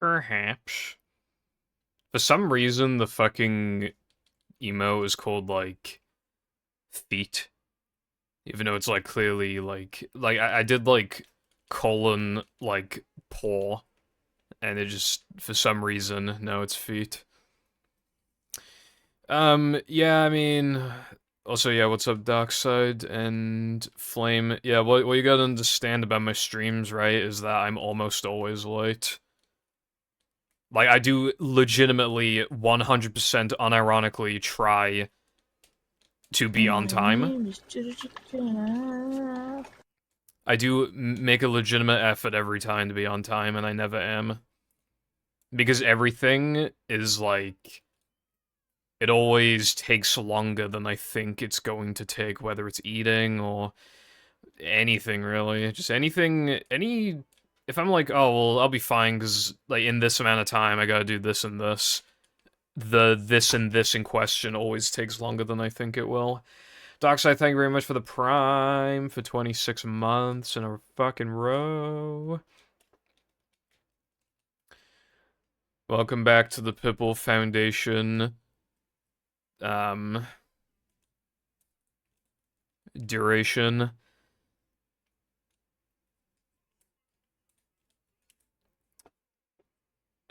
Perhaps. For some reason, the fucking emo is called, like, feet. Even though it's, like, clearly, like, I did, like, colon, like, paw. And it just, for some reason, no, it's feet. Yeah, I mean... Also, yeah, what's up, Darkside and Flame? Yeah, what you gotta understand about my streams, right, is that I'm almost always late. Like, I do legitimately 100% unironically try to be on time. I do make a legitimate effort every time to be on time, and I never am. Because everything is like... It always takes longer than I think it's going to take, whether it's eating or anything, really. Just anything, if I'm like, oh, well, I'll be fine, because, like, in this amount of time, I gotta do this and this, the this and this in question always takes longer than I think it will. Darkside, thank you very much for the Prime for 26 months in a fucking row. Welcome back to the Pipple Foundation. Duration.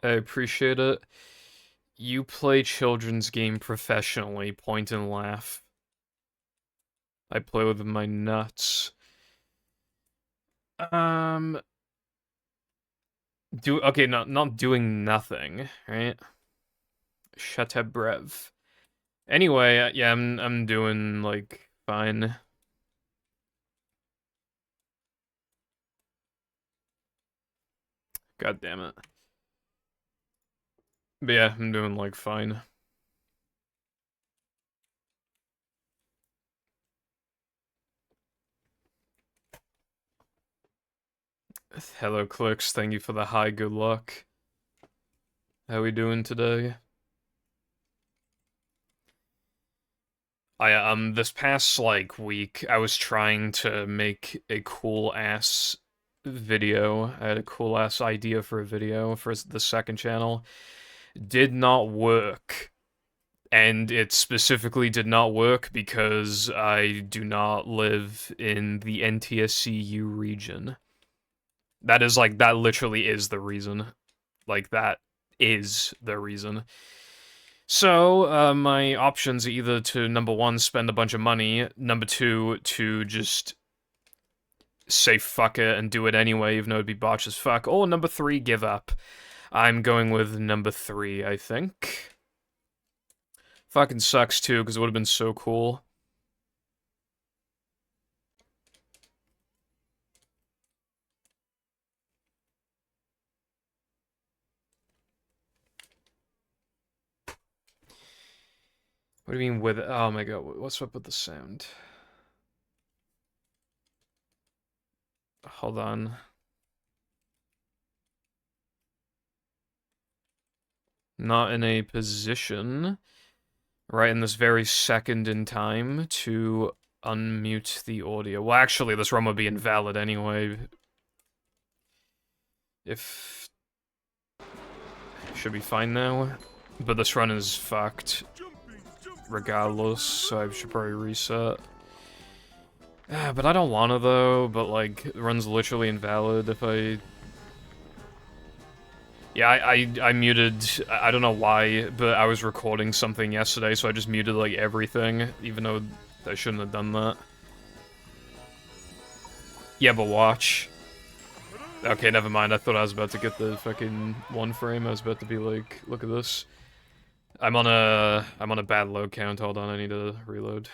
I appreciate it. You play children's game professionally, point and laugh. I play with my nuts. Okay, not doing nothing, right? Shut up, brev. Anyway, yeah, I'm doing, like, fine. God damn it. But yeah, I'm doing, like, fine. Hello, Clicks, thank you for the high good luck. How we doing today? This past, like, week, I was trying to make a cool-ass video. I had a cool-ass idea for a video for the second channel. Did not work. And it specifically did not work because I do not live in the NTSCU region. That is, like, that literally is the reason. Like, that is the reason. So, my options are either to, number one, spend a bunch of money, number two, to just say fuck it and do it anyway, even though it'd be botched as fuck, or number three, give up. I'm going with number three, I think. Fucking sucks, too, because it would have been so cool. What do you mean with it? Oh my god, what's up with the sound? Hold on. Not in a position, right in this very second in time, to unmute the audio. Well, actually, this run would be invalid anyway. If... Should be fine now. But this run is fucked. Regardless, so I should probably reset. But I don't wanna, though, but, like, the run's literally invalid if I... Yeah, I muted, I don't know why, but I was recording something yesterday, so I just muted, like, everything, even though I shouldn't have done that. Yeah, but watch. Okay, never mind, I thought I was about to get the fucking one frame, I was about to be like, look at this. I'm on a bad load count, hold on, I need to reload.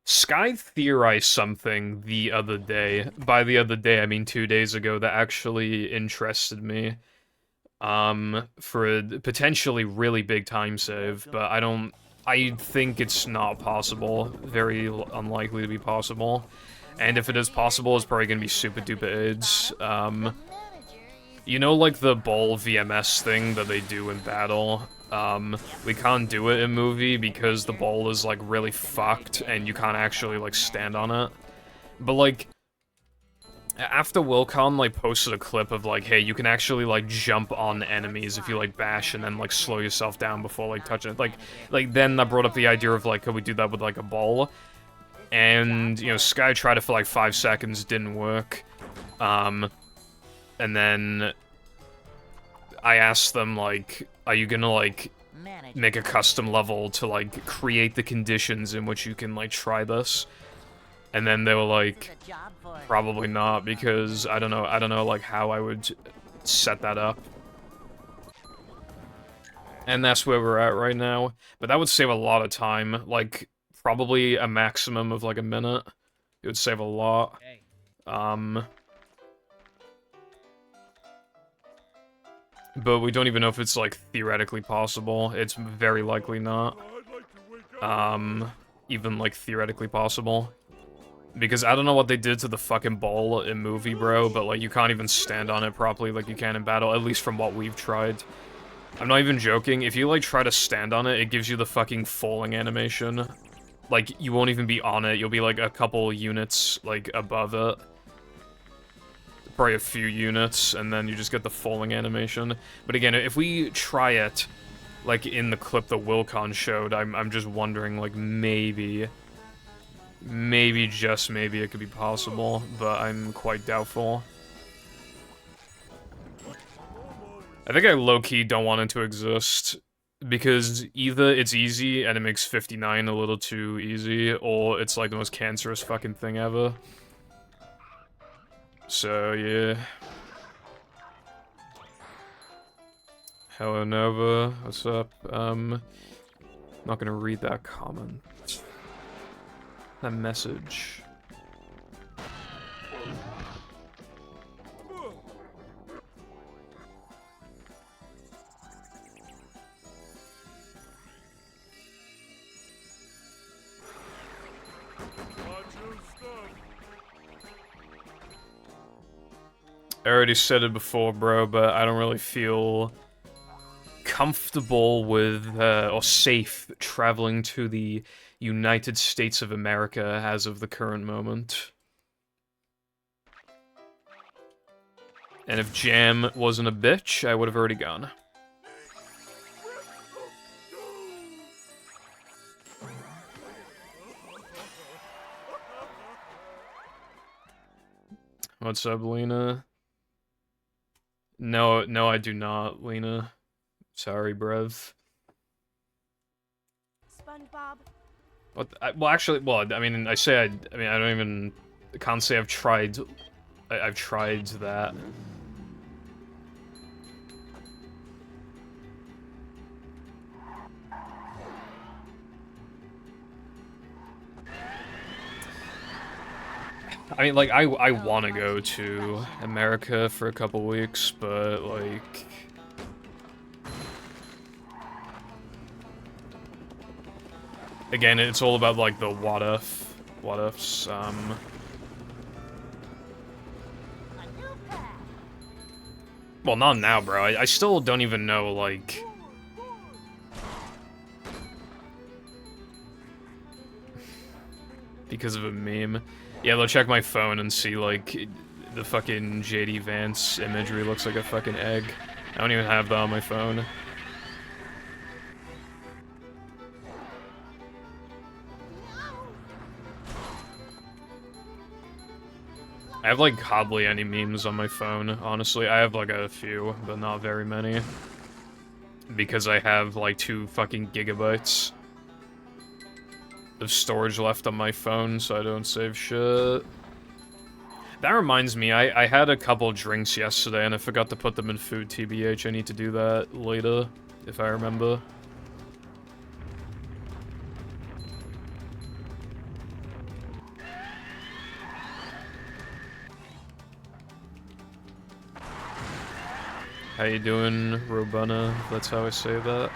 Sky theorized something the other day. By the other day, I mean 2 days ago, that actually interested me. For a potentially really big time save, but I think it's not possible. Very unlikely to be possible. And if it is possible, it's probably gonna be super duper AIDS. You know, like the ball VMS thing that they do in battle? We can't do it in movie because the ball is, like, really fucked and you can't actually, like, stand on it. But, like, after Wilcon, like, posted a clip of, like, hey, you can actually, like, jump on enemies if you, like, bash and then, like, slow yourself down before, like, touching it. Like, then I brought up the idea of, like, could we do that with, like, a ball? And, you know, Sky tried it for, like, 5 seconds, didn't work. And then I asked them, like, are you gonna, like, make a custom level to, like, create the conditions in which you can, like, try this? And then they were like, probably not, because I don't know, like, how I would set that up. And that's where we're at right now. But that would save a lot of time, like, probably a maximum of, like, a minute. It would save a lot. But we don't even know if it's, like, theoretically possible. It's very likely not. Even, like, theoretically possible. Because I don't know what they did to the fucking ball in movie, bro, but, like, you can't even stand on it properly like you can in battle, at least from what we've tried. I'm not even joking. If you, like, try to stand on it, it gives you the fucking falling animation. Like, you won't even be on it. You'll be, like, a couple units, like, above it. Probably a few units, and then you just get the falling animation. But again, if we try it, like, in the clip that Wilcon showed, I'm just wondering, like, maybe, just maybe it could be possible, but I'm quite doubtful. I think I low-key don't want it to exist, because either it's easy and it makes 59 a little too easy, or it's like the most cancerous fucking thing ever. So, yeah. Hello, Nova. What's up? I'm not gonna read that comment. That message. I already said it before, bro, but I don't really feel comfortable with, or safe traveling to the United States of America as of the current moment. And if Jam wasn't a bitch, I would have already gone. What's up, Lena? No, I do not, Lena. Sorry, bruv. SpongeBob. What? Well, actually, I mean, I don't even. I can't say I've tried. I've tried that. I mean, like, I want to go to America for a couple weeks, but, like... Again, it's all about, like, the what ifs, Well, not now, bro. I still don't even know, like... Because of a meme. Yeah, they'll check my phone and see, like, the fucking JD Vance imagery looks like a fucking egg. I don't even have that on my phone. I have, like, hardly any memes on my phone, honestly. I have, like, a few, but not very many. Because I have, like, 2 fucking gigabytes of storage left on my phone, so I don't save shit. That reminds me, I had a couple drinks yesterday, and I forgot to put them in food, TBH. I need to do that later, if I remember. How you doing, Robuna? If that's how I say that.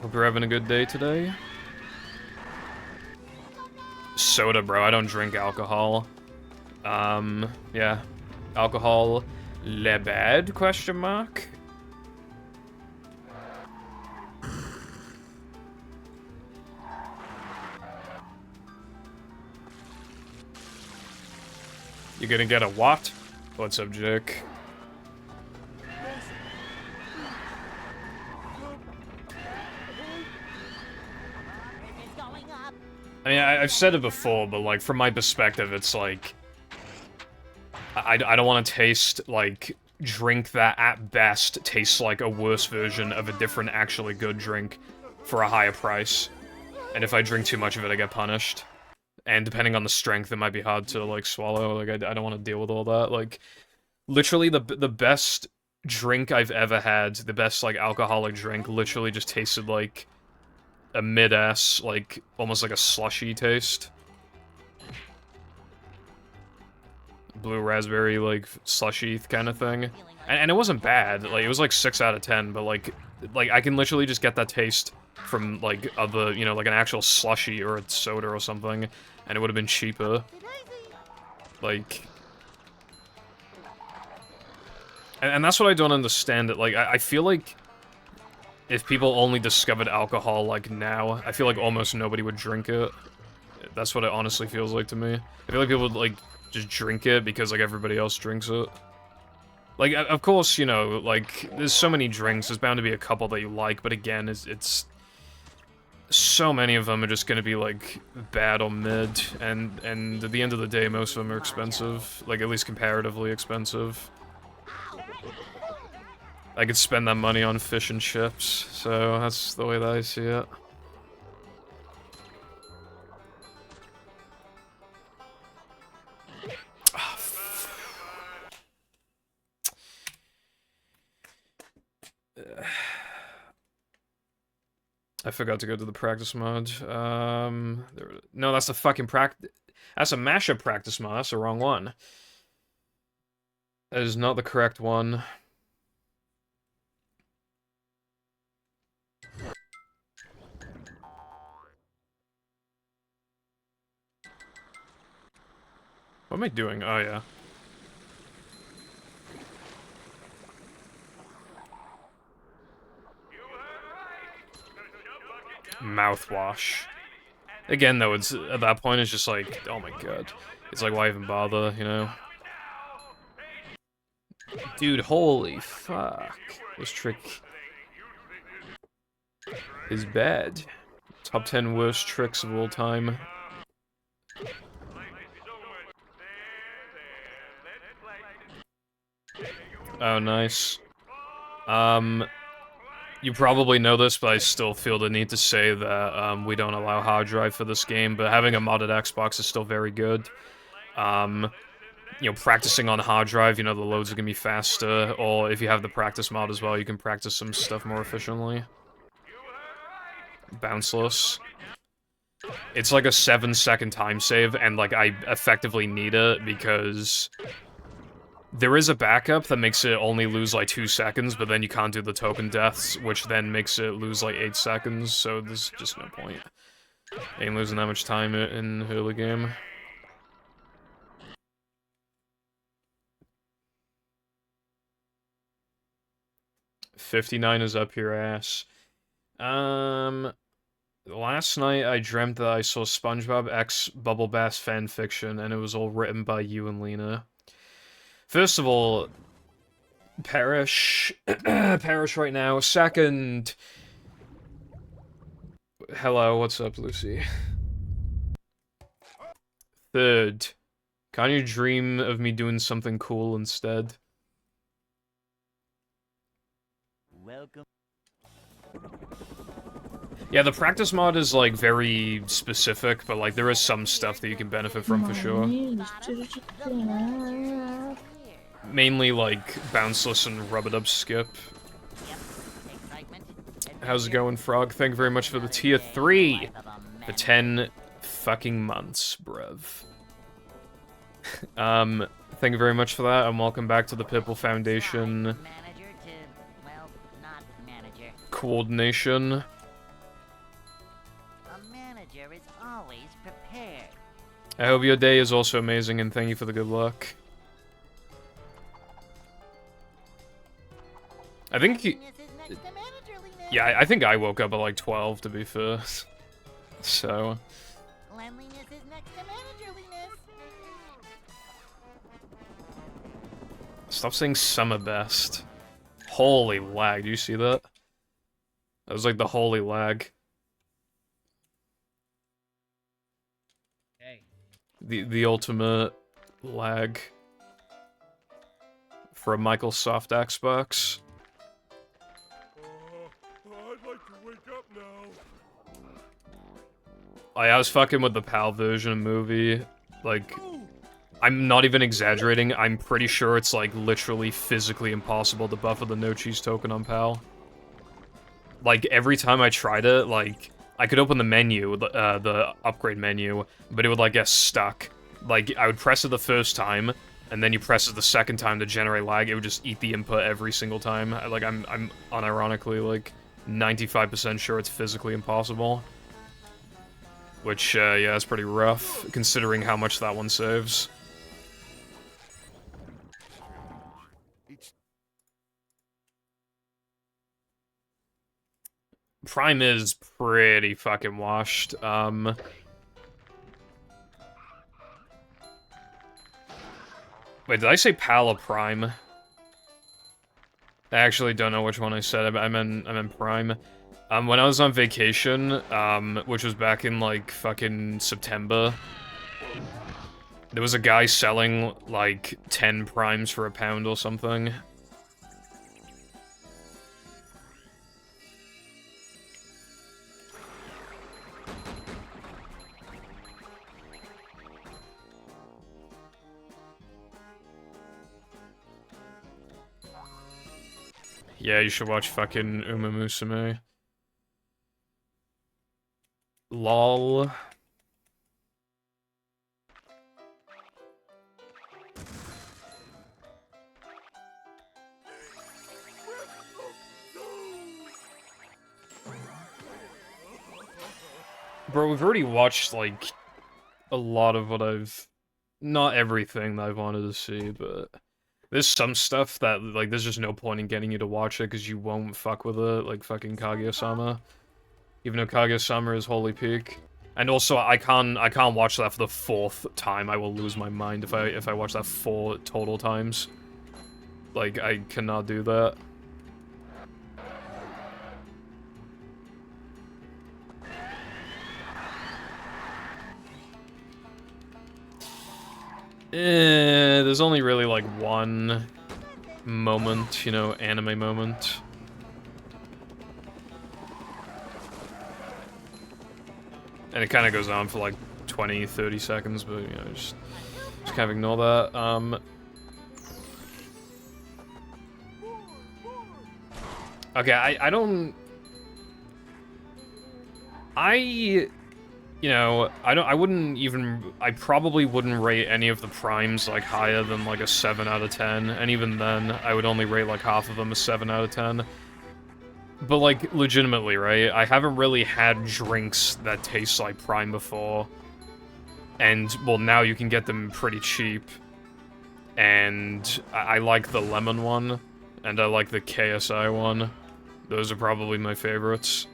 Hope you're having a good day today. Soda, bro. I don't drink alcohol. Yeah. Alcohol, le bad, question mark? You're gonna get a what? What's up, Jake? I mean, I've said it before, but, like, from my perspective, it's like... I don't want to taste, like, drink that at best tastes like a worse version of a different actually good drink for a higher price. And if I drink too much of it, I get punished. And depending on the strength, it might be hard to, like, swallow. Like, I don't want to deal with all that. Like, literally the best drink I've ever had, the best, like, alcoholic drink, literally just tasted like a mid-ass, like, almost like a slushy taste. Blue raspberry, like, slushy kind of thing. And it wasn't bad. Like, it was like 6 out of 10, but, like, I can literally just get that taste from, like, other, you know, like an actual slushy or a soda or something, and it would have been cheaper. Like... And that's what I don't understand. Like, I feel like if people only discovered alcohol, like, now, I feel like almost nobody would drink it. That's what it honestly feels like to me. I feel like people would, like, just drink it because, like, everybody else drinks it. Like, of course, you know, like, there's so many drinks, there's bound to be a couple that you like, but again, it's so many of them are just gonna be, like, bad or mid, and at the end of the day, most of them are expensive. Like, at least comparatively expensive. I could spend that money on fish and chips, so that's the way that I see it. I forgot to go to the practice mod. No, that's the fucking that's a mashup practice mod. That's the wrong one. That is not the correct one. What am I doing? Oh, yeah. Mouthwash. Again, though, it's at that point, it's just like, oh my god. It's like, why even bother, you know? Dude, holy fuck. This trick is bad. Top 10 worst tricks of all time. Oh, nice. You probably know this, but I still feel the need to say that, we don't allow hard drive for this game, but having a modded Xbox is still very good. You know, practicing on hard drive, you know, the loads are gonna be faster, or if you have the practice mod as well, you can practice some stuff more efficiently. Bounceless. It's like a 7-second time save, and, like, I effectively need it because there is a backup that makes it only lose, like, 2 seconds, but then you can't do the token deaths, which then makes it lose, like, 8 seconds, so there's just no point. Ain't losing that much time in early game. $59 is up your ass. Last night I dreamt that I saw SpongeBob X Bubble Bass fanfiction, and it was all written by you and Lena. First of all, perish. Perish right now. Second... Hello, what's up, Lucy? Third, can't you dream of me doing something cool instead? Welcome. Yeah, the practice mod is, like, very specific, but, like, there is some stuff that you can benefit from for sure. Mainly, like, bounceless and rub-it-up skip. How's it going, Frog? Thank you very much for the tier 3 for 10 fucking months, bruv. Thank you very much for that, and welcome back to the Pipple Foundation coordination. I hope your day is also amazing, and thank you for the good luck. I think he... Yeah, I think I woke up at like 12, to be fair. So... Stop saying summer best. Holy lag, do you see that? That was like the holy lag. Hey. The ultimate lag for a Microsoft Xbox. I'd like to wake up now. I was fucking with the PAL version of movie. Like, I'm not even exaggerating. I'm pretty sure it's like literally physically impossible to buffer the no cheese token on PAL. Like, every time I tried it, like, I could open the menu, the upgrade menu, but it would, like, get stuck. Like, I would press it the first time, and then you press it the second time to generate lag, it would just eat the input every single time. Like, I'm unironically, like, 95% sure it's physically impossible. Which, yeah, it's pretty rough, considering how much that one saves. Prime is pretty fucking washed. Wait, did I say PAL or Prime? I actually don't know which one I said. I meant Prime. When I was on vacation, which was back in, like, fucking September, there was a guy selling, like, 10 Primes for £1 or something. Yeah, you should watch fucking Uma Musume. LOL. Bro, we've already watched, like, a lot of what I've... Not everything that I've wanted to see, but... There's some stuff that, like, there's just no point in getting you to watch it, because you won't fuck with it, like fucking Kaguya-sama. Even though Kaguya-sama is holy peak. And also, I can't watch that for the 4th time. I will lose my mind if I watch that 4 total times. Like, I cannot do that. There's only really, like, one moment, you know, anime moment. And it kind of goes on for, like, 20, 30 seconds, but, you know, just kind of ignore that. Okay, I don't... You know, I probably wouldn't rate any of the primes, like, higher than, like, a 7 out of 10, and even then, I would only rate, like, half of them a 7 out of 10. But, like, legitimately, right, I haven't really had drinks that taste like Prime before, and, well, now you can get them pretty cheap, and I like the lemon one, and I like the KSI one. Those are probably my favorites.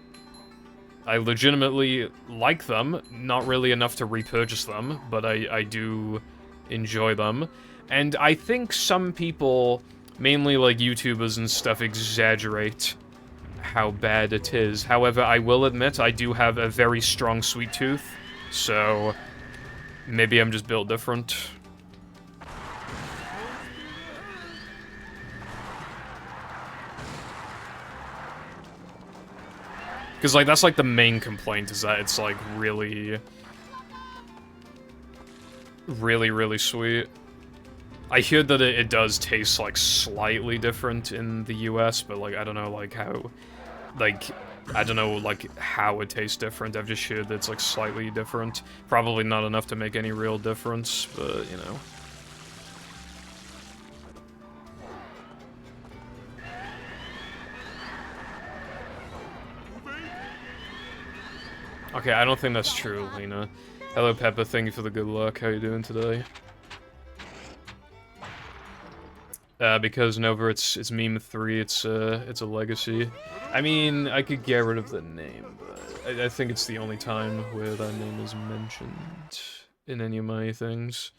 I legitimately like them, not really enough to repurchase them, but I do enjoy them. And I think some people, mainly like YouTubers and stuff, exaggerate how bad it is. However, I will admit I do have a very strong sweet tooth, so maybe I'm just built different. Because, like, that's, like, the main complaint, is that it's, like, really, really sweet. I hear that it does taste, like, slightly different in the US, but, like, I don't know, like, how, like, I don't know, like, how it tastes different. I've just heard that it's, like, slightly different. Probably not enough to make any real difference, but, you know. Okay, I don't think that's true, Lena. Hello, Peppa. Thank you for the good luck. How you doing today? Because Nova, it's meme 3. It's a legacy. I mean, I could get rid of the name, but I think it's the only time where that name is mentioned in any of my things.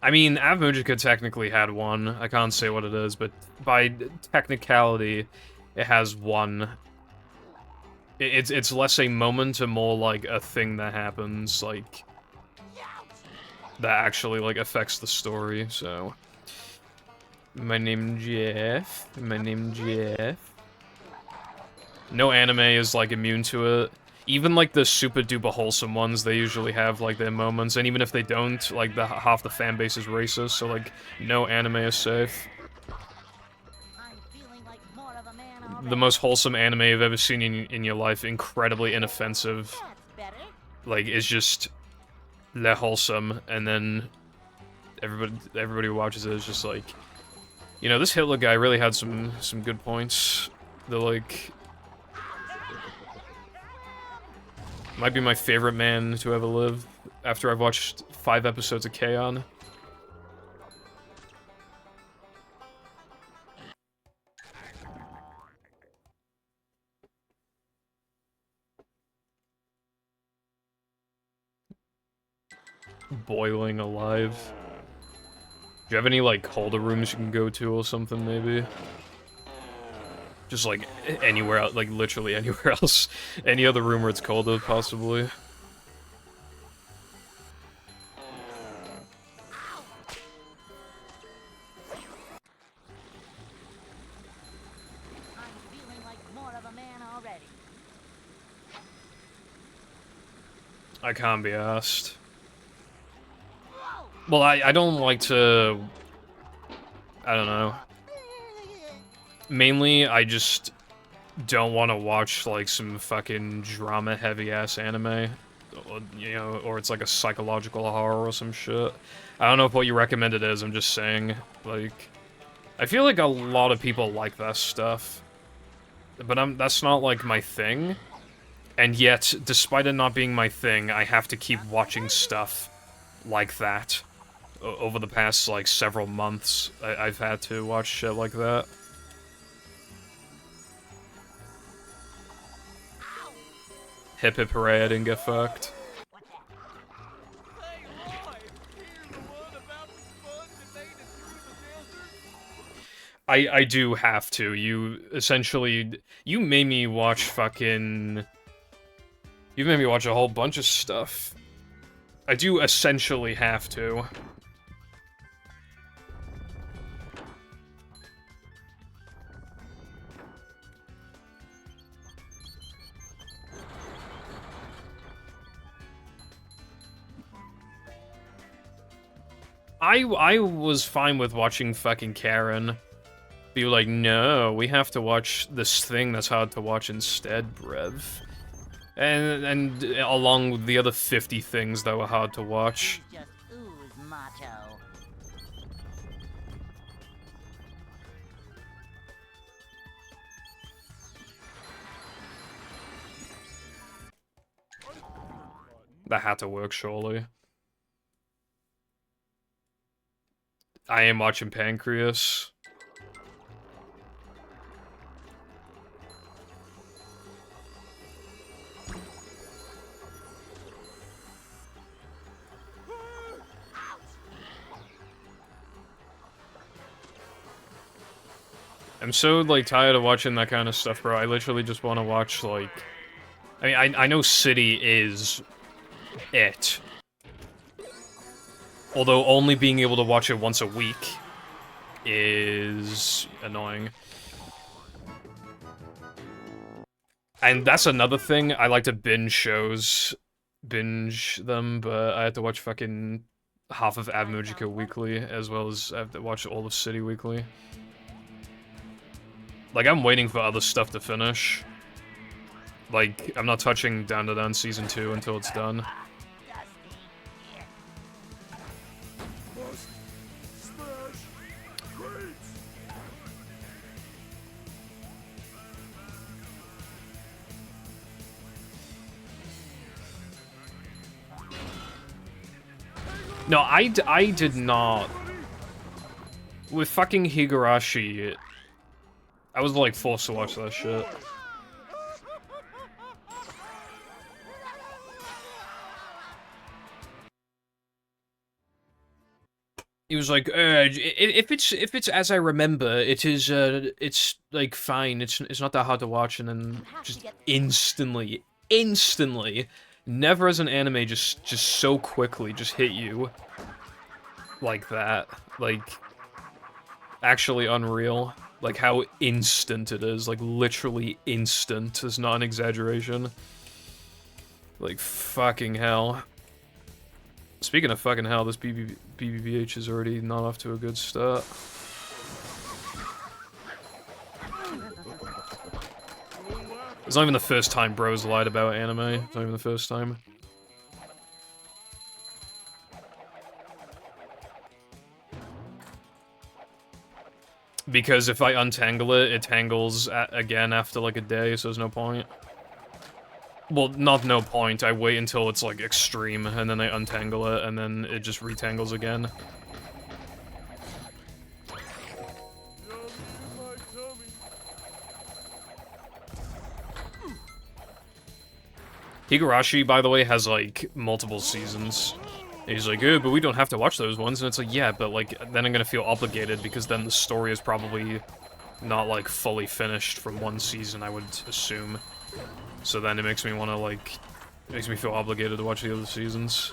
I mean, Avmojika technically had one. I can't say what it is, but by technicality, it has one. It's less a moment and more like a thing that happens, like, that actually, like, affects the story, so... My name Jeff. My name Jeff. No anime is, like, immune to it. Even, like, the super duper wholesome ones, they usually have, like, their moments, and even if they don't, like, half the fan base is racist, so, like, no anime is safe. I'm feeling like more of a man already. The most wholesome anime you've ever seen in your life, incredibly inoffensive, That's better. like, is just... they're wholesome, and then everybody who watches it is just like... You know, this Hitler guy really had some good points. They're like... Might be my favorite man to ever live, after I've watched 5 episodes of K-On! Boiling alive. Do you have any, like, holder rooms you can go to or something, maybe? Just, like, anywhere else, like, literally anywhere else. Any other room where it's colder, possibly. I'm feeling like more of a man already. I can't be asked. Well, I don't like to... I don't know. Mainly, I just don't want to watch, like, some fucking drama-heavy-ass anime. Or, you know, or it's like a psychological horror or some shit. I don't know if what you recommend it is, I'm just saying. Like, I feel like a lot of people like that stuff. But that's not, like, my thing. And yet, despite it not being my thing, I have to keep watching stuff like that. Over the past, like, several months, I've had to watch shit like that. Hip hip hooray, I didn't get fucked. Hey, Roy! You're the one about the sponge that made it through the desert? I do have to. You made me watch fucking... You made me watch a whole bunch of stuff. I do essentially have to. I was fine with watching fucking Karen be like, no, we have to watch this thing that's hard to watch instead, Brev. And along with the other 50 things that were hard to watch. You just ooze macho. That had to work, surely. I am watching Pancreas. I'm so, like, tired of watching that kind of stuff, bro. I literally just want to watch, like... I mean, I know City is... it. Although only being able to watch it once a week is annoying. And that's another thing, I like to binge shows. Binge them, but I have to watch fucking half of Avmojika weekly, as well as I have to watch all of City weekly. Like, I'm waiting for other stuff to finish. Like, I'm not touching Down to Down Season 2 until it's done. Must smash crates! No, I did not. With fucking Higurashi, I was, like, forced to watch that shit. He was like, if it's as I remember, it's like fine. It's not that hard to watch, and then You have to just get instantly, never as an anime, just so quickly, just hit you like that, like actually unreal, like how instant it is, like literally instant. Is not an exaggeration. Like fucking hell. Speaking of fucking hell, this BBBH is already not off to a good start. It's not even the first time bros lied about anime. It's not even the first time. Because if I untangle it, it tangles again after like a day, so there's no point. Well, not no point. I wait until it's like extreme, and then I untangle it, and then it just retangles again. Higurashi, by the way, has like multiple seasons. He's like, but we don't have to watch those ones, and it's like, yeah, but like, then I'm gonna feel obligated because then the story is probably not like fully finished from one season, I would assume. So then it makes me want to like, makes me feel obligated to watch the other seasons.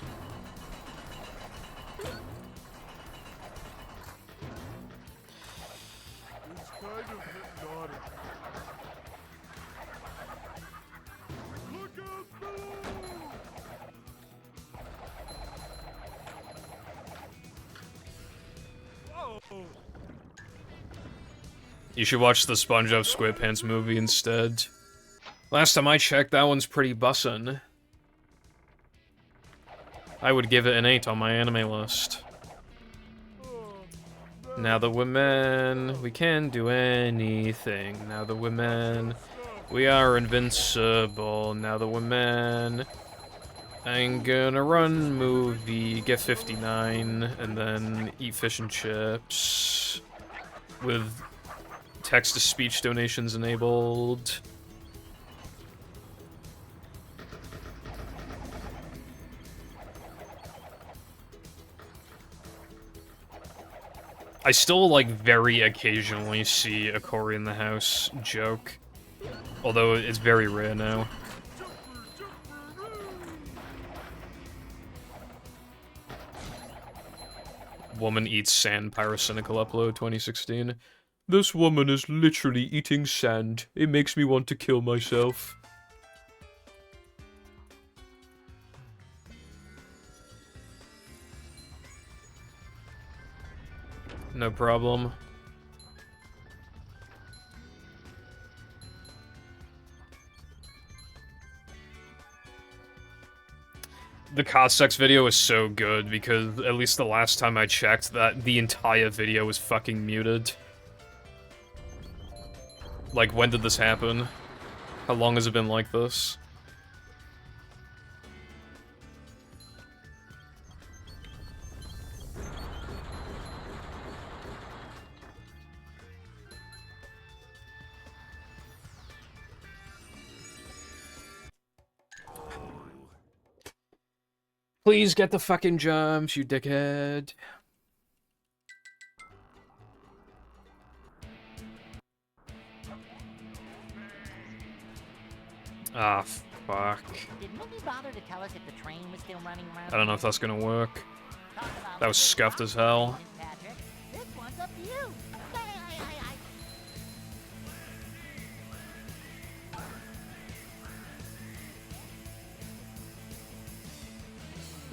You should watch the SpongeBob SquarePants movie instead. Last time I checked, that one's pretty bussin'. I would give it an 8 on my anime list. Now that we're men, we can do anything. Now that we're men, we are invincible. Now that we're men, I'm gonna run movie, get 59, and then eat fish and chips. With text-to-speech donations enabled. I still, like, very occasionally see a Cory in the house joke. Although, it's very rare now. Woman eats sand, pyrocynical upload 2016. This woman is literally eating sand. It makes me want to kill myself. No problem. The Cossex video is so good because at least the last time I checked that the entire video was fucking muted. Like, when did this happen? How long has it been like this? Please get the fucking jumps, you dickhead. Ah, fuck. Did Minnie bother to tell us if the train was still running around? I don't know if that's gonna work. Talk about That was scuffed as hell. Patrick. This one's up to you.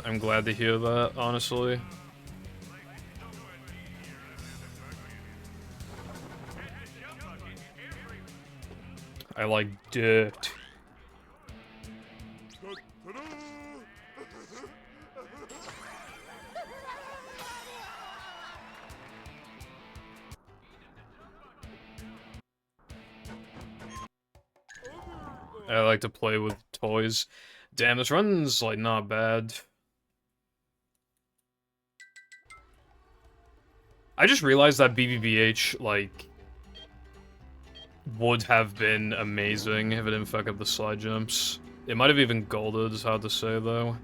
I'm glad to hear that, honestly. I like dirt. I like to play with toys. Damn, this run's, like, not bad. I just realized that BBBH, like, would have been amazing if it didn't fuck up the slide jumps. It might have even golded, it's hard to say, though.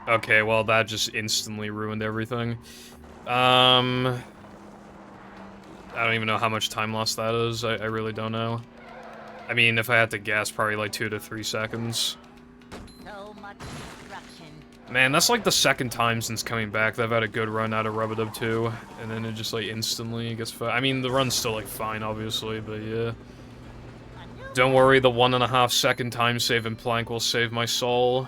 Okay, well, that just instantly ruined everything. I don't even know how much time loss that is. I really don't know. I mean, if I had to guess, probably like 2 to 3 seconds. So much destruction. Man, that's like the second time since coming back that I've had a good run out of Rub-a-Dub 2, and then it just like instantly gets I mean, the run's still like fine, obviously, but yeah. Don't worry, the 1.5 second time save in Plank will save my soul.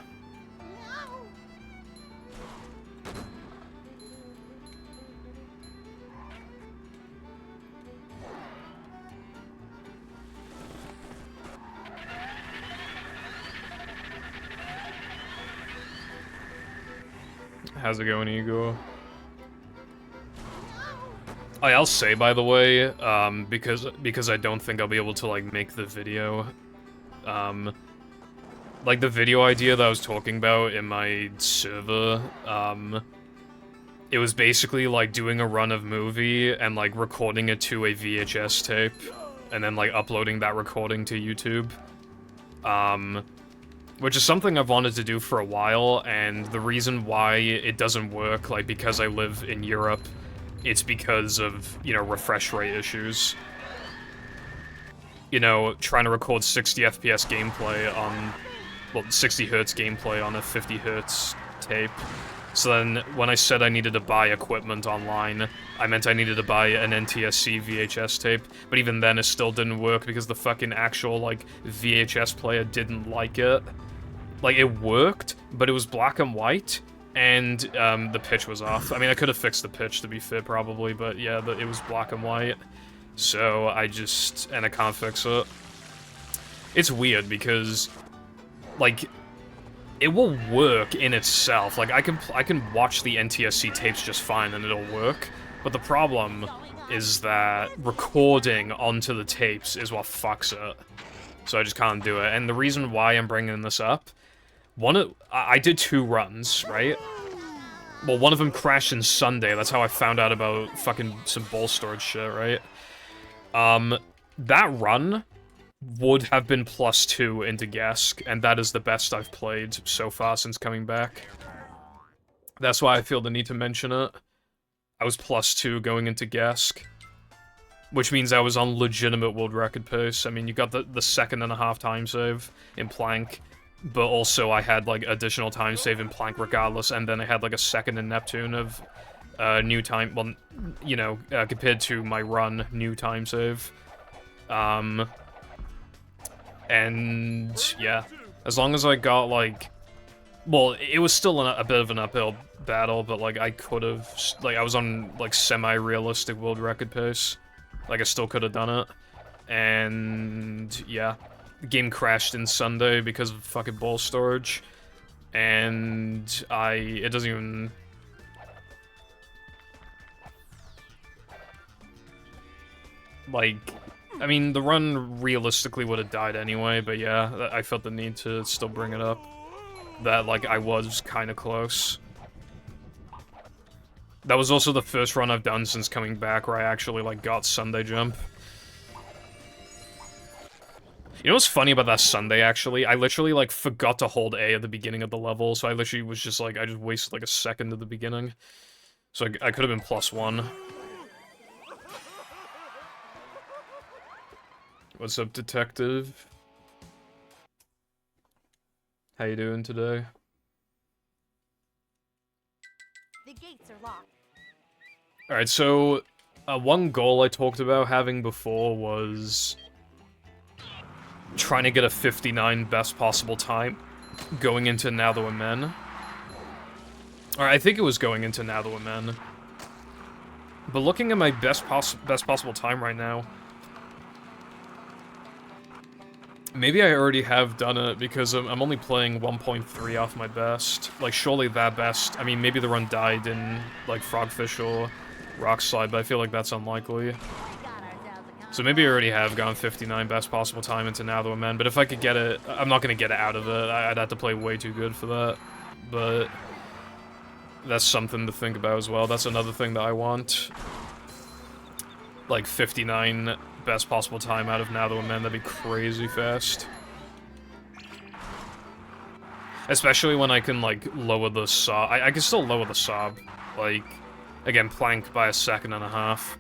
How's it going, Igor? I'll say, by the way, because I don't think I'll be able to, like, make the video, like, the video idea that I was talking about in my server, it was basically, like, doing a run of movie and, like, recording it to a VHS tape, and then, like, uploading that recording to YouTube, which is something I've wanted to do for a while, and the reason why it doesn't work, like, because I live in Europe, it's because of, you know, refresh rate issues. You know, trying to record 60 FPS gameplay on, well, 60 hertz gameplay on a 50 hertz tape. So then, when I said I needed to buy equipment online, I meant I needed to buy an NTSC VHS tape, but even then it still didn't work because the fucking actual, like, VHS player didn't like it. Like, it worked, but it was black and white, and the pitch was off. I mean, I could have fixed the pitch, to be fair, probably, but yeah, it was black and white. So I can't fix it. It's weird because, like, it will work in itself. Like, I can watch the NTSC tapes just fine and it'll work, but the problem is that recording onto the tapes is what fucks it. So I just can't do it. And the reason why I'm bringing this up, I did 2 runs, right? Well, one of them crashed in Sunday. That's how I found out about fucking some ball storage shit, right? That run would have been +2 into Gask, and that is the best I've played so far since coming back. That's why I feel the need to mention it. I was +2 going into Gask, which means I was on legitimate world record pace. I mean, you got the 2.5 time save in Plank, but also I had, like, additional time save in Plank regardless, and then I had, like, a second in Neptune of new time, well, you know, compared to my run, new time save. And, yeah, as long as I got, like, well, it was still a bit of an uphill battle, but, like, I could have, like, I was on, like, semi-realistic world record pace. Like, I still could have done it. And, yeah. The game crashed in Sunday because of fucking ball storage. And it doesn't even... Like, I mean, the run realistically would have died anyway, but yeah, I felt the need to still bring it up. That, like, I was kind of close. That was also the first run I've done since coming back where I actually, like, got Sunday jump. You know what's funny about that Sunday, actually? I literally, like, forgot to hold A at the beginning of the level, so I literally was just, like, I just wasted, like, a second at the beginning. So I could have been +1. What's up, detective? How you doing today? The gates are locked. Alright, so, one goal I talked about having before was trying to get a 59 best possible time going into Now That We're Men. Or I think it was going into Now That We're Men. But looking at my best possible time right now, maybe I already have done it because I'm only playing 1.3 off my best. Like, surely that best, I mean, maybe the run died in, like, Frogfish or Rock Slide, but I feel like that's unlikely. So maybe I already have gone 59 best possible time into Now That We're Men, but if I could get it, I'm not gonna get it out of it. I'd have to play way too good for that. But that's something to think about as well. That's another thing that I want. Like, 59 best possible time out of Now That We're Men, that'd be crazy fast. Especially when I can, like, lower the sob. I can still lower the sob. Like, again, plank by 1.5 seconds.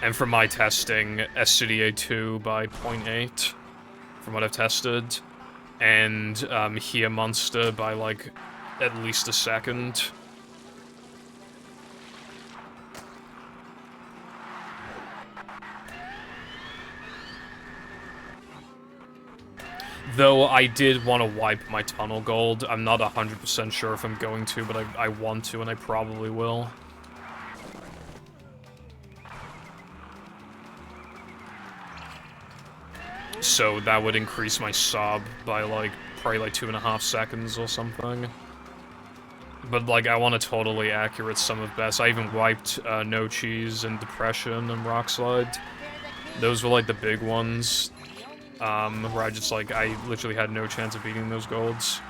And from my testing, SCDA 2 by 0.8, from what I've tested. And, here Monster by, like, at least a second. Though I did want to wipe my tunnel gold. I'm not 100% sure if I'm going to, but I want to, and I probably will. So that would increase my sob by, like, probably like 2.5 seconds or something. But, like, I want a totally accurate sum of best. I even wiped No Cheese and Depression and Rock Slide. Those were, like, the big ones. Where I just, like, I literally had no chance of beating those golds.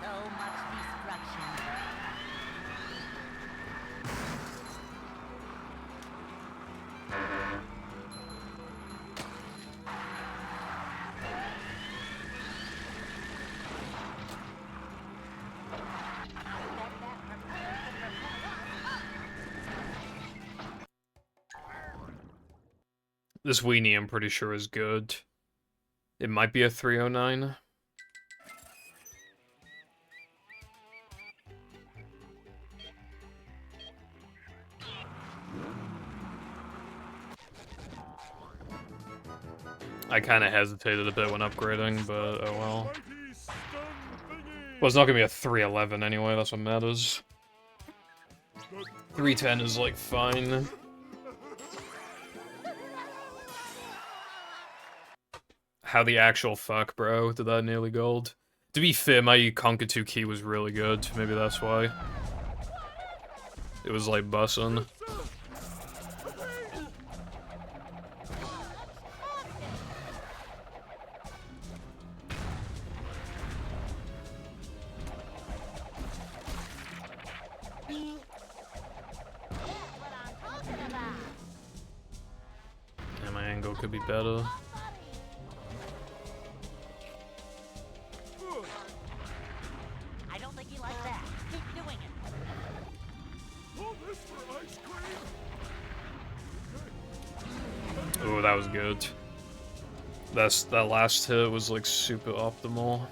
So much destruction. This weenie, I'm pretty sure, is good. It might be a 309. I kind of hesitated a bit when upgrading, but oh well. Well, it's not gonna be a 311 anyway, that's what matters. 310 is, like, fine. How the actual fuck, bro? Did that nearly gold? To be fair, my Conquer 2 key was really good. Maybe that's why. It was, like, bussin'. Yeah, my angle could be better. I don't think you like that. Keep doing it. All this for ice cream? Ooh, that was good. That last hit was, like, super optimal.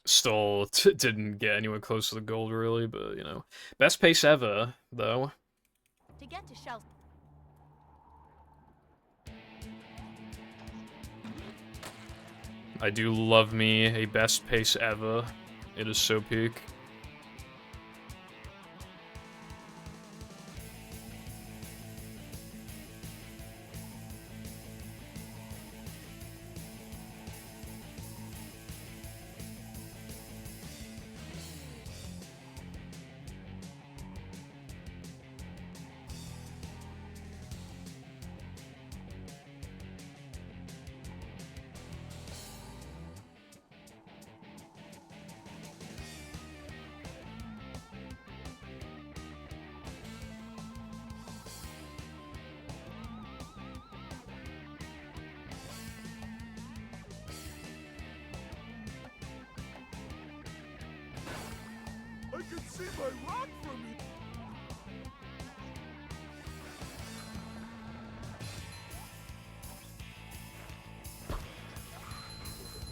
Still didn't get anywhere close to the gold, really, but, you know. Best pace ever, though. To get to show. I do love me a best pace ever. It is so peak. I can see my rock from here.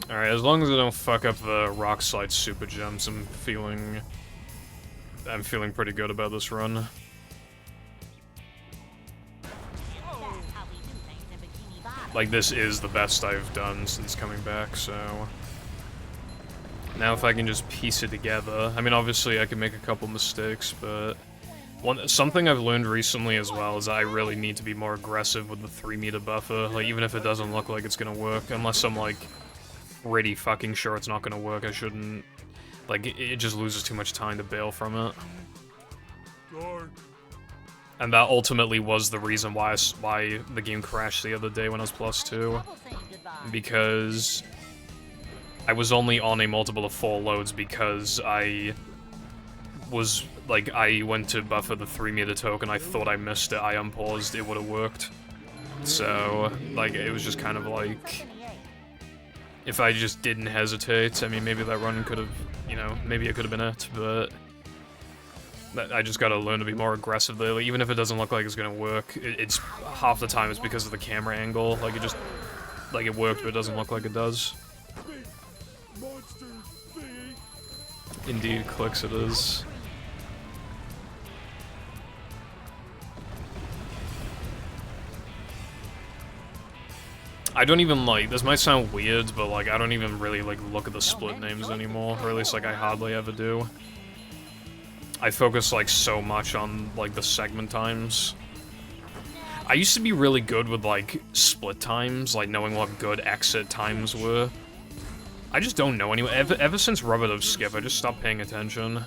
Alright, as long as I don't fuck up the Rock Slide Super Gems, I'm feeling pretty good about this run. That's how we do things in Bikini Bottom. Like, this is the best I've done since coming back, so... Now if I can just piece it together... I mean, obviously I can make a couple mistakes, but... Something I've learned recently as well is I really need to be more aggressive with the 3-meter buffer, like, even if it doesn't look like it's gonna work, unless I'm, like, pretty fucking sure it's not gonna work, I shouldn't... Like, it just loses too much time to bail from it. Dark. And that ultimately was the reason why why the game crashed the other day when I was +2. Trouble saying goodbye. Because I was only on a multiple of 4 loads because I was, like, I went to buffer the 3-meter token, I thought I missed it, I unpaused, it would've worked. So, like, it was just kind of like, if I just didn't hesitate, I mean, maybe that run could've, you know, maybe it could've been it, but I just gotta learn to be more aggressive lately, even if it doesn't look like it's gonna work. It's half the time it's because of the camera angle, like, it just, like, it worked, but it doesn't look like it does. Indeed, clicks it is. I don't even, like, this might sound weird, but, like, I don't even really, like, look at the split names anymore, or at least, like, I hardly ever do. I focus, like, so much on, like, the segment times. I used to be really good with, like, split times, like, knowing what good exit times were. I just don't know anymore. Ever since Rubber Dove Skip, I just stopped paying attention.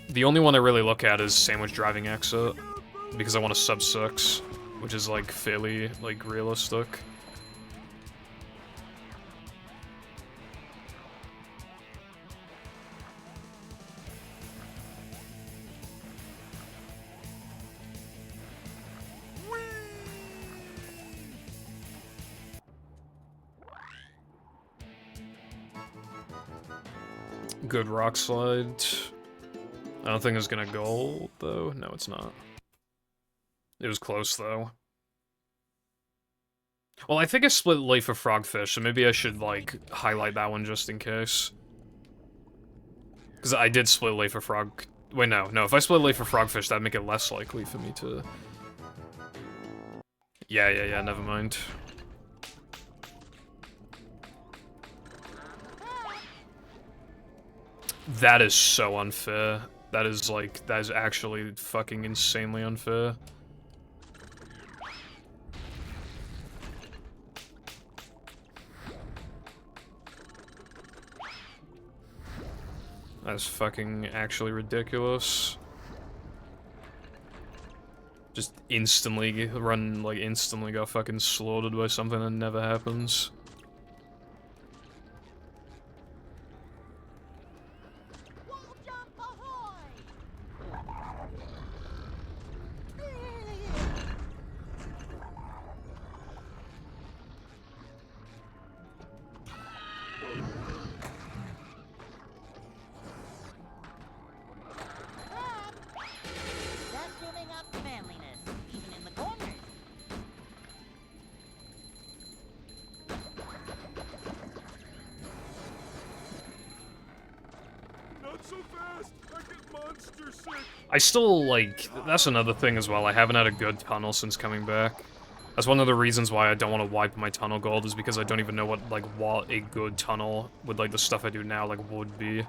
The only one I really look at is Sandwich Driving Exit, because I want a sub-6, which is, like, fairly, like, realistic. Good rock slide. I don't think it's gonna gold, though. No, it's not. It was close, though. Well, I think I split late for Frogfish, so maybe I should, like, highlight that one just in case. Because I did split late for Frog... Wait, no. If I split late for Frogfish, that'd make it less likely for me to... Yeah, never mind. That is so unfair. That is, like, that is actually fucking insanely unfair. That's fucking actually ridiculous. Just instantly run, like, instantly got fucking slaughtered by something that never happens. Wall jump ahoy! That's giving up manliness, even in the corners. Not so fast! I get monster sick! I still, like, that's another thing as well, I haven't had a good tunnel since coming back. That's one of the reasons why I don't want to wipe my tunnel gold, is because I don't even know what a good tunnel with, like, the stuff I do now, like, would be.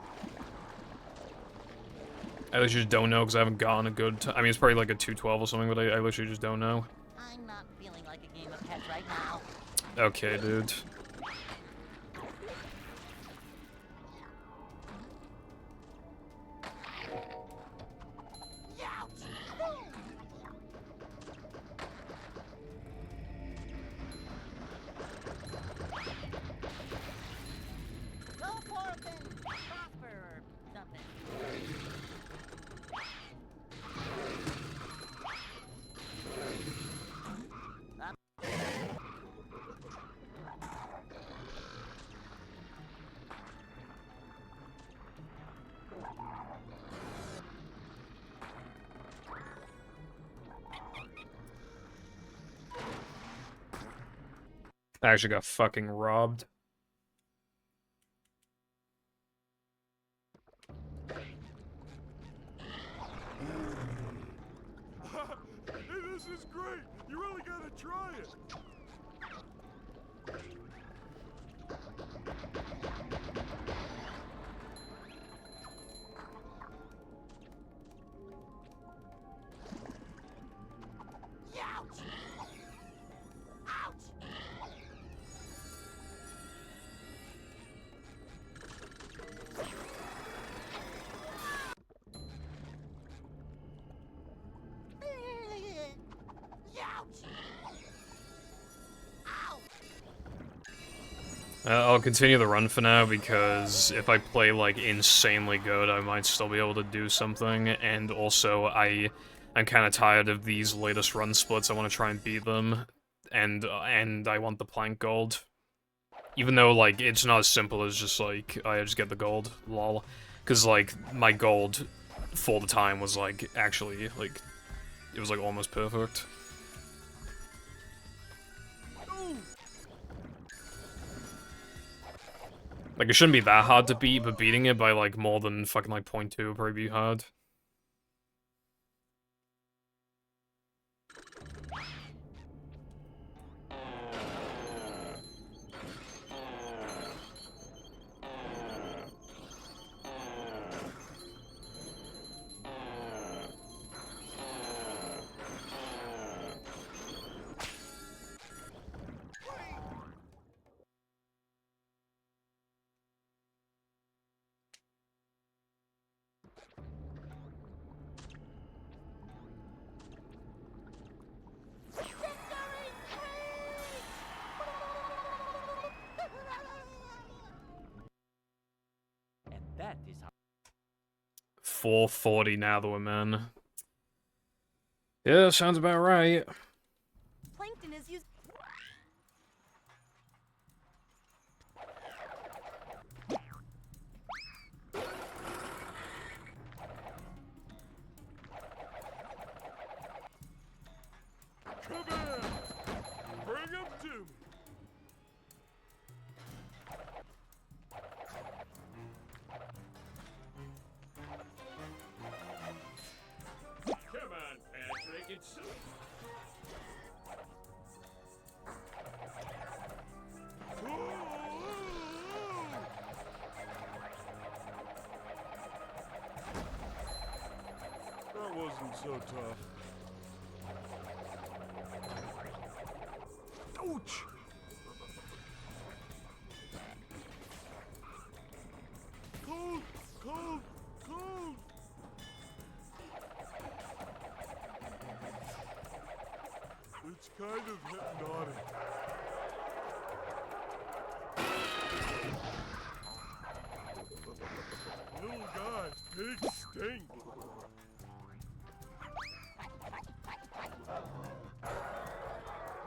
I literally just don't know, because I haven't gotten a good I mean, it's probably like a 212 or something, but I literally just don't know. I'm not feeling like a game of pets right now. Okay, dude. Go forth and prosper or something. I actually got fucking robbed. Hey, this is great! You really gotta try it! I'll continue the run for now, because if I play, like, insanely good, I might still be able to do something, and also, I'm kinda tired of these latest run splits. I want to try and beat them, and I want the plank gold. Even though, like, it's not as simple as just, like, I just get the gold, lol. Because, like, my gold for the time was, like, actually, like, it was, like, almost perfect. Like, it shouldn't be that hard to beat, but beating it by, like, more than fucking, like, 0.2 would probably be hard. And that is how 440 now that we're in. Yeah, sounds about right. Plankton is used. Come in! Bring him to me! Come on, Patrick, it's so... That wasn't so tough. Ouch! Cold! Cold! Cold! It's kind of hypnotic. Little guy, big stink.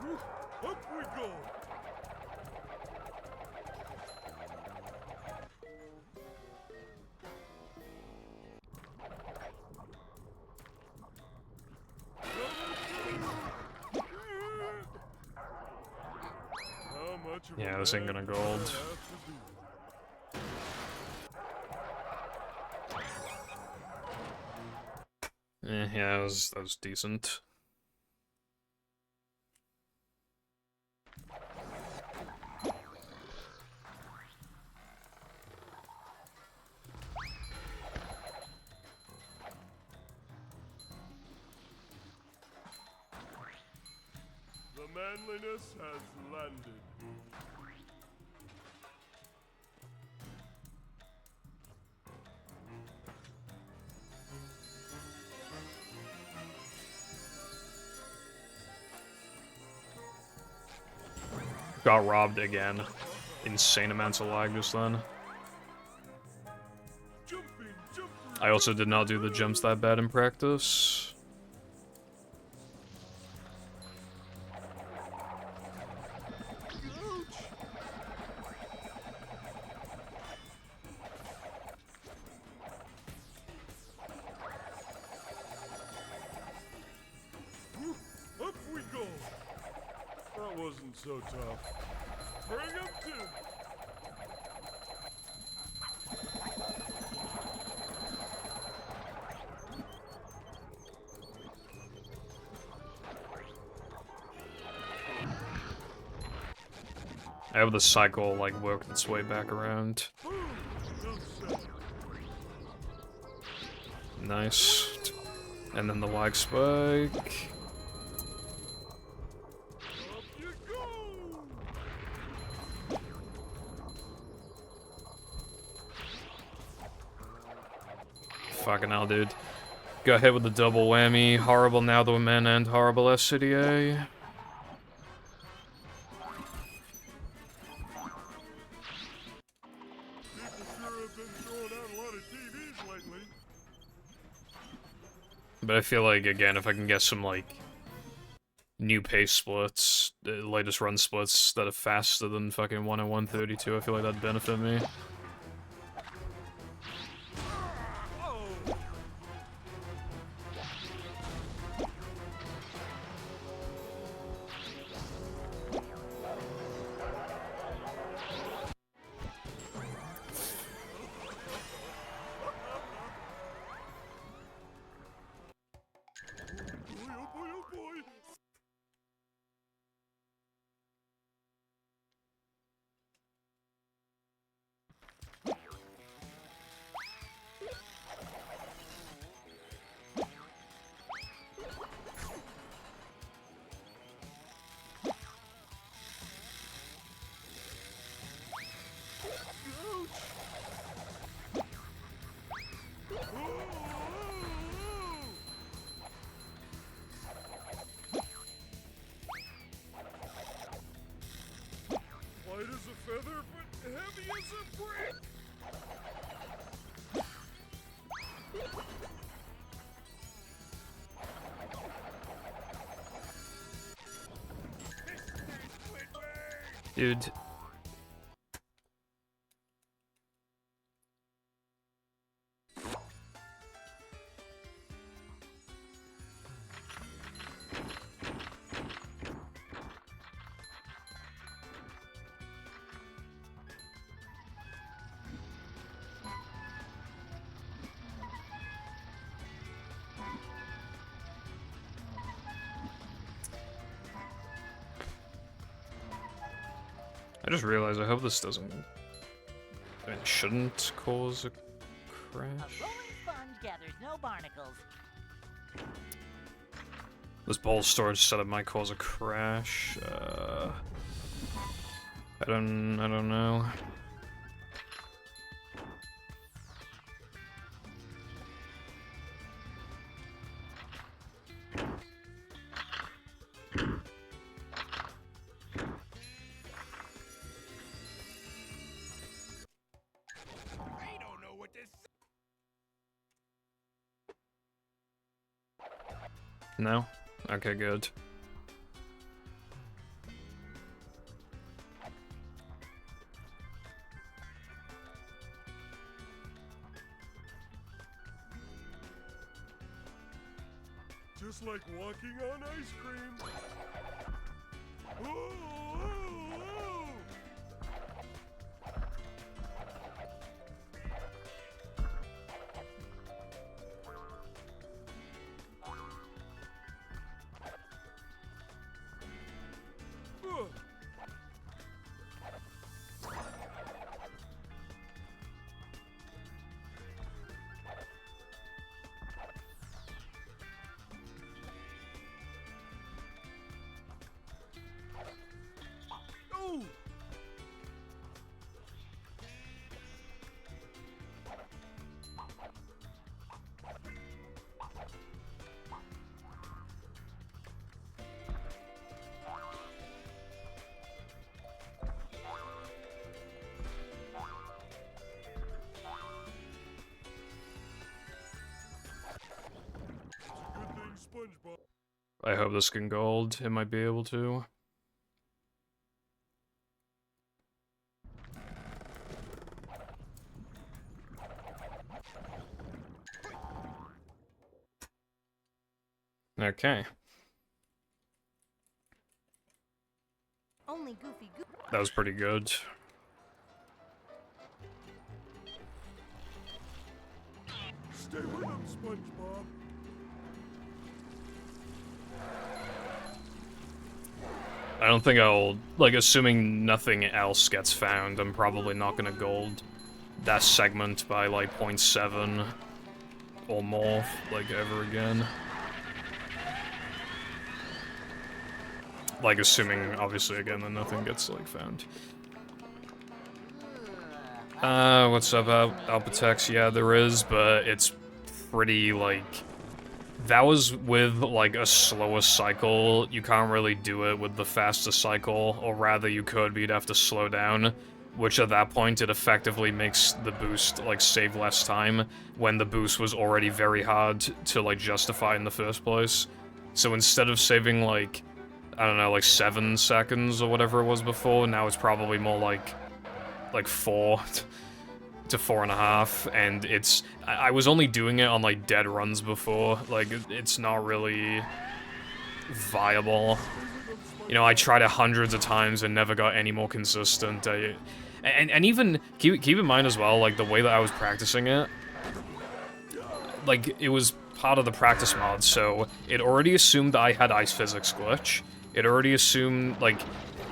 Whew, up we go. How much of a Yeah, this ain't gonna man does gold. that have to be? Yeah, that was decent. The manliness has landed. Got robbed again. Insane amounts of lag just then. Jumping, jumping. I also did not do the jumps that bad in practice. Up we go. That wasn't so tough. Bring him to. I hope the cycle, like, worked its way back around. Boom. No set. Nice. And then the lag spike. Up you go. Fucking hell, dude. Go ahead with the double whammy. Horrible now that we're men and horrible SCDA. been throwing out a lot of TVs lately. But I feel like, again, if I can get some, like, new pace splits, the latest run splits that are faster than fucking 1 and 132, I feel like that'd benefit me. Oh boy, oh boy! Light as a feather, but heavy as a brick! Dude. I just realized, I hope this doesn't... I mean, it shouldn't cause a A crash. rolling sponge gathers no barnacles. This bowl storage setup might cause a crash. I don't know. I don't know what this. No? Okay, good. Just like walking on ice cream. Oh, oh, oh. Ugh. Oh! Good thing SpongeBob. I hope this can gold. It might be able to. Okay. Only Goofy Goo. That was pretty good. Stay with him, SpongeBob. I don't think I'll... Like, assuming nothing else gets found, I'm probably not gonna gold that segment by, like, 0.7 or more, like, ever again. Like, assuming, obviously, again, that nothing gets, like, found. What's up, Alpatex? Yeah, there is, but it's pretty, like... That was with, like, a slower cycle. You can't really do it with the faster cycle, or rather you could, but you'd have to slow down. which at that point it effectively makes the boost, like, save less time, when the boost was already very hard to, like, justify in the first place. So instead of saving, like, I don't know, like 7 seconds or whatever it was before, now it's probably more like 4 to 4.5, and it's... I was only doing it on, like, dead runs before, like, it's not really viable. You know, I tried it hundreds of times and never got any more consistent. And even, keep in mind as well, like, the way that I was practicing it, like, it was part of the practice mod, so it already assumed that I had ice physics glitch. It already assumed, like,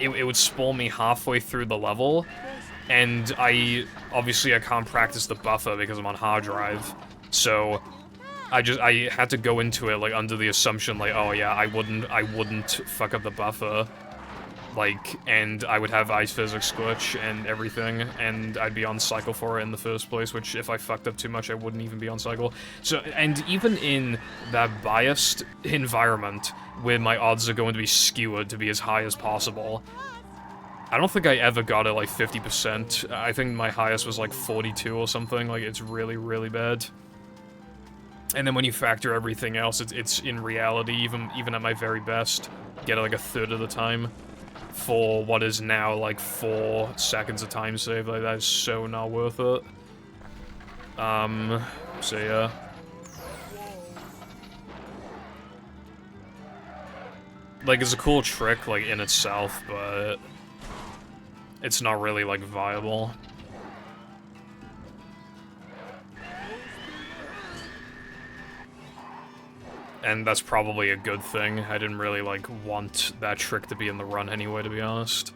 it would spawn me halfway through the level, and obviously I can't practice the buffer because I'm on hard drive, so I had to go into it, like, under the assumption, like, oh yeah, I wouldn't fuck up the buffer, like, and I would have ice physics glitch and everything, and I'd be on cycle for it in the first place, which if I fucked up too much, I wouldn't even be on cycle. So, and even in that biased environment, where my odds are going to be skewered to be as high as possible, I don't think I ever got it, like, 50%. I think my highest was, like, 42 or something. Like, it's really, really bad. And then when you factor everything else, it's in reality, even at my very best, get it, like, a third of the time for what is now, like, 4 seconds of time save. Like, that is so not worth it. So yeah. Like, it's a cool trick, like, in itself, but it's not really, like, viable. And that's probably a good thing. I didn't really, like, want that trick to be in the run anyway, to be honest.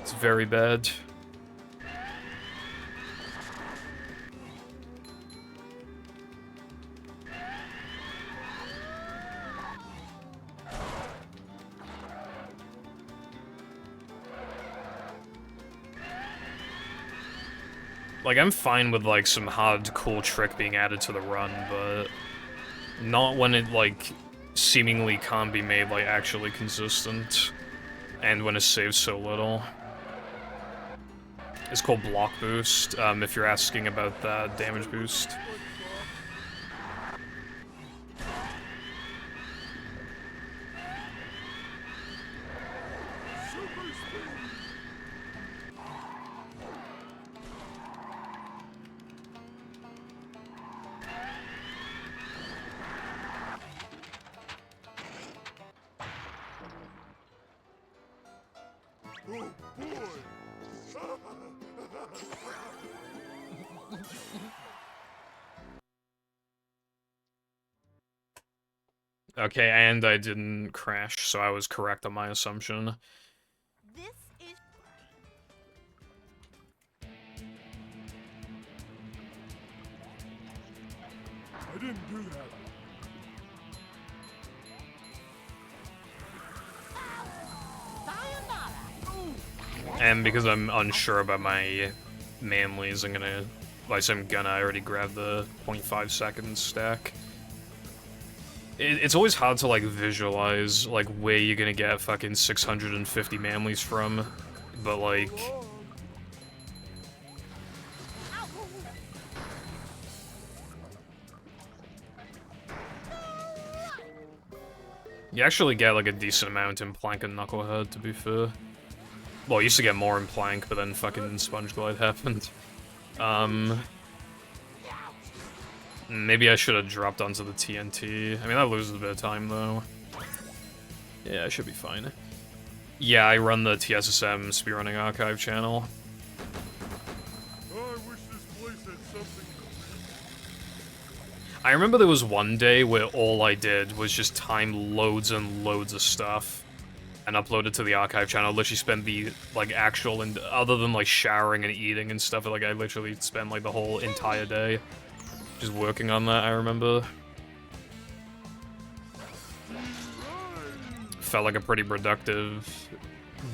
It's very bad. Like, I'm fine with, like, some hard, cool trick being added to the run, but not when it, like, seemingly can't be made, like, actually consistent, and when it saves so little. It's called block boost, if you're asking about the damage boost. Oh boy! Okay, and I didn't crash, so I was correct on my assumption. This is... I didn't do that. And because I'm unsure about my manlies, I'm gonna... Like, I'm gonna, I already grabbed the 0.5 seconds stack. It's always hard to, like, visualize, like, where you're gonna get fucking 650 manlies from, but, like... You actually get, like, a decent amount in Plank and Knucklehead, to be fair. Well, I used to get more in Plank, but then fucking Sponge Glide happened. Maybe I should have dropped onto the TNT. I mean, that loses a bit of time, though. Yeah, I should be fine. Yeah, I run the TSSM Speedrunning Archive channel. Oh, I wish this place had something. I remember there was one day where all I did was just time loads and loads of stuff and upload it to the archive channel. I literally spent the, like, actual, and other than, like, showering and eating and stuff, like, I literally spent, like, the whole entire day just working on that, I remember. Felt like a pretty productive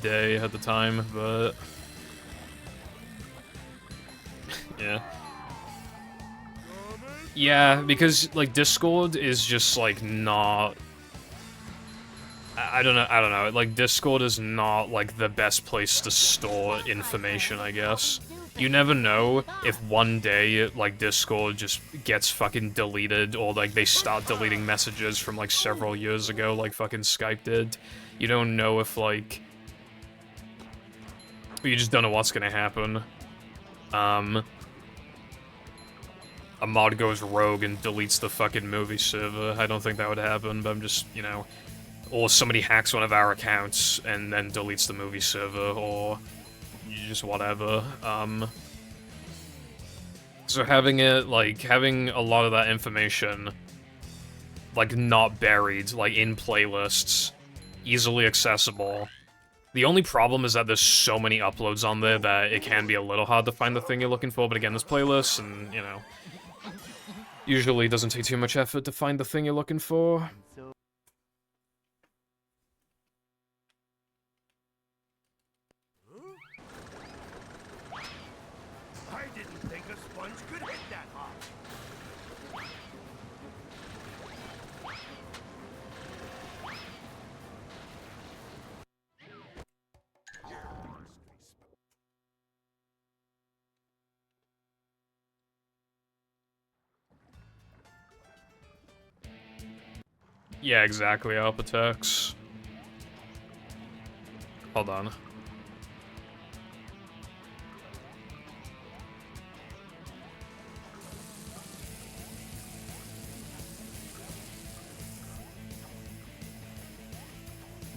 day at the time, but... yeah. Yeah, because, like, Discord is just, like, not... I don't know, like, Discord is not, like, the best place to store information, I guess. You never know if one day, like, Discord just gets fucking deleted, or, like, they start deleting messages from, like, several years ago, like fucking Skype did. You don't know if, like... You just don't know what's gonna happen. A mod goes rogue and deletes the fucking movie server. I don't think that would happen, but I'm just, you know... Or somebody hacks one of our accounts and then deletes the movie server, or just whatever. So having it, like, having a lot of that information, like, not buried, like, in playlists, easily accessible. The only problem is that there's so many uploads on there that it can be a little hard to find the thing you're looking for, but again, there's playlists, and, you know, usually it doesn't take too much effort to find the thing you're looking for. I didn't think a sponge could hit that hard. Yeah, exactly, Alpatex. Hold on.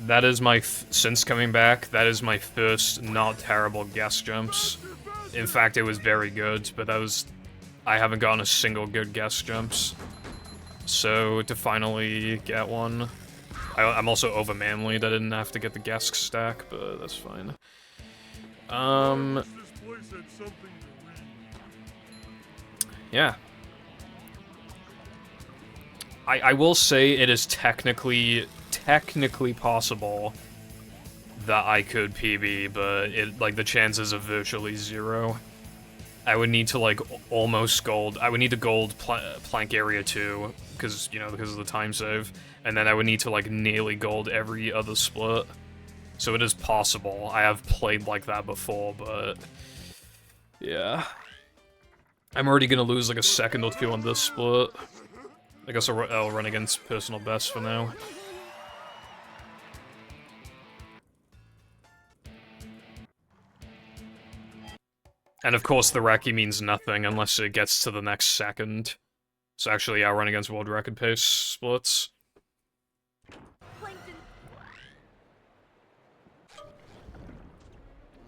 That is my, since coming back, that is my first not terrible guess jumps. In fact, it was very good, but that was... I haven't gotten a single good guess jumps. So, to finally get one... I'm also over manly that I didn't have to get the guess stack, but that's fine. Yeah. I will say it is technically possible that I could PB, but it, like, the chances are virtually zero. I would need to, like, almost gold. I would need to gold plank area 2, because, you know, because of the time save. And then I would need to, like, nearly gold every other split. So it is possible. I have played like that before, but... yeah. I'm already gonna lose, like, a second or two on this split. I guess I'll run against personal best for now. And of course the recce means nothing unless it gets to the next second. So actually, I'll run against world record pace splits.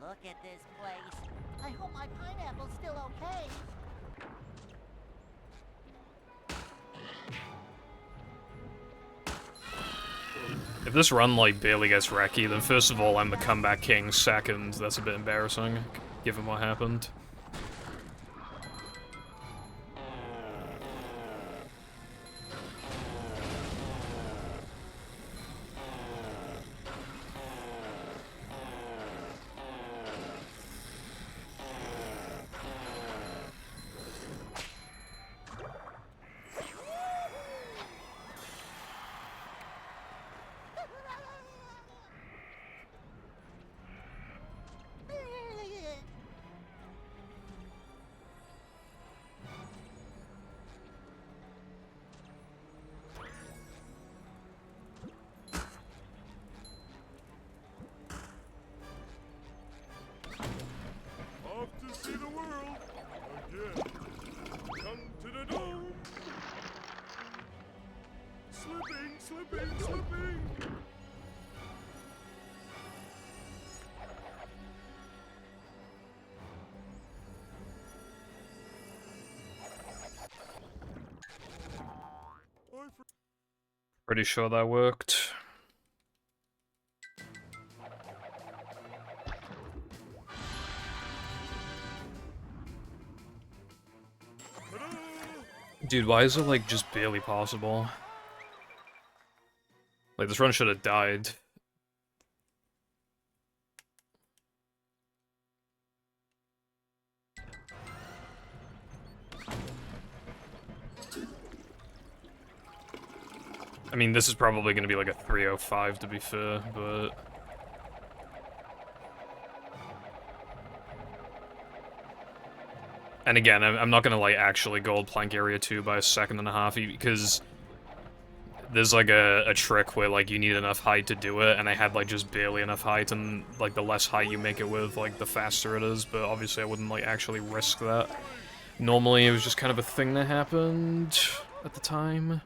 Look at this place. I hope my pineapple's still okay. If this run, like, barely gets recce, then first of all, I'm the comeback king. Second, that's a bit embarrassing, given what happened. Slipping! Pretty sure that worked. Dude, why is it, like, just barely possible? Like, this run should have died. I mean, this is probably gonna be like a 305 to be fair, but... And again, I'm not gonna, like, actually gold plank area 2 by a second and a half, because there's, like, a trick where, like, you need enough height to do it, and I had, like, just barely enough height, and, like, the less height you make it with, like, the faster it is, but obviously I wouldn't, like, actually risk that. Normally, it was just kind of a thing that happened at the time.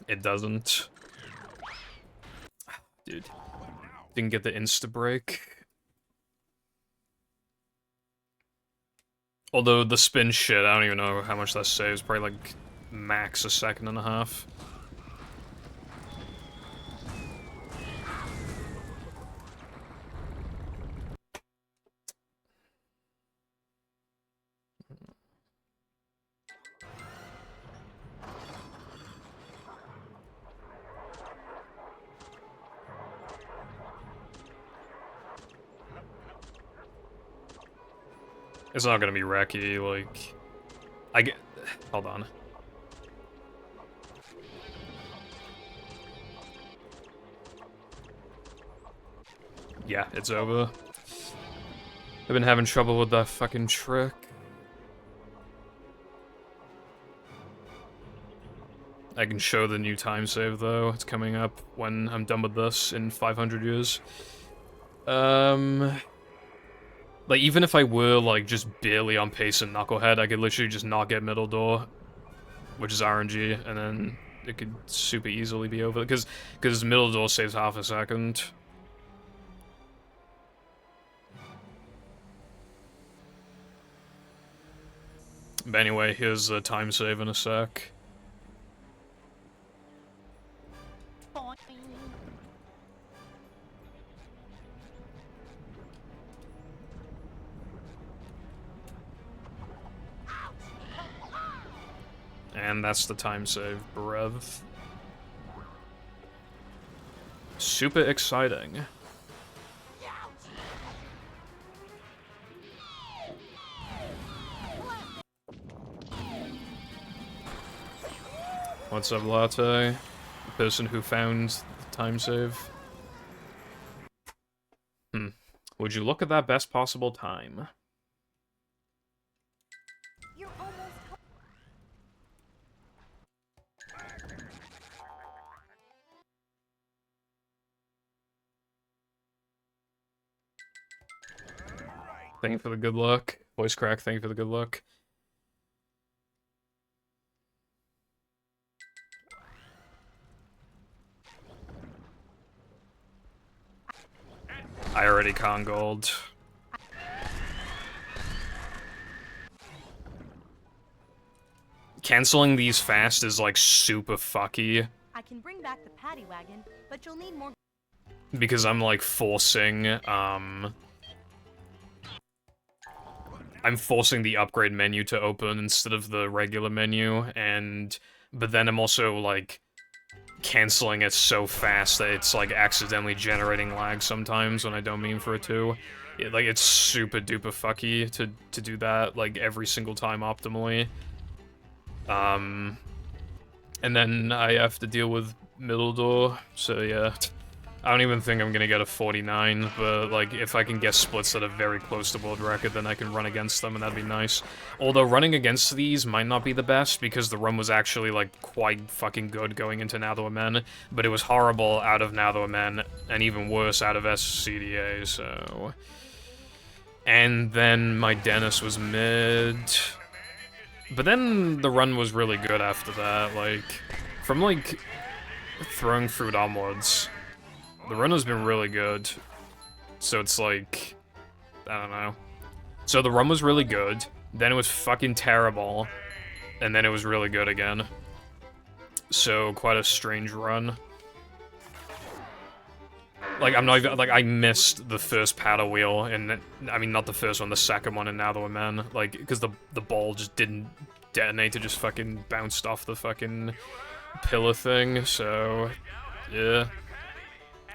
It doesn't. Dude. Didn't get the insta-break. Although the spin shit, I don't even know how much that saves. Probably like max a second and a half. It's not gonna be wrecky, like... I get... Hold on. Yeah, it's over. I've been having trouble with that fucking trick. I can show the new time save, though. It's coming up when I'm done with this in 500 years. Like, even if I were, like, just barely on pace and Knucklehead, I could literally just not get middle door, which is RNG, and then it could super easily be over, because middle door saves half a second. But anyway, here's the time save in a sec. And that's the time save, bruv. Super exciting. What's up, Latte? The person who found the time save. Would you look at that best possible time? Thank you for the good luck. Voice crack, thank you for the good luck. I already con gold. Canceling these fast is like super fucky. I can bring back the paddy wagon, but you'll need more. Because I'm like forcing, I'm forcing the upgrade menu to open instead of the regular menu, but then I'm also, like, canceling it so fast that it's, like, accidentally generating lag sometimes when I don't mean for it to. Like, it's super duper fucky to do that, like, every single time optimally. And then I have to deal with middle door, so yeah. I don't even think I'm gonna get a 49, but, like, if I can get splits that are very close to world record, then I can run against them, and that'd be nice. Although, running against these might not be the best, because the run was actually, like, quite fucking good going into Now That We're Men, but it was horrible out of Now That We're Men, and even worse out of SCDA, so... And then my Dennis was mid... But then the run was really good after that, like... From, like, throwing fruit onwards... The run has been really good, so it's like, I don't know. So the run was really good, then it was fucking terrible, and then it was really good again. So, quite a strange run. Like, I'm not even, like, I missed the first paddle wheel, and, I mean, not the first one, the second one in Now That We're Men, like, because the ball just didn't detonate, it just fucking bounced off the fucking pillar thing, so, yeah.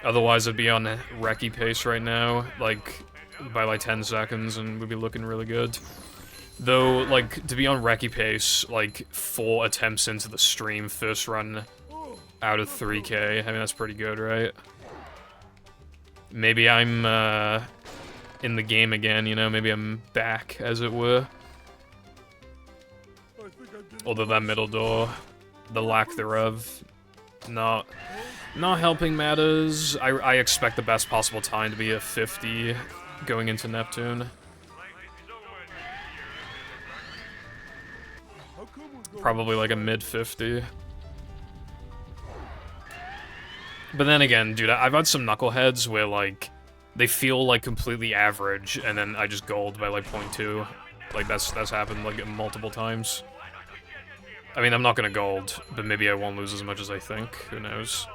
Otherwise, I'd be on recce pace right now, like, by like 10 seconds, and we'd be looking really good. Though, like, to be on recce pace, like, 4 attempts into the stream, first run out of 3k, I mean, that's pretty good, right? Maybe I'm, in the game again, you know? Maybe I'm back, as it were. Although that middle door, the lack thereof, not helping matters. I expect the best possible time to be a 50 going into Neptune. Probably like a mid-50. But then again, dude, I've had some knuckleheads where, like, they feel, like, completely average, and then I just gold by, like, 0.2. Like, that's happened, like, multiple times. I mean, I'm not gonna gold, but maybe I won't lose as much as I think. Who knows?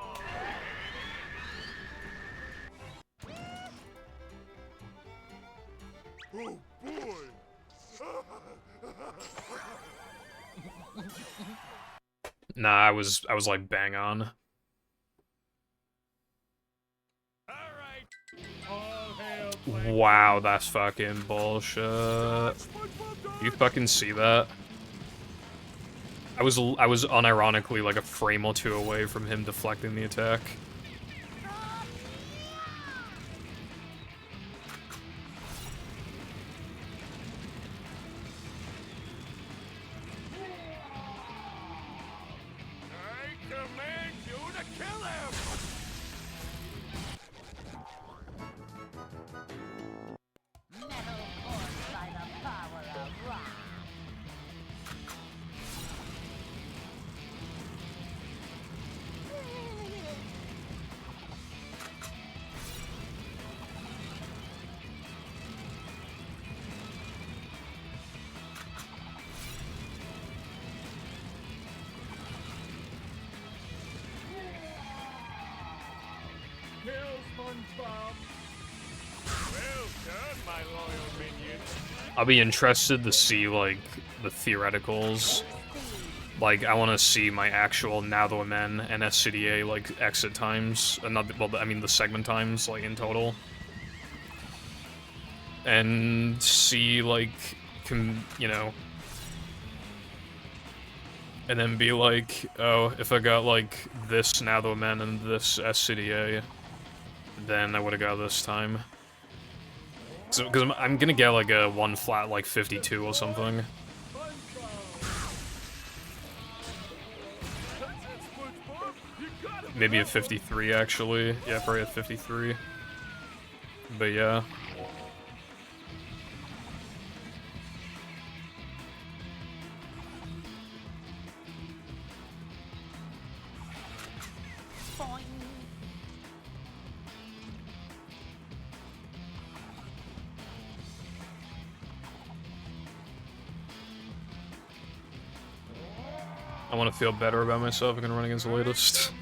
Oh boy! Nah, I was like bang on. Wow, that's fucking bullshit. You fucking see that? I was unironically like a frame or two away from him deflecting the attack. I'll be interested to see, like, the theoreticals. Like, I want to see my actual Nathomen and SCDA, like, exit times. Not, well, I mean, the segment times, like, in total. And see, like, you know... And then be like, oh, if I got, like, this Nathomen and this SCDA, then I would've got this time. So, because I'm gonna get, like, a 1 flat, like, 52 or something. Maybe a 53, actually. Yeah, probably a 53. But yeah. I want to feel better about myself. I'm gonna run against the latest.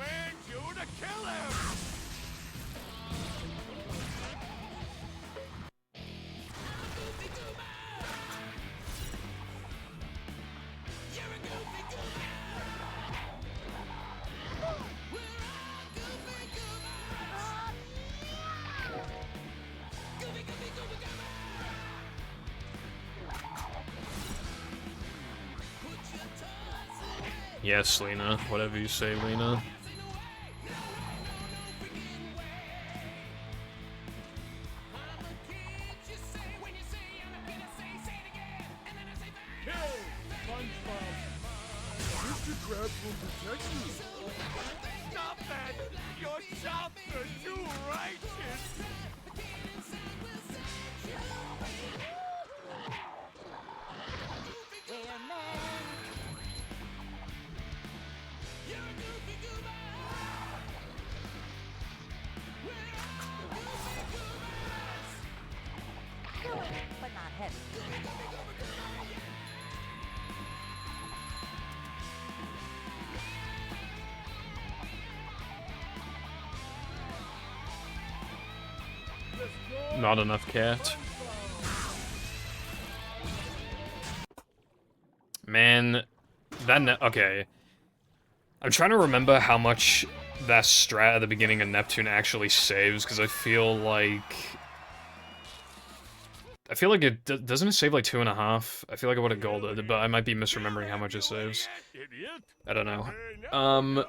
Yes, Lena. Whatever you say, Lena. Mr. Krabs will protect you. Stop that! Your chops are too righteous! But not heavy. Not enough cat. Man, that okay. I'm trying to remember how much that strat at the beginning of Neptune actually saves, because I feel like it doesn't it save like 2.5. I feel like I would have golded, but I might be misremembering how much it saves. I don't know.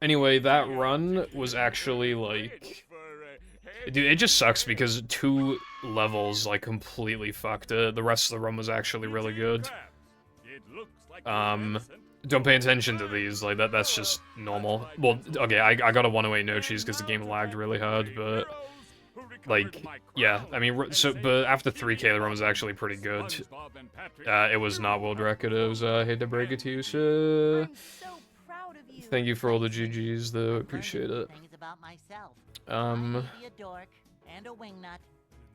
Anyway, that run was actually like, dude, it just sucks because 2 levels like completely fucked it. The rest of the run was actually really good. Don't pay attention to these, like, that's just normal. Well, okay, I got a 108 no cheese because the game lagged really hard, but, like, yeah, I mean, but after 3K, the run was actually pretty good. It was not world record, it was, hate to break it to you, sir. I'm so proud of you. Thank you for all the GGs, though, appreciate it. Things about myself. I may be a dork and a wingnut.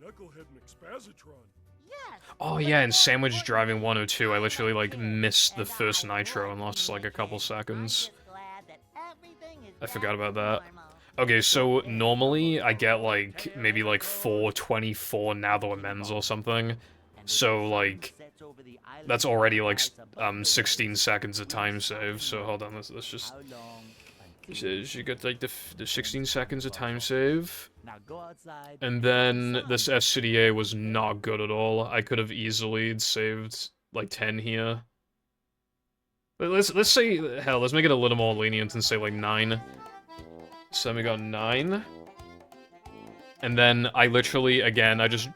Knucklehead McSpazatron. Yes. Oh yeah, and Sandwich Driving 102, I literally, like, missed the first nitro and lost, like, a couple seconds. I forgot about that. Okay, so normally I get, like, maybe, like, 424 now the amends or something. So, like, that's already, like, 16 seconds of time save, so hold on, let's just... You get, like, the 16 seconds of time save. And then this SCDA was not good at all. I could have easily saved, like, 10 here. But let's say, hell, let's make it a little more lenient and say, like, 9. So then we got 9. And then I literally, again, I just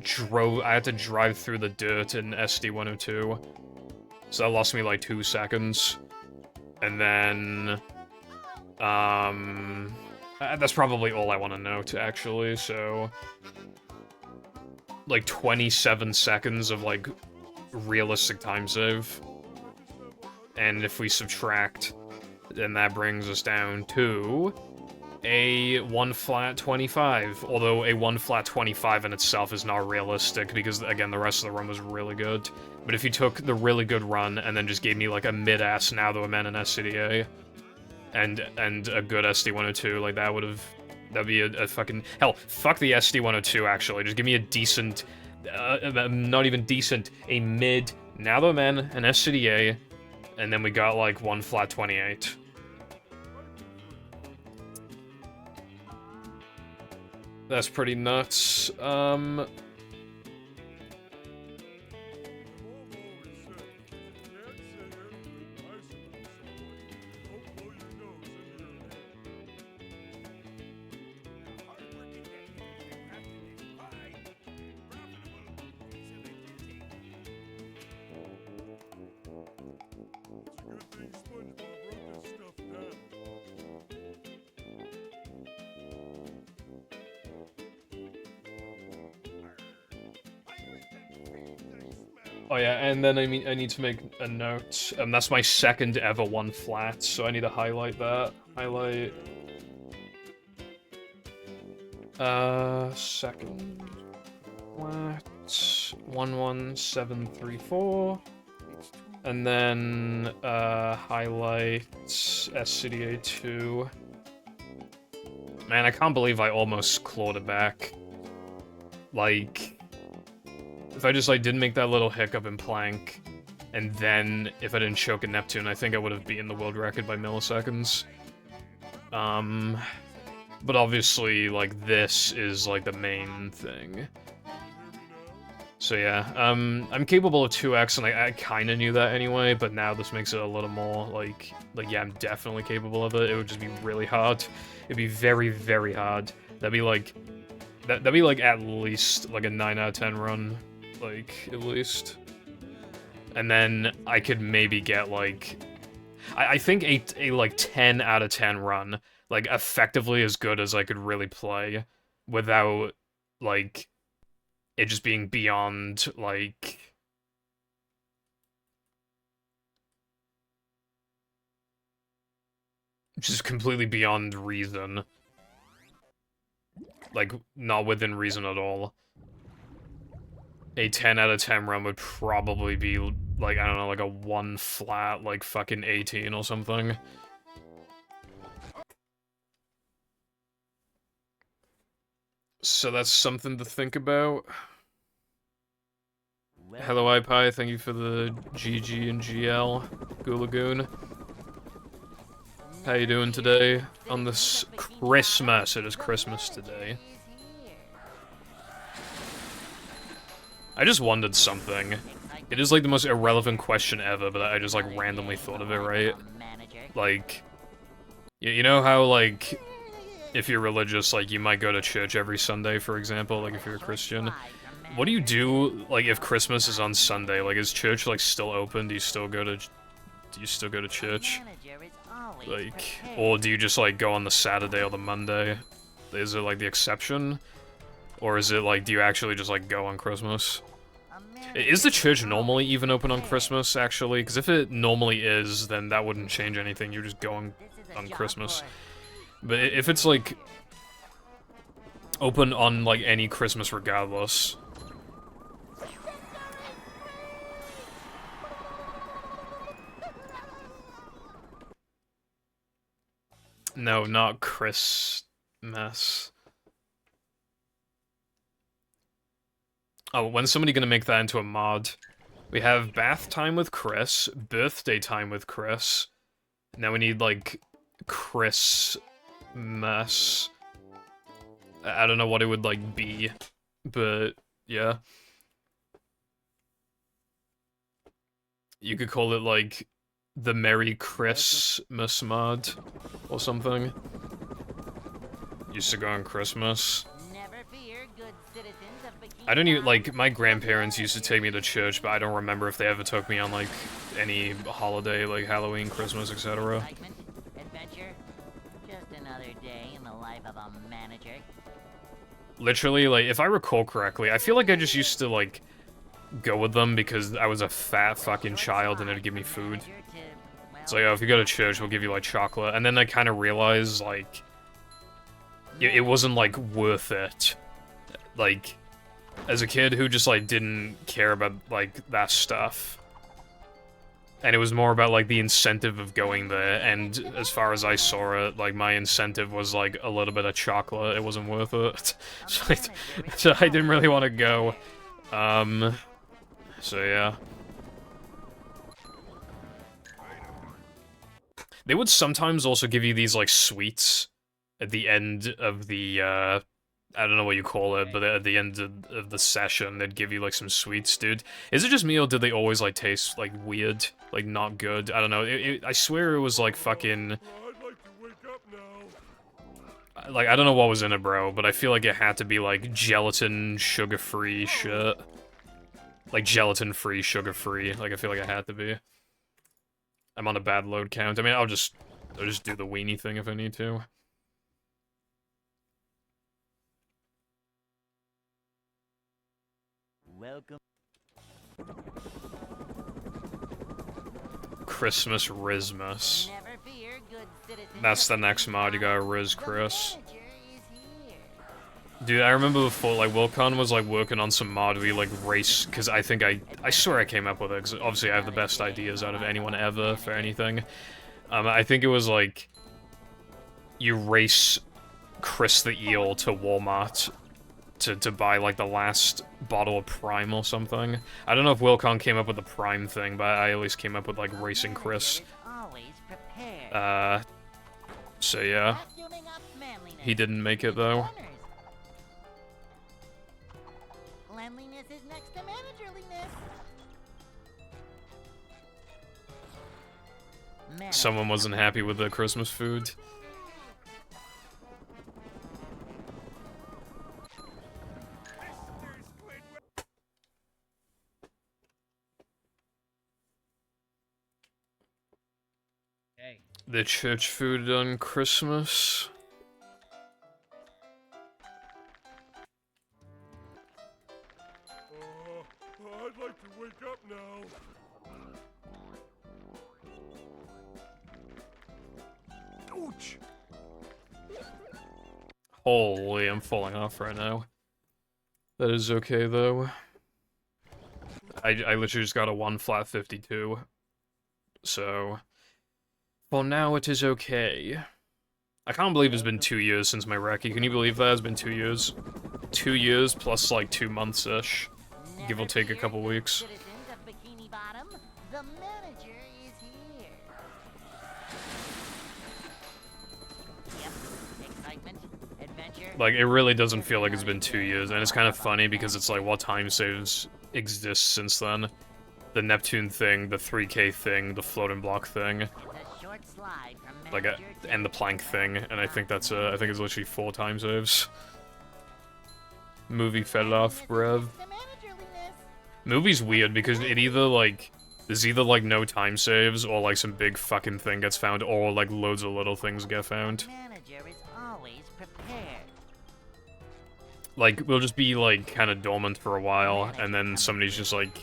drove, I had to drive through the dirt in SD102. So that lost me like 2 seconds. And then, that's probably all I want to note, actually, so... Like 27 seconds of, like, realistic time save. And if we subtract, then that brings us down to a 1 flat 25. Although a 1 flat 25 in itself is not realistic, because, again, the rest of the run was really good. But if you took the really good run and then just gave me, like, a mid-ass now though man in SCDA, and a good SD102, like, that'd be a fucking... Hell, fuck the SD102, actually. Just give me a decent... not even decent. A mid, now though man, an SCDA, and then we got, like, 1 flat 28. That's pretty nuts. Oh yeah, and then I need to make a note. That's my second ever 1 flat, so I need to highlight that. Highlight. Second flat 11734, and then highlight SCDA 2. Man, I can't believe I almost clawed it back. Like, if I just, like, didn't make that little hiccup in Plank, and then if I didn't choke in Neptune, I think I would have beaten the world record by milliseconds. But obviously, like, this is, like, the main thing. So yeah, I'm capable of 2x, and I kinda knew that anyway, but now this makes it a little more, like, yeah, I'm definitely capable of it. It would just be really hard. It'd be very, very hard. That'd be, like, at least, like, a 9 out of 10 run. Like, at least. And then I could maybe get, like... I think a like, 10 out of 10 run, like, effectively as good as I could really play, without, like, it just being beyond, like... Just completely beyond reason. Like, not within reason at all. A 10 out of 10 run would probably be, like, I don't know, like a 1 flat, like, fucking 18 or something. So that's something to think about. Hello, iPie, thank you for the GG and GL, Gulagoon. How you doing today on this Christmas? It is Christmas today. I just wondered something. It is like the most irrelevant question ever, but I just like randomly thought of it, right? Like, you know how like, if you're religious, like you might go to church every Sunday, for example, like if you're a Christian. What do you do, like, if Christmas is on Sunday? Like, is church, like, still open? Do you still go to church? Like, or do you just, like, go on the Saturday or the Monday? Is it, like, the exception? Or is it, like, do you actually just, like, go on Christmas? Is the church normally even open on Christmas, actually? Because if it normally is, then that wouldn't change anything. You're just going on Christmas. But if it's, like, open on, like, any Christmas regardless... No, not Christmas. Oh, when's somebody gonna make that into a mod? We have bath time with Chris, birthday time with Chris. Now we need, like, Christmas. I don't know what it would, like, be, but, yeah. You could call it, like, the Merry Christmas mod, or something. Used to go on Christmas. I don't even, like, my grandparents used to take me to church, but I don't remember if they ever took me on, like, any holiday, like Halloween, Christmas, etc. Literally, like, if I recall correctly, I feel like I just used to, like, go with them because I was a fat fucking child and it'd give me food. It's like, oh, if you go to church, we'll give you, like, chocolate. And then I kind of realized, like, it wasn't, like, worth it. Like, as a kid who just, like, didn't care about, like, that stuff. And it was more about, like, the incentive of going there, and as far as I saw it, like, my incentive was, like, a little bit of chocolate. It wasn't worth it. So I didn't really want to go. So yeah. They would sometimes also give you these, like, sweets at the end of the, I don't know what you call it, but at the end of the session, they'd give you, like, some sweets, dude. Is it just me, or did they always, like, taste, like, weird? Like, not good? I don't know. I swear it was, like, fucking... Like, I don't know what was in it, bro, but I feel like it had to be, like, gelatin, sugar-free shit. Like, gelatin-free, sugar-free. Like, I feel like it had to be. I'm on a bad load count. I mean, I'll just do the weenie thing if I need to. Welcome. Christmas Rizmas. That's the next mod, you gotta Riz Chris. Dude, I remember before, like, Wilcon was, like, working on some mod where you, like, race, because I think I swear I came up with it, because obviously I have the best ideas out of anyone ever for anything. I think it was, like, you race Chris the Eel to Walmart to buy, like, the last bottle of Prime or something. I don't know if Wilcon came up with the Prime thing, but I at least came up with, like, racing Chris. So yeah. He didn't make it, though. Cleanliness is next to managerliness. Someone wasn't happy with the Christmas food. The church food on Christmas. I'd like to wake up now. Ouch! Holy, I'm falling off right now. That is okay, though. I literally just got a 1 flat 52. So... Well, now it is okay. I can't believe it's been 2 years since my recce. Can you believe that? It's been 2 years. 2 years plus, like, 2 months-ish. Give or take a couple weeks. Excitement, adventure. Like, it really doesn't feel like it's been 2 years, and it's kind of funny because it's like, what time saves exist since then? The Neptune thing, the 3K thing, the floating block thing, The short slide from like, manager to and the plank thing, and I think that's, I think it's literally 4 time saves. Movie fell off, bruv. The managerliness. Movie's weird because it either, like, there's either, like, no time saves, or, like, some big fucking thing gets found, or, like, loads of little things get found. Manager is always prepared. Like, we'll just be, like, kind of dormant for a while, and then somebody's just like,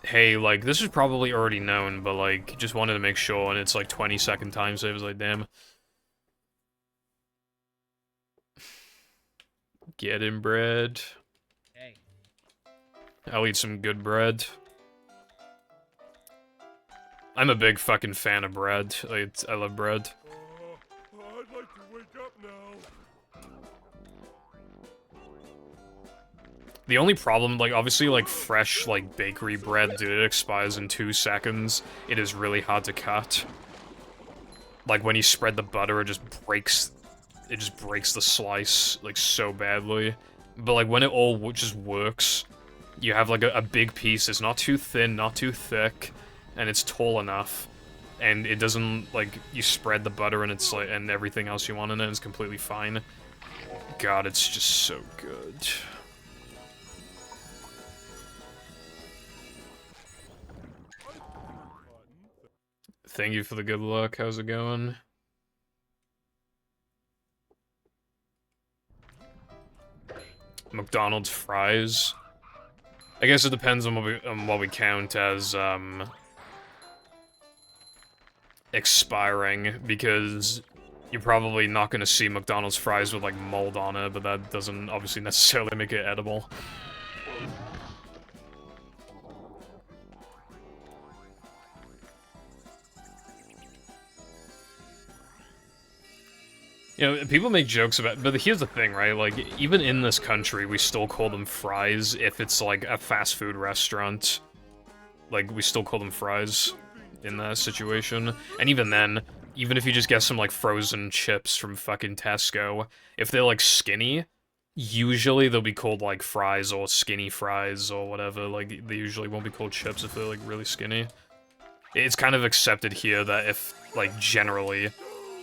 hey, like, this is probably already known, but, like, just wanted to make sure, and it's, like, 20-second time saves, like, damn. Get in bread. Hey. I'll eat some good bread. I'm a big fucking fan of bread. I love bread. I'd like to wake up now. The only problem, like, obviously, like, fresh, like, bakery bread, dude, it expires in 2 seconds. It is really hard to cut. Like, when you spread the butter, it just breaks the slice, like, so badly. But, like, when it all just works, you have, like, a big piece. It's not too thin, not too thick, and it's tall enough. And it doesn't, like, you spread the butter and it's, like, and everything else you want in it is completely fine. God, it's just so good. Thank you for the good luck. How's it going? McDonald's fries. I guess it depends on what we count as expiring, because you're probably not going to see McDonald's fries with like mold on it, but that doesn't obviously necessarily make it edible. You know, people make jokes about, but here's the thing, right? Like, even in this country, we still call them fries if it's, like, a fast food restaurant. Like, we still call them fries in that situation. And even then, even if you just get some, like, frozen chips from fucking Tesco, if they're, like, skinny, usually they'll be called, like, fries or skinny fries or whatever. Like, they usually won't be called chips if they're, like, really skinny. It's kind of accepted here that if, like, generally,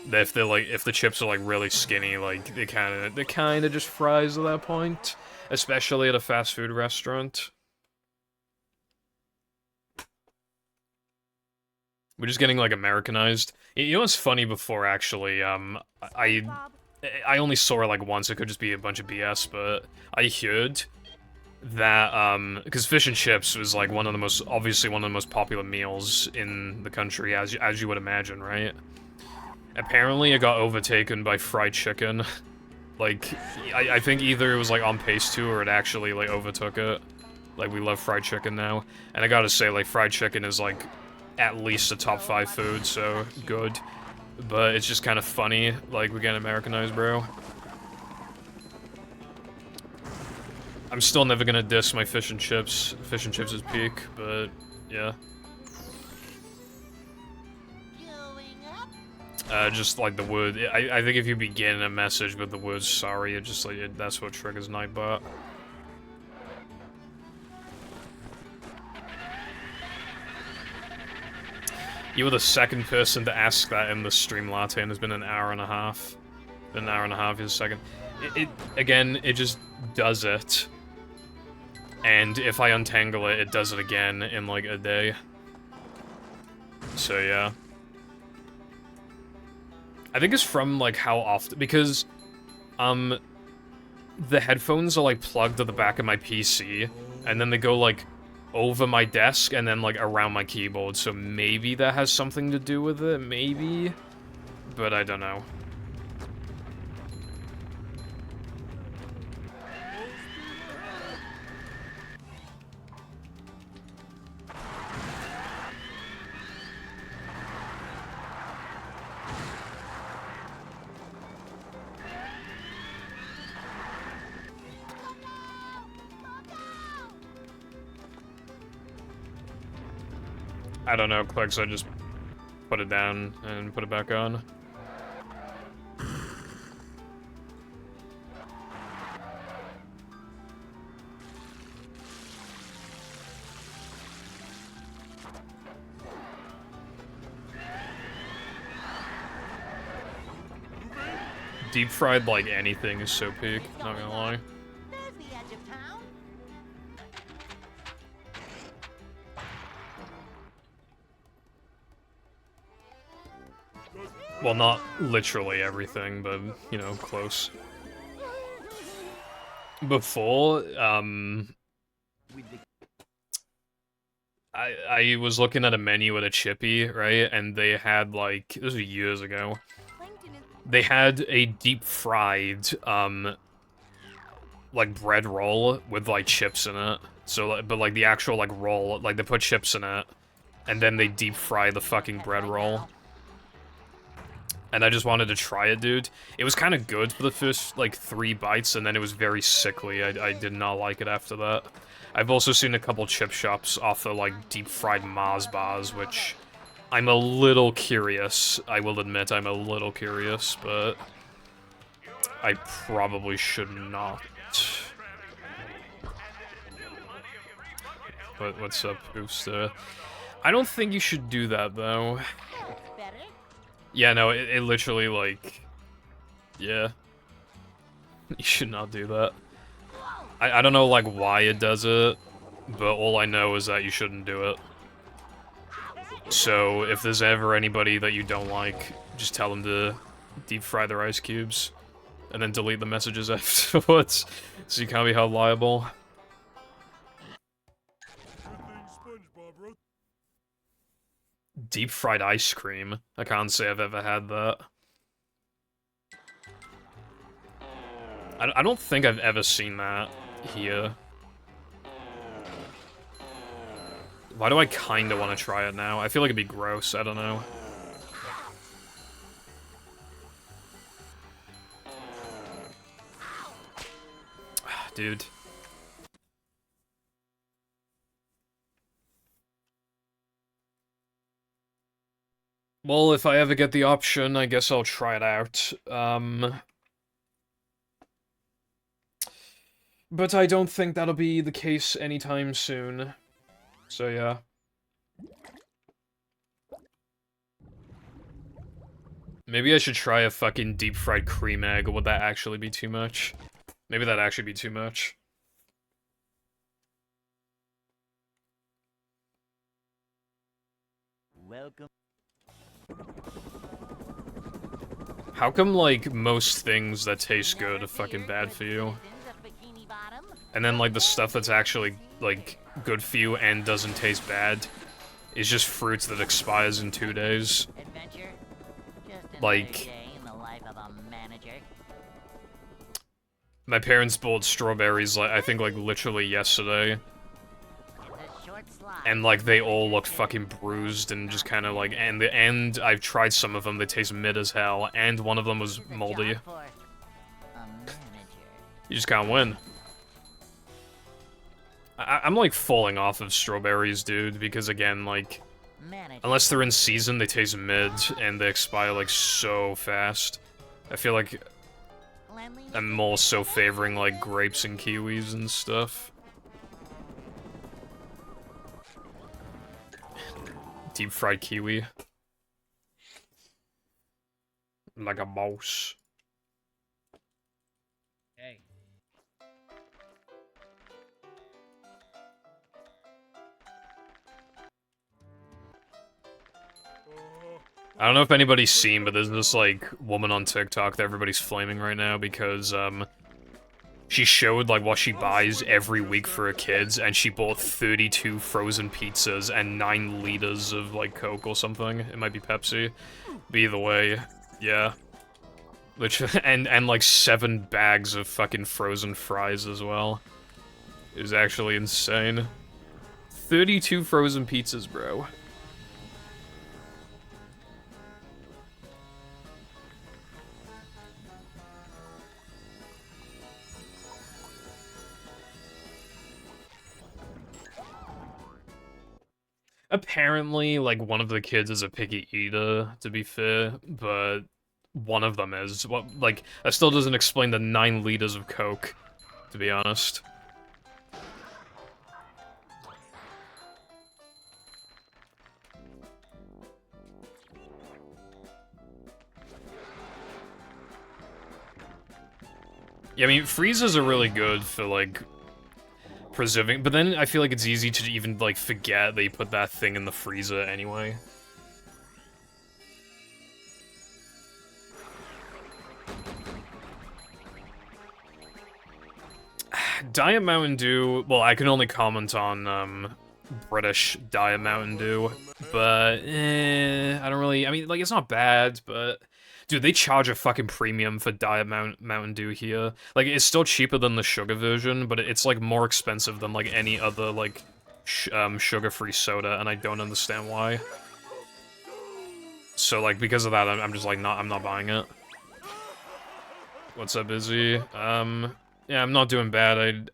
that if they're like, if the chips are like really skinny, like they're kind of just fries at that point, especially at a fast food restaurant. We're just getting like Americanized. You know what's funny? Before actually, I only saw it like once. It could just be a bunch of BS, but I heard that because fish and chips was like obviously one of the most popular meals in the country, as you would imagine, right? Apparently it got overtaken by fried chicken. Like, I think either it was, like, on pace to, or it actually, like, overtook it. Like, we love fried chicken now. And I gotta say, like, fried chicken is, like, at least a top 5 food, so good. But it's just kind of funny, like, we're getting Americanized, bro. I'm still never gonna diss my fish and chips. Fish and chips is peak, but, yeah. Just like the word, I think if you begin a message with the word sorry, it just like, that's what triggers Nightbot. You were the second person to ask that in the stream, Latte, and it's been an hour and a half. Been an hour and a half, you're the second. Again, it just does it. And if I untangle it, it does it again in like a day. So yeah. I think it's from, like, how often, because, the headphones are, like, plugged at the back of my PC, and then they go, like, over my desk, and then, like, around my keyboard, so maybe that has something to do with it, maybe? But I don't know. I don't know, Clicks, I just put it down and put it back on. Deep fried like anything is so peak, not gonna lie. There's the edge of town. Well, not literally everything, but, you know, close. Before, I was looking at a menu at a Chippy, right? And they had, like, this was years ago. They had a deep-fried, like, bread roll with, like, chips in it. So, but, like, the actual, like, roll, like, they put chips in it, and then they deep-fry the fucking bread roll. And I just wanted to try it, dude. It was kind of good for the first, like, 3 bites, and then it was very sickly. I did not like it after that. I've also seen a couple chip shops offer, like, deep-fried Mars bars, which I'm a little curious. I will admit I'm a little curious, but I probably should not. What's up, Hoofster? I don't think you should do that, though. Better? Yeah, no, it literally, like... Yeah. You should not do that. I don't know, like, why it does it, but all I know is that you shouldn't do it. So, if there's ever anybody that you don't like, just tell them to deep fry their ice cubes, and then delete the messages afterwards, so you can't be held liable. Deep fried ice cream? I can't say I've ever had that. I don't think I've ever seen that here. Why do I kinda want to try it now? I feel like it'd be gross, I don't know. Dude. Well, if I ever get the option, I guess I'll try it out. But I don't think that'll be the case anytime soon. So yeah. Maybe I should try a fucking deep-fried cream egg, or would that actually be too much? Maybe that'd actually be too much. Welcome. How come, like, most things that taste good are fucking bad for you? And then, like, the stuff that's actually, like, good for you and doesn't taste bad is just fruits that expires in 2 days. Like... My parents bought strawberries, like, I think, like, literally yesterday. And, like, they all looked fucking bruised and just kind of, like, and I've tried some of them, they taste mid as hell, and one of them was moldy. You just can't win. I'm, like, falling off of strawberries, dude, because, again, like, unless they're in season, they taste mid, and they expire, like, so fast. I feel like I'm more so favoring, like, grapes and kiwis and stuff. Deep fried kiwi. Like a mouse. Hey. I don't know if anybody's seen, but there's this, like, woman on TikTok that everybody's flaming right now because, she showed, like, what she buys every week for her kids, and she bought 32 frozen pizzas and 9 liters of, like, Coke or something. It might be Pepsi. But either way, yeah. Literally, and like, 7 bags of fucking frozen fries as well. It was actually insane. 32 frozen pizzas, bro. Apparently, like, one of the kids is a picky eater, to be fair, but one of them is. What, like, that still doesn't explain the 9 liters of Coke, to be honest. Yeah, I mean, freezes are really good for, like, preserving, but then I feel like it's easy to even, like, forget that you put that thing in the freezer anyway. Diet Mountain Dew, well, I can only comment on, British Diet Mountain Dew, but, I don't really, I mean, like, it's not bad, but... Dude, they charge a fucking premium for Diet Mountain Dew here. Like, it's still cheaper than the sugar version, but it's, like, more expensive than, like, any other, like, sugar-free soda, and I don't understand why. So, like, because of that, I'm just, like, I'm not buying it. What's up, Izzy? Yeah, I'm not doing bad.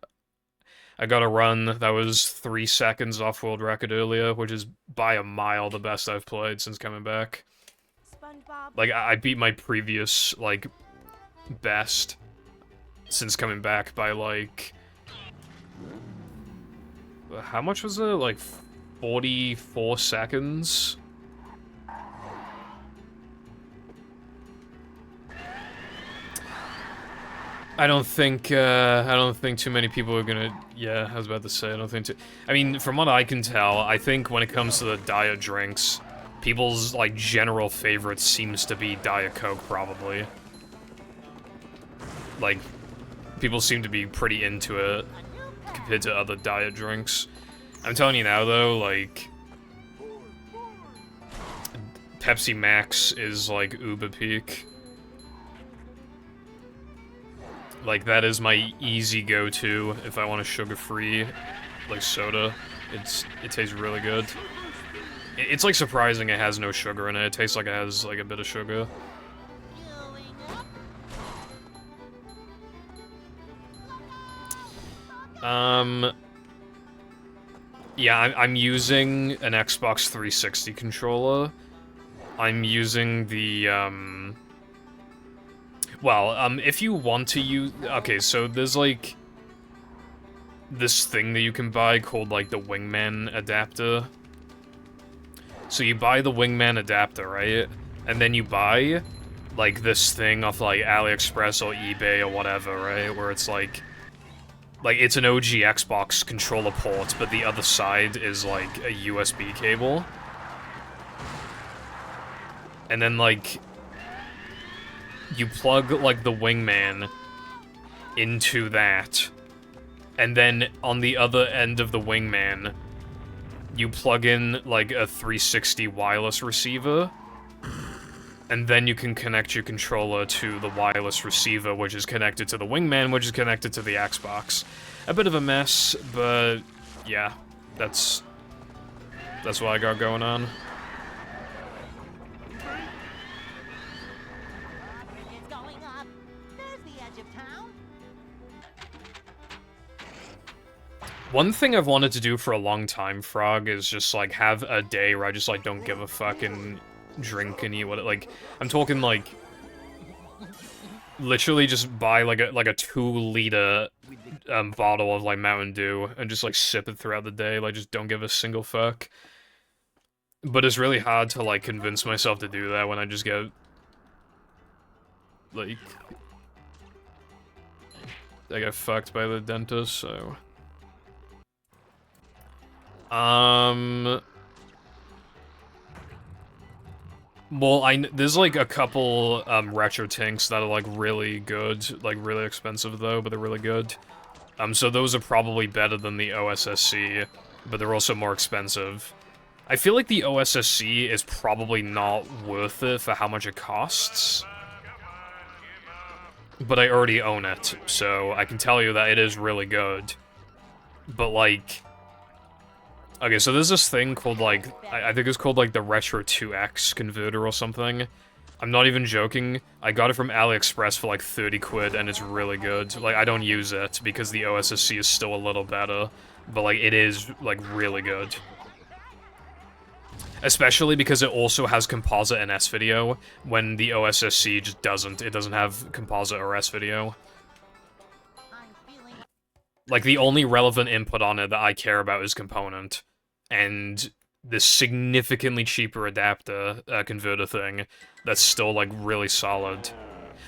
I got a run that was 3 seconds off world record earlier, which is by a mile the best I've played since coming back. SpongeBob. Like, I beat my previous, like, best since coming back by, like... How much was it? Like, 44 seconds? I don't think too many people are gonna... Yeah, I was about to say, I don't think too... I mean, from what I can tell, I think when it comes to the diet drinks, people's, like, general favorite seems to be Diet Coke, probably. Like, people seem to be pretty into it compared to other diet drinks. I'm telling you now, though, like... Pepsi Max is, like, uber peak. Like, that is my easy go-to if I want a sugar-free, like, soda. It tastes really good. It's, like, surprising it has no sugar in it. It tastes like it has, like, a bit of sugar. Yeah, I'm using an Xbox 360 controller. I'm using the, well, if you want to use... Okay, so there's, like, this thing that you can buy called, like, the Wingman adapter. So you buy the Wingman adapter, right? And then you buy, like, this thing off, like, AliExpress or eBay or whatever, right? Where it's, like, it's an OG Xbox controller port, but the other side is, like, a USB cable. And then, like... You plug, like, the Wingman into that, and then on the other end of the Wingman, you plug in, like, a 360 wireless receiver, and then you can connect your controller to the wireless receiver, which is connected to the Wingman, which is connected to the Xbox. A bit of a mess, but yeah, that's what I got going on. One thing I've wanted to do for a long time, Frog, is just, like, have a day where I just, like, don't give a fuck and drink and eat what it, like, I'm talking, like, literally just buy, like a 2-liter, bottle of, like, Mountain Dew and just, like, sip it throughout the day, like, just don't give a single fuck. But it's really hard to, like, convince myself to do that when I just get, like, I got fucked by the dentist, so... Well, there's, like, a couple, retro tanks that are, like, really good. Like, really expensive, though, but they're really good. So those are probably better than the OSSC, but they're also more expensive. I feel like the OSSC is probably not worth it for how much it costs. But I already own it, so I can tell you that it is really good. But, like... Okay, so there's this thing called, like, I think it's called, like, the Retro 2X converter or something. I'm not even joking. I got it from AliExpress for, like, 30 quid, and it's really good. Like, I don't use it, because the OSSC is still a little better. But, like, it is, like, really good. Especially because it also has composite and S-video, when the OSSC just doesn't. It doesn't have composite or S-video. Like, the only relevant input on it that I care about is component. And this significantly cheaper adapter, converter thing, that's still, like, really solid.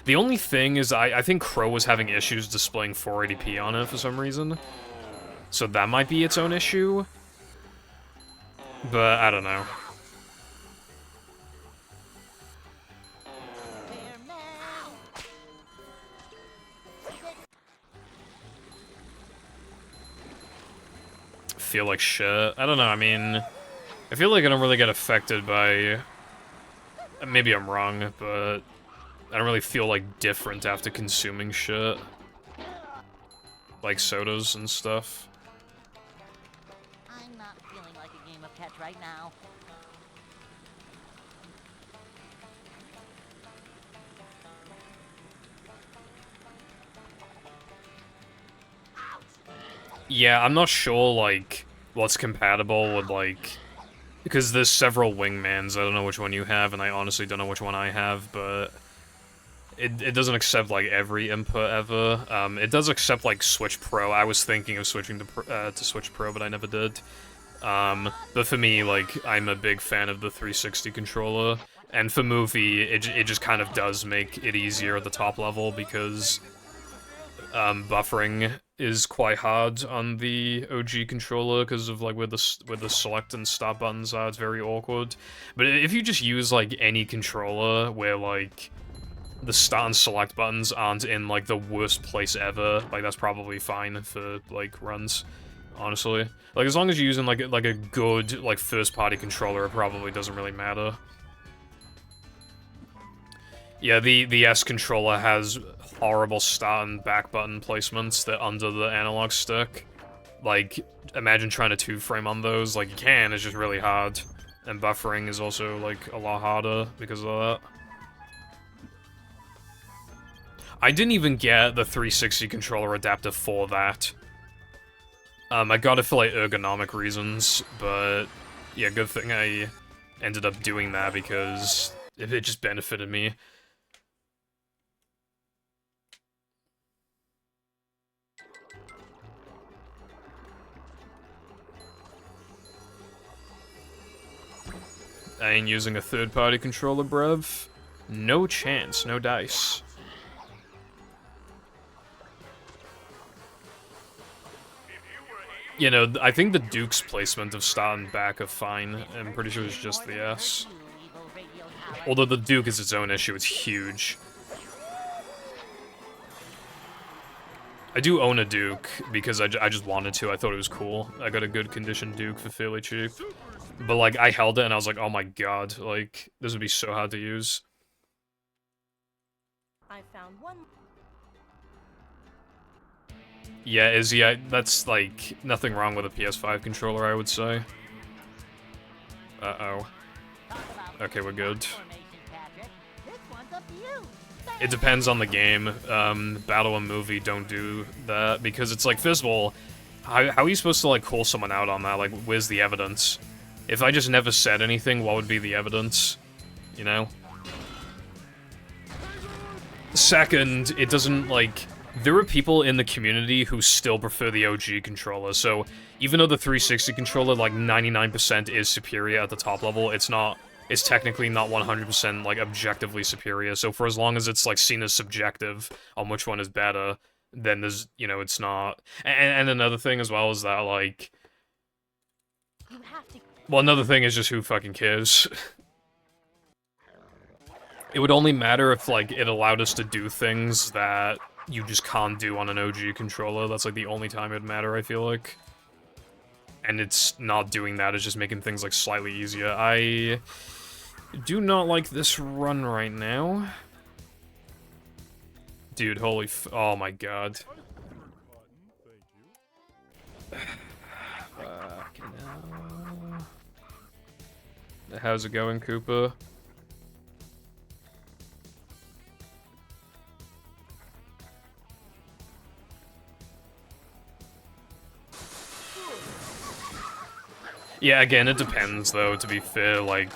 The only thing is I think Crow was having issues displaying 480p on it for some reason. So that might be its own issue. But I don't know. Feel like shit. I don't know, I mean... I feel like I don't really get affected by... Maybe I'm wrong, but... I don't really feel, like, different after consuming shit. Like sodas and stuff. I'm not feeling like a game of catch right now. Yeah, I'm not sure, like, what's compatible with, like... Because there's several wingmans, I don't know which one you have, and I honestly don't know which one I have, but... It doesn't accept, like, every input ever. It does accept, like, Switch Pro. I was thinking of switching to Switch Pro, but I never did. But for me, like, I'm a big fan of the 360 controller. And for Movie, it just kind of does make it easier at the top level, because... buffering is quite hard on the OG controller because of like where the select and stop buttons are. It's very awkward. But if you just use like any controller where like the start and select buttons aren't in like the worst place ever, like that's probably fine for like runs. Honestly, like as long as you're using like a good like first party controller, it probably doesn't really matter. Yeah, the S controller has horrible start and back button placements that under the analog stick. Like, imagine trying to 2-frame on those. Like, you can, it's just really hard. And buffering is also, like, a lot harder because of that. I didn't even get the 360 controller adapter for that. I got it for, like, ergonomic reasons, but... Yeah, good thing I ended up doing that because it just benefited me. I ain't using a third-party controller, bruv. No chance, no dice. You know, I think the Duke's placement of start and back are fine. I'm pretty sure it's just the S. Although the Duke is its own issue, it's huge. I do own a Duke, because I just wanted to, I thought it was cool. I got a good condition Duke for fairly cheap. But, like, I held it and I was like, oh my god, like, this would be so hard to use. I found one. Yeah, Izzy, that's, like, nothing wrong with a PS5 controller, I would say. Uh-oh. Okay, we're good. It depends on the game. Battle and Movie don't do that, because it's like, first of all, how are you supposed to, like, call someone out on that? Like, where's the evidence? If I just never said anything, what would be the evidence? You know? Second, it doesn't, like... There are people in the community who still prefer the OG controller, so even though the 360 controller, like, 99% is superior at the top level, it's technically not 100%, like, objectively superior, so for as long as it's, like, seen as subjective on which one is better, then there's, you know, it's not. And another thing as well is that, like... You have to. Well, another thing is just who fucking cares. It would only matter if, like, it allowed us to do things that you just can't do on an OG controller. That's, like, the only time it would matter, I feel like. And it's not doing that, it's just making things, like, slightly easier. I do not like this run right now. Dude, holy oh my god. Fucking hell. How's it going, Koopa? Yeah, again, it depends, though, to be fair, like,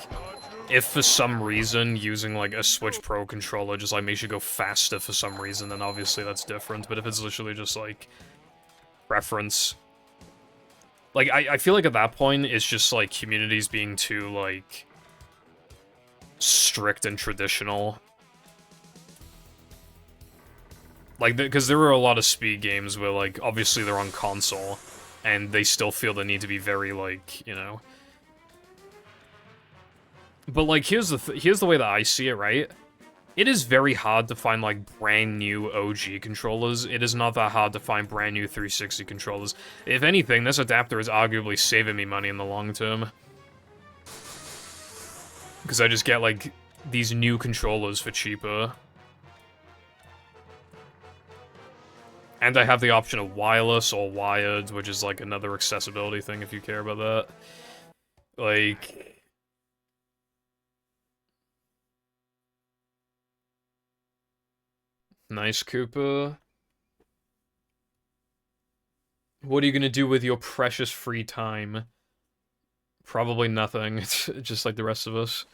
if for some reason using, like, a Switch Pro controller just, like, makes you go faster for some reason, then obviously that's different, but if it's literally just, like, preference... Like, I feel like at that point, it's just, like, communities being too, like, strict and traditional. Like, because there were a lot of speed games where, like, obviously they're on console, and they still feel the need to be very, like, you know... But, like, here's the way that I see it, right? It is very hard to find, like, brand new OG controllers. It is not that hard to find brand new 360 controllers. If anything, this adapter is arguably saving me money in the long term. Because I just get, like, these new controllers for cheaper. And I have the option of wireless or wired, which is, like, another accessibility thing if you care about that. Like... Nice, Cooper. What are you gonna do with your precious free time? Probably nothing. It's just like the rest of us.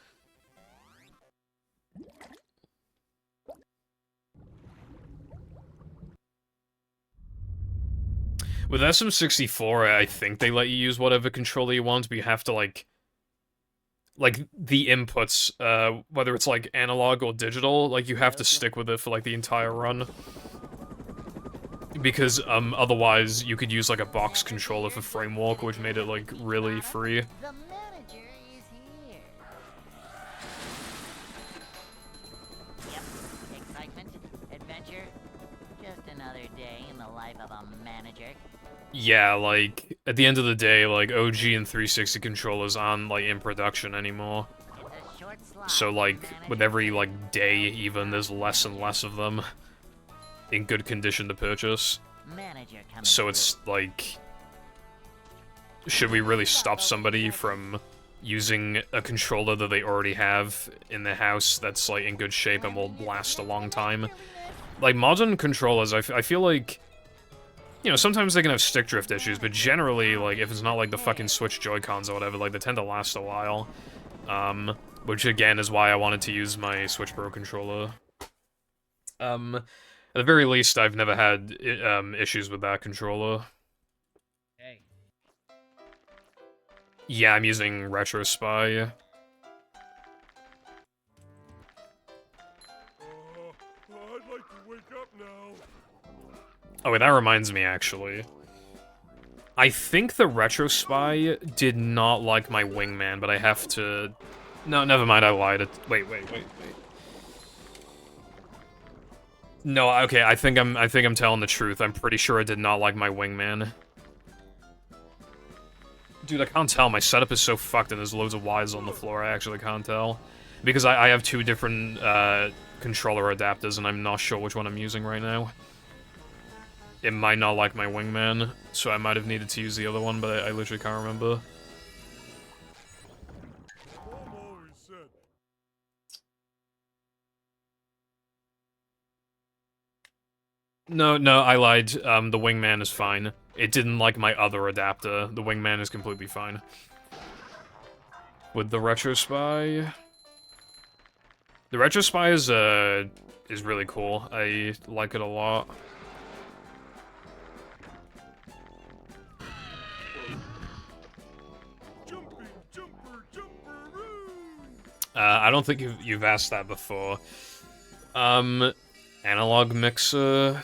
With SM64, I think they let you use whatever controller you want, but you have to, like, the inputs, whether it's, like, analog or digital, like, you have to stick with it for, like, the entire run. Because, otherwise, you could use, like, a box controller for frame walk, which made it, like, really free. The manager is here. Yep. Excitement, adventure, just another day in the life of a manager. Yeah, like, at the end of the day, like, OG and 360 controllers aren't, like, in production anymore. It's a short slot, So, like, manager. with every, like, day even, there's less and less of them in good condition to purchase. Manager coming So it's, like... Should we really stop somebody from using a controller that they already have in their house that's, like, in good shape and will last a long time? Like, modern controllers, I feel like... You know, sometimes they can have stick drift issues, but generally, like, if it's not, like, the fucking Switch Joy-Cons or whatever, like, they tend to last a while. Which, again, is why I wanted to use my Switch Pro controller. At the very least, I've never had, issues with that controller. Hey. Yeah, I'm using Retro Spy. I'd like to wake up now. Oh, wait, that reminds me, actually. I think the Retro Spy did not like my wingman, but I have to... No, never mind, I lied. Wait. No, okay, I think I'm telling the truth. I'm pretty sure it did not like my wingman. Dude, I can't tell. My setup is so fucked and there's loads of Ys on the floor, I actually can't tell. Because I have two different, controller adapters and I'm not sure which one I'm using right now. It might not like my wingman, so I might have needed to use the other one, but I literally can't remember. Mom always said. No, I lied. The wingman is fine. It didn't like my other adapter. The wingman is completely fine. With the Retro Spy... The Retro Spy is really cool. I like it a lot. Jumping, jumperoo! I don't think you've asked that before. Analog mixer...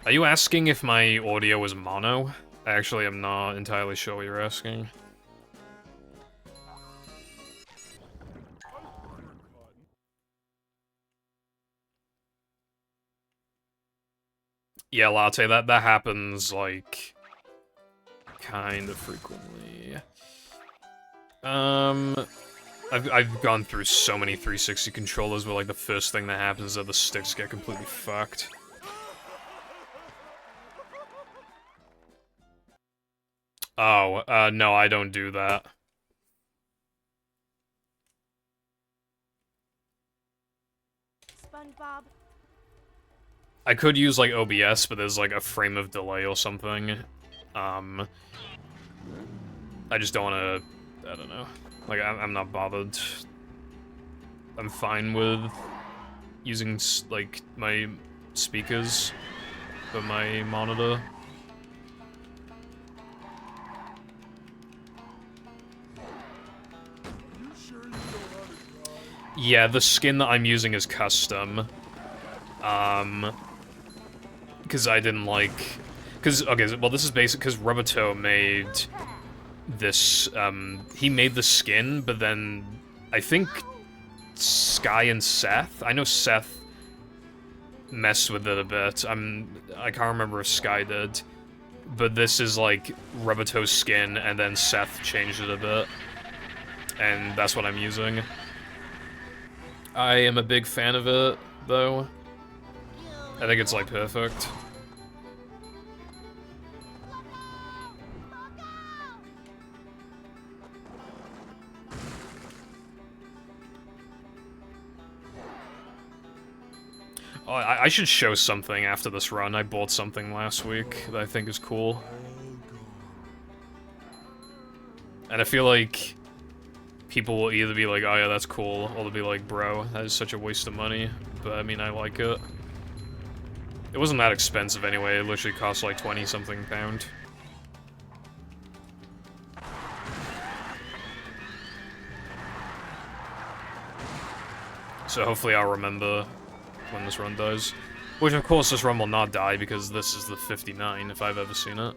Are you asking if my audio is mono? Actually, I'm not entirely sure what you're asking. Yeah, Latte, that happens, like, kind of frequently. I've gone through so many 360 controllers where, like, the first thing that happens is that the sticks get completely fucked. Oh, no, I don't do that. SpongeBob. I could use, like, OBS, but there's, like, a frame of delay or something. I just don't wanna... I don't know. Like, I'm not bothered. I'm fine with using, like, my speakers for my monitor. Yeah, the skin that I'm using is custom. Because I didn't like... okay, well, this is basic, because Roboto made this, he made the skin, but then I think Sky and Seth, I know Seth messed with it a bit. I can't remember if Sky did, but this is like Roboto's skin, and then Seth changed it a bit, and that's what I'm using. I am a big fan of it, though. I think it's like perfect. Oh, I should show something after this run. I bought something last week that I think is cool. And I feel like people will either be like, oh yeah, that's cool, or they'll be like, bro, that is such a waste of money. But I mean, I like it. It wasn't that expensive anyway, it literally cost like 20-something pound. So hopefully I'll remember when this run dies. Which, of course, this run will not die, because this is the 59, if I've ever seen it.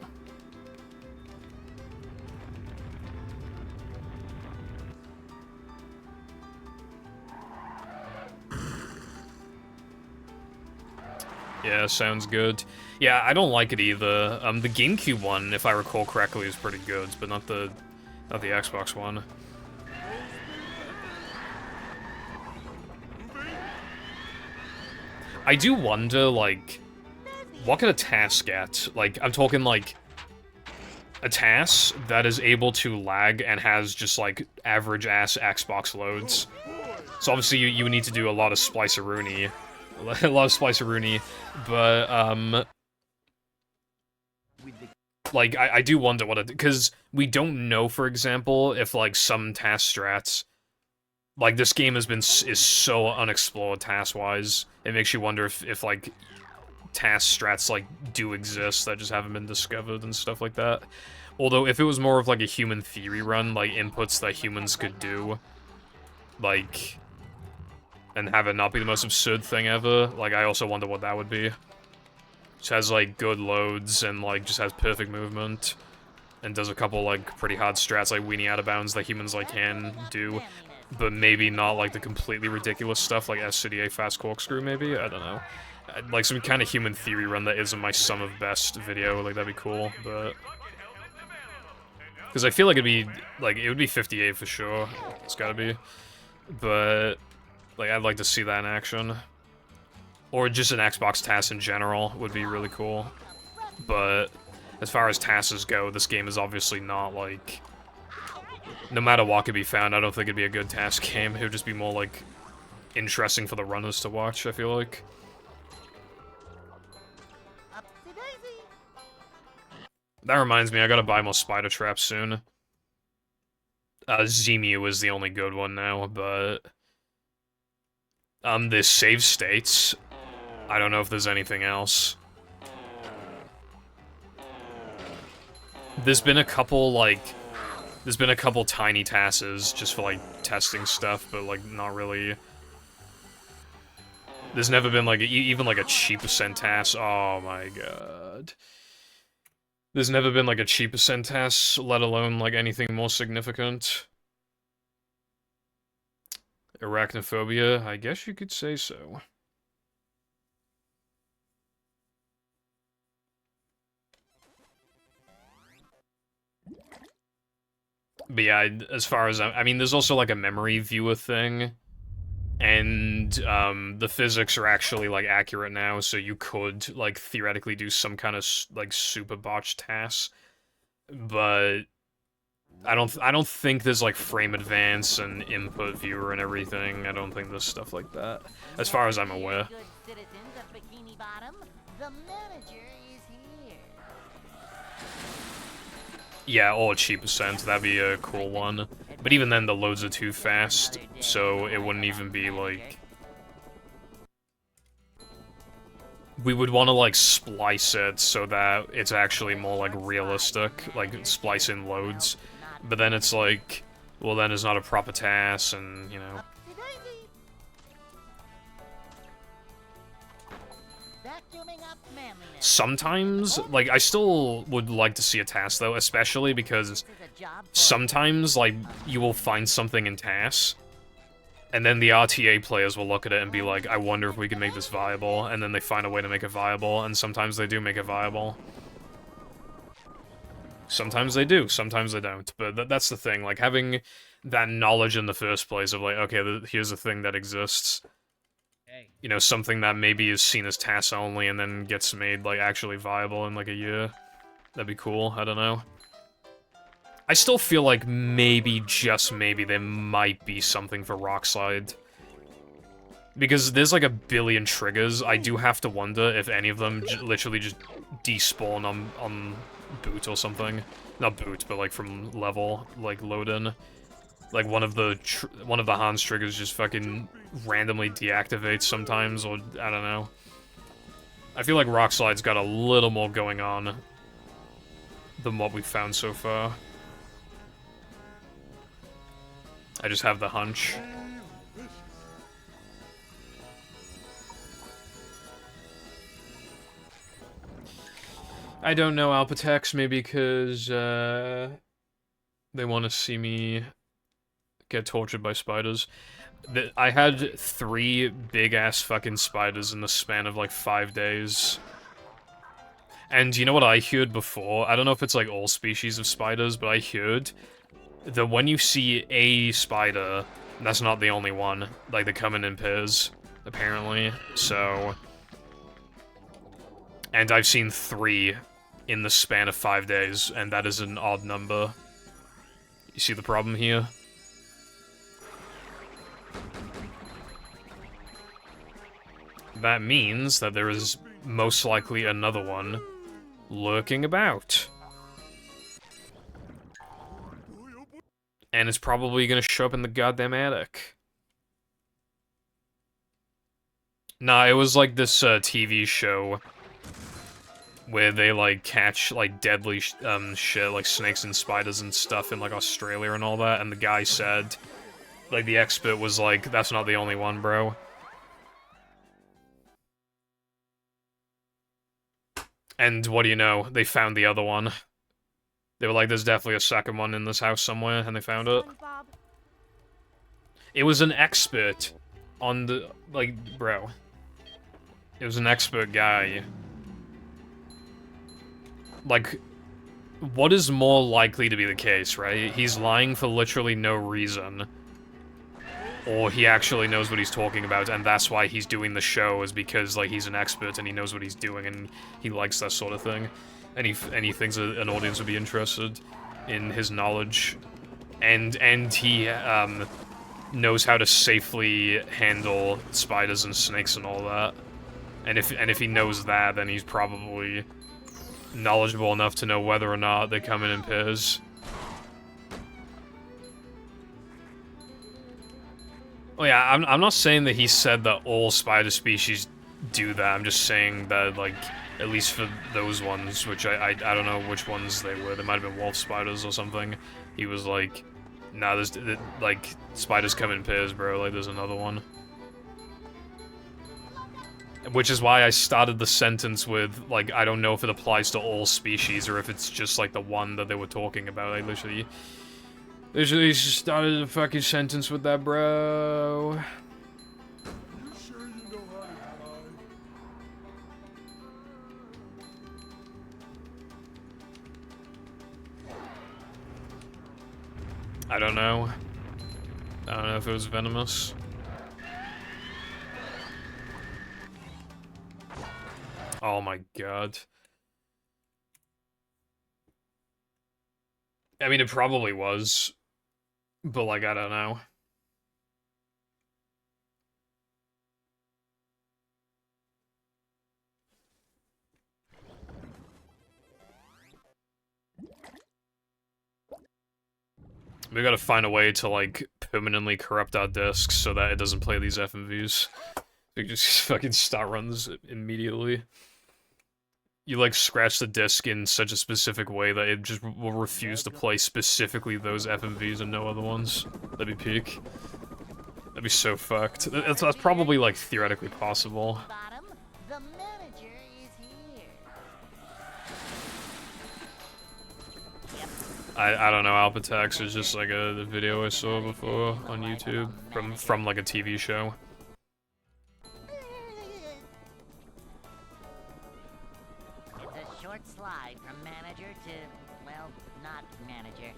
Yeah, sounds good. Yeah, I don't like it either. The GameCube one, if I recall correctly, is pretty good, but not the Xbox one. I do wonder, like, what could a task get? Like, I'm talking, like, a task that is able to lag and has just, like, average-ass Xbox loads. So obviously you need to do a lot of spliceroonie. A lot of spliceroonie, but, like, I do wonder what it... Because we don't know, for example, if, like, some task strats... Like, this game is so unexplored task-wise. It makes you wonder if, like, task strats, like, do exist that just haven't been discovered and stuff like that. Although, if it was more of, like, a human theory run, like, inputs that humans could do, like, and have it not be the most absurd thing ever, like, I also wonder what that would be. Just has, like, good loads and, like, just has perfect movement, and does a couple, like, pretty hard strats, like weenie out of bounds that humans, like, can do. But maybe not, like, the completely ridiculous stuff, like SCDA Fast Corkscrew, maybe? I don't know. Like, some kind of human theory run that isn't my sum of best video, like, that'd be cool, but... Because I feel like it'd be, like, it would be 58 for sure. It's gotta be. But, like, I'd like to see that in action. Or just an Xbox task in general would be really cool. But, as far as tasks go, this game is obviously not, like... No matter what could be found, I don't think it'd be a good task game. It would just be more, like, interesting for the runners to watch, I feel like. That reminds me, I gotta buy more spider traps soon. Zemu is the only good one now, but... the save states, I don't know if there's anything else. There's been a couple, like... There's been a couple tiny tasks just for, like, testing stuff, but, like, not really. There's never been, like, even, like, a cheap percent task. Oh my god. There's never been, like, a cheap percent task, let alone, like, anything more significant. Arachnophobia, I guess you could say so. But yeah, as far as, I mean, there's also, like, a memory viewer thing, and, the physics are actually, like, accurate now, so you could, like, theoretically do some kind of, like, super botched tasks, but I don't think there's, like, frame advance and input viewer and everything. I don't think there's stuff like that, as far as I'm aware. Good citizens of Bikini Bottom, the manager is here. Yeah, or a cheap percent, that'd be a cool one. But even then, the loads are too fast, so it wouldn't even be, like... We would want to, like, splice it so that it's actually more, like, realistic, like, splice in loads. But then it's like, well, then it's not a proper task, and, you know... Costuming up manliness. Sometimes, like, I still would like to see a task, though, especially because sometimes, like, you will find something in tasks, and then the RTA players will look at it and be like, I wonder if we can make this viable, and then they find a way to make it viable, and sometimes they do make it viable. Sometimes they do, sometimes they don't, but that's the thing, like, having that knowledge in the first place of, like, okay, here's a thing that exists, you know, something that maybe is seen as tasks only and then gets made, like, actually viable in, like, a year. That'd be cool, I don't know. I still feel like maybe, just maybe, there might be something for Rockslide. Because there's like a billion triggers, I do have to wonder if any of them literally just despawn on boot or something. Not boot, but like from level, like load-in. Like one of the Hans triggers just fucking randomly deactivates sometimes, or I don't know. I feel like Rockslide's got a little more going on than what we've found so far. I just have the hunch. I don't know, Alpatex, maybe because, they want to see me get tortured by spiders. I had 3 big-ass fucking spiders in the span of, like, 5 days. And you know what I heard before? I don't know if it's, like, all species of spiders, but I heard that when you see a spider, that's not the only one. Like, they come in pairs, apparently, so... And I've seen 3 in the span of 5 days, and that is an odd number. You see the problem here? That means that there is most likely another one lurking about. And it's probably gonna show up in the goddamn attic. Nah, it was like this TV show where they like catch like deadly shit like snakes and spiders and stuff in like Australia and all that, and the guy said, like the expert was like, that's not the only one, bro. And what do you know? They found the other one. They were like, there's definitely a second one in this house somewhere, and they found it. It was an expert on the, like, bro. It was an expert guy. Like, what is more likely to be the case, right? He's lying for literally no reason. Or he actually knows what he's talking about, and that's why he's doing the show, is because, like, he's an expert and he knows what he's doing and he likes that sort of thing. And he thinks an audience would be interested in his knowledge. And he, knows how to safely handle spiders and snakes and all that. And if he knows that, then he's probably knowledgeable enough to know whether or not they come in pairs. Oh yeah, I'm not saying that he said that all spider species do that. I'm just saying that, like, at least for those ones, which I don't know which ones they were. They might have been wolf spiders or something. He was like, nah, there's, like, spiders come in pairs, bro. Like, there's another one. Which is why I started the sentence with, like, I don't know if it applies to all species or if it's just, like, the one that they were talking about. I literally started the fucking sentence with that, bro. You sure you know how to fly? I don't know. I don't know if it was venomous. Oh my god. I mean, it probably was. But, like, I don't know. We gotta find a way to, like, permanently corrupt our discs so that it doesn't play these FMVs. We just fucking start runs immediately. You, like, scratch the disc in such a specific way that it just will refuse to play specifically those FMVs and no other ones. That'd be peak. That'd be so fucked. That's probably, like, theoretically possible. Bottom, the manager I don't know, Alphatex is just like a video I saw before on YouTube from like a TV show. It's a short slide from manager to, well, not manager.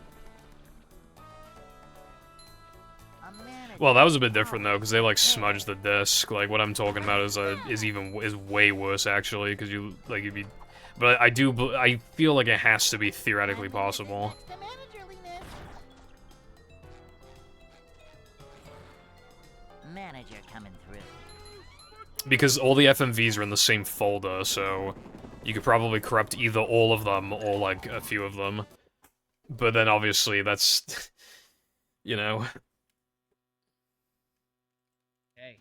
Well, that was a bit different though, because they like smudged the disc. Like what I'm talking about is way worse actually, because you like if you, but I feel like it has to be theoretically possible. Manager coming through. Because all the FMVs are in the same folder, so you could probably corrupt either all of them or like a few of them. But then obviously that's, you know. Hey.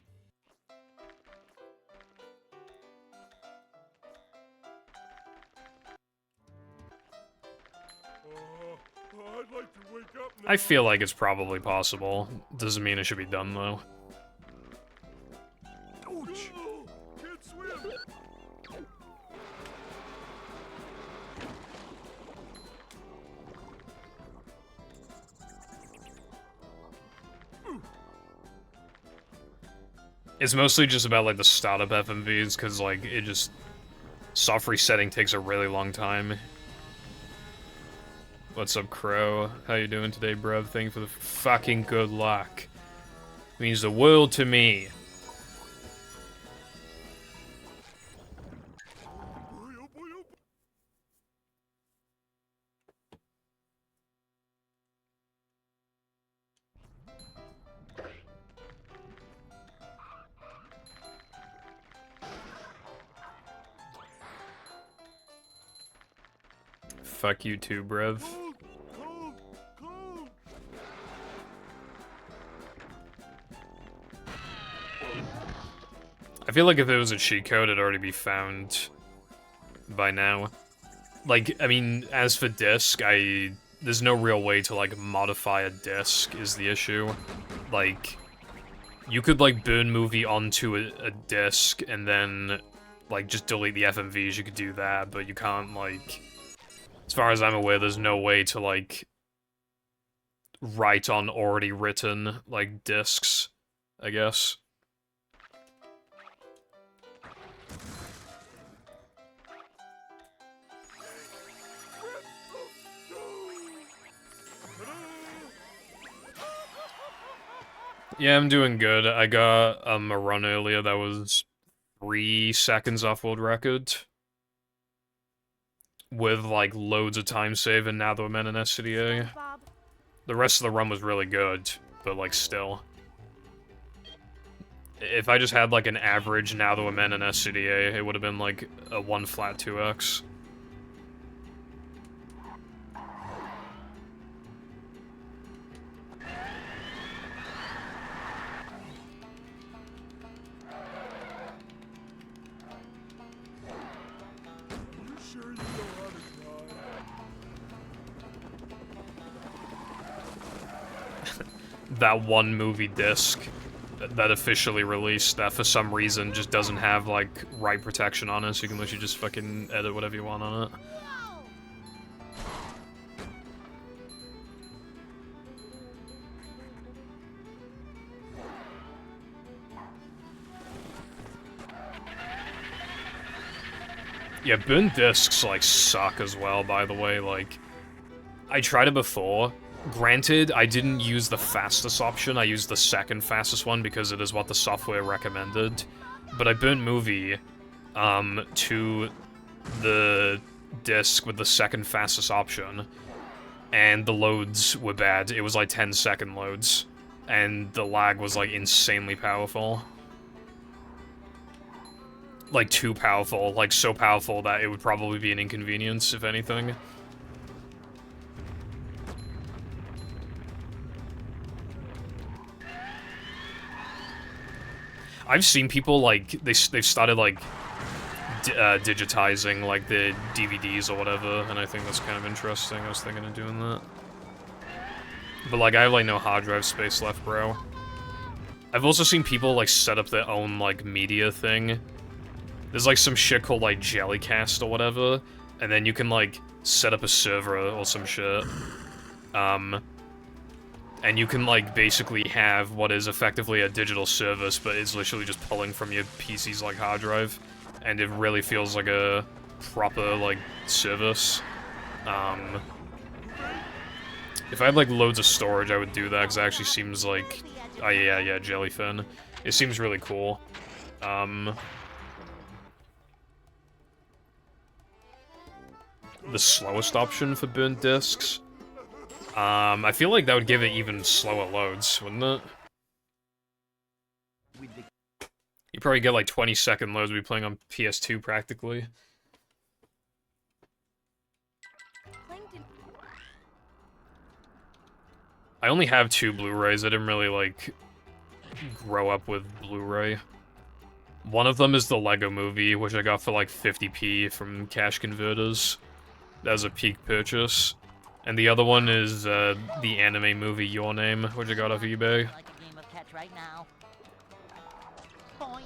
I'd like to wake up now. I feel like it's probably possible. Doesn't mean it should be done though. Ouch! Can't swim. It's mostly just about like the startup FMVs, because like it just soft resetting takes a really long time. What's up, Crow? How you doing today, bruv? Thank you for the fucking good luck. Means the world to me. Fuck you too, bruv. I feel like if it was a cheat code, it'd already be found by now. Like, I mean, as for disc, there's no real way to, like, modify a disc is the issue. Like, you could, like, burn movie onto a disc and then, like, just delete the FMVs, you could do that, but you can't, like... As far as I'm aware, there's no way to, like, write on already written, like, discs, I guess. Yeah, I'm doing good. I got a run earlier that was 3 seconds off world record. With, like, loads of time save and now that I'm in an SCDA. The rest of the run was really good, but, like, still. If I just had, like, an average now that I'm in an SCDA, it would have been, like, a 1 flat 2x. That one movie disc that officially released that for some reason just doesn't have, like, write protection on it, so you can literally just fucking edit whatever you want on it. Yeah, burn discs, like, suck as well, by the way, like... I tried it before. Granted, I didn't use the fastest option, I used the second fastest one because it is what the software recommended. But I burnt movie, to the disc with the second fastest option, and the loads were bad. It was like 10-second loads, and the lag was like insanely powerful. Like too powerful, like so powerful that it would probably be an inconvenience, if anything. I've seen people, like, they've started, like, digitizing, like, the DVDs or whatever, and I think that's kind of interesting. I was thinking of doing that. But, like, I have, like, no hard drive space left, bro. I've also seen people, like, set up their own, like, media thing. There's, like, some shit called, like, Jellycast or whatever, and then you can, like, set up a server or some shit. And you can, like, basically have what is effectively a digital service, but it's literally just pulling from your PC's, like, hard drive. And it really feels like a proper, like, service. If I had, like, loads of storage, I would do that, because it actually seems like... Oh, yeah, jellyfin. It seems really cool. The slowest option for burnt discs? I feel like that would give it even slower loads, wouldn't it? You probably get like 20-second loads. We'd be playing on PS2 practically. I only have 2 Blu-rays. I didn't really like grow up with Blu-ray. One of them is the Lego Movie, which I got for like 50p from Cash Converters. That was a peak purchase. And the other one is the anime movie Your Name, which I got off eBay. Like a game of catch right now. Boing.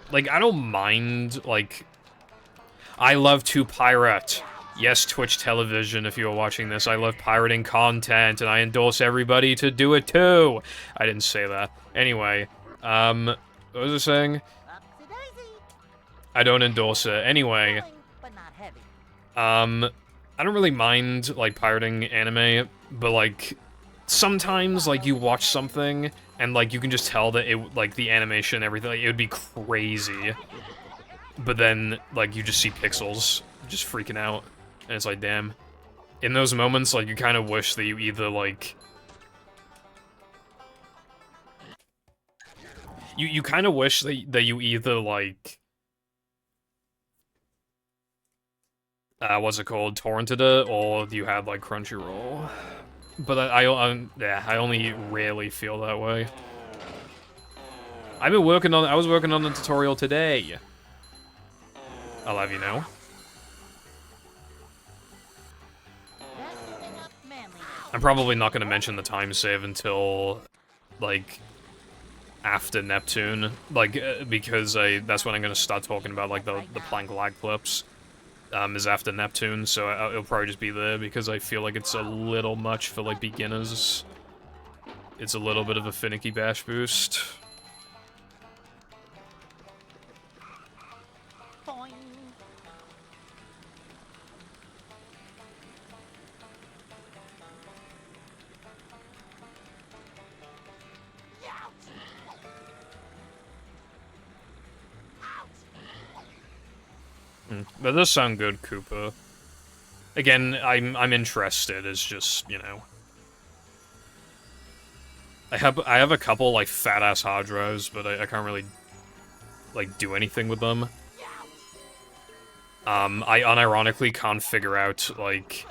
Like, I don't mind, like... I love to pirate. Yes, Twitch television, if you're watching this, I love pirating content, and I endorse everybody to do it too! I didn't say that. Anyway, what was I saying? I don't endorse it. Anyway, But not heavy. I don't really mind, like, pirating anime, but, like, sometimes, like, you watch something, and, like, you can just tell that it, like, the animation and everything, like, it would be crazy. But then, like, you just see pixels, just freaking out, and it's like, damn. In those moments, like, you kind of wish that you either, like... You kind of wish that you either, like... what's it called? Torrented it, or you had, like, Crunchyroll. But yeah, I only rarely feel that way. I was working on the tutorial today. I'll have you know. I'm probably not going to mention the time save until, like, after Neptune. Like, because that's when I'm going to start talking about, like, the plank lag clips. Is after Neptune, so it'll probably just be there, because I feel like it's a little much for, like, beginners. It's a little bit of a finicky bash boost. Boing. That does sound good, Cooper. Again, I'm interested, it's just, you know... I have a couple, like, fat-ass hard drives, but I can't really, like, do anything with them. I unironically can't figure out, like,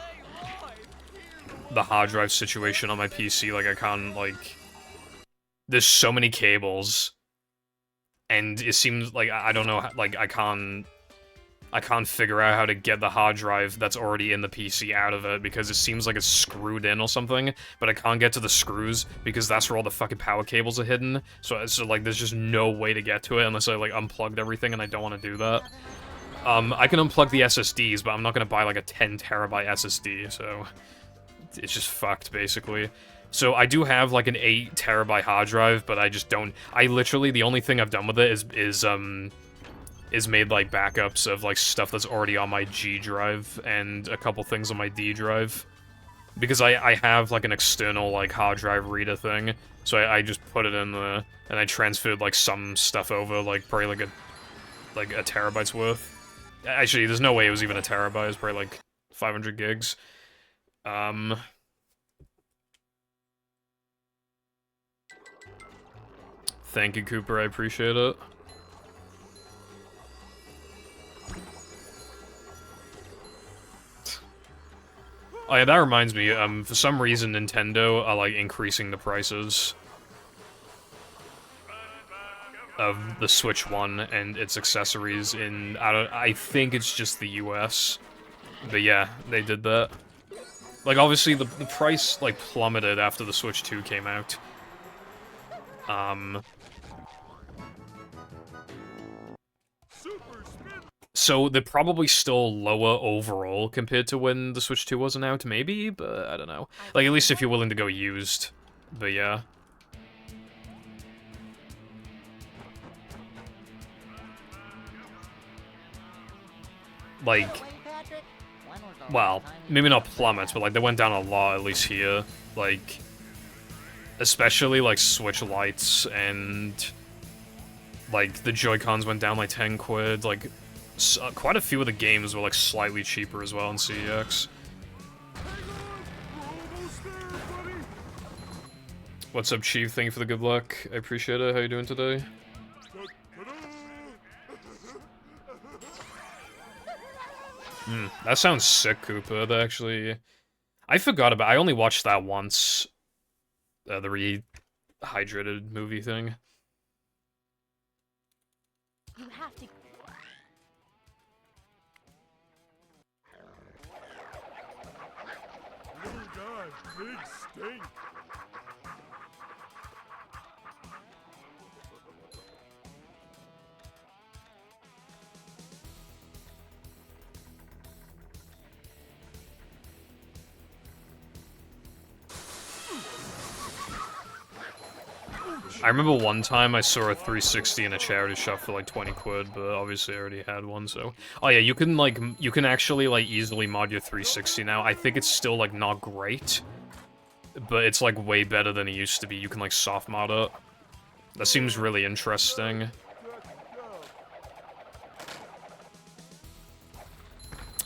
the hard drive situation on my PC, like, I can't, like... There's so many cables, and it seems like, I don't know, like, I can't figure out how to get the hard drive that's already in the PC out of it, because it seems like it's screwed in or something, but I can't get to the screws, because that's where all the fucking power cables are hidden, so like, there's just no way to get to it unless I, like, unplugged everything, and I don't want to do that. I can unplug the SSDs, but I'm not gonna buy, like, a 10 terabyte SSD, so... It's just fucked, basically. So I do have, like, an 8 terabyte hard drive, but I just don't... I literally, the only thing I've done with it is made, like, backups of, like, stuff that's already on my G drive, and a couple things on my D drive. Because I have, like, an external, like, hard drive reader thing, so I just put it in the... And I transferred, like, some stuff over, like, probably, like a terabyte's worth. Actually, there's no way it was even a terabyte, it was probably, like, 500 gigs. Thank you, Cooper, I appreciate it. Oh yeah, that reminds me, for some reason Nintendo are, like, increasing the prices of the Switch 1 and its accessories in, I think it's just the US. But yeah, they did that. Like, obviously, the price, like, plummeted after the Switch 2 came out. So they're probably still lower overall compared to when the Switch 2 wasn't out, maybe, but I don't know. Like, at least if you're willing to go used. But yeah. Like, well, maybe not plummets, but like they went down a lot, at least here. Like, especially like Switch Lights and like the Joy-Cons went down like 10 quid. Like, quite a few of the games were like slightly cheaper as well in CEX. What's up, Chief? Thank you for the good luck. I appreciate it. How you doing today? That sounds sick, Koopa. That actually... I forgot about... I only watched that once. The rehydrated movie thing. You have to. Little guy, big stink. I remember one time I saw a 360 in a charity shop for like 20 quid, but obviously I already had one, so... Oh yeah, you can like, you can actually like easily mod your 360 now. I think it's still like not great, but it's like way better than it used to be. You can like soft mod it. That seems really interesting.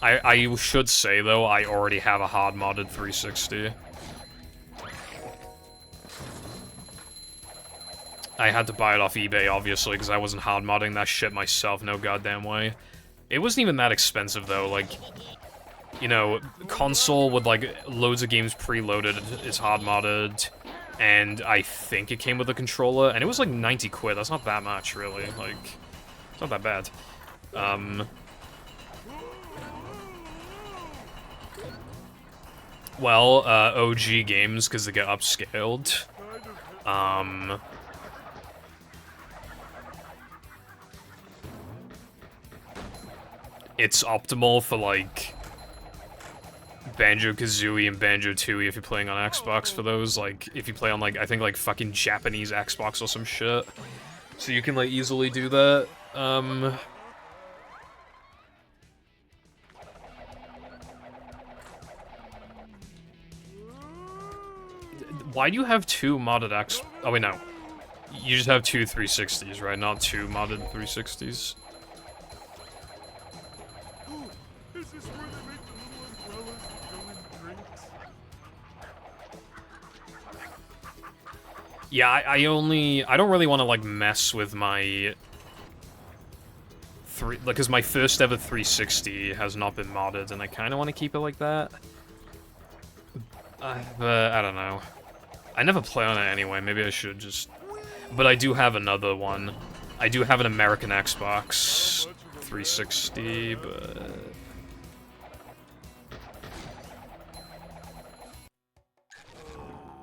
I should say though, I already have a hard modded 360. I had to buy it off eBay, obviously, because I wasn't hard modding that shit myself, no goddamn way. It wasn't even that expensive, though, like, you know, console with, like, loads of games preloaded is hard modded, and I think it came with a controller, and it was like 90 quid, that's not that much, really, like, it's not that bad. Well, OG games, because they get upscaled. It's optimal for, like, Banjo-Kazooie and Banjo-Tooie if you're playing on Xbox for those. Like, if you play on, like, I think, like, fucking Japanese Xbox or some shit. So you can, like, easily do that. Why do you have two modded X... Oh, wait, no. You just have two 360s, right? Not two modded 360s. Is this where they make the little umbrellas that go in drinks? Yeah, I don't really want to, like, mess with my... because my first ever 360 has not been modded, and I kind of want to keep it like that. But, I don't know. I never play on it anyway, maybe I should just... But I do have another one. I do have an American Xbox 360, but...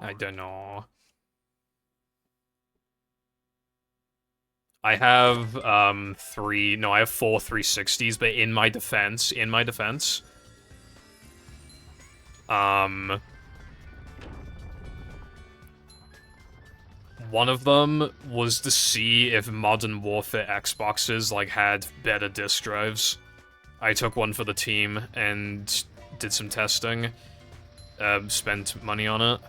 I don't know. I have, I have 4 360s, but in my defense, one of them was to see if Modern Warfare Xboxes, like, had better disk drives. I took one for the team and did some testing, spent money on it.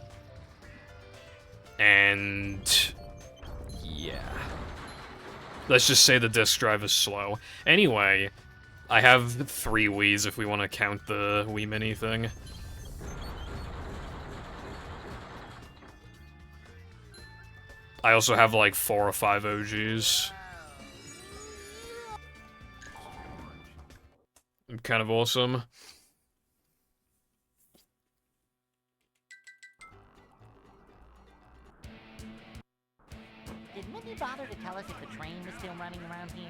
And... yeah. Let's just say the disk drive is slow. Anyway, I have 3 Wiis if we want to count the Wii Mini thing. I also have like 4 or 5 OGs. Kind of awesome. Did Mindy bother to tell us if the train was still running around here?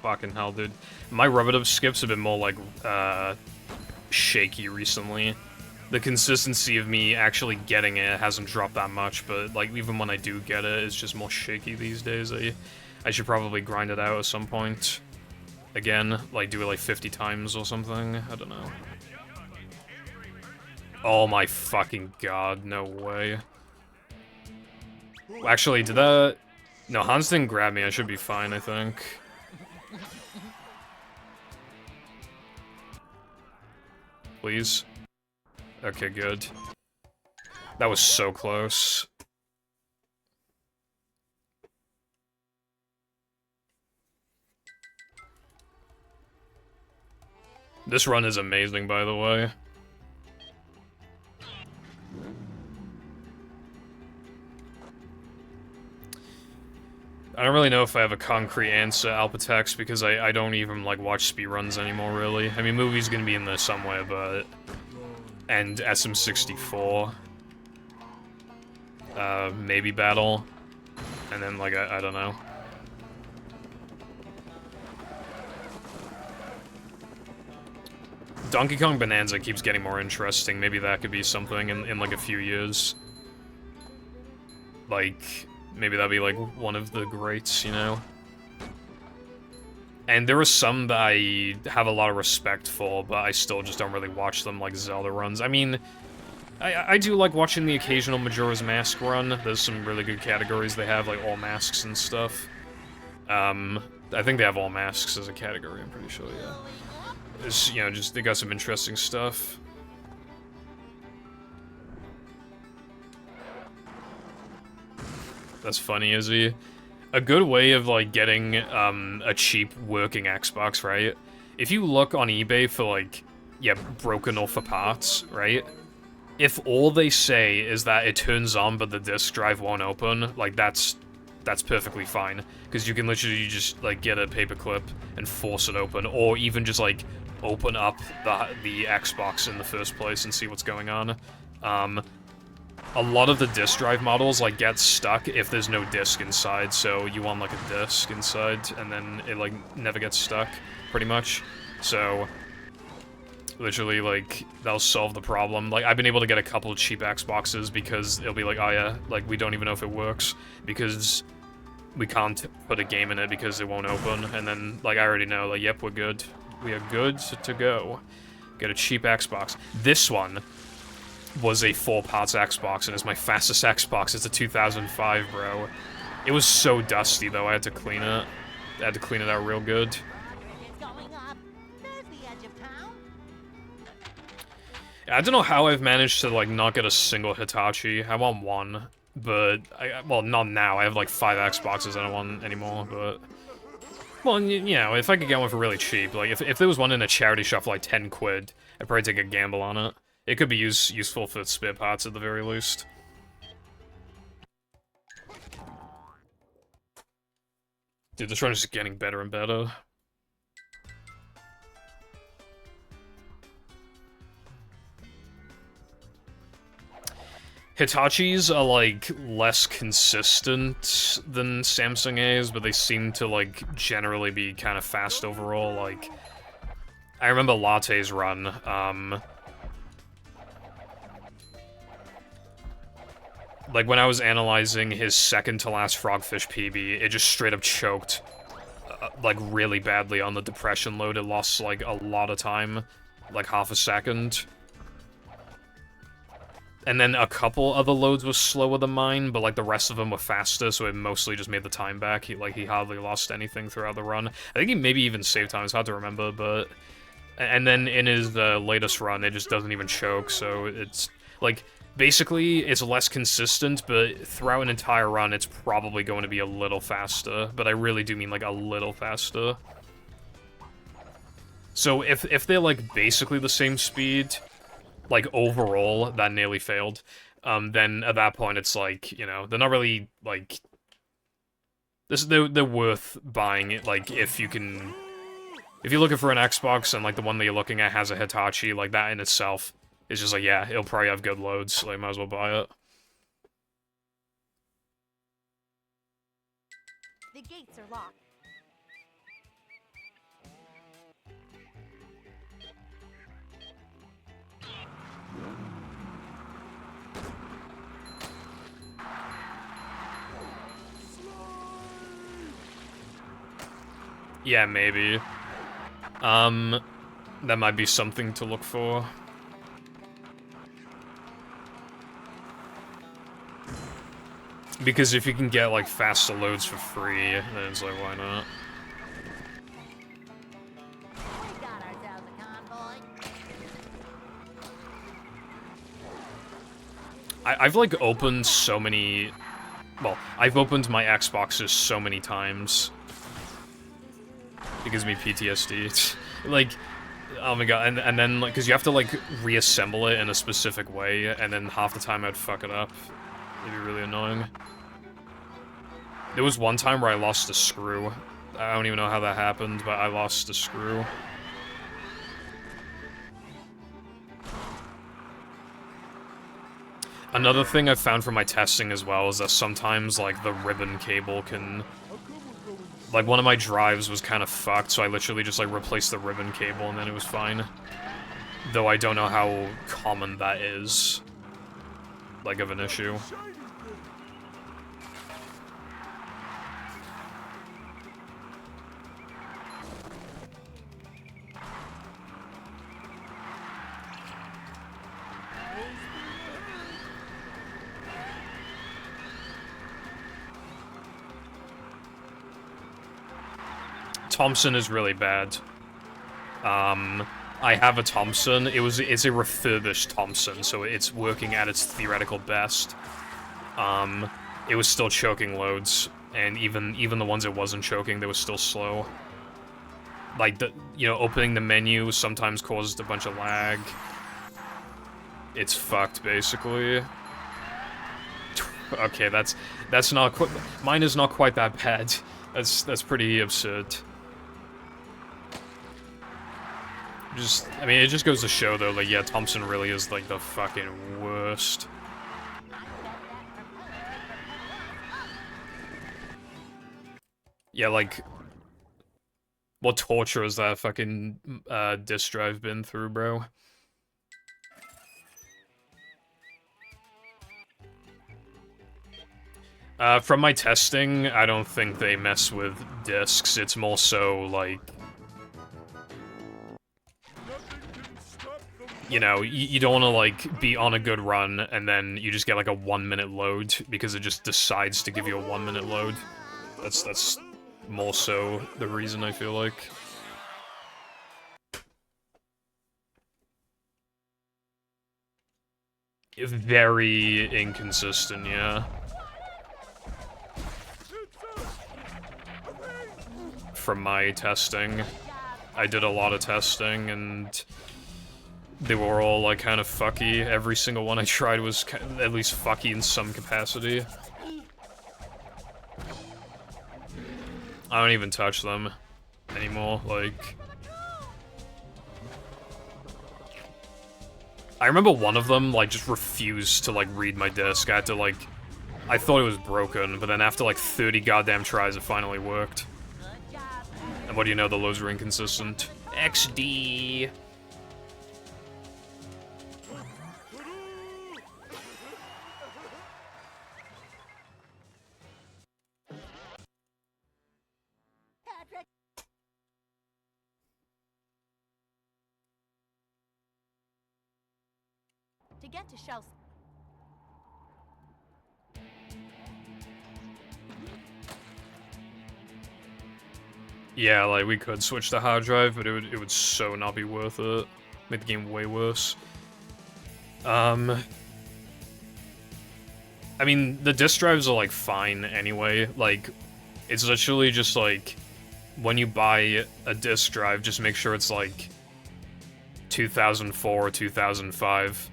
Fucking hell, dude. My rub-a-dub skips have been more like, shaky recently. the consistency of me actually getting it hasn't dropped that much, but, like, even when I do get it, it's just more shaky these days. I should probably grind it out at some point. Again, like, do it, like, 50 times or something. I don't know. Oh my fucking god, no way. Actually, did that... No, Hans didn't grab me, I should be fine, I think. Please? Okay, good. That was so close. This run is amazing, by the way. I don't really know if I have a concrete answer, Alpatex, because I don't even, like, watch speedruns anymore, really. I mean, movie's gonna be in there somewhere, but... And SM64. Maybe Battle. And then, like, I don't know. Donkey Kong Bonanza keeps getting more interesting. Maybe that could be something in like, a few years. Like... Maybe that'd be, like, one of the greats, you know? And there are some that I have a lot of respect for, but I still just don't really watch them like Zelda runs. I mean, I do like watching the occasional Majora's Mask run. There's some really good categories they have, like all masks and stuff. I think they have all masks as a category, I'm pretty sure, yeah. It's, you know, just, they got some interesting stuff. That's funny, Izzy. A good way of, like, getting, a cheap working Xbox, right? If you look on eBay for, like, yeah, broken or for parts, right? If all they say is that it turns on but the disk drive won't open, like, that's perfectly fine. Because you can literally just, like, get a paperclip and force it open, or even just, like, open up the Xbox in the first place and see what's going on. A lot of the disk drive models, like, get stuck if there's no disk inside, so you want, like, a disk inside, and then it, like, never gets stuck, pretty much. So, literally, like, that'll solve the problem. Like, I've been able to get a couple of cheap Xboxes because it'll be like, oh yeah, like, we don't even know if it works, because we can't put a game in it because it won't open, and then, like, I already know, like, yep, we're good. We are good to go. Get a cheap Xbox. This one was a 4-parts Xbox, and it's my fastest Xbox. It's a 2005, bro. It was so dusty, though. I had to clean it. I had to clean it out real good. I don't know how I've managed to, like, not get a single Hitachi. I want one, but... well, not now. I have, like, 5 Xboxes I don't want anymore, but... Well, you know, if I could get one for really cheap, like, if there was one in a charity shop for, like, 10 quid, I'd probably take a gamble on it. It could be useful for spare parts at the very least. Dude, this run is just getting better and better. Hitachis are, like, less consistent than Samsung A's, but they seem to, like, generally be kind of fast overall. Like, I remember Latte's run, like, when I was analyzing his second-to-last Frogfish PB, it just straight up choked, like, really badly on the depression load. It lost, like, a lot of time, like, half a second. And then a couple other loads were slower than mine, but, like, the rest of them were faster, so it mostly just made the time back. He hardly lost anything throughout the run. I think he maybe even saved time, it's hard to remember, but... And then in his latest run, it just doesn't even choke, so it's, like... Basically, it's less consistent, but throughout an entire run, it's probably going to be a little faster. But I really do mean, like, a little faster. So if they're, like, basically the same speed, like, overall, that nearly failed, then at that point, it's like, you know, they're not really, like... They're worth buying it, like, if you can... If you're looking for an Xbox and, like, the one that you're looking at has a Hitachi, like, that in itself... It's just like, yeah, it'll probably have good loads, so I might as well buy it. The gates are locked. Yeah, maybe. That might be something to look for. Because if you can get, like, faster loads for free, then it's like, why not? We got ourselves a convoy. I've, like, opened so many... Well, I've opened my Xboxes so many times. It gives me PTSD. Like, oh my god, and then, like, because you have to, like, reassemble it in a specific way, and then half the time I'd fuck it up. It'd be really annoying. There was one time where I lost a screw. I don't even know how that happened, but I lost a screw. Another thing I've found from my testing as well is that sometimes, like, the ribbon cable can... Like, one of my drives was kind of fucked, so I literally just, like, replaced the ribbon cable and then it was fine. Though I don't know how common that is. Like, of an issue. Thompson is really bad. I have a Thompson. It's a refurbished Thompson, so it's working at its theoretical best. It was still choking loads, and even the ones it wasn't choking, they were still slow. Like, opening the menu sometimes caused a bunch of lag. It's fucked, basically. Okay, that's not quite... Mine is not quite that bad. That's pretty absurd. I mean, it just goes to show, though, like, yeah, Thompson really is, like, the fucking worst. Yeah, like, what torture has that fucking, disk drive been through, bro? From my testing, I don't think they mess with disks. It's more so, like... You know, you don't want to, like, be on a good run, and then you just get, like, a 1-minute load, because it just decides to give you a 1-minute load. That's more so the reason, I feel like. Very inconsistent, yeah. From my testing. I did a lot of testing, and... They were all, like, kind of fucky. Every single one I tried was at least fucky in some capacity. I don't even touch them anymore, like... I remember one of them, like, just refused to, like, read my disk. I had to, like... I thought it was broken, but then after, like, 30 goddamn tries, it finally worked. And what do you know, the loads were inconsistent. XD! To get to shelf. Yeah, like, we could switch the hard drive, but it would so not be worth it. Make the game way worse. I mean, the disk drives are, like, fine anyway. Like, it's literally just, like, when you buy a disk drive, just make sure it's, like, 2004 or 2005.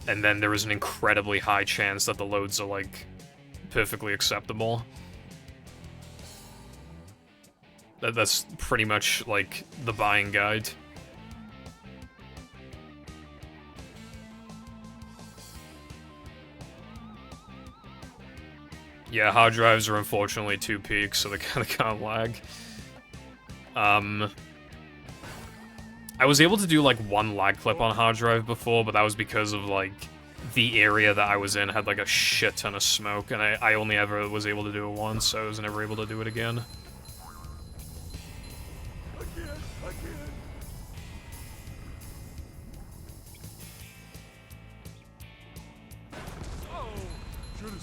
And then there is an incredibly high chance that the loads are, like, perfectly acceptable. That's pretty much, like, the buying guide. Yeah, hard drives are unfortunately 2 peaks, so they kinda lag. I was able to do, like, 1 lag clip on hard drive before, but that was because of, like, the area that I was in had, like, a shit ton of smoke, and I only ever was able to do it once, so I was never able to do it again.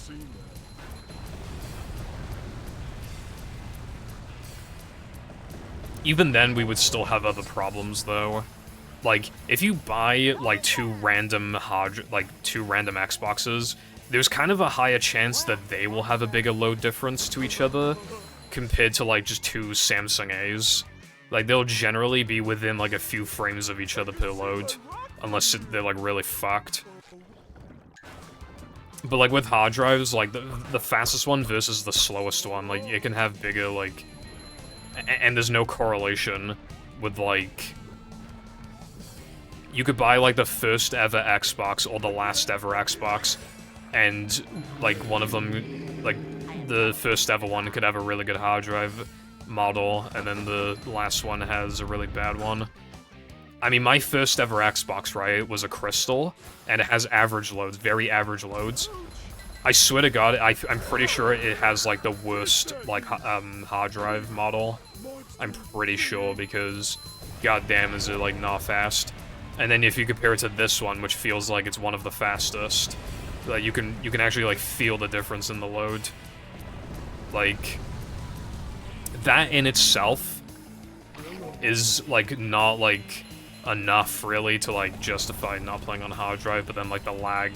seen that. Even then, we would still have other problems, though. Like, if you buy, like, two random Xboxes, there's kind of a higher chance that they will have a bigger load difference to each other compared to, like, just two Samsung A's. Like, they'll generally be within, like, a few frames of each other per load, unless they're, like, really fucked. But, like, with hard drives, like, the fastest one versus the slowest one, like, it can have bigger, like... And there's no correlation with, like... You could buy, like, the first ever Xbox or the last ever Xbox, and, like, one of them, like, the first ever one could have a really good hard drive model, and then the last one has a really bad one. I mean, my first ever Xbox, right, was a Crystal, and it has average loads, very average loads. I swear to God, I'm pretty sure it has, like, the worst, like, hard drive model. I'm pretty sure, because goddamn is it, like, not fast. And then if you compare it to this one, which feels like it's one of the fastest, like, you can actually, like, feel the difference in the load. Like, that in itself is, like, not, like, enough, really, to, like, justify not playing on hard drive, but then, like, the lag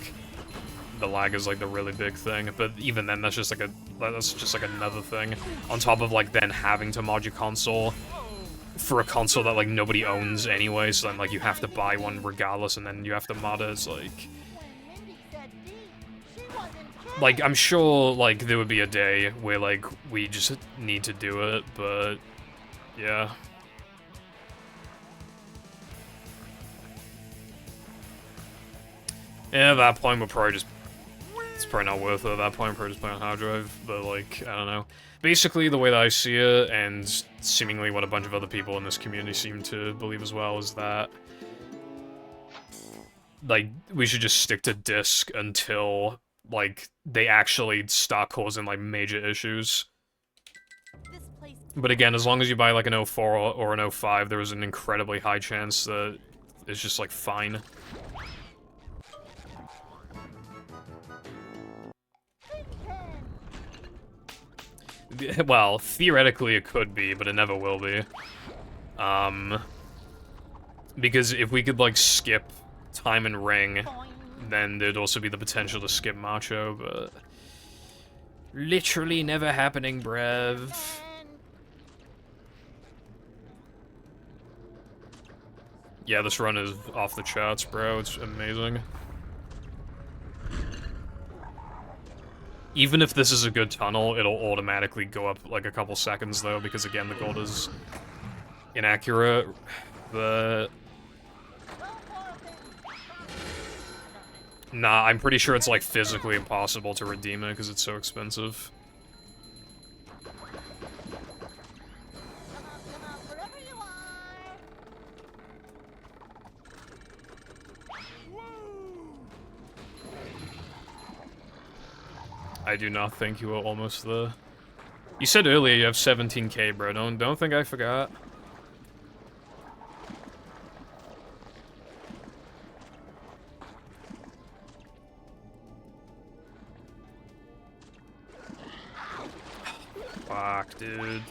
is, like, the really big thing. But even then, that's just, like, another thing. On top of, like, then having to mod your console for a console that, like, nobody owns anyway, so then, like, you have to buy one regardless, and then you have to mod it. It's, like, I'm sure, like, there would be a day where, like, we just need to do it, but, yeah. Yeah, at that point, we're probably just... It's probably not worth it at that point, we're probably just playing on hard drive, but, like, I don't know. Basically, the way that I see it, and seemingly what a bunch of other people in this community seem to believe as well, is that, like, we should just stick to disk until, like, they actually start causing, like, major issues. But again, as long as you buy, like, an 04 or an 05, there is an incredibly high chance that it's just, like, fine. Well, theoretically it could be, but it never will be. Because if we could, like, skip Time and Ring, then there'd also be the potential to skip Macho, but... Literally never happening, bruv. Yeah, this run is off the charts, bro. It's amazing. Even if this is a good tunnel, it'll automatically go up, like, a couple seconds, though, because, again, the gold is inaccurate, but... Nah, I'm pretty sure it's, like, physically impossible to redeem it, because it's so expensive. I do not think you were almost there. You said earlier you have 17k, bro. Don't think I forgot. Fuck, dude.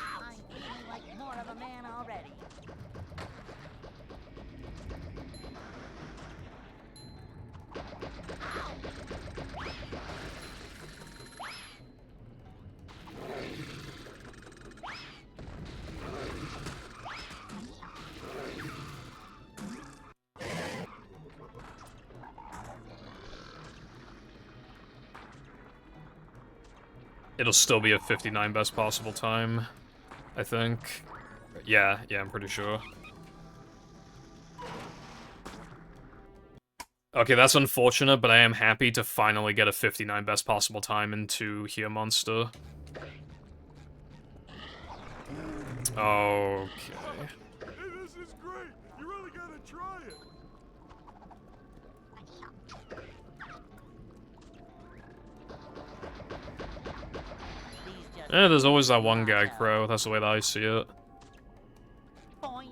I'm feeling like more of a man already. It'll still be a 59 best possible time, I think. Yeah, I'm pretty sure. Okay, that's unfortunate, but I am happy to finally get a 59 best possible time into Here Monster. Okay. Hey, this is great. You really gotta try it. There's always that one guy, Crow. That's the way that I see it. Boing.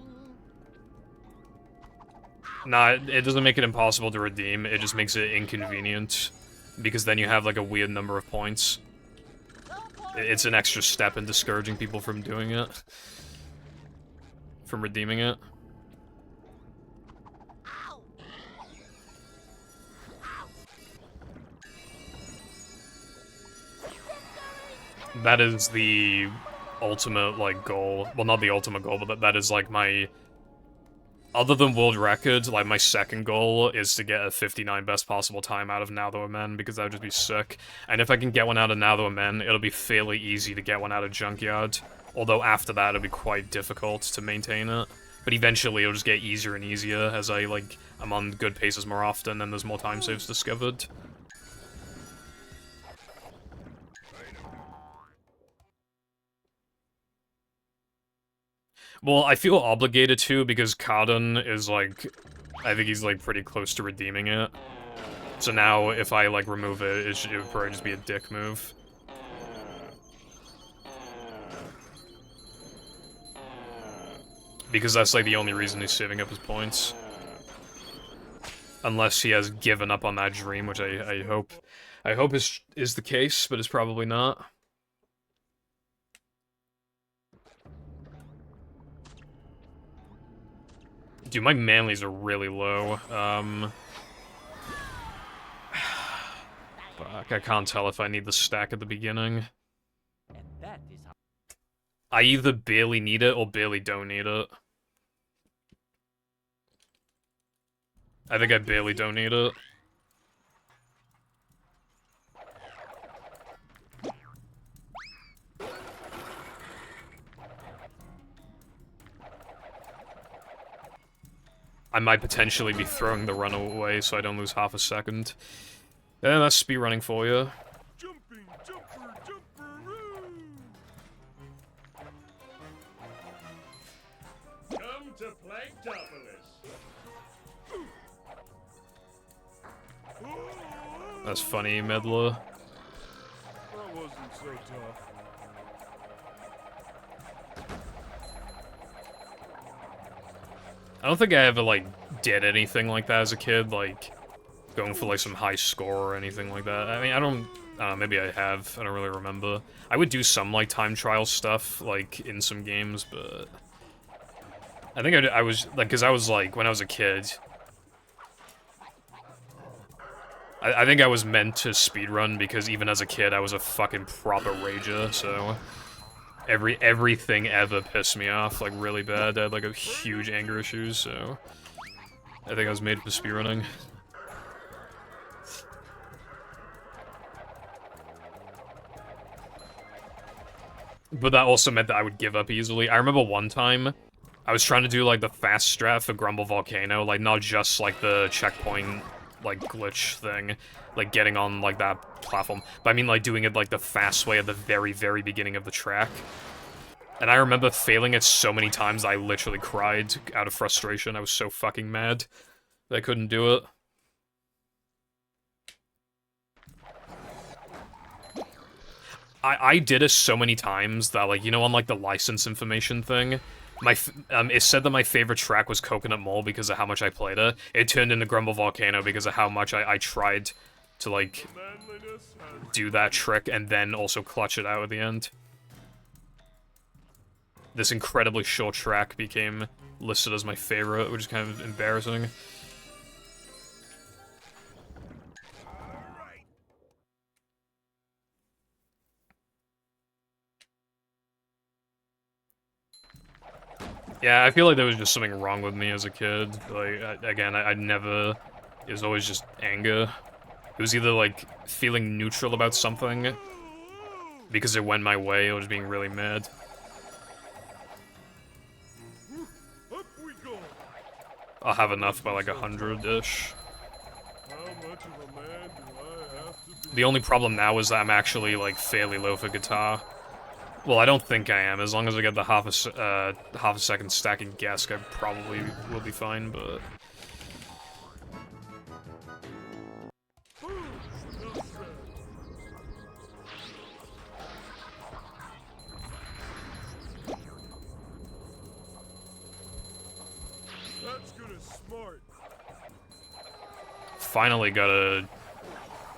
Nah, it doesn't make it impossible to redeem, it just makes it inconvenient. Because then you have, like, a weird number of points. It's an extra step in discouraging people from doing it. From redeeming it. That is the ultimate, like, goal. Well, not the ultimate goal, but that is, like, my... Other than world records, like, my second goal is to get a 59 best possible time out of Now That We're Men, because that would just be sick. And if I can get one out of Now That We're Men, it'll be fairly easy to get one out of Junkyard. Although after that, it'll be quite difficult to maintain it. But eventually, it'll just get easier and easier as I'm on good paces more often and there's more time saves discovered. Well, I feel obligated to because Cardon is, like... I think he's, like, pretty close to redeeming it. So now, if I, like, remove it, it would probably just be a dick move. Because that's, like, the only reason he's saving up his points. Unless he has given up on that dream, which I hope... I hope is the case, but it's probably not. Dude, my manlies are really low. Fuck, I can't tell if I need the stack at the beginning. I either barely need it or barely don't need it. I think I barely don't need it. I might potentially be throwing the run away so I don't lose half a second. Yeah, that's speedrunning for you. Jumping, jumper, jumperoo! Come to Planktopolis. That's funny, Medla. That wasn't so tough. I don't think I ever, like, did anything like that as a kid, like, going for, like, some high score or anything like that. I mean, I don't know, maybe I have, I don't really remember. I would do some, like, time trial stuff, like, in some games, but... I think I was, like, because I was, like, when I was a kid... I think I was meant to speedrun because even as a kid I was a fucking proper rager, so... Everything ever pissed me off, like, really bad. I had, like, a huge anger issues, so... I think I was made for speedrunning. But that also meant that I would give up easily. I remember one time, I was trying to do, like, the fast strat for Grumble Volcano, like, not just, like, the checkpoint, like, glitch thing, like, getting on, like, that platform, but I mean, like, doing it, like, the fast way at the very, very beginning of the track. And I remember failing it so many times I literally cried out of frustration. I was so fucking mad that I couldn't do it. I did it so many times that, like, you know, on, like, the license information thing, it said that my favorite track was Coconut Mall because of how much I played it. It turned into Grumble Volcano because of how much I tried to, like, do that trick and then also clutch it out at the end. This incredibly short track became listed as my favorite, which is kind of embarrassing. Yeah, I feel like there was just something wrong with me as a kid. Like, again, I never... It was always just anger. It was either, like, feeling neutral about something because it went my way, or just being really mad. Up we go. I'll have enough by, like, 100-ish. How much of a man do I have to be? The only problem now is that I'm actually, like, fairly low for guitar. Well, I don't think I am. As long as I get the half a second stacking guess, I probably will be fine, but... That's good as smart. finally got a...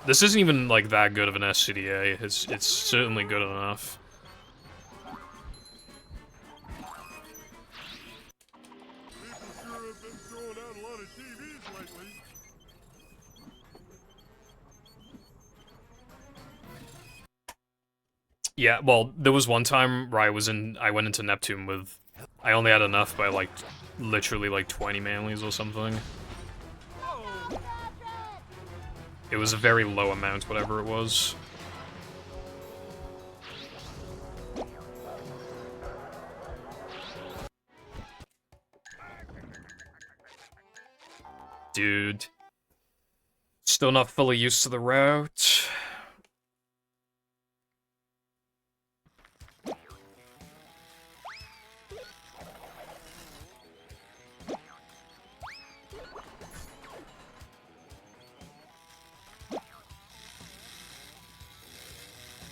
This isn't even, like, that good of an SCDA. It's certainly good enough. People sure have been throwing out a lot of TVs lately. Yeah, well, there was one time where I went into Neptune with... I only had enough by, like, literally, like, 20 manlies or something. It was a very low amount, whatever it was. Dude. Still not fully used to the route.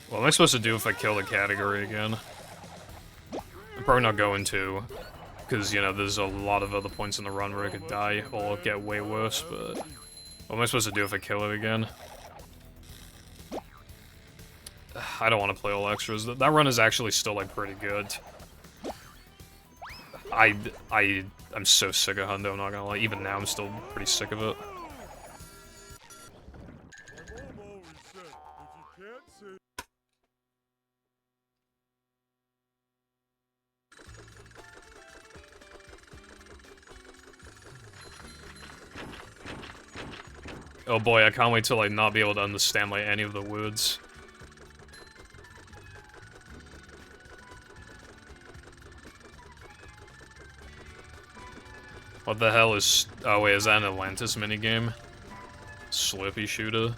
What am I supposed to do if I kill the category again? I'm probably not going to, because, you know, there's a lot of other points in the run where I could die or get way worse, but... What am I supposed to do if I kill it again? I don't want to play all extras. That run is actually still, like, pretty good. I'm so sick of Hundo, I'm not gonna lie. Even now, I'm still pretty sick of it. My mom always said, if you can't say... Oh boy, I can't wait to, like, not be able to understand, like, any of the words. What the hell is... Oh wait, is that an Atlantis minigame? Slurpee shooter?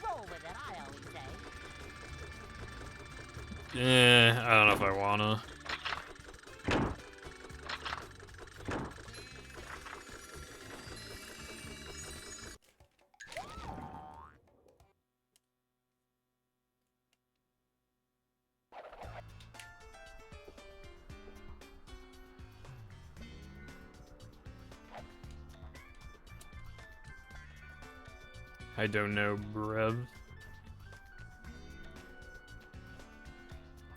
Roll with it, I always say. I don't know if I wanna. I don't know, bruv.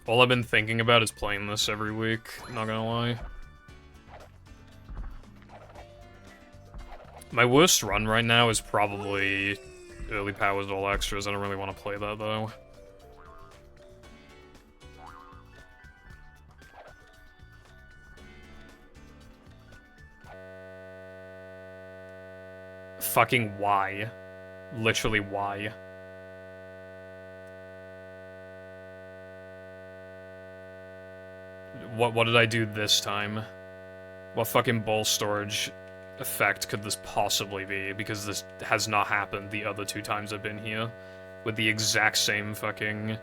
All I've been thinking about is playing this every week, not gonna lie. My worst run right now is probably early powers all extras. I don't really want to play that though. Fucking why? Literally why? What did I do this time? What fucking ball storage effect could this possibly be? Because this has not happened the other two times I've been here. With the exact same fucking...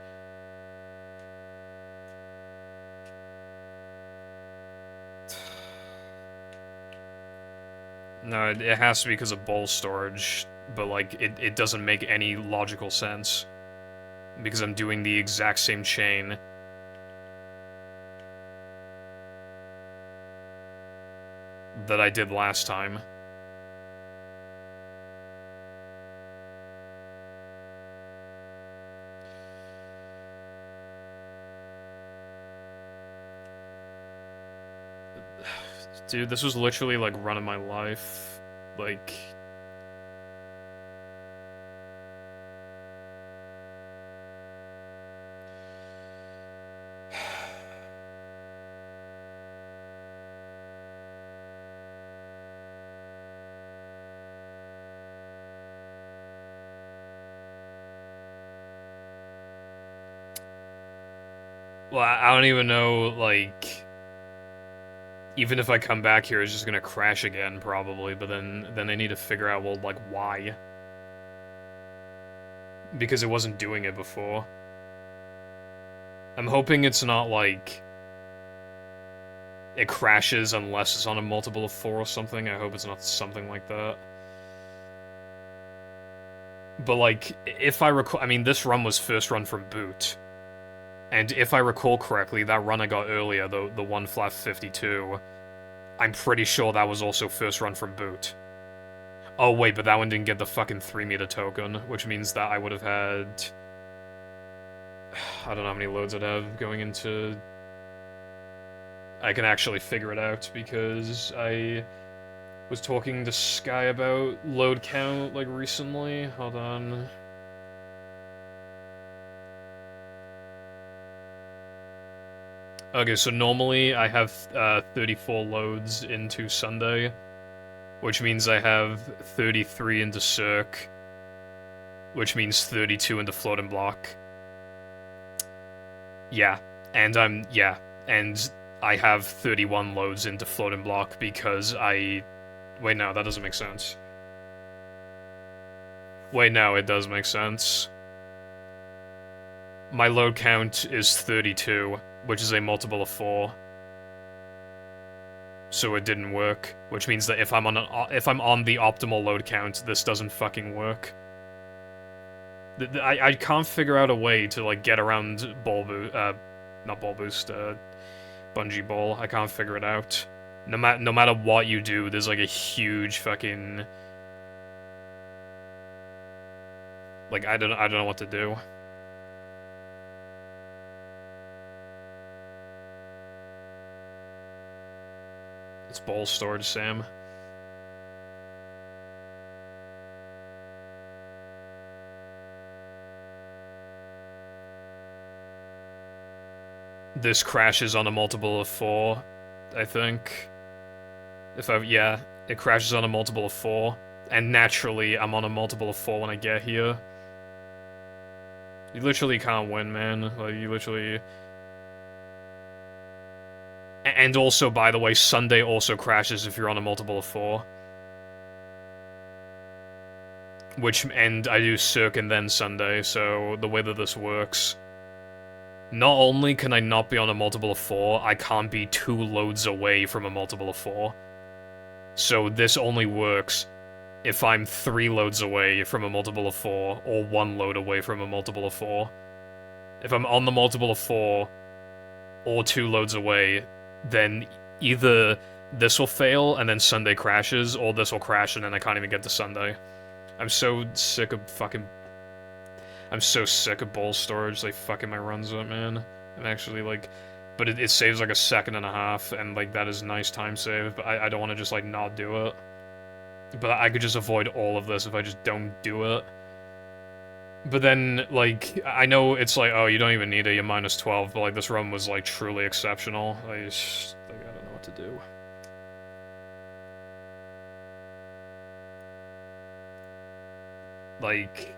No, it has to be because of ball storage, but like, it doesn't make any logical sense. Because I'm doing the exact same chain. That I did last time. Dude, this was literally like running my life. Like... Well, I don't even know, like... Even if I come back here, it's just gonna crash again, probably, but then they need to figure out, well, like, why? Because it wasn't doing it before. I'm hoping it's not, like... it crashes unless it's on a multiple of 4 or something. I hope it's not something like that. But, like, if I recall... I mean, this run was first run from boot. And if I recall correctly, that run I got earlier, the 1 flat 52, I'm pretty sure that was also first run from boot. Oh, wait, but that one didn't get the fucking 3-meter token, which means that I would have had... I don't know how many loads I'd have going into... I can actually figure it out, because I was talking to Sky about load count, like, recently. Hold on. Okay, so normally I have 34 loads into Sunday, which means I have 33 into Cirque, which means 32 into Floating Block. Yeah, and and I have 31 loads into Floating Block because I... Wait, no, that doesn't make sense. Wait, no, it does make sense. My load count is 32, which is a multiple of 4. So it didn't work, which means that if I'm on the optimal load count, this doesn't fucking work. I can't figure out a way to, like, get around not ball boost, bungee ball. I can't figure it out. No matter what you do, there's, like, a huge fucking... Like, I don't know what to do. It's ball storage, Sam. This crashes on a multiple of 4, I think. Yeah, it crashes on a multiple of 4. And naturally, I'm on a multiple of 4 when I get here. You literally can't win, man. Like, you literally... And also, by the way, Sunday also crashes if you're on a multiple of 4. And I do Cirque and then Sunday, so the way that this works... Not only can I not be on a multiple of 4, I can't be 2 loads away from a multiple of 4. So this only works if I'm 3 loads away from a multiple of 4, or 1 load away from a multiple of 4. If I'm on the multiple of 4, or 2 loads away, then either this will fail and then Sunday crashes, or this will crash and then I can't even get to Sunday. I'm so sick of ball storage, like, fucking my runs up, man. I'm actually, like... But it saves, like, a second and a half, and, like, that is nice time save, but I don't want to just, like, not do it. But I could just avoid all of this if I just don't do it. But then, like, I know it's like, oh, you don't even need it, you're minus 12, but, like, this run was, like, truly exceptional. I don't know what to do. Like...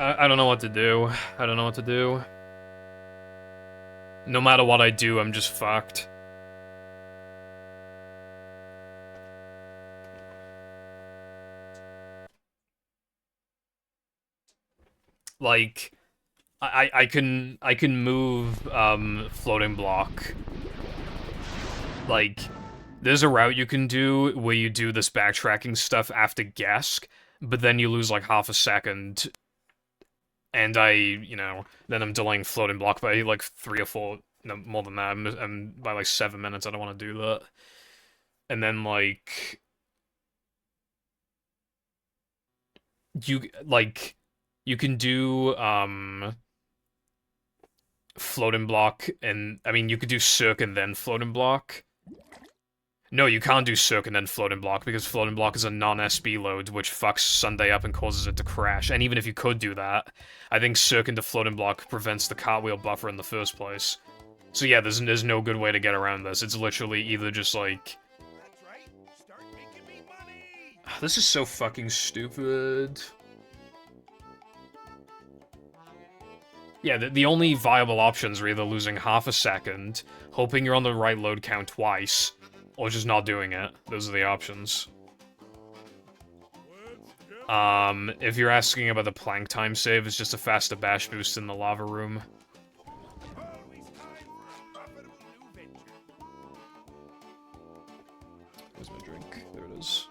I don't know what to do. I don't know what to do. No matter what I do, I'm just fucked. Like, I can move, floating block. Like, there's a route you can do where you do this backtracking stuff after Gesk, but then you lose, like, half a second. And then I'm delaying floating block by, like, 3 or 4, no, more than that, and by, like, 7 minutes, I don't want to do that. And then, like... You can do, floating block, and, I mean, you could do Cirque and then floating block. No, you can't do Cirque and then floating block, because floating block is a non-SB load, which fucks Sunday up and causes it to crash. And even if you could do that, I think Cirque into floating block prevents the cartwheel buffer in the first place. So yeah, there's no good way to get around this. It's literally either just, like... That's right. Start making me money. This is so fucking stupid. Yeah, the only viable options are either losing half a second, hoping you're on the right load count twice, or just not doing it. Those are the options. If you're asking about the plank time save, it's just a faster bash boost in the lava room. Where's my drink? There it is.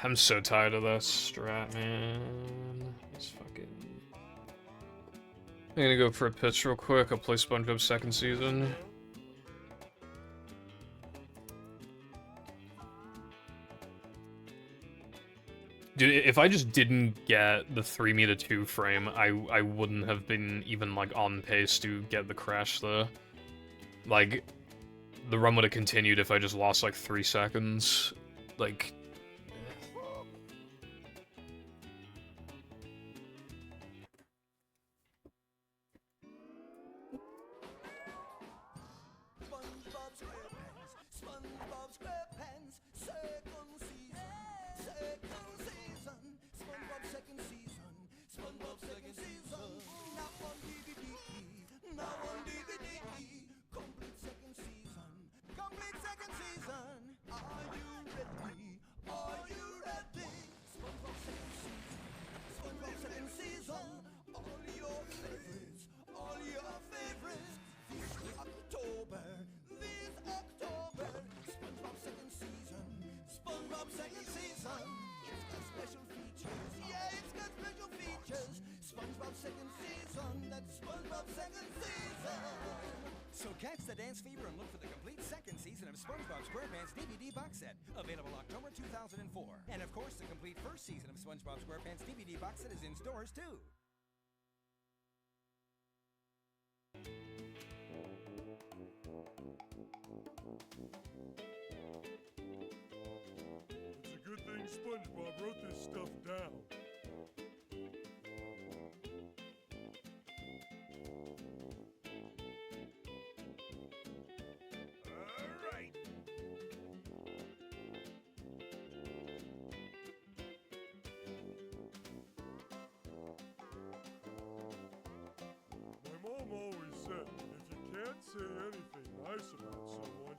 I'm so tired of this strat, man. It's fucking... I'm gonna go for a pitch real quick. I'll play SpongeBob second season. Dude, if I just didn't get the 3 meter 2 frame, I wouldn't have been even, like, on pace to get the crash there. Like, the run would have continued if I just lost, like, 3 seconds. Like... So catch the dance fever and look for the complete second season of SpongeBob SquarePants DVD box set, available October 2004. And of course, the complete first season of SpongeBob SquarePants DVD box set is in stores too. It's a good thing SpongeBob wrote this stuff down. Always said, if you can't say anything nice about someone,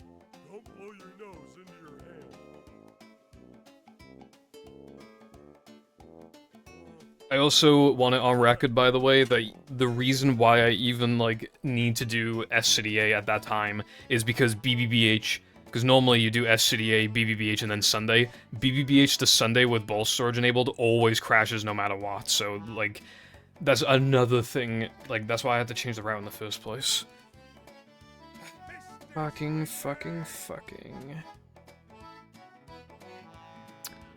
don't blow your nose into your hand. I also want it on record, by the way, that the reason why I even, like, need to do SCDA at that time is because BBBH, because normally you do SCDA, BBBH, and then Sunday. BBBH to Sunday with ball storage enabled always crashes no matter what, so, like... That's another thing, like, that's why I had to change the route in the first place. Fucking.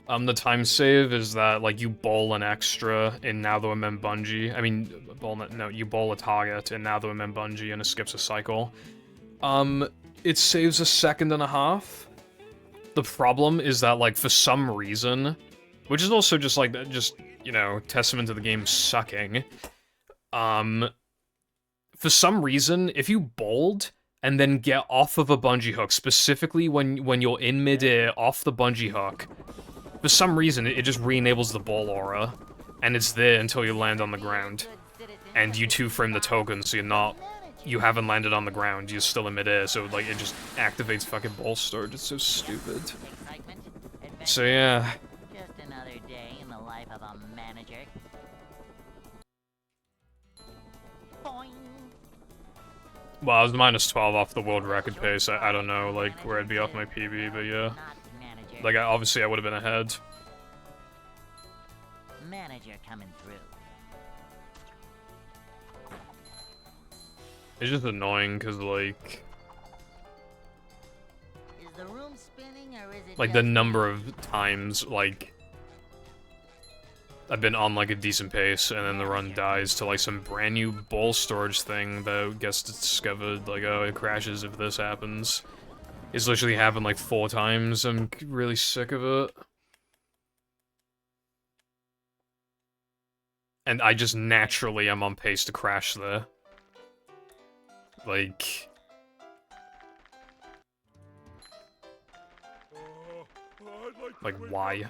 The time save is that, like, you bowl an extra in Now That We're Men Bungie. I mean, you bowl a target in Now That We're Men Bungie and it skips a cycle. It saves 1.5 seconds. The problem is that, like, for some reason, which is also just, like, you know, testament to the game sucking. For some reason, if you bold and then get off of a bungee hook, specifically when you're in midair off the bungee hook, for some reason it just re-enables the ball aura, and it's there until you land on the ground. And you 2-frame the token, so you haven't landed on the ground, you're still in midair, so like it just activates fucking ball storage. It's so stupid. So yeah. Well, I was -12 off the world record pace. I don't know, like, where I'd be off my PB, but yeah. Like, obviously I would have been ahead. Manager coming through. It's just annoying, because, like... Is the room spinning, or is it like, the number of times, like... I've been on, like, a decent pace, and then the run dies to, like, some brand new ball storage thing that gets discovered, like, oh, it crashes if this happens. It's literally happened, like, 4 times. I'm really sick of it. And I just naturally am on pace to crash there. Like... Like, why?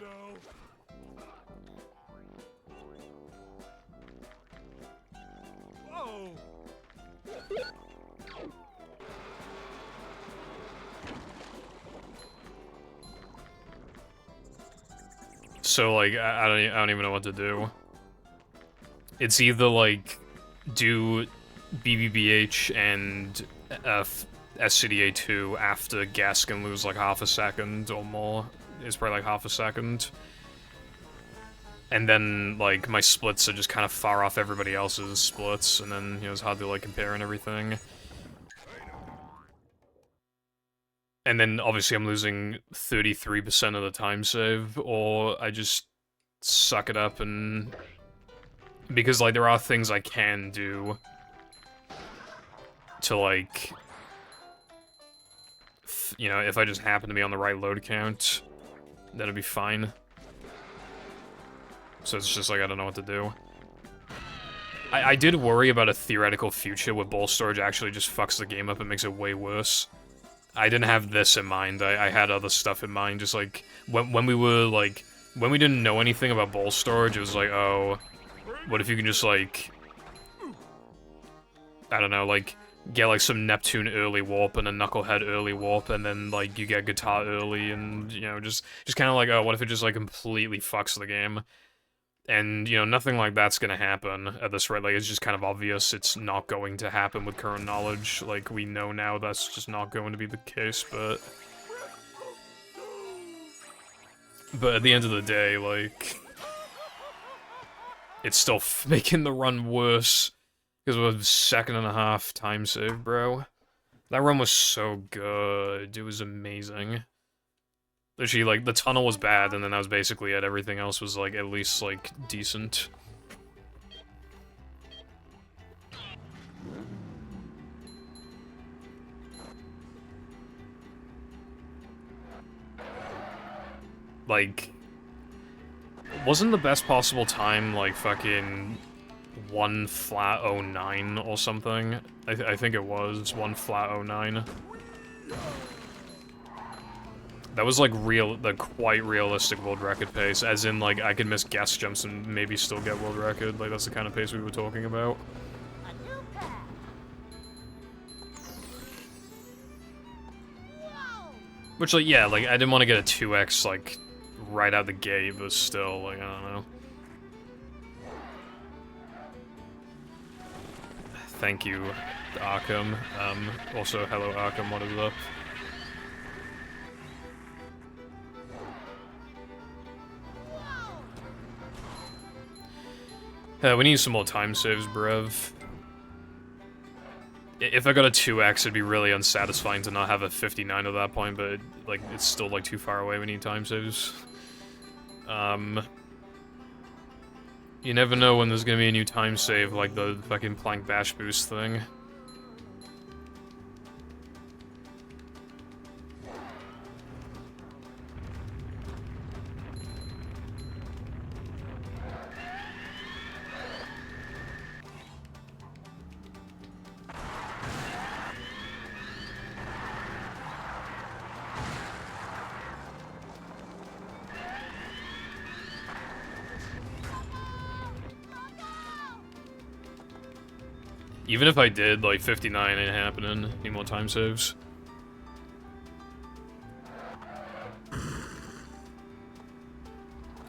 So, like, I don't even know what to do. It's either, like, do BBBH and SCDA2 after Gaskin lose, like, half a second or more. It's probably, like, half a second. And then, like, my splits are just kind of far off everybody else's splits, and then, you know, it's hard to, like, compare and everything. And then, obviously, I'm losing 33% of the time save, or I just suck it up and... Because, like, there are things I can do to, like... You know, if I just happen to be on the right load count, that'd be fine. So it's just like, I don't know what to do. I did worry about a theoretical future where ball storage actually just fucks the game up and makes it way worse. I didn't have this in mind. I had other stuff in mind. Just like when we were like when we didn't know anything about ball storage, it was like, oh, what if you can just like I don't know, like get like some Neptune early warp and a Knucklehead early warp, and then like you get guitar early, and you know just kind of like, oh, what if it just like completely fucks the game? And, you know, nothing like that's gonna happen at this rate. Like, it's just kind of obvious it's not going to happen with current knowledge. Like, we know now that's just not going to be the case, but... But at the end of the day, like... It's still making the run worse. Because of a second-and-a-half time save, bro. That run was so good. It was amazing. Literally, like, the tunnel was bad, and then that was basically it. Everything else was, like, at least, like, decent. Like, wasn't the best possible time, like, fucking 1 flat 09 or something? I think it was 1 flat 09. That was, like, quite realistic world record pace, as in, like, I could miss guest jumps and maybe still get world record. Like, that's the kind of pace we were talking about. Which, like, yeah, like, I didn't want to get a 2x, like, right out the gate, but still, like, I don't know. Thank you, Arkham. Also, hello, Arkham, what is up? We need some more time saves, bruv. If I got a 2x, it'd be really unsatisfying to not have a 59 at that point, but, like, it's still, like, too far away. We need time saves. You never know when there's gonna be a new time save, like the fucking Plank Bash Boost thing. Even if I did, like, 59 ain't happening. Need more time saves.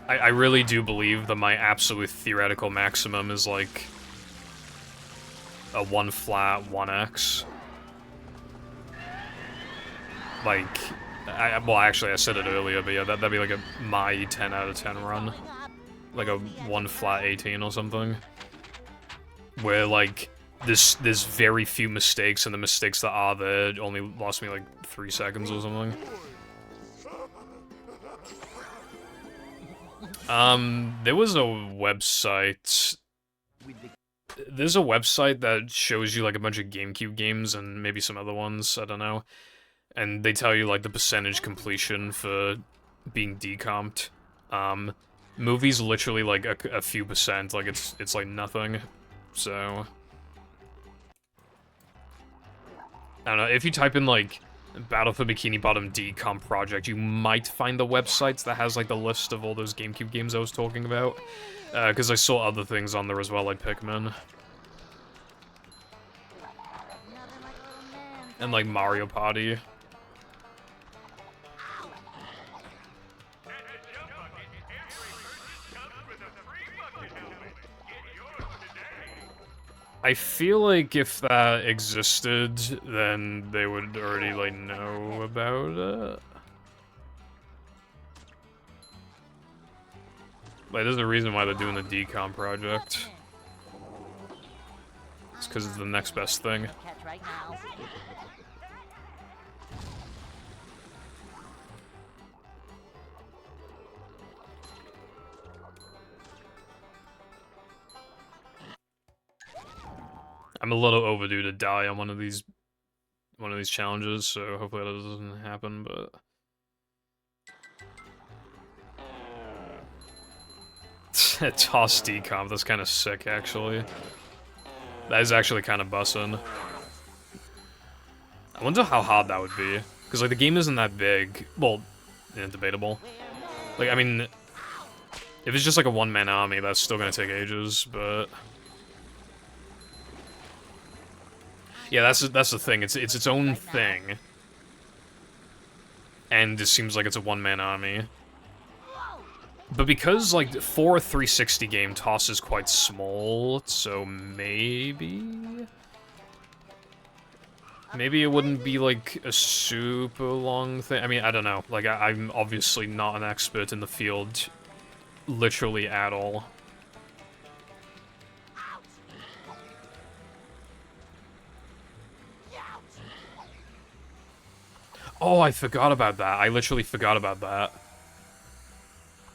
I really do believe that my absolute theoretical maximum is, like, a 1 flat 1x. Like, well, actually, I said it earlier, but yeah, that'd be like a my 10 out of 10 run. Like a 1 flat 18 or something. Where, like, there's very few mistakes, and the mistakes that are there only lost me, like, 3 seconds or something. There was a website... There's a website that shows you, like, a bunch of GameCube games and maybe some other ones, I don't know. And they tell you, like, the percentage completion for being decomped. Movies literally, like, a few percent, like, it's like nothing. So... I don't know, if you type in, like, Battle for Bikini Bottom decomp project, you might find the website that has, like, the list of all those GameCube games I was talking about. Because I saw other things on there as well, like Pikmin. And, like, Mario Party. I feel like if that existed, then they would already, like, know about it. Like, there's a reason why they're doing the decom project. It's because it's the next best thing. Catch right now. I'm a little overdue to die on one of these challenges, so hopefully that doesn't happen, but... Toss decomp, that's kind of sick, actually. That is actually kind of bussin'. I wonder how hard that would be. Because, like, the game isn't that big. Well, yeah, debatable. Like, I mean, if it's just like a one-man army, that's still gonna take ages, but... Yeah, that's the thing. It's its own thing. And it seems like it's a one-man army. But because, like, for a 360 game, Toss is quite small, so maybe... Maybe it wouldn't be, like, a super long thing. I mean, I don't know. Like, I'm obviously not an expert in the field, literally at all. Oh, I forgot about that. I literally forgot about that.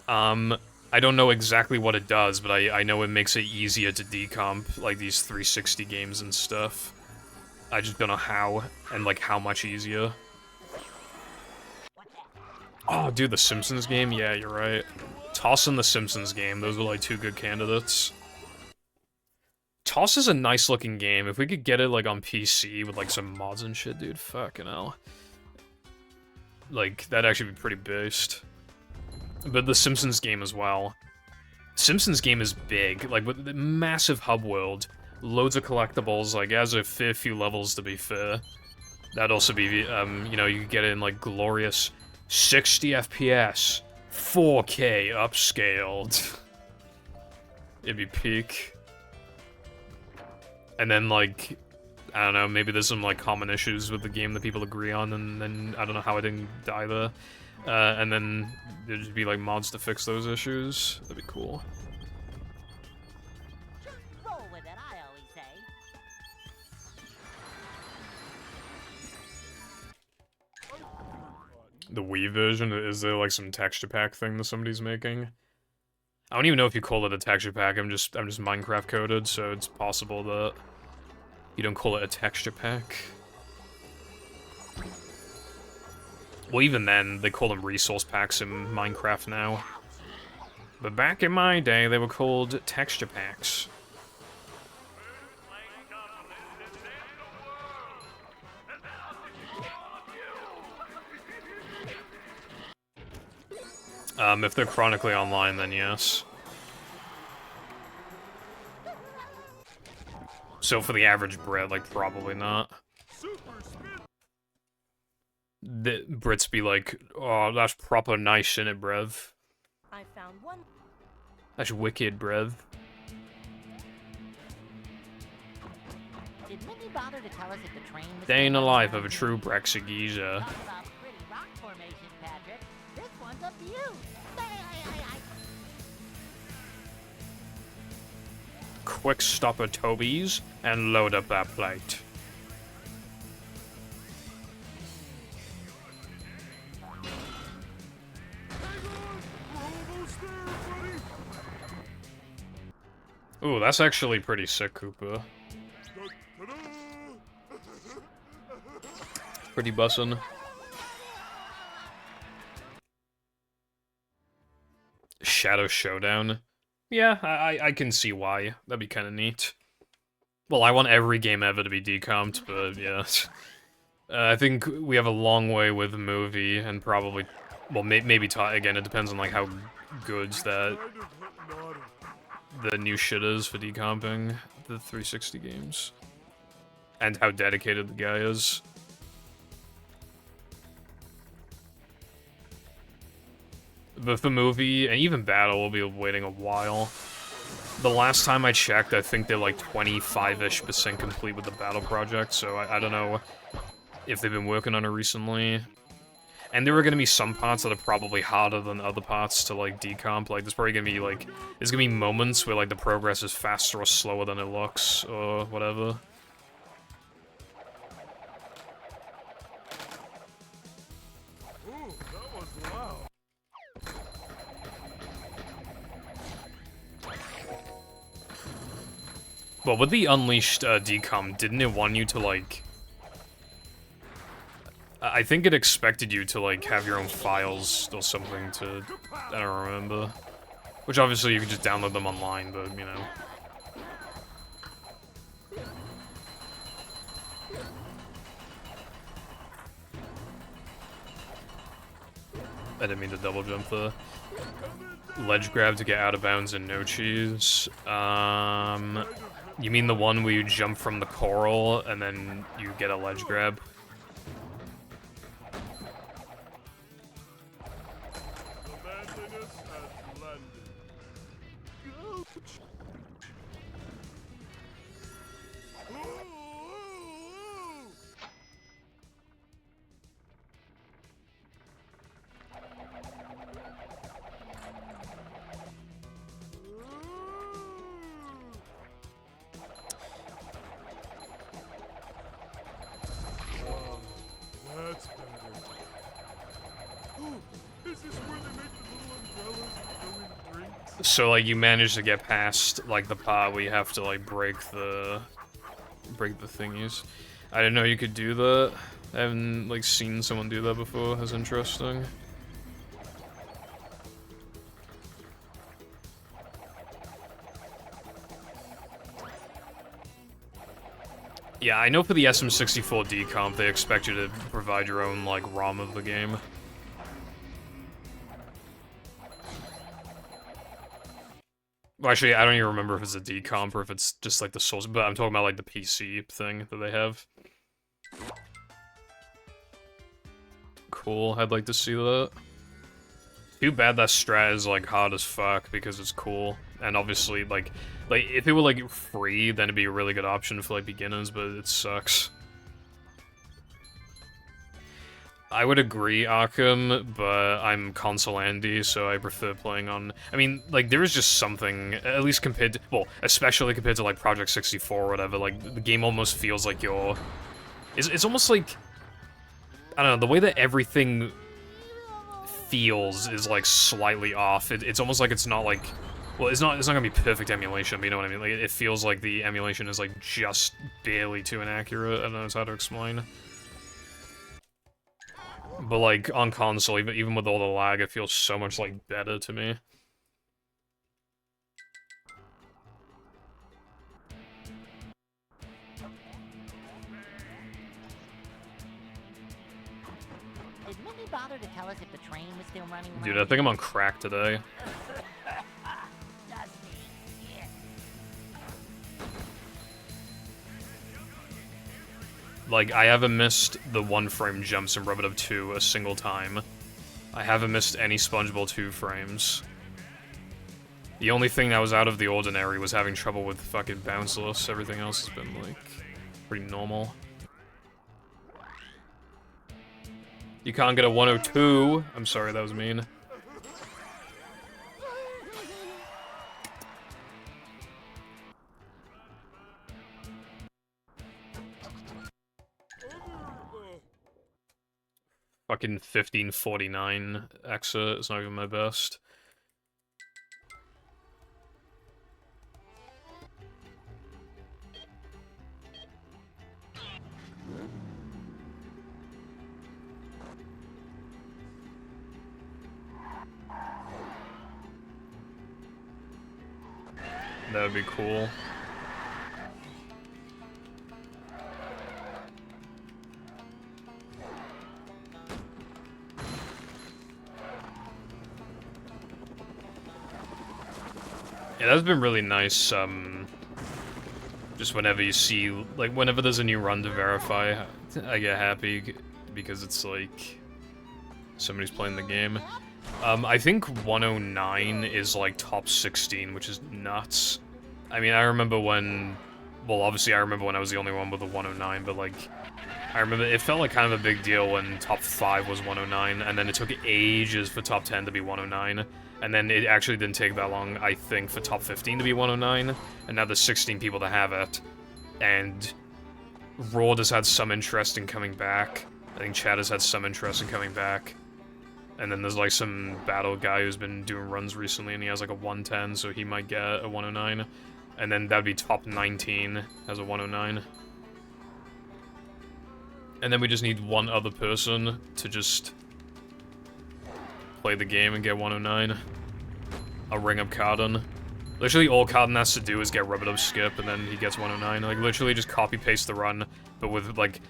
I don't know exactly what it does, but I know it makes it easier to decomp, like, these 360 games and stuff. I just don't know how, and, like, how much easier. Oh, dude, the Simpsons game? Yeah, you're right. Toss and the Simpsons game, those were, like, two good candidates. Toss is a nice-looking game. If we could get it, like, on PC with, like, some mods and shit, dude, fucking hell. Like, that'd actually be pretty based. But the Simpsons game as well. Simpsons game is big, like, with the massive hub world. Loads of collectibles, like, as a fair few levels, to be fair. That'd also be, you know, you could get it in, like, glorious 60 FPS, 4K upscaled. It'd be peak. And then, like, I don't know, maybe there's some, like, common issues with the game that people agree on, and then I don't know how it didn't die there. And then there'd just be, like, mods to fix those issues. That'd be cool. Roll with it, I always say. The Wii version, is there, like, some texture pack thing that somebody's making? I don't even know if you call it a texture pack, I'm just Minecraft coded, so it's possible that you don't call it a texture pack. Well, even then, they call them resource packs in Minecraft now. But back in my day, they were called texture packs. If they're chronically online, then yes. So for the average Brit, like, probably not. The Brits be like, oh, that's proper nice, innit, brev? I found one. That's wicked, brev. Did Minnie bother to tell us if the train was Day in the going life down? of a true Brexit geezer. Talk about pretty rock formation, Patrick. This one's up to you. Quick stopper Tobies, and load up that plate. Ooh, that's actually pretty sick, Koopa. Pretty bussin'. Shadow Showdown. Yeah, I can see why. That'd be kind of neat. Well, I want every game ever to be decomped, but yeah. I think we have a long way with the movie, and probably... Well, maybe again, it depends on, like, how good that... the new shit is for decomping the 360 games. And how dedicated the guy is. But for movie, and even Battle, we'll be waiting a while. The last time I checked, I think they're like 25-ish% complete with the battle project, so I don't know if they've been working on it recently. And there are gonna be some parts that are probably harder than other parts to, like, decomp. Like, there's probably gonna be, like, there's gonna be moments where, like, the progress is faster or slower than it looks, or whatever. Ooh, that was loud. Well, with the Unleashed decomp, didn't it want you to, like... I think it expected you to, like, have your own files or something to... I don't remember. Which, obviously, you can just download them online, but, you know. I didn't mean to double jump the ledge grab to get out of bounds and no cheese. You mean the one where you jump from the coral and then you get a ledge grab? The manliness has landed. That's better. Ooh, is this where they make the little umbrellas and throw in drinks? So, like, you manage to get past, like, the part where you have to, like, break the thingies. I didn't know you could do that. I haven't, like, seen someone do that before. That's interesting. Yeah, I know for the SM64 decomp, they expect you to provide your own, like, ROM of the game. Well, actually, I don't even remember if it's a decomp or if it's just, like, the Souls, but I'm talking about, like, the PC thing that they have. Cool, I'd like to see that. Too bad that strat is, like, hard as fuck, because it's cool. And obviously, like, if it were, like, free, then it'd be a really good option for, like, beginners, but it sucks. I would agree, Arkham, but I'm console Andy, so I prefer playing on... I mean, like, there is just something, at least compared to... Well, especially compared to, like, Project 64 or whatever, like, the game almost feels like you're... It's almost like... I don't know, the way that everything feels is, like, slightly off. It's almost like it's not, like... Well, it's not gonna be perfect emulation, but you know what I mean? Like, it feels like the emulation is, like, just barely too inaccurate. I don't know how to explain. But, like, on console, even with all the lag, it feels so much, like, better to me. Did Minnie bother to tell us if the train was still running? Dude, I think I'm on crack today. Dusty shit. Like, I haven't missed the one-frame jumps in Rub-a-Dub 2 a single time. I haven't missed any SpongeBob 2 frames. The only thing that was out of the ordinary was having trouble with fucking bounceless. Everything else has been, like, pretty normal. You can't get a 102. I'm sorry, that was mean. Fucking 1549 Exa is not even my best. That would be cool. Yeah, that's been really nice, just whenever you see, like, whenever there's a new run to verify, I get happy, because it's like, somebody's playing the game. I think 109 is, like, top 16, which is nuts. I mean, I remember when... Well, obviously I remember when I was the only one with a 109, but, like... I remember it felt like kind of a big deal when top 5 was 109, and then it took ages for top 10 to be 109. And then it actually didn't take that long, I think, for top 15 to be 109. And now there's 16 people that have it. And Raw has had some interest in coming back. I think Chad has had some interest in coming back. And then there's like some battle guy who's been doing runs recently and he has like a 110, so he might get a 109. And then that'd be top 19 as a 109. And then we just need one other person to just play the game and get 109. I'll ring up Carden. Literally all Carden has to do is get rub-a-dub skip and then he gets 109. Like literally just copy-paste the run, but with like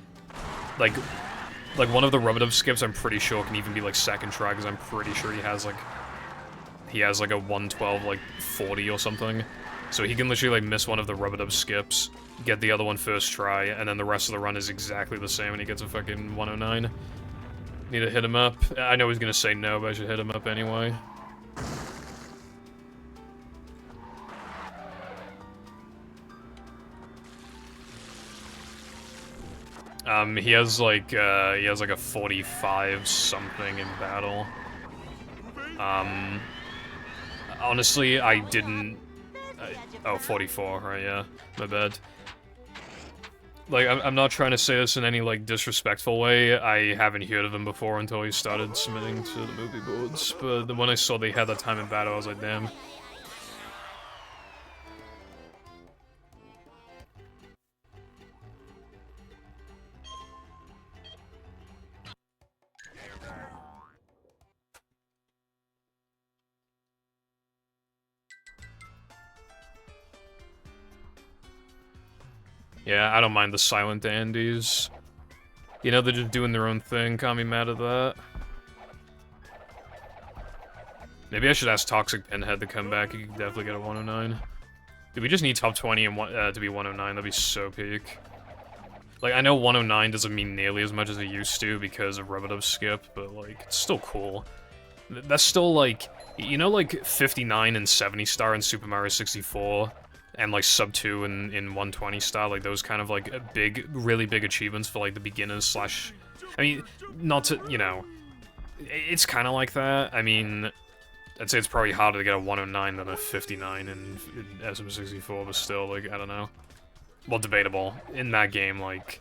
one of the rub-a-dub skips I'm pretty sure can even be like second try, because I'm pretty sure he has like a 112 like 40 or something. So he can literally like miss one of the rub-a-dub skips, get the other one first try, and then the rest of the run is exactly the same and he gets a fucking 109. Need to hit him up. I know he's gonna say no, but I should hit him up anyway. He has like a 45 something in battle. Honestly, I didn't... oh, 44, right, yeah. My bad. Like, I'm not trying to say this in any, like, disrespectful way. I haven't heard of him before until he started submitting to the movie boards. But when I saw they had that time in battle, I was like, damn. Yeah, I don't mind the silent dandies. You know, they're just doing their own thing, can't be mad at that. Maybe I should ask Toxic Pinhead to come back, he could definitely get a 109. Dude, we just need top 20 and to be 109, that'd be so peak. Like, I know 109 doesn't mean nearly as much as it used to because of rub-a-dub skip, but, like, it's still cool. That's still, like, you know, like, 59 and 70 star in Super Mario 64? And like sub 2 in 120 style, like those kind of like big, really big achievements for like the beginners slash... I mean, not to, you know, it's kind of like that. I mean, I'd say it's probably harder to get a 109 than a 59 in SM64, but still, like, I don't know. Well, debatable. In that game, like,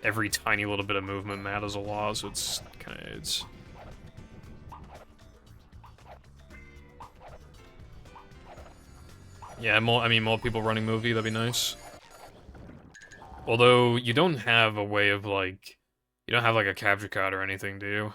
every tiny little bit of movement matters a lot, so it's kind of, it's... Yeah, more people running movie, that'd be nice. Although, you don't have a way of, like... You don't have, like, a capture card or anything, do you?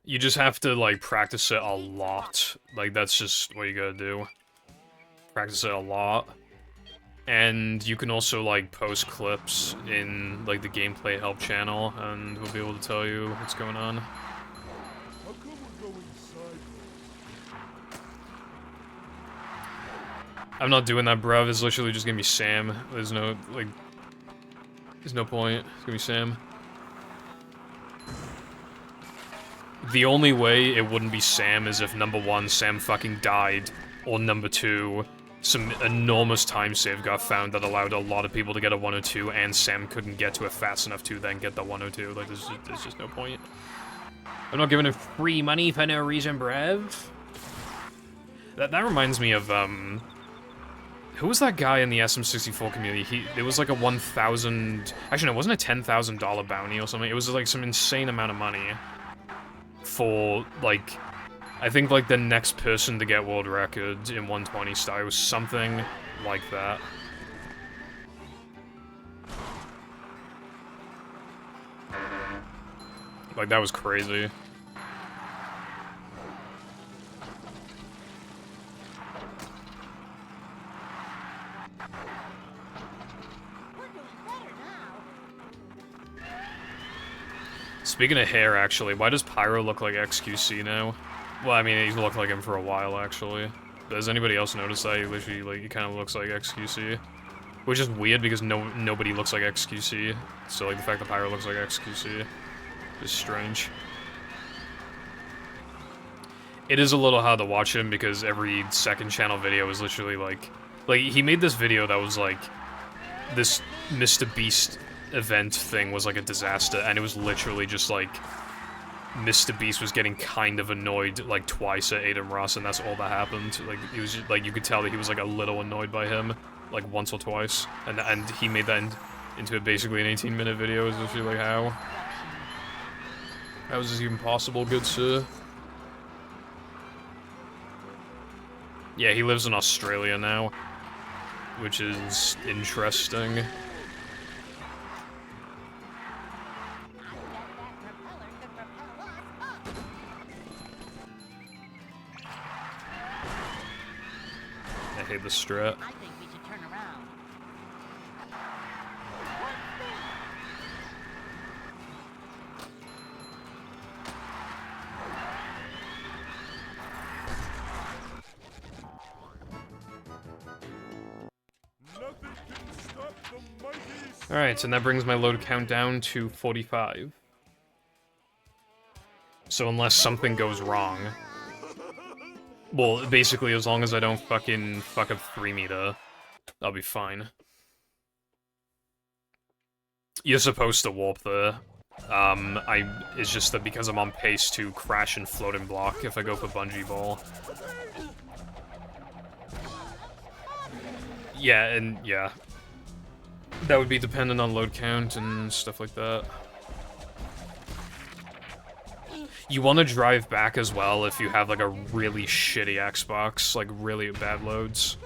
You just have to, like, practice it a lot. Like, that's just what you gotta do. Practice it a lot. And you can also, like, post clips in, like, the gameplay help channel, and we'll be able to tell you what's going on. How come we're going sideways? I'm not doing that, bruv. It's literally just gonna be Sam. There's no, like... There's no point. It's gonna be Sam. The only way it wouldn't be Sam is if, number one, Sam fucking died, or number two, some enormous time save got found that allowed a lot of people to get a 102, and Sam couldn't get to it fast enough to then get the 102. Like, there's just no point. I'm not giving him free money for no reason, bruv. That reminds me of, who was that guy in the SM64 community? It was like a 1,000... Actually, no, it wasn't a $10,000 bounty or something. It was like some insane amount of money for, like... I think, like, the next person to get world record in 120 style was something like that. Like, that was crazy. Speaking of hair, actually, why does Pyro look like XQC now? Well, I mean, he's looked like him for a while, actually. Does anybody else notice that he literally, like, he kind of looks like XQC? Which is weird because nobody looks like XQC. So, like, the fact that Pyro looks like XQC is strange. It is a little hard to watch him because every second channel video is literally like he made this video that was like, this Mr. Beast event thing was like a disaster, and it was literally just like, Mr. Beast was getting kind of annoyed like twice at Aiden Ross, and that's all that happened. Like, it was just, like, you could tell that he was like a little annoyed by him, like once or twice, and he made that into basically an 18-minute video. Is literally like, how is this even possible, good sir? Yeah, he lives in Australia now, which is interesting. I hate the strat. I think we should turn around. Nothing can stop the mighty. Alright, and that brings my load count down to 45. So unless something goes wrong... Well, basically, as long as I don't fucking fuck up 3 meter, I'll be fine. You're supposed to warp there. It's just that because I'm on pace to crash and float and block if I go for bungee ball. Yeah, and yeah. That would be dependent on load count and stuff like that. You want to drive back as well if you have like a really shitty Xbox, like really bad loads.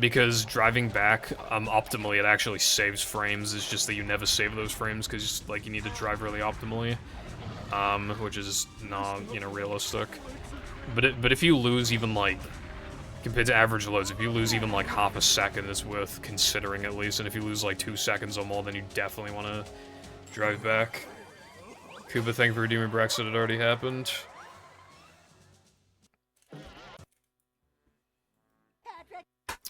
Because driving back, optimally, it actually saves frames. It's just that you never save those frames because like you need to drive really optimally, which is not, you know, realistic. But if you lose even like, compared to average loads, if you lose even like half a second, it's worth considering at least. And if you lose like 2 seconds or more, then you definitely want to drive back. Kuba, thank you for redeeming Brexit, it already happened.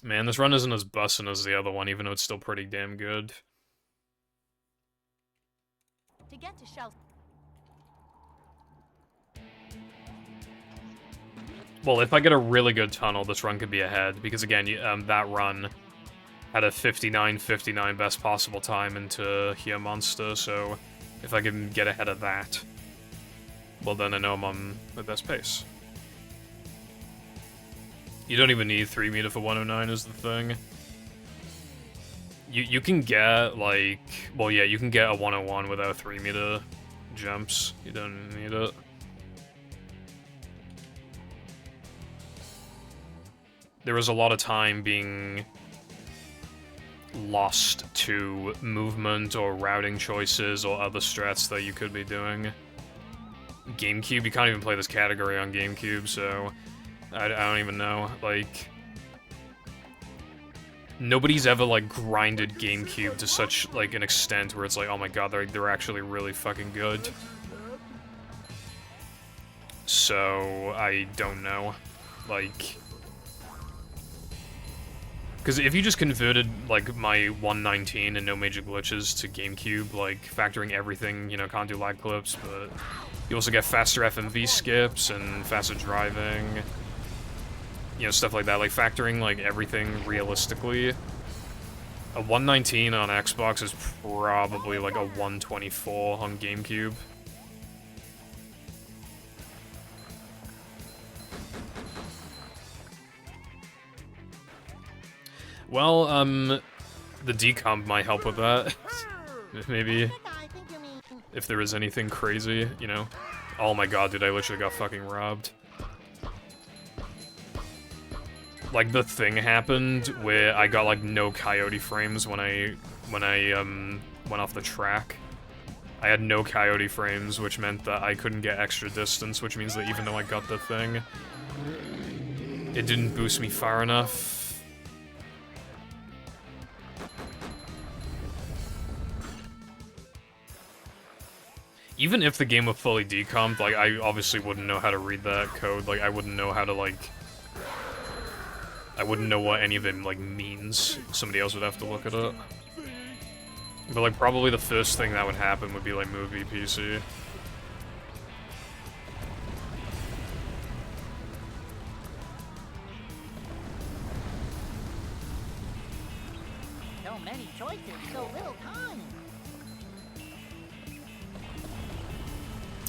Man, this run isn't as bussin' as the other one, even though it's still pretty damn good. To get to shelf. Well, if I get a really good tunnel, this run could be ahead, because again, that run had a 59:59 best possible time into Here Monster, so if I can get ahead of that, well then I know I'm on the best pace. You don't even need 3 meter for 109 is the thing. You can get, like... Well, yeah, you can get a 101 without 3 meter jumps. You don't need it. There was a lot of time being lost to movement or routing choices or other strats that you could be doing. GameCube, you can't even play this category on GameCube, so... I don't even know, like... Nobody's ever, like, grinded GameCube to such, like, an extent where it's like, oh my god, they're actually really fucking good. So, I don't know. Like... Because if you just converted, like, my 119 and no major glitches to GameCube, like, factoring everything, you know, can't do lag clips, but... You also get faster FMV skips and faster driving... You know, stuff like that, like factoring like everything realistically. A 119 on Xbox is probably like a 124 on GameCube. Well, the decomp might help with that. Maybe. If there is anything crazy, you know. Oh my god, dude, I literally got fucking robbed. Like, the thing happened where I got, like, no coyote frames when I went off the track. I had no coyote frames, which meant that I couldn't get extra distance, which means that even though I got the thing, it didn't boost me far enough. Even if the game were fully decomped, like, I obviously wouldn't know how to read that code, like, I wouldn't know how to, like... I wouldn't know what any of it, like, means. Somebody else would have to look at it. But, like, probably the first thing that would happen would be, like, movie PC. So many choices, so little time.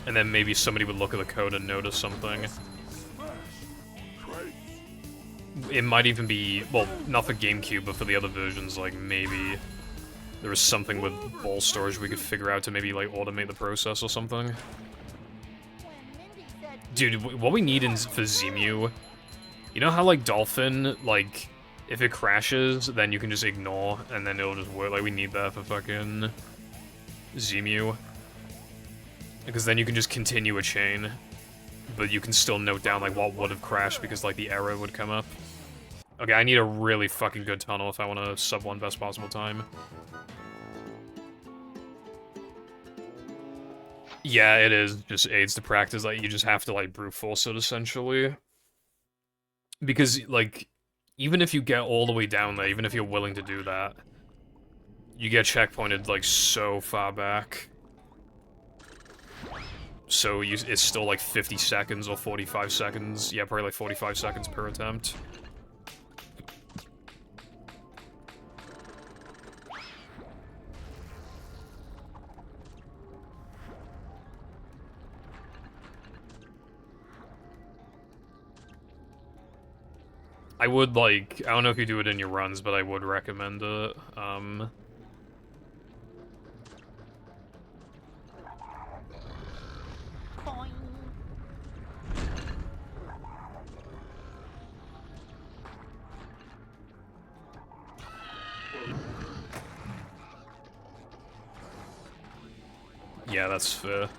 And then maybe somebody would look at the code and notice something. It might even be, well, not for GameCube, but for the other versions, like, maybe there was something with ball storage we could figure out to maybe, like, automate the process or something. When Mindy said Dude, what we need for Zemu, you know how, like, Dolphin, like, if it crashes, then you can just ignore, and then it'll just work. Like, we need that for fucking Zemu. Because then you can just continue a chain, but you can still note down, like, what would have crashed because, like, the error would come up. Okay, I need a really fucking good tunnel if I want to sub 1 best possible time. Yeah, it is. Just aids to practice. Like, you just have to, like, brute force it, essentially. Because, like, even if you get all the way down there, even if you're willing to do that, you get checkpointed, like, so far back. So it's still, like, 50 seconds or 45 seconds. Yeah, probably, like, 45 seconds per attempt. I would, like, I don't know if you do it in your runs, but I would recommend it. boing. Yeah, that's fair.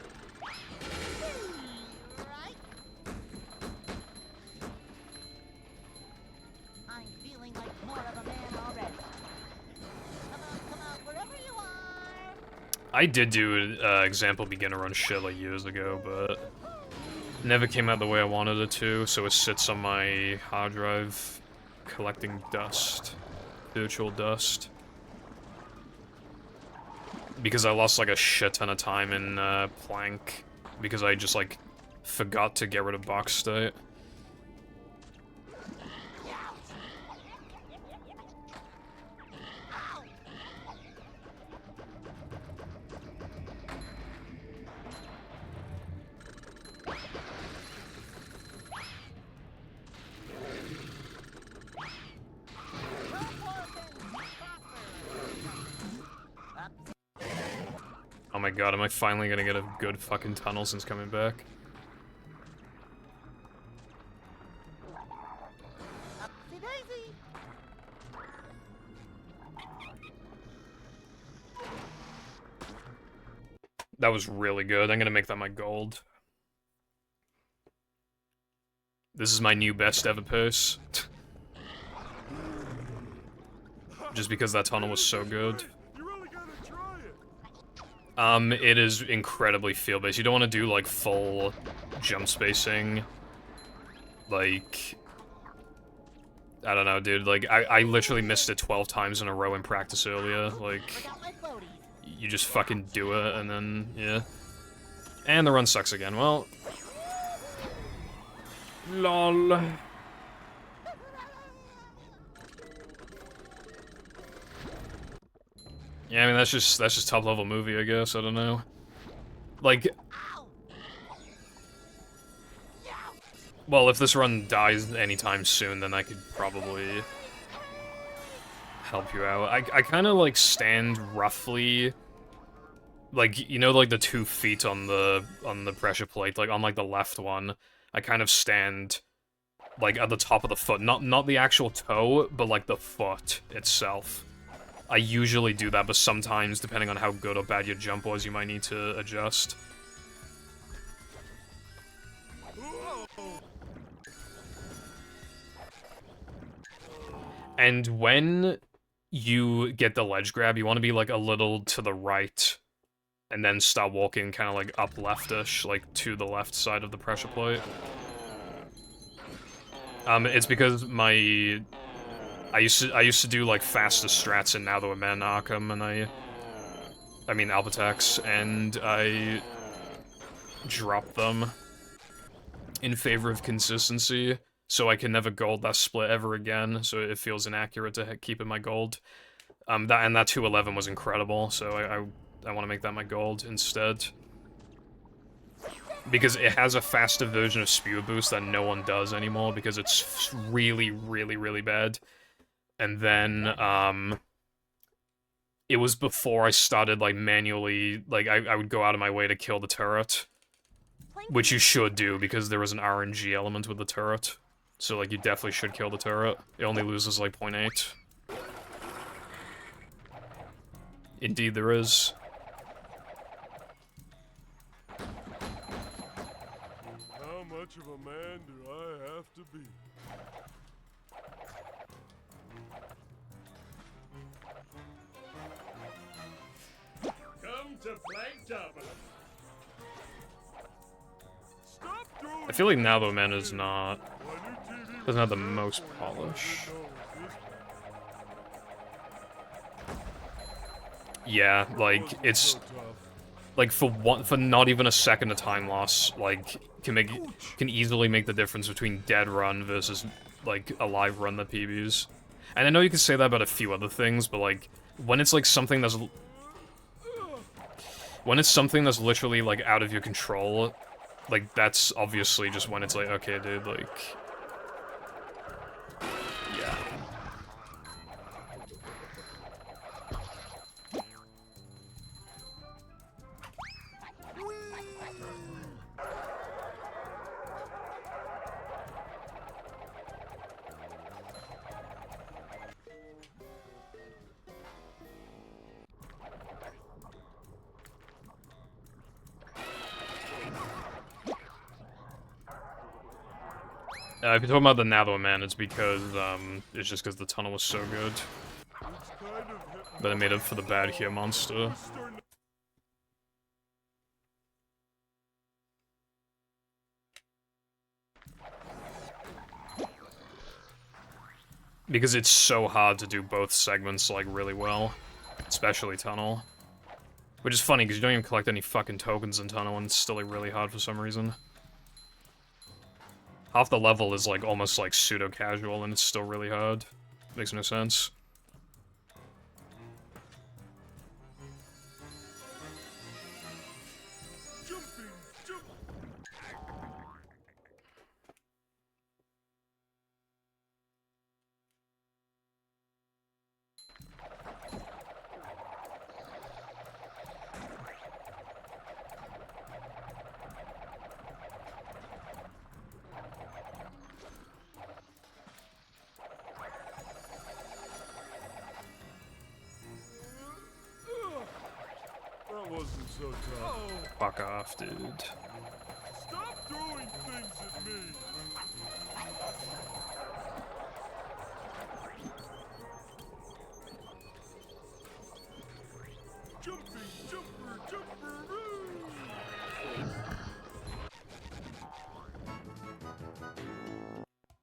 Right? I'm feeling like more of a man already. Come on, wherever you are. I did do example beginner run shit, like, years ago, but never came out the way I wanted it to, so it sits on my hard drive collecting dust. Virtual dust. Because I lost, like, a shit ton of time in Plank, because I just, like, forgot to get rid of box state. Oh my god, am I finally gonna get a good fucking tunnel since coming back? Upsy daisy. That was really good. I'm gonna make that my gold. This is my new best ever pace. Just because that tunnel was so good. You really gotta try it. It is incredibly feel-based. You don't want to do, like, full jump spacing. Like, I don't know, dude. Like, I literally missed it 12 times in a row in practice earlier. Like, Forgot my floaties. you just fucking do it, and then, yeah. And the run sucks again. Well, lol. Yeah, I mean, that's just top-level movie, I guess. I don't know. Like, Ow. well, if this run dies anytime soon, then I could probably help you out. I kind of, like, stand roughly, like, you know, like, the 2 feet on the pressure plate, like, on, like, the left one. I kind of stand, like, at the top of the foot. Not the actual toe, but, like, the foot itself. I usually do that, but sometimes, depending on how good or bad your jump was, you might need to adjust. And when you get the ledge grab, you want to be, like, a little to the right, and then start walking kind of, like, up leftish, like, to the left side of the pressure plate. It's because my I used to do like fastest strats in Now That We're Man Arkham, and I mean Alphatex, and I dropped them in favor of consistency, so I can never gold that split ever again, so it feels inaccurate to keep in my gold. That 211 was incredible, so I want to make that my gold instead. Because it has a faster version of Spew Boost that no one does anymore, because it's really, really, really bad. And then, it was before I started, like, manually, like, I would go out of my way to kill the turret. Which you should do, because there was an RNG element with the turret. So, like, you definitely should kill the turret. It only loses, like, 0.8. Indeed there is. How much of a man do I have to be? Come to flank top. I feel like Now That We're Man is not... doesn't have the most polish. Yeah, like, it's... like, for not even a second of time loss, like, can easily make the difference between dead run versus, like, a live run that PBs. And I know you can say that about a few other things, but, like, when it's, like, something that's... when it's something that's literally, like, out of your control, like, that's obviously just when it's like, okay, dude, like... yeah. If you're talking about the Now That We're Man, it's because, it's just because the tunnel was so good. That it made up for the bad here monster. Because it's so hard to do both segments, like, really well. Especially Tunnel. Which is funny, because you don't even collect any fucking tokens in Tunnel, and it's still, like, really hard for some reason. Half the level is, like, almost, like, pseudo-casual, and it's still really hard. Makes no sense. That wasn't so tough. Fuck off, dude. Stop throwing things at me. Jumping, jumper, jumperoo.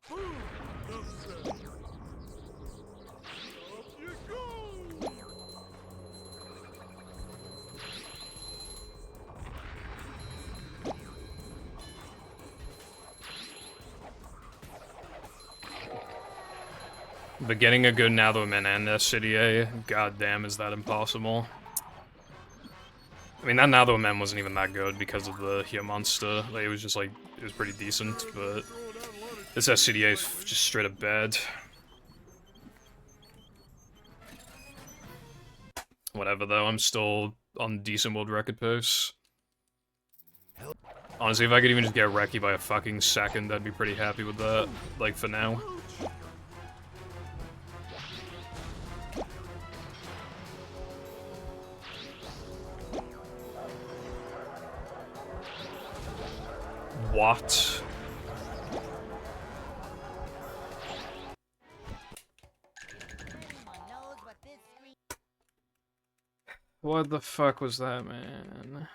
Boom, enough said. Off you go. But getting a good Now That We're Man and SCDA, goddamn, is that impossible. I mean, that Now That We're Man wasn't even that good because of the here monster. Like, it was just, like, it was pretty decent, but this SCDA is just straight up bad. Whatever, though, I'm still on decent world record pace. Honestly, if I could even just get Reki by a fucking second, I'd be pretty happy with that, like, for now. What? What the fuck was that, man?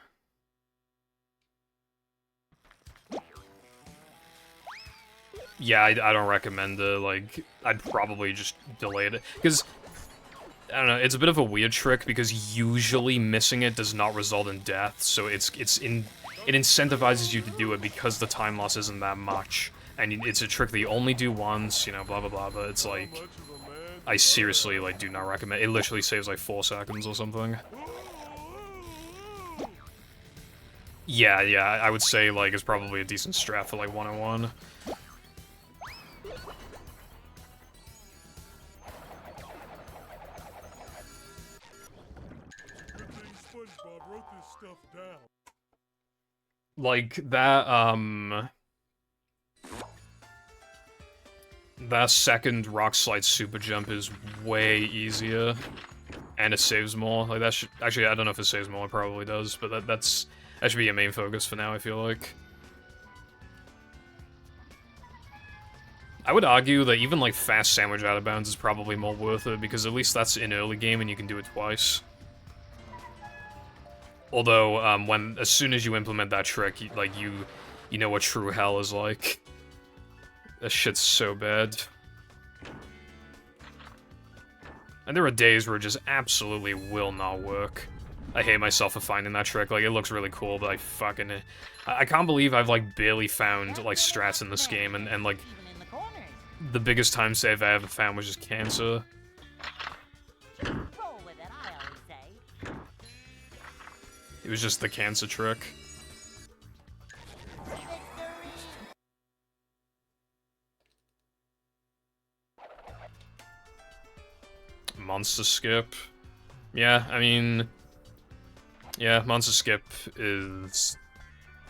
Yeah, I don't recommend it. Like, I'd probably just delay it. Because, I don't know, it's a bit of a weird trick because usually missing it does not result in death, so it incentivizes you to do it because the time loss isn't that much. And it's a trick that you only do once, you know, blah blah blah, but it's like, I seriously, like, do not recommend it. It literally saves like 4 seconds or something. Yeah, I would say, like, it's probably a decent strat for, like, 101. SpongeBob wrote this stuff down. Like, that second rock slide super jump is way easier, and it saves more. Like, that should... Actually, I don't know if it saves more, it probably does, but that should be your main focus for now, I feel like. I would argue that even, like, fast sandwich out of bounds is probably more worth it, because at least that's in early game and you can do it twice. Although, as soon as you implement that trick, you know what true hell is like. That shit's so bad. And there are days where it just absolutely will not work. I hate myself for finding that trick. Like, it looks really cool, but I can't believe I've, like, barely found, like, strats in this game, and like, the biggest time save I ever found was just cancer. Roll with it, I always say. It was just the cancer trick. Monster skip. Yeah, I mean... Yeah, monster skip is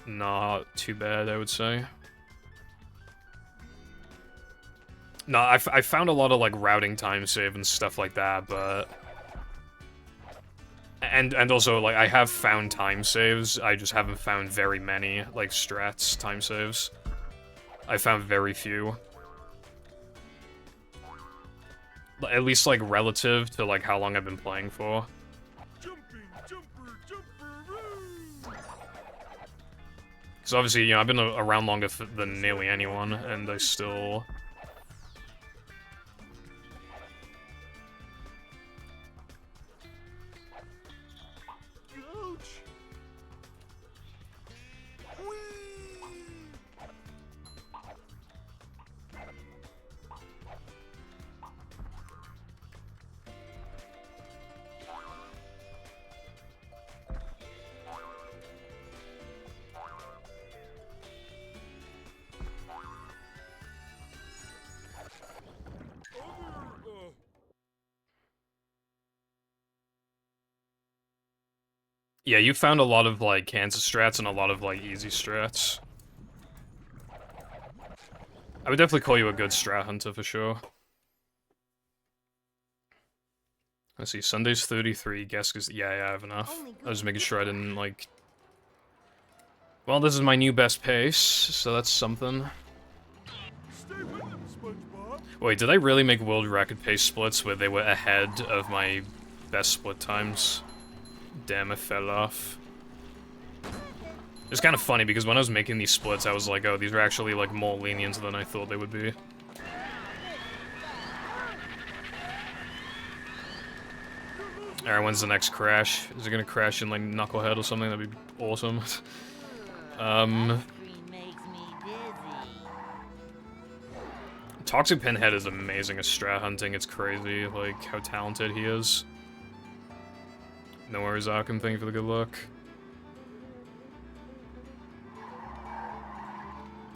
not too bad, I would say. No, I found a lot of, like, routing time save and stuff like that, but... And also, like, I have found time saves, I just haven't found very many, like, strats time saves. I found very few. At least, like, relative to, like, how long I've been playing for. Because obviously, you know, I've been around longer than nearly anyone, and I still... Yeah, you found a lot of, like, cancer strats and a lot of, like, easy strats. I would definitely call you a good strat hunter for sure. Let's see, Sunday's 33, guess is... Yeah, I have enough. I was making sure I didn't, like... Well, this is my new best pace, so that's something. Wait, did I really make world record pace splits where they were ahead of my best split times? Damn, I fell off. It's kind of funny because when I was making these splits, I was like, oh, these are actually, like, more lenient than I thought they would be. Alright, when's the next crash? Is it gonna crash in, like, Knucklehead or something? That'd be awesome. Toxic Pinhead is amazing at strat hunting. It's crazy, like, how talented he is. No worries, Arkham. Thank you for the good luck.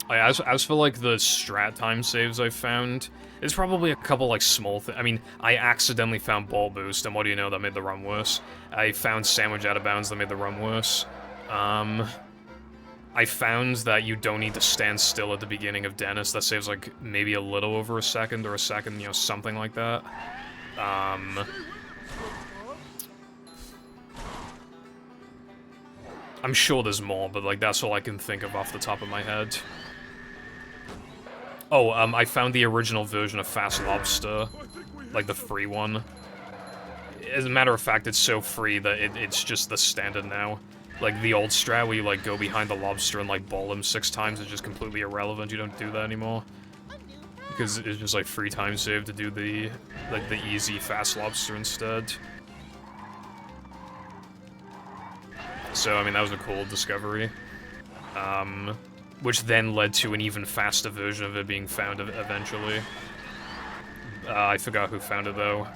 As for, like, the strat time saves I found, there's probably a couple, like, small things. I mean, I accidentally found Ball Boost, and what do you know, that made the run worse. I found Sandwich Out of Bounds, that made the run worse. I found that you don't need to stand still at the beginning of Dennis. That saves, like, maybe a little over a second, or a second, you know, something like that. I'm sure there's more, but, like, that's all I can think of off the top of my head. Oh, I found the original version of Fast Lobster, like the free one. As a matter of fact, it's so free that it's just the standard now. Like, the old strat where you, like, go behind the lobster and, like, ball him 6 times is just completely irrelevant. You don't do that anymore. because it's just like free time save to do the easy fast lobster instead. So I mean that was a cool discovery, which then led to an even faster version of it being found eventually. I forgot who found it though.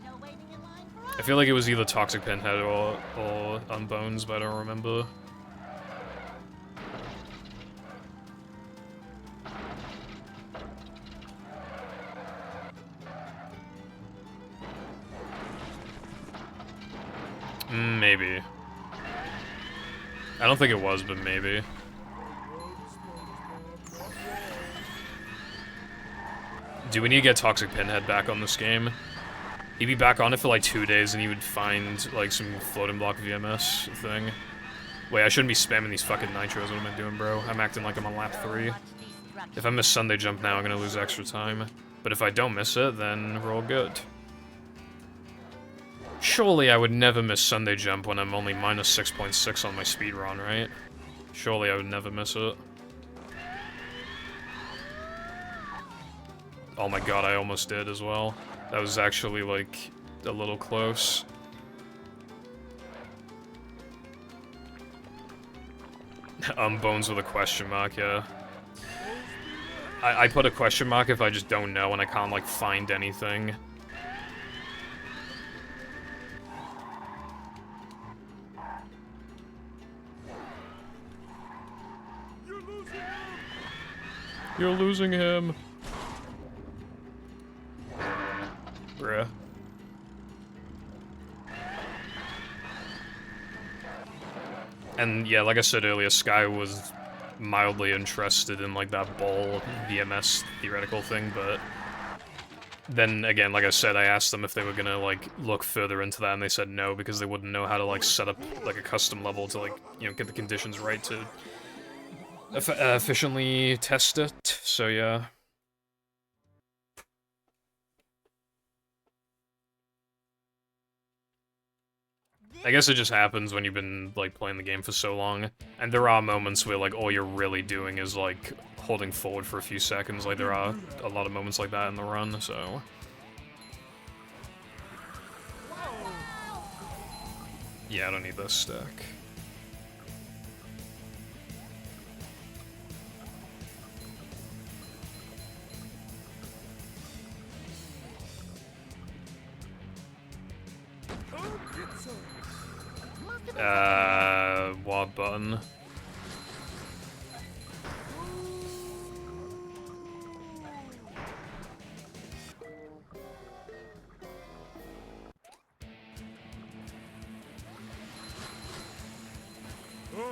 No waiting in line for I feel like it was either Toxic Pinhead or Bones, but I don't remember. Maybe. I don't think it was, but maybe. Do we need to get Toxic Pinhead back on this game? He'd be back on it for like 2 days and he would find like some floating block VMS thing. Wait, I shouldn't be spamming these fucking nitros. What am I doing, bro? I'm acting like I'm on lap 3. If I miss Sunday Jump now, I'm gonna lose extra time. But if I don't miss it, then we're all good. Surely I would never miss Sunday Jump when I'm only minus 6.6 on my speedrun, right? Surely I would never miss it. Oh my god, I almost did as well. That was actually, like, a little close. Bones with a question mark, yeah. I put a question mark if I just don't know and I can't, like, find anything. You're losing him. Bruh. And yeah, like I said earlier, Sky was mildly interested in like that ball VMS theoretical thing, but then again, like I said, I asked them if they were gonna like look further into that, and they said no because they wouldn't know how to like set up like a custom level to like, you know, get the conditions right to efficiently test it. So yeah. I guess it just happens when you've been, like, playing the game for so long. And there are moments where, like, all you're really doing is, like, holding forward for a few seconds. Like, there are a lot of moments like that in the run, so... Yeah, I don't need this stack. What button? I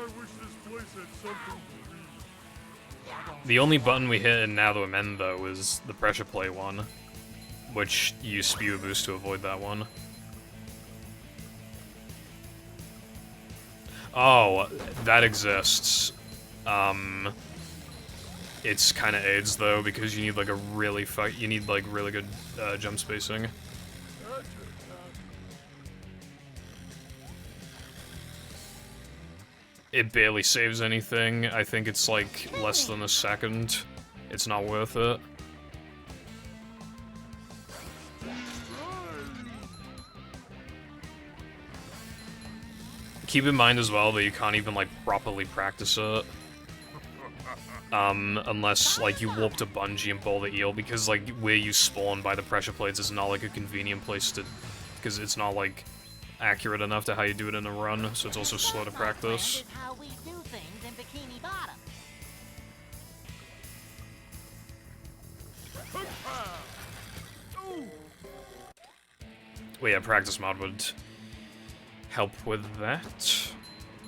wish this place had something to read. The only button we hit in Now to Amend, though, is the pressure play one, which you use Spew Boost to avoid that one. Oh, that exists. It's kind of AIDS though because you need like a really really good jump spacing. It barely saves anything. I think it's like less than a second. It's not worth it. Keep in mind as well that you can't even, like, properly practice it. Unless, like, you warp to Bungee and bowl the eel, because, like, where you spawn by the pressure plates is not, like, a convenient place to... Because it's not, like, accurate enough to how you do it in a run, so it's also slow to practice. how we do things in Bikini Bottom. Well, yeah, practice mod would help with that.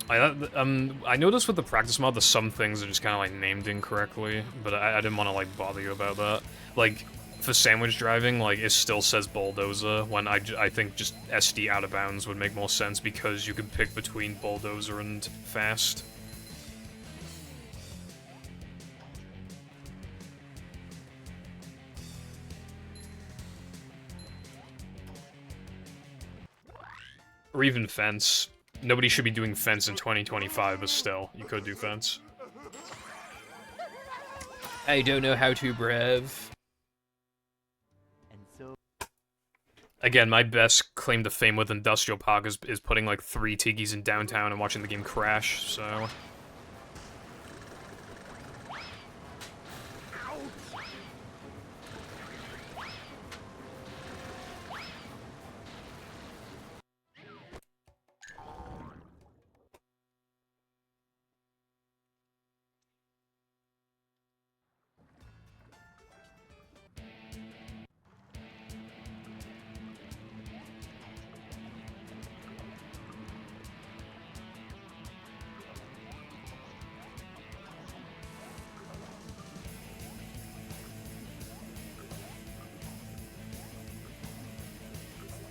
I noticed with the practice mod that some things are just kind of like named incorrectly, but I didn't want to like bother you about that. Like for sandwich driving, like it still says bulldozer when I think just SD out of bounds would make more sense because you could pick between bulldozer and fast. Or even fence. Nobody should be doing fence in 2025, but still, you could do fence. I don't know how to, brev. And so Again, my best claim to fame with Industrial Park is putting like 3 tikis in downtown and watching the game crash, so...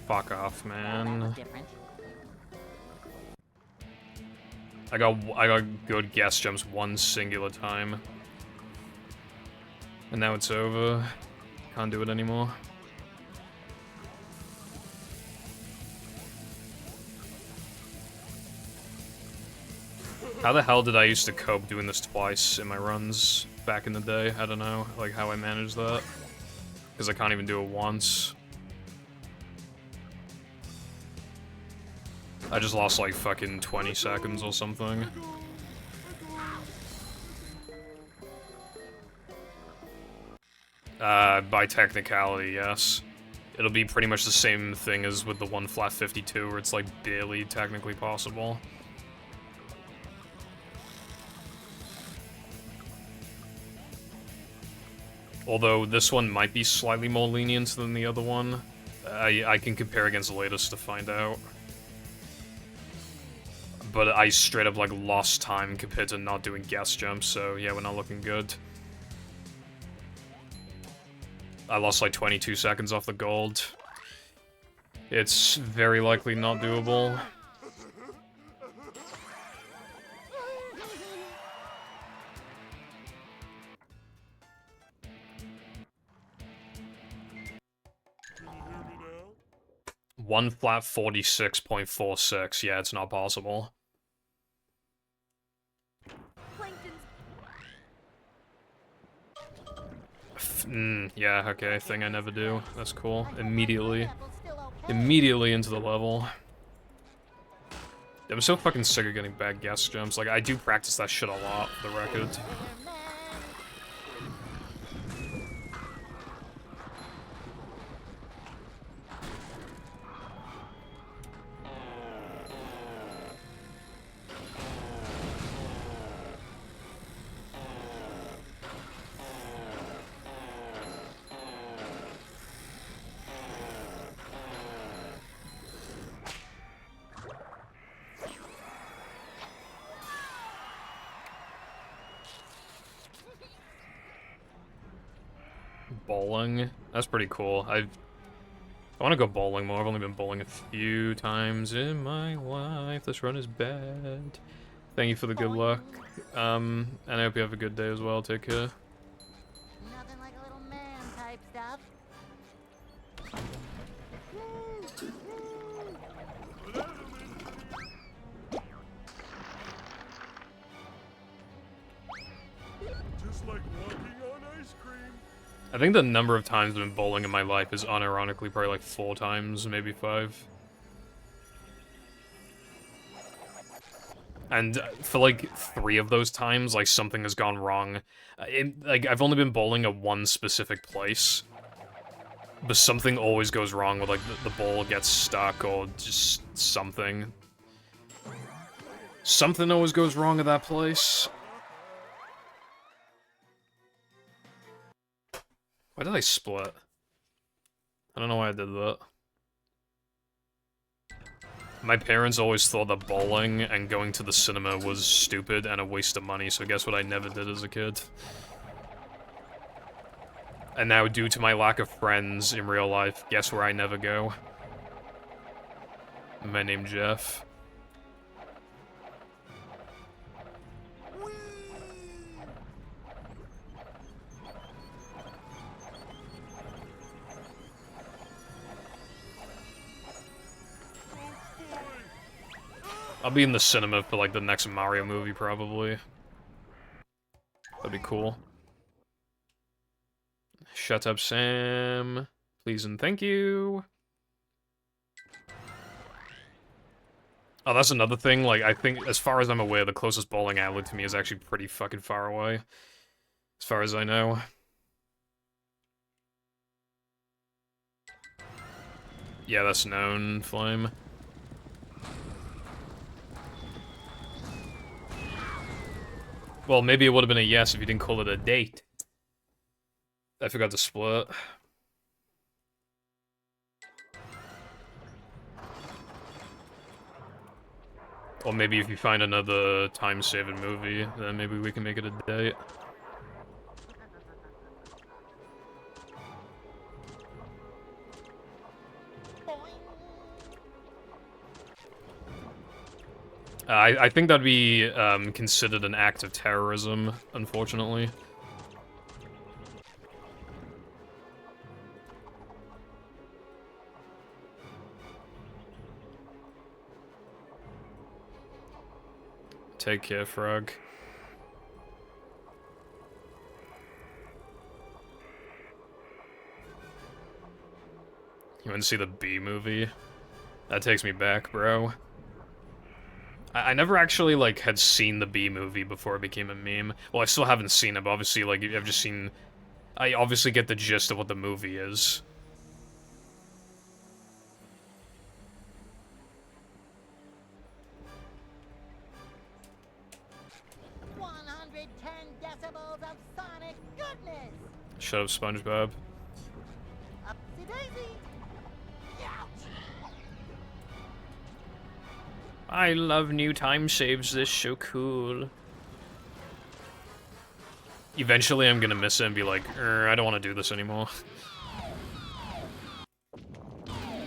Fuck off, well, that was man. different. I got good guess jumps one singular time. And now it's over. Can't do it anymore. How the hell did I used to cope doing this twice in my runs back in the day? I don't know, like how I managed that. Because I can't even do it once. I just lost like fucking 20 seconds or something. By technicality, yes. It'll be pretty much the same thing as with the one flat 52, where it's like barely technically possible. Although this one might be slightly more lenient than the other one. I can compare against the latest to find out. But I straight up like lost time compared to not doing guess jumps, so yeah, we're not looking good. I lost like 22 seconds off the gold. It's very likely not doable. Can you hear me now? One flat 46.46, yeah, it's not possible. Plankton's Yeah, okay, thing I never do. That's cool. Immediately. level's still okay. Immediately into the level. I'm so fucking sick of getting bad guess jumps. Like, I do practice that shit a lot, for the record. Bowling? That's pretty cool. I want to go bowling more. I've only been bowling a few times in my life. This run is bad. Thank you for the good luck. And I hope you have a good day as well. Take care. Nothing like a little man type stuff. Just like walking on ice cream. I think the number of times I've been bowling in my life is unironically probably like 4 times, maybe 5. And for like 3 of those times, like something has gone wrong. Like I've only been bowling at one specific place, but something always goes wrong with like the ball gets stuck or just something. Something always goes wrong at that place. Why did I split? I don't know why I did that. My parents always thought that bowling and going to the cinema was stupid and a waste of money, so guess what I never did as a kid? And now, due to my lack of friends in real life, guess where I never go? My name Jeff. I'll be in the cinema for like the next Mario movie, probably. That'd be cool. Shut up, Sam. Please and thank you. Oh, that's another thing, like, I think, as far as I'm aware, the closest bowling alley to me is actually pretty fucking far away. As far as I know. Yeah, that's known, Flame. Well, maybe it would have been a yes if you didn't call it a date. I forgot to split. Or maybe if you find another time-saving movie, then maybe we can make it a date. I think that'd be considered an act of terrorism, unfortunately. Take care, Frog. You want to see the B movie? That takes me back, bro. I never actually, like, had seen the B movie before it became a meme. Well, I still haven't seen it, but obviously, like, I've just seen... I obviously get the gist of what the movie is. Decibels of sonic goodness! Shut up, SpongeBob. Upsy daisy! Ouch! I love new time saves, this so cool. Eventually I'm gonna miss it and be like, I don't want to do this anymore.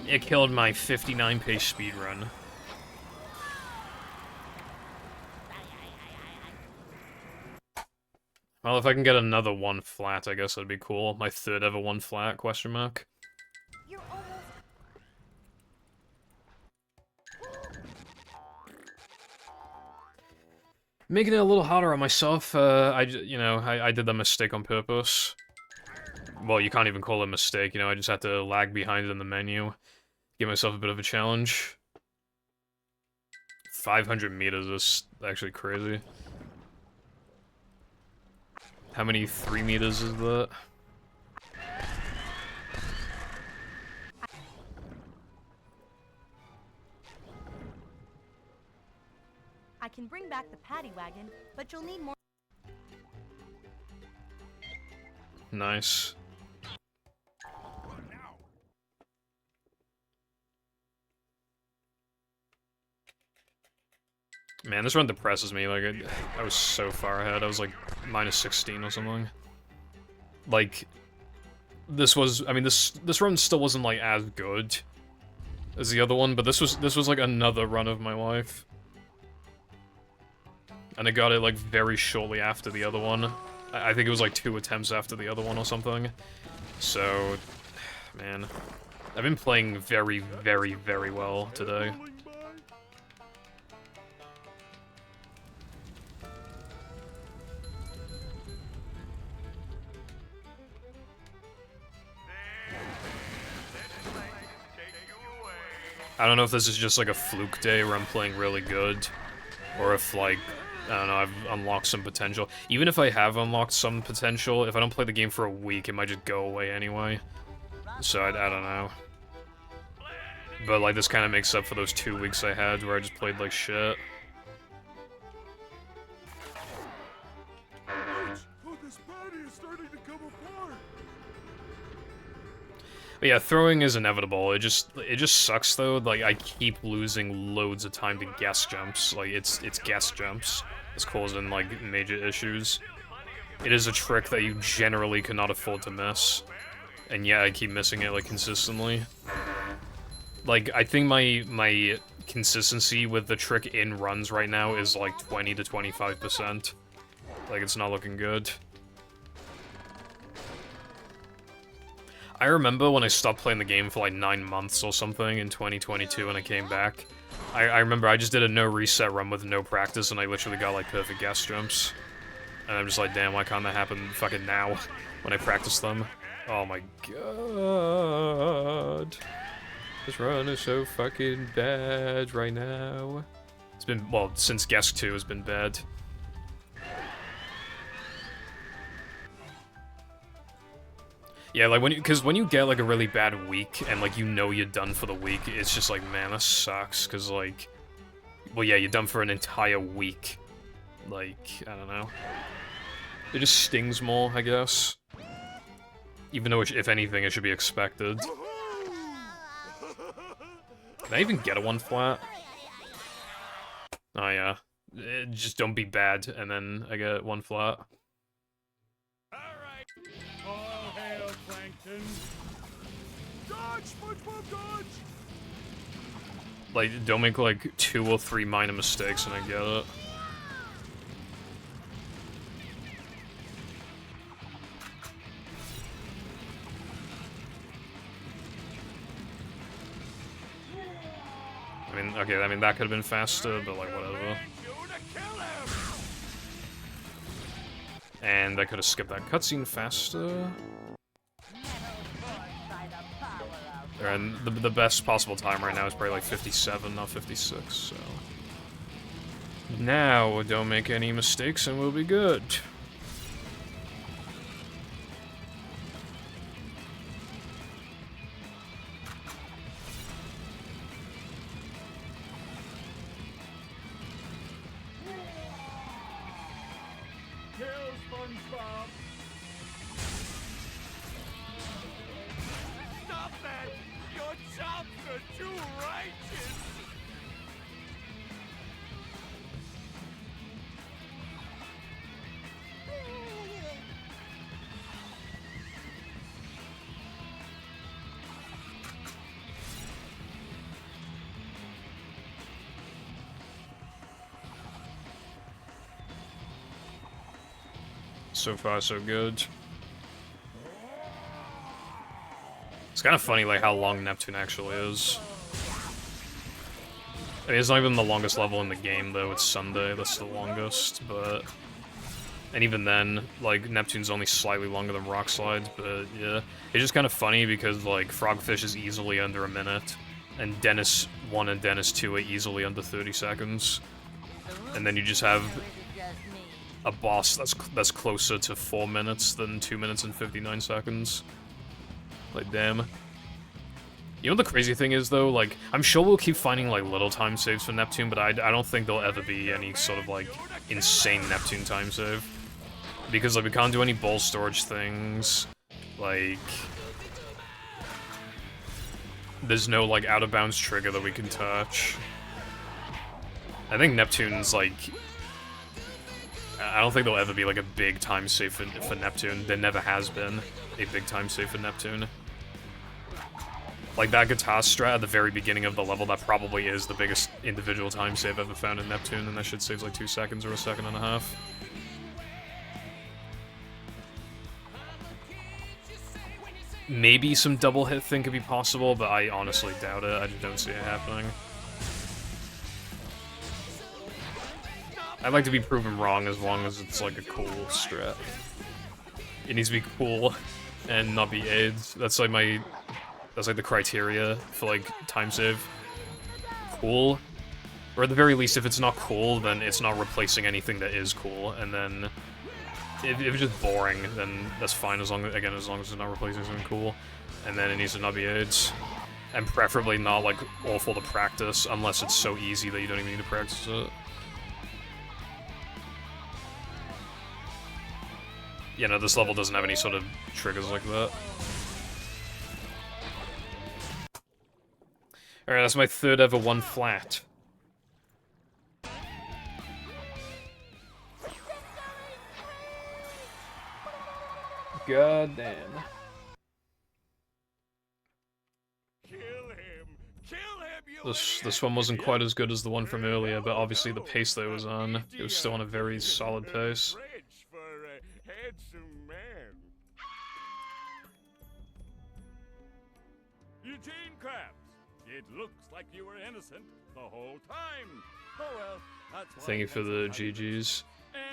It killed my 59-page speedrun. Well, if I can get another 1 flat, I guess that'd be cool. My 3rd ever 1 flat, question mark. You're almost... Making it a little harder on myself, I did that mistake on purpose. Well, you can't even call it a mistake, you know, I just had to lag behind in the menu. Give myself a bit of a challenge. 500 meters is actually crazy. How many 3 meters is that? I can bring back the paddy wagon, but you'll need more. Nice. Man, this run depresses me, like, I was so far ahead, I was like, minus 16 or something. Like, this was, I mean, this run still wasn't, like, as good as the other one, but this was, like, another run of my life. And I got it, like, very shortly after the other one. I think it was, like, 2 attempts after the other one or something. So, man, I've been playing very, very, very well today. I don't know if this is just like a fluke day where I'm playing really good, or if like, I don't know, I've unlocked some potential. Even if I have unlocked some potential, if I don't play the game for a week, it might just go away anyway. So I don't know. But like this kind of makes up for those 2 weeks I had where I just played like shit. Oh, this patty is starting to come apart. But yeah, throwing is inevitable. It just sucks though. Like I keep losing loads of time to guess jumps. Like it's guess jumps. It's causing like major issues. It is a trick that you generally cannot afford to miss. And yeah, I keep missing it like consistently. Like I think my consistency with the trick in runs right now is like 20 to 25%. Like it's not looking good. I remember when I stopped playing the game for like 9 months or something in 2022 and I came back. I remember I just did a no reset run with no practice and I literally got like perfect gas jumps. And I'm just like, damn, why can't that happen fucking now when I practice them? Oh my god. This run is so fucking bad right now. It's been, well, since Guest 2 has been bad. Yeah, like, because when you get, like, a really bad week, and, like, you know you're done for the week, it's just like, man, that sucks, because, like, well, yeah, you're done for an entire week. Like, I don't know. It just stings more, I guess. Even though, if anything, it should be expected. Can I even get a 1 flat? Oh, yeah. Just don't be bad, and then I get 1 flat. Alright! All hail, Plankton! Dodge, SpongeBob, dodge! Like, don't make, like, 2 or 3 minor mistakes and I get it. I mean, okay, I mean, that could have been faster, but, like, whatever. And I could have skipped that cutscene faster. And the best possible time right now is probably like 57, not 56, so... Now, don't make any mistakes and we'll be good. Kill SpongeBob! Stop that! Your chops are too righteous! So far, so good. It's kind of funny, like, how long Neptune actually is. I mean, it's not even the longest level in the game, though. It's Sunday, that's the longest, but... And even then, like, Neptune's only slightly longer than Rock Slides, but yeah. It's just kind of funny because, like, Frogfish is easily under a minute, and Dennis 1 and Dennis 2 are easily under 30 seconds. And then you just have a boss that's closer to 4 minutes than 2 minutes and 59 seconds. Like, damn. You know what the crazy thing is, though? Like, I'm sure we'll keep finding, like, little time saves for Neptune, but I don't think there'll ever be any sort of, like, insane Neptune time save. Because, like, we can't do any ball storage things. Like... There's no, like, out-of-bounds trigger that we can touch. I think Neptune's, like... I don't think there'll ever be, like, a big time save for Neptune. There never has been a big time save for Neptune. Like, that guitar strat at the very beginning of the level, that probably is the biggest individual time save ever found in Neptune, and that shit saves, like, 2 seconds or a second and a half. Maybe some double hit thing could be possible, but I honestly doubt it. I just don't see it happening. I'd like to be proven wrong as long as it's, like, a cool strat. It needs to be cool and not be AIDS. That's, like, that's, like, the criteria for, like, time save. Cool. Or at the very least, if it's not cool, then it's not replacing anything that is cool, and then... If it's just boring, then that's fine, as long as it's not replacing something cool. And then it needs to not be AIDS. And preferably not, like, awful to practice, unless it's so easy that you don't even need to practice it. Yeah, no, this level doesn't have any sort of triggers like that. Alright, that's my 3rd ever 1 flat. God damn. Kill him! Kill him, you This one wasn't quite as good as the one from earlier, but obviously the pace that it was on, it was still on a very solid pace. Rich for a handsome man. Eugene Krabs, it looks like you were innocent the whole time. Oh well, that's why Thank you for the that's how it is. GGs.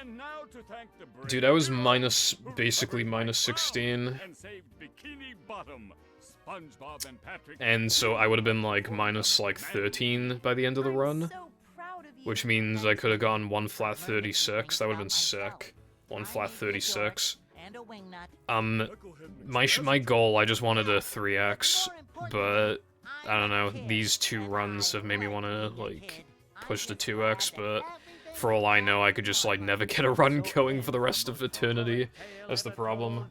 And now to thank the brave Dude, I was heroes minus, who basically recovered my minus crown 16. and saved Bikini Bottom. SpongeBob and Patrick. And so I would have been like minus like 13 by the end of the I'm run. so proud of you. Which means I could have gone 1 flat 36. That would have been sick. 1 flat 36. And a wingnut. My goal, I just wanted a 3x, but I don't know, these 2 runs have made me want to, like, push to 2x, but for all I know, I could just, like, never get a run going for the rest of eternity. That's the problem.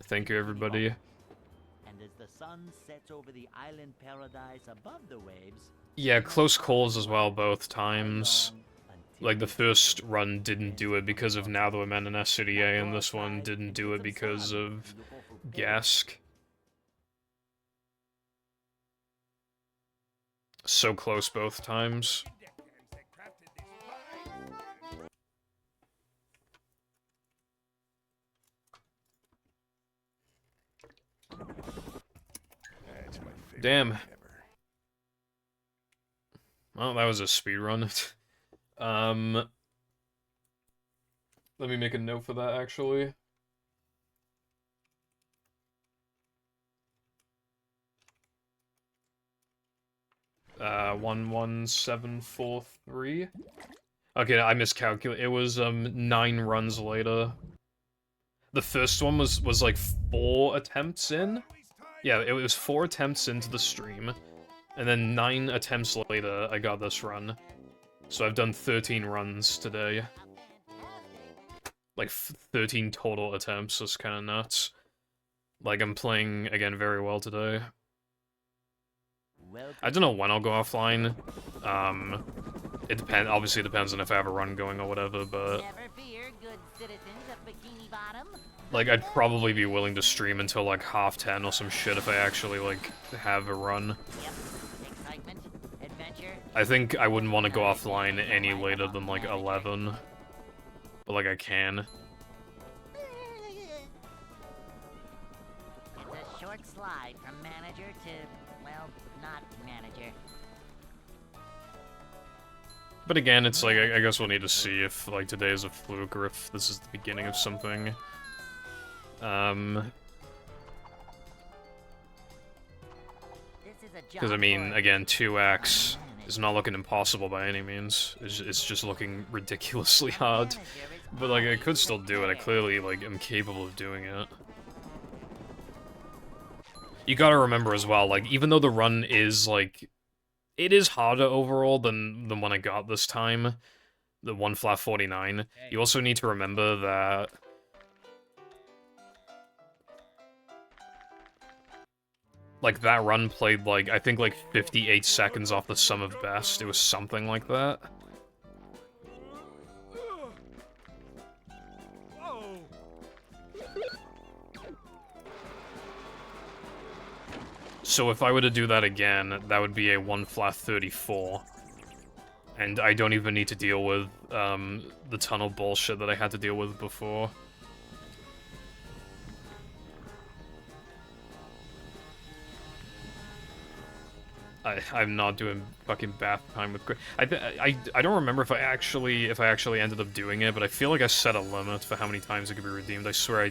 Thank you, everybody. And as the sun sets over the island paradise above the waves, Yeah, close calls as well, both times. Like, the first run didn't do it because of Now That We're Men and SCDA, and this one didn't do it because of Gask. So close both times. Damn. Well, that was a speedrun. Let me make a note for that, actually. Uh, 11743. Okay, I miscalculated. It was 9 runs later. The first one was like 4 attempts in. Yeah, it was 4 attempts into the stream, and then 9 attempts later, I got this run. So I've done 13 runs today. Like, 13 total attempts, that's kinda nuts. Like, I'm playing, again, very well today. I don't know when I'll go offline. It obviously depends on if I have a run going or whatever, but... Never fear, good citizens of Bikini Bottom. Like, I'd probably be willing to stream until, like, 10:30 or some shit if I actually, like, have a run. Yep. Excitement, adventure. I think I wouldn't want to go offline any later than, like, 11. But, like, I can. It's a short slide from manager to, well, not manager. But again, it's like, I guess we'll need to see if, like, today is a fluke or if this is the beginning of something. Because, I mean, again, 2x is not looking impossible by any means. It's just looking ridiculously hard. But, like, I could still do it. I clearly, like, am capable of doing it. You gotta remember as well, like, even though the run is, like... It is harder overall than the one I got this time. The 1 flat 49. You also need to remember that... Like, that run played, like, I think, like, 58 seconds off the sum of best. It was something like that. So if I were to do that again, that would be a 1 flat 34. And I don't even need to deal with, the tunnel bullshit that I had to deal with before. I'm not doing fucking bath time with I don't remember if I actually ended up doing it, but I feel like I set a limit for how many times it could be redeemed. I swear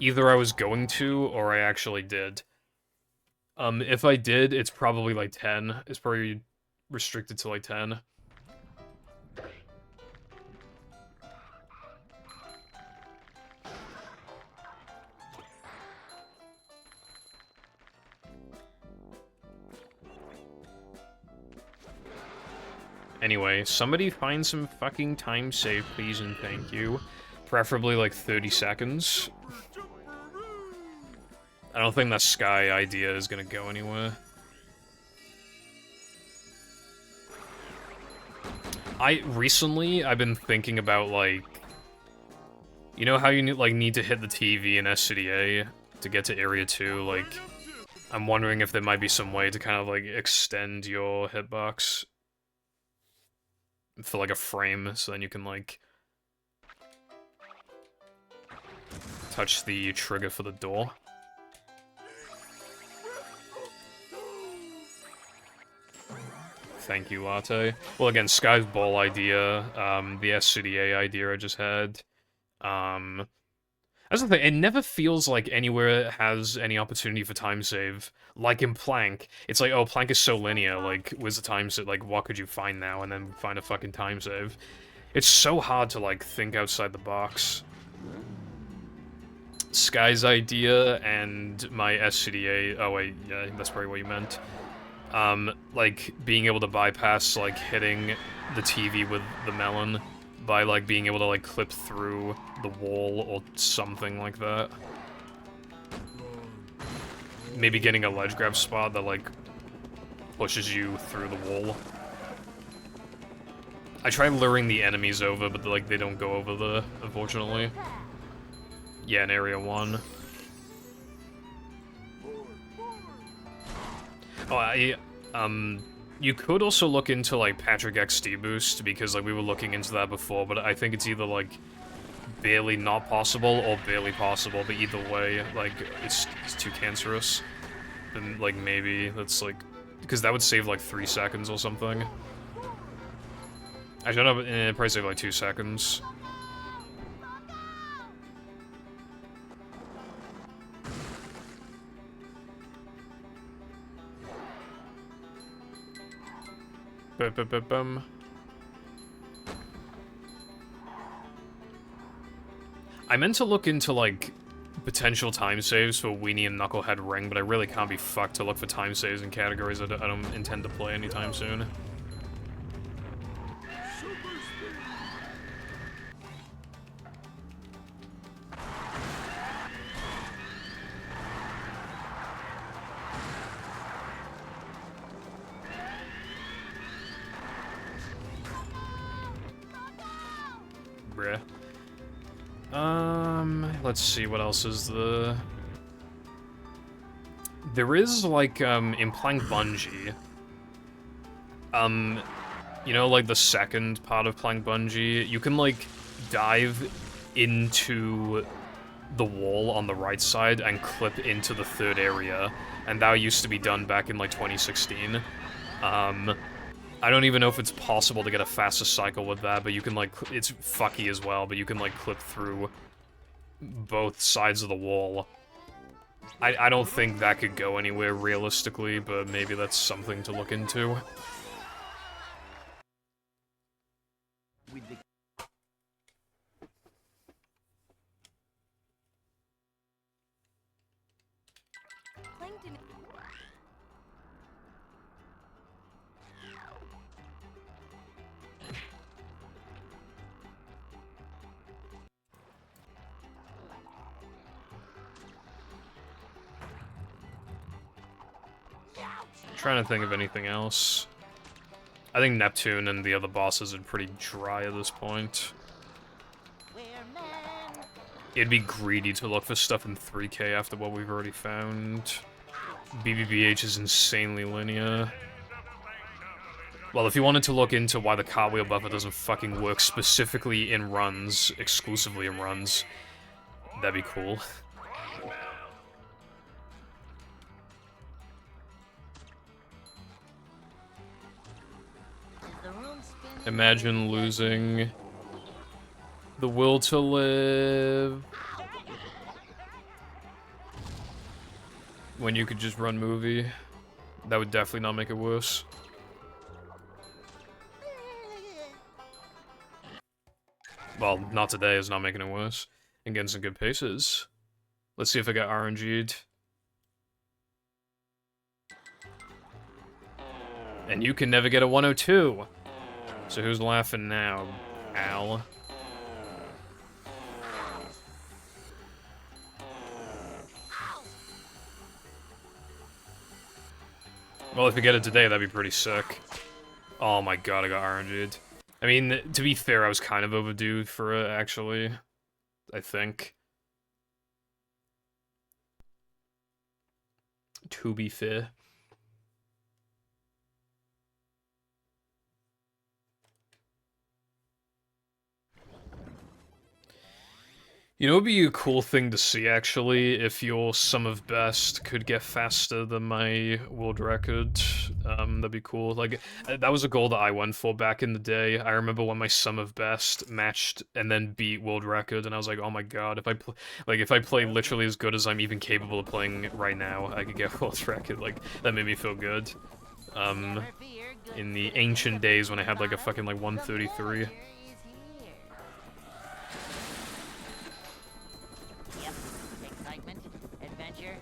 either I was going to or I actually did. If I did, it's probably like 10. It's probably restricted to like 10. Anyway, somebody find some fucking time save, please and thank you. Preferably like 30 seconds. I don't think that sky idea is gonna go anywhere. Recently, I've been thinking about, like... You know how you need to hit the TV in SCDA to get to Area 2? Like, I'm wondering if there might be some way to kind of, like, extend your hitbox for, like, a frame, so then you can, like... touch the trigger for the door. thank you latte. Well, again, Sky's ball idea, the SCDA idea I just had. That's the thing, it never feels like anywhere has any opportunity for time save. Like in Plank, it's like, oh, Plank is so linear, like, where's the time save? Like, what could you find now? And then find a fucking time save. It's so hard to, like, think outside the box. Sky's idea and my SCDA, oh wait, yeah, that's probably what you meant. Like, being able to bypass, like, hitting the TV with the melon by, like, being able to, like, clip through the wall or something like that. Maybe getting a ledge grab spot that, like, pushes you through the wall. I try luring the enemies over, but, like, they don't go over there, unfortunately. Yeah, in Area 1. Oh, you could also look into, like, Patrick XD boost, because, like, we were looking into that before, but I think it's either, like, barely not possible or barely possible, but either way, like, it's too cancerous. And, like, maybe that's, like, because that would save, like, 3 seconds or something. Actually, no, it'd probably save, like, 2 seconds. Bum. I meant to look into, like, potential time saves for Weenie and Knucklehead Ring, but I really can't be fucked to look for time saves in categories I don't intend to play anytime soon. Bruh. Let's see, what else is the... There is, like, in Plank Bungee, you know, like, the second part of Plank Bungee, you can, like, dive into the wall on the right side and clip into the third area, and that used to be done back in, like, 2016. I don't even know if it's possible to get a faster cycle with that, but you can, like, it's fucky as well, but you can, like, clip through both sides of the wall. I don't think that could go anywhere realistically, but maybe that's something to look into. Trying to think of anything else. I think Neptune and the other bosses are pretty dry at this point. It'd be greedy to look for stuff in 3K after what we've already found. BBBH is insanely linear. Well, if you wanted to look into why the cartwheel buffer doesn't fucking work specifically in runs, exclusively in runs, that'd be cool. Imagine losing the will to live when you could just run movie. That would definitely not make it worse. Well, not today is not making it worse. And getting some good paces. Let's see if I got RNG'd. And you can never get a 102. So who's laughing now, Al? Well, if we get it today, that'd be pretty sick. Oh my god, I got RNG'd. I mean, to be fair, I was kind of overdue for it, actually. I think. To be fair. You know, it'd be a cool thing to see, actually, if your sum of best could get faster than my world record. That'd be cool. Like, that was a goal that I went for back in the day. I remember when my sum of best matched and then beat world record, and I was like, oh my god, if I play literally as good as I'm even capable of playing right now, I could get world record. Like, that made me feel good. Never fear, good In the citizens ancient of days when I Sponge had, like, a Bottom, fucking, like, the 133. villager is here. Yep, excitement, adventure,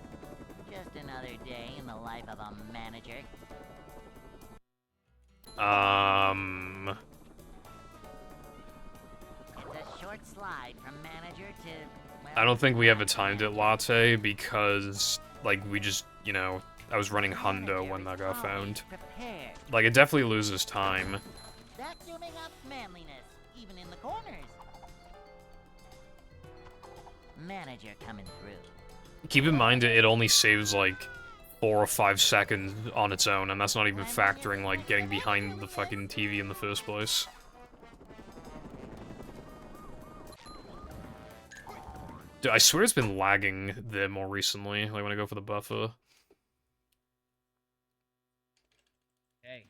just another day in the life of a manager. It's a short slide from manager to, well, I don't think we ever timed it, Latte, because, like, we just, you know, I was running Hundo when that got found. prepared. Like, it definitely loses time. Vacuuming up manliness, even in the corners. Manager coming through. Keep in mind, it only saves, like, 4 or 5 seconds on its own, and that's not even factoring, like, getting behind the fucking TV in the first place. Dude, I swear it's been lagging there more recently, like, when I go for the buffer. Hey.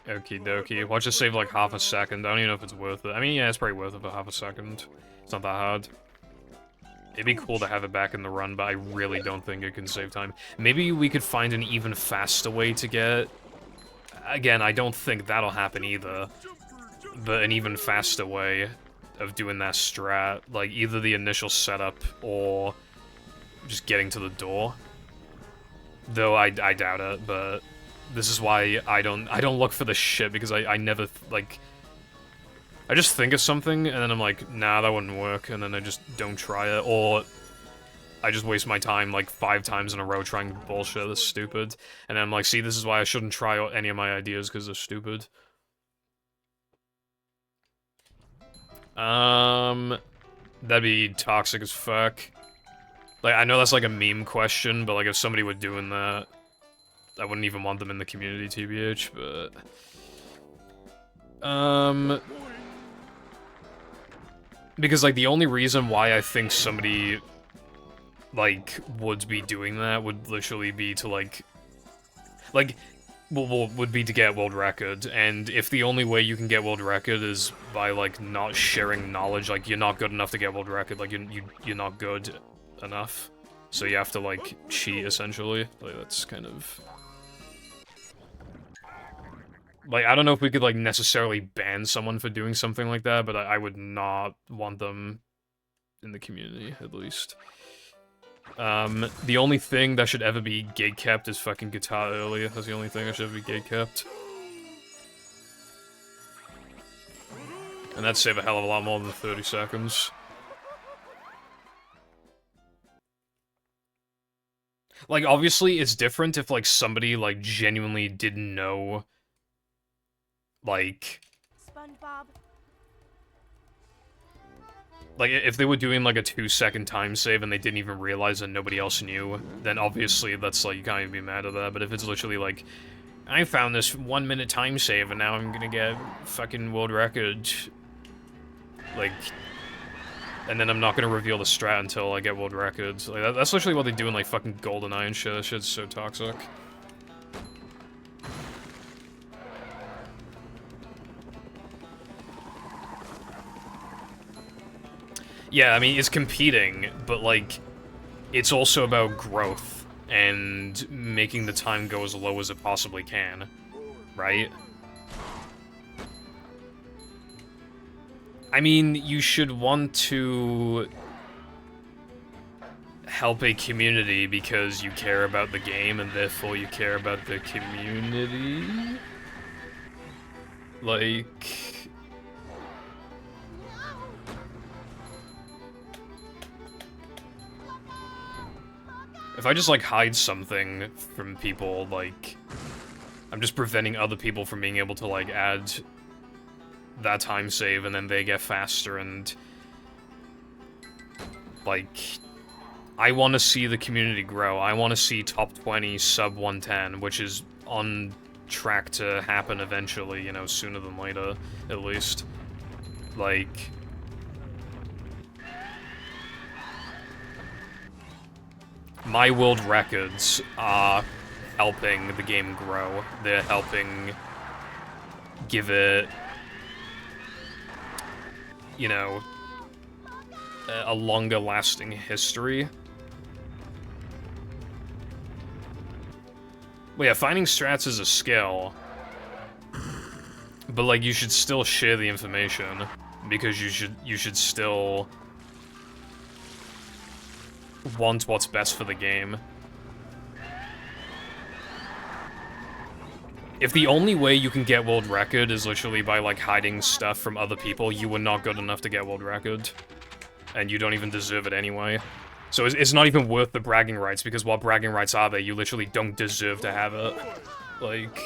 Okie dokie. Watch it save like half a second. I don't even know if it's worth it. I mean, yeah, it's probably worth it for half a second. It's not that hard. It'd be cool to have it back in the run, but I really don't think it can save time. Maybe we could find an even faster way to get... Again, I don't think that'll happen either. But an even faster way of doing that strat. Like, either the initial setup or just getting to the door. Though I doubt it, but... This is why I don't look for this shit, because I never, like... I just think of something, and then I'm like, nah, that wouldn't work, and then I just don't try it, or... I just waste my time, like, 5 times in a row trying bullshit that's stupid. And then I'm like, see, this is why I shouldn't try any of my ideas, because they're stupid. That'd be toxic as fuck. Like, I know that's like a meme question, but like, if somebody were doing that... I wouldn't even want them in the community, TBH, but... Because, like, the only reason why I think somebody, like, would be doing that would literally be to, like... would be to get world record, and if the only way you can get world record is by, like, not sharing knowledge, like, you're not good enough to get world record, like, you're not good enough. So you have to, like, cheat, essentially. Like, that's kind of... Like, I don't know if we could, like, necessarily ban someone for doing something like that, but I would not want them in the community, at least. The only thing that should ever be gate-kept is fucking guitar earlier. That's the only thing that should ever be gate-kept. And that'd save a hell of a lot more than 30 seconds. Like, obviously, it's different if, like, somebody, like, genuinely didn't know... Like... SpongeBob. Like, if they were doing, like, a 2-second time save and they didn't even realize that nobody else knew, then obviously that's, like, you can't even be mad at that. But if it's literally, like, I found this 1-minute time save and now I'm gonna get fucking world record, like... And then I'm not gonna reveal the strat until I get world records. Like, that's literally what they do in, like, fucking GoldenEye and shit. That shit's so toxic. Yeah, I mean, it's competing, but, like, it's also about growth and making the time go as low as it possibly can, right? I mean, you should want to help a community because you care about the game and therefore you care about the community. Like... If I just, like, hide something from people, like, I'm just preventing other people from being able to, like, add that time save, and then they get faster, and, like, I want to see the community grow. I want to see top 20 sub 110, which is on track to happen eventually, you know, sooner than later, at least. Like... My world records are helping the game grow. They're helping give it, you know, a longer lasting history. Well, yeah, finding strats is a skill. But, like, you should still share the information. Because you should still want what's best for the game. If the only way you can get world record is literally by, like, hiding stuff from other people, you were not good enough to get world record. And you don't even deserve it anyway. So it's not even worth the bragging rights, because while bragging rights are there, you literally don't deserve to have it. Like...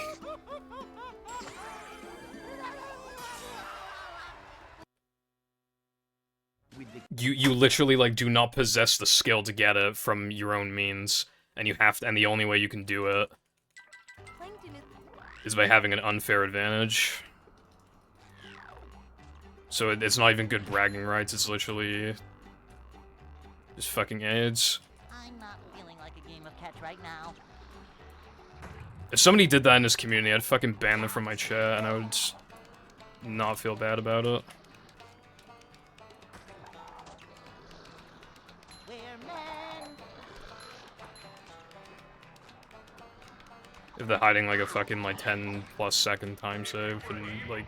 You literally, like, do not possess the skill to get it from your own means. And you have to, and the only way you can do it is by having an unfair advantage. So it's not even good bragging rights, it's literally just fucking AIDS. I'm not feeling like a game of catch right now. If somebody did that in this community, I'd fucking ban them from my chat, and I would not feel bad about it. We're men. If they're hiding, like, a fucking, like, 10+ second time save, and, like,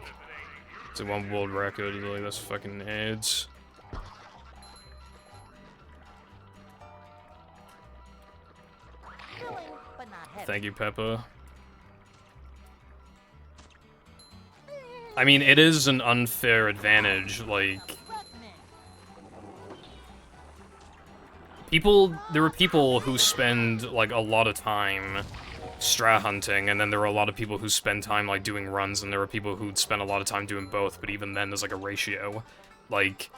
it's a one world record, you're like, that's fucking AIDS. Filling, but not heavy. Thank you, Peppa. I mean, it is an unfair advantage, like... There are people who spend, like, a lot of time strat hunting, and then there are a lot of people who spend time, like, doing runs, and there are people who spend a lot of time doing both, but even then there's, like, a ratio. Like,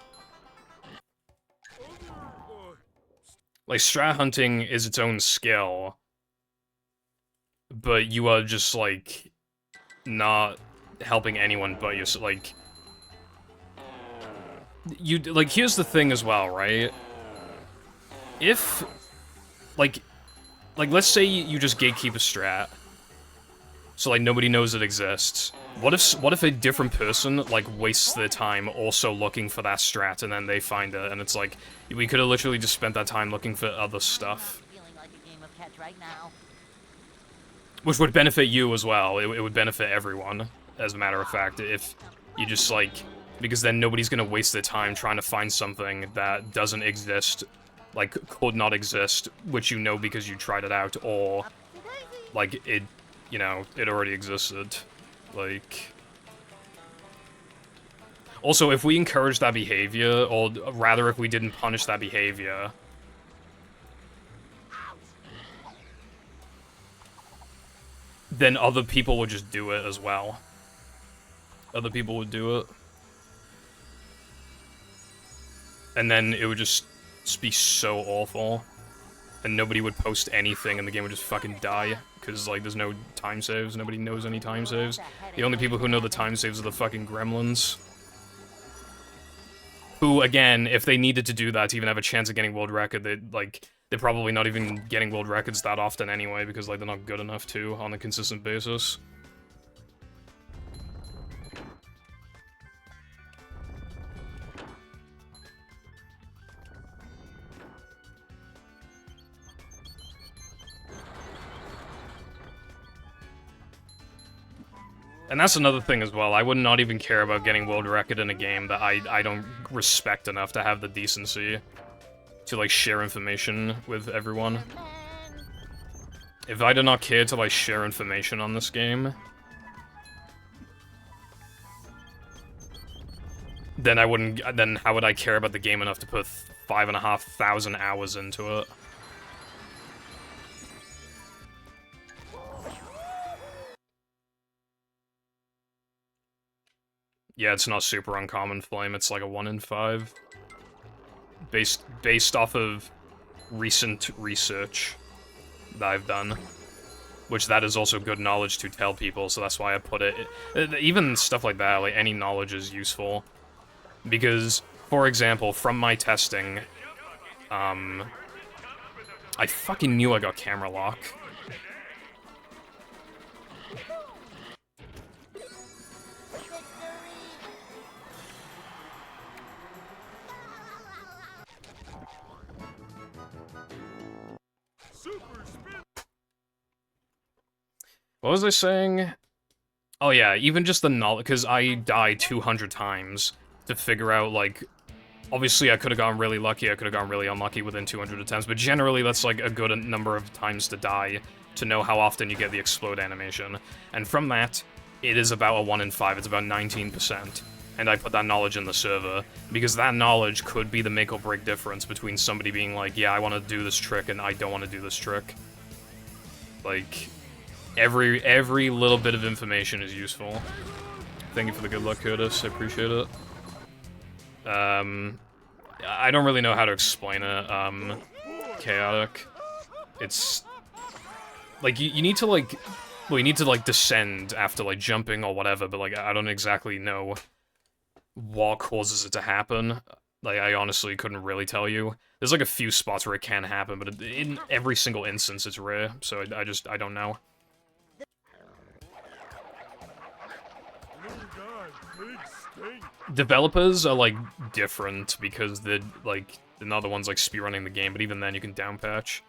strat hunting is its own skill, but you are just, like, not helping anyone but yourself, like... Like, here's the thing as well, right? If, like, let's say you just gatekeep a strat, so, like, nobody knows it exists. What if a different person, like, wastes their time also looking for that strat, and then they find it, and it's like, we could have literally just spent that time looking for other stuff. Feeling like a game of catch right now. Which would benefit you as well. It would benefit everyone, as a matter of fact, if you just, like... Because then nobody's gonna waste their time trying to find something that doesn't exist, like, could not exist, which you know because you tried it out, or, like, it, you know, it already existed. Like... Also, if we encourage that behavior, or rather if we didn't punish that behavior... then other people would just do it as well. Other people would do it. And then it would just be so awful. And nobody would post anything and the game would just fucking die. Because, like, there's no time saves. Nobody knows any time saves. The only people who know the time saves are the fucking gremlins. Who, again, if they needed to do that to even have a chance of getting world record, they're probably not even getting world records that often anyway, because, like, they're not good enough to on a consistent basis. And that's another thing as well, I would not even care about getting world record in a game that I don't respect enough to have the decency to, like, share information with everyone. If I did not care to, like, share information on this game, then I wouldn't, then how would I care about the game enough to put 5,500 hours into it? Yeah, it's not super uncommon flame, it's like a 1 in 5. Based off of recent research that I've done. which that is also good knowledge to tell people, so that's why I put it. Even stuff like that, like any knowledge is useful. Because, for example, from my testing, I fucking knew I got camera lock. What was I saying? Oh yeah, even just the knowledge, because I died 200 times to figure out, like, obviously I could have gone really lucky, I could have gone really unlucky within 200 attempts, but generally that's like a good number of times to die to know how often you get the explode animation. And from that, it is about a 1 in 5, it's about 19%. And I put that knowledge in the server, because that knowledge could be the make or break difference between somebody being like, yeah, I want to do this trick, and I don't want to do this trick. Like, every little bit of information is useful. Thank you for the good luck, Curtis, I appreciate it. I don't really know how to explain it, chaotic. It's, like, you need to, like, well, you need to, like, descend after, like, jumping or whatever, but, like, I don't exactly know what causes it to happen. Like, I honestly couldn't really tell you. There's, like, a few spots where it can happen, but in every single instance it's rare, so I don't know. Developers are, like, different because they're not the ones, like, speedrunning the game, but even then you can downpatch.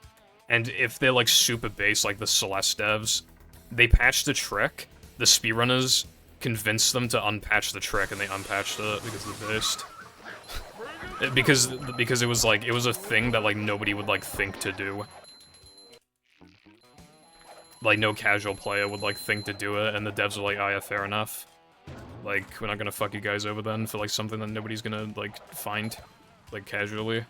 And if they're, like, super base, like the Celeste devs, they patched the trick, the speedrunners convinced them to unpatch the trick, and they unpatched it because of the based. Because it was, like, it was a thing that, like, nobody would, like, think to do. Like, no casual player would, like, think to do it, and the devs were like, oh yeah, fair enough. Like, we're not gonna fuck you guys over then for, like, something that nobody's gonna, like, find, like, casually.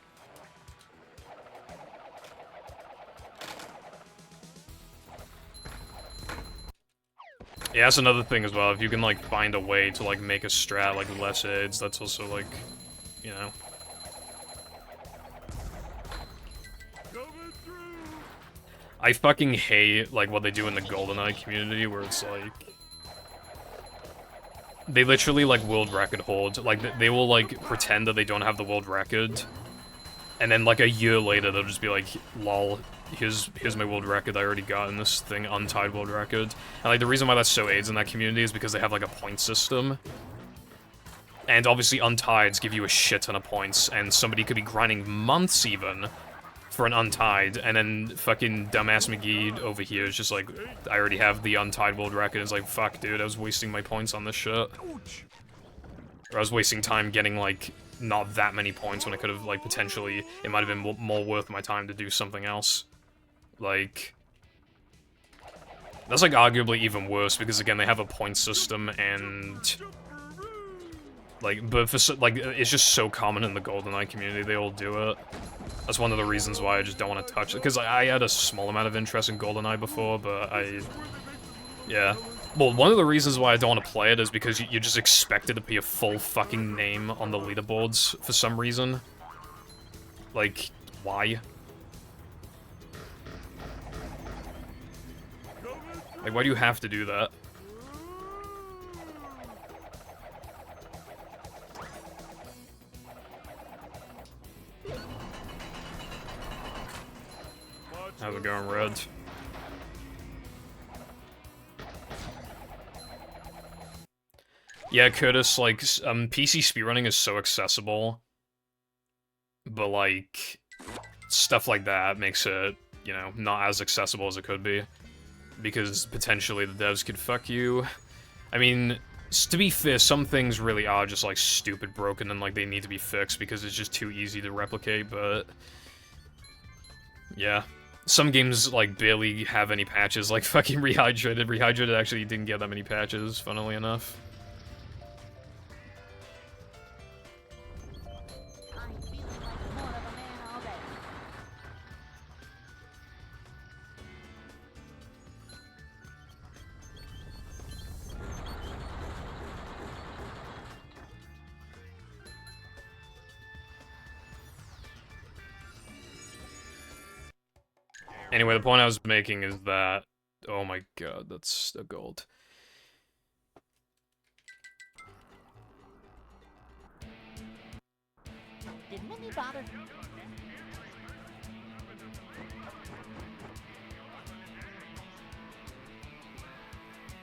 Yeah, that's another thing as well. If you can, like, find a way to, like, make a strat, like, less aids, that's also, like, you know. I fucking hate, like, what they do in the GoldenEye community, where it's, like... They literally, like, world record hold. Like, they will, like, pretend that they don't have the world record, and then, like, a year later, they'll just be like, lol, here's my world record I already got in this thing, untied world record. And, like, the reason why that's so AIDS in that community is because they have, like, a point system. And, obviously, untieds give you a shit ton of points, and somebody could be grinding months, even, for an untied, and then fucking dumbass McGee over here is just like, I already have the untied world record. It's like, fuck, dude, I was wasting my points on this shit. Or I was wasting time getting, like, not that many points when I could have, like, potentially, it might have been more worth my time to do something else. Like, that's, like, arguably even worse, because, again, they have a point system, and... Like, but for, like, it's just so common in the GoldenEye community, they all do it. That's one of the reasons why I just don't want to touch it, because I had a small amount of interest in GoldenEye before, but yeah. Well, one of the reasons why I don't want to play it is because you just expect it to be a full fucking name on the leaderboards for some reason. Like, why? Like, why do you have to do that? How's it going, Red? Yeah, Curtis, like, PC speedrunning is so accessible, but, like, stuff like that makes it, you know, not as accessible as it could be, because potentially the devs could fuck you. I mean, to be fair, some things really are just, like, stupid broken and, like, they need to be fixed because it's just too easy to replicate, but... yeah. Some games, like, barely have any patches, like fucking Rehydrated. Rehydrated actually didn't get that many patches, funnily enough. I'm feeling like more of a man already. Anyway, the point I was making is that Oh my god, that's a gold. Did Minnie bother?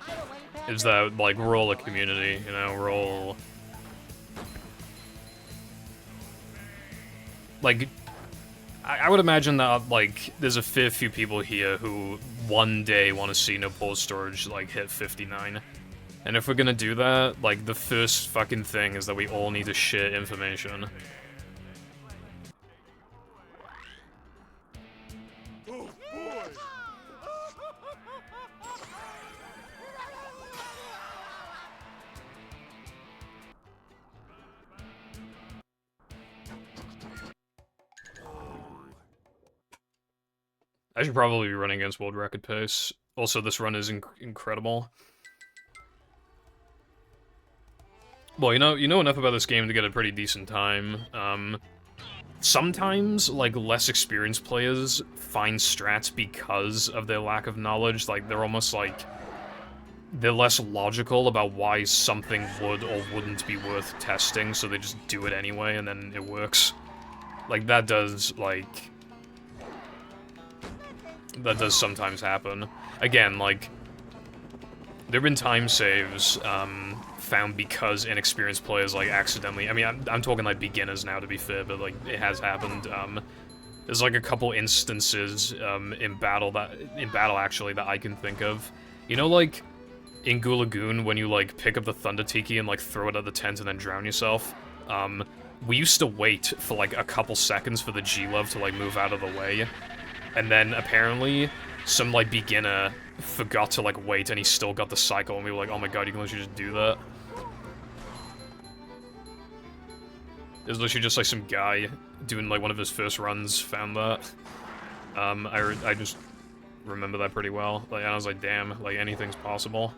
Idle Wayne Packer. Is that, like, roll a community, you know, roll... Like, I would imagine that, like, there's a fair few people here who one day want to see no pause storage, like, hit 59. And if we're gonna do that, like, the first fucking thing is that we all need to share information. Oh boy! I should probably be running against world record pace. Also, this run is incredible. Well, you know enough about this game to get a pretty decent time. Sometimes, like, less experienced players find strats because of their lack of knowledge. Like, they're almost like... They're less logical about why something would or wouldn't be worth testing, so they just do it anyway, and then it works. Like, that does, like... That does sometimes happen. Again, like... There have been time saves, found because inexperienced players, like, accidentally... I mean, I'm talking, like, beginners now, to be fair, but, like, it has happened. There's, like, a couple instances, in battle, actually, that I can think of. You know, like, in Gulagoon, when you, like, pick up the Thunder Tiki and, like, throw it at the tent and then drown yourself? We used to wait for, like, a couple seconds for the G-Love to, like, move out of the way. And then, apparently, some, like, beginner forgot to, like, wait, and he still got the cycle, and we were like, oh my god, you can literally just do that? There's literally just, like, some guy doing, like, one of his first runs found that. I just remember that pretty well. Like, and I was like, damn, like, anything's possible.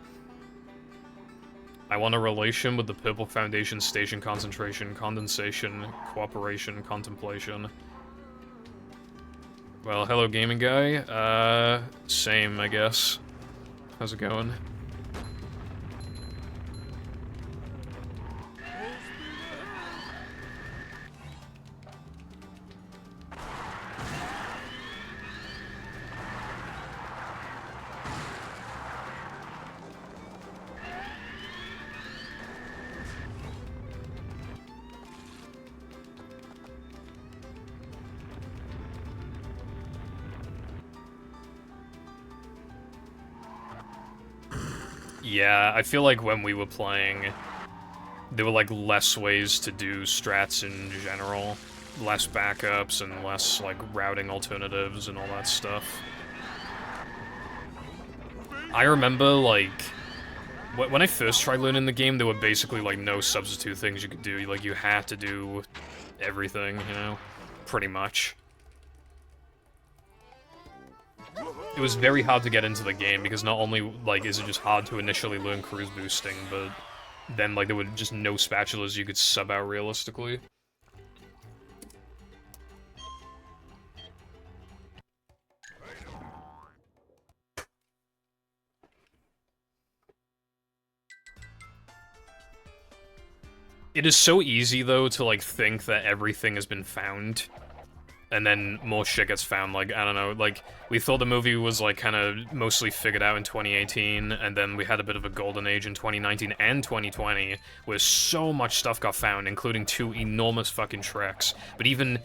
I want a relation with the Purple Foundation station concentration, condensation, cooperation, contemplation. Well, hello gaming guy. Same, I guess. How's it going? Yeah, I feel like when we were playing, there were, like, less ways to do strats in general. Less backups and less, like, routing alternatives and all that stuff. I remember, like, when I first tried learning the game, there were basically, like, no substitute things you could do. Like, you had to do everything, you know? Pretty much. It was very hard to get into the game, because not only, like, is it just hard to initially learn cruise boosting, but then, like, there were just no spatulas you could sub out realistically. It is so easy, though, to, like, think that everything has been found. And then more shit gets found, like, I don't know, like, we thought the movie was, like, kind of mostly figured out in 2018, and then we had a bit of a golden age in 2019 and 2020, where so much stuff got found, including 2 enormous fucking treks. But even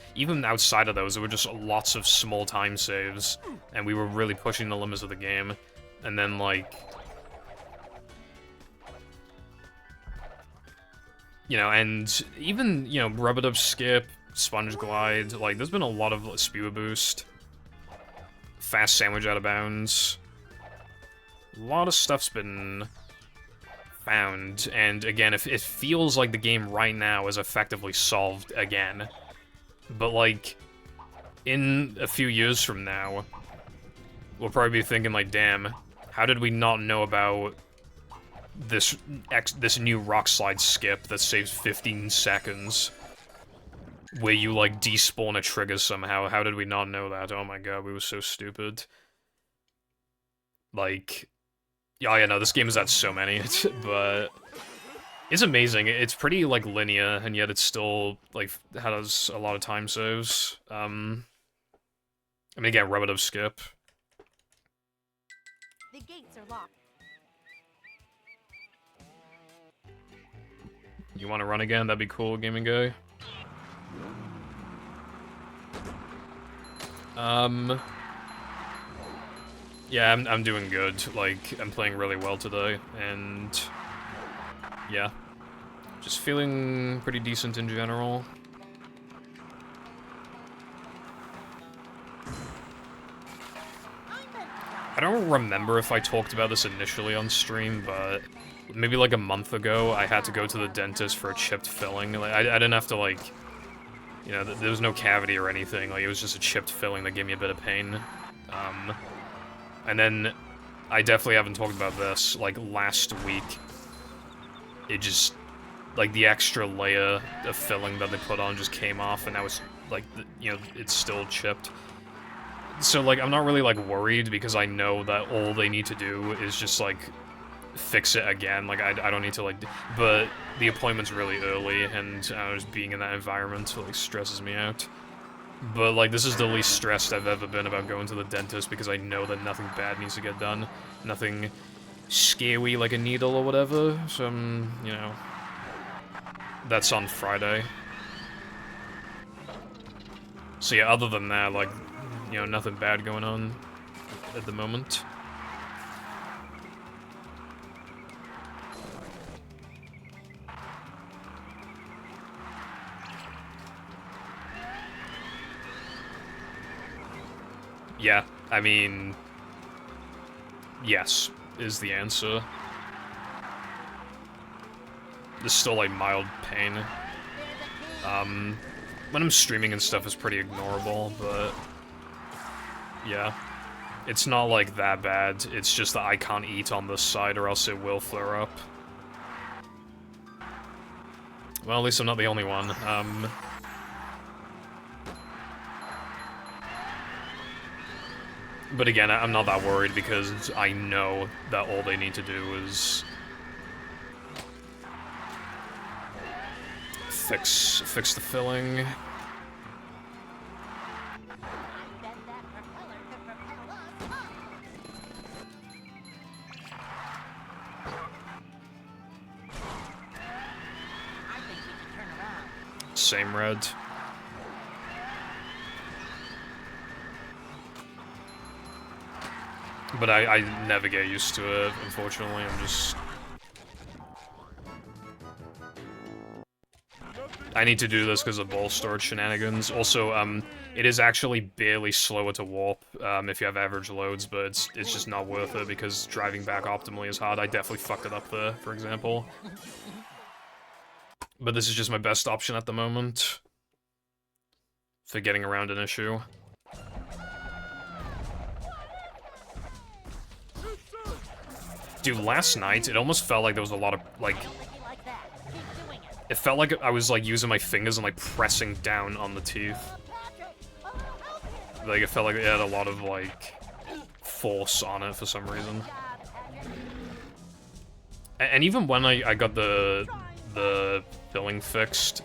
outside of those, there were just lots of small time saves, and we were really pushing the limits of the game. And then, like... You know, and even, you know, Rub-a-Dub Skip, Sponge Glide, like, there's been a lot of Spewer Boost. Fast Sandwich Out of Bounds. A lot of stuff's been found, and again, if it feels like the game right now is effectively solved again. But, like, in a few years from now, we'll probably be thinking, like, damn, how did we not know about this new rock slide skip that saves 15 seconds? Where you, like, despawn a trigger somehow. How did we not know that? Oh my god, we were so stupid. Like, yeah, no, this game has had so many, but it's amazing. It's pretty, like, linear, and yet it's still, like, has a lot of time saves. I mean, again, relative skip. The gates are locked. You want to run again? That'd be cool, gaming guy. Yeah, I'm doing good. Like, I'm playing really well today, and yeah, just feeling pretty decent in general. I don't remember if I talked about this initially on stream, but maybe like a month ago, I had to go to the dentist for a chipped filling. Like, I didn't have to, like, you know, there was no cavity or anything. Like, it was just a chipped filling that gave me a bit of pain. And then, I definitely haven't talked about this, like, last week, it just, like, the extra layer of filling that they put on just came off, and that was, like, you know, it's still chipped. So, like, I'm not really, like, worried, because I know that all they need to do is just, like, fix it again. Like, I don't need to, like, but the appointment's really early, and just being in that environment, like, stresses me out. But, like, this is the least stressed I've ever been about going to the dentist, because I know that nothing bad needs to get done. Nothing scary like a needle or whatever, so, you know, that's on Friday. So yeah, other than that, like, you know, nothing bad going on at the moment. Yeah, I mean, yes, is the answer. There's still, like, mild pain. When I'm streaming and stuff, it's pretty ignorable, but yeah. It's not, like, that bad. It's just that I can't eat on this side or else it will flare up. Well, at least I'm not the only one. But again, I'm not that worried because I know that all they need to do is fix the filling. Bet that propeller could propel us up. I think we should turn around. Same red. But I never get used to it, unfortunately. I'm just... I need to do this because of ball storage shenanigans. Also, it is actually barely slower to warp if you have average loads, but it's just not worth it because driving back optimally is hard. I definitely fucked it up there, for example. But this is just my best option at the moment for getting around an issue. Dude, last night, it almost felt like there was a lot of, like... Like that. Keep doing it. It felt like I was, like, using my fingers and, like, pressing down on the teeth. Like, it felt like it had a lot of, like, force on it for some reason. And even when I got the filling fixed,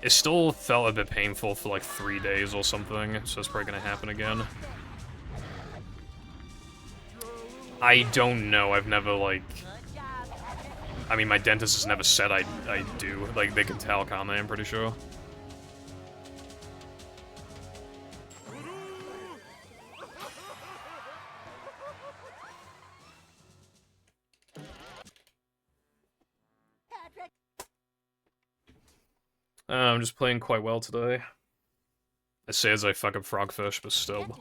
it still felt a bit painful for, like, 3 days or something, so it's probably gonna happen again. I don't know, I've never, like... I mean, my dentist has never said I do. Like, they can tell, can't they? I'm pretty sure. I'm just playing quite well today. I say as I fuck up frogfish, but still.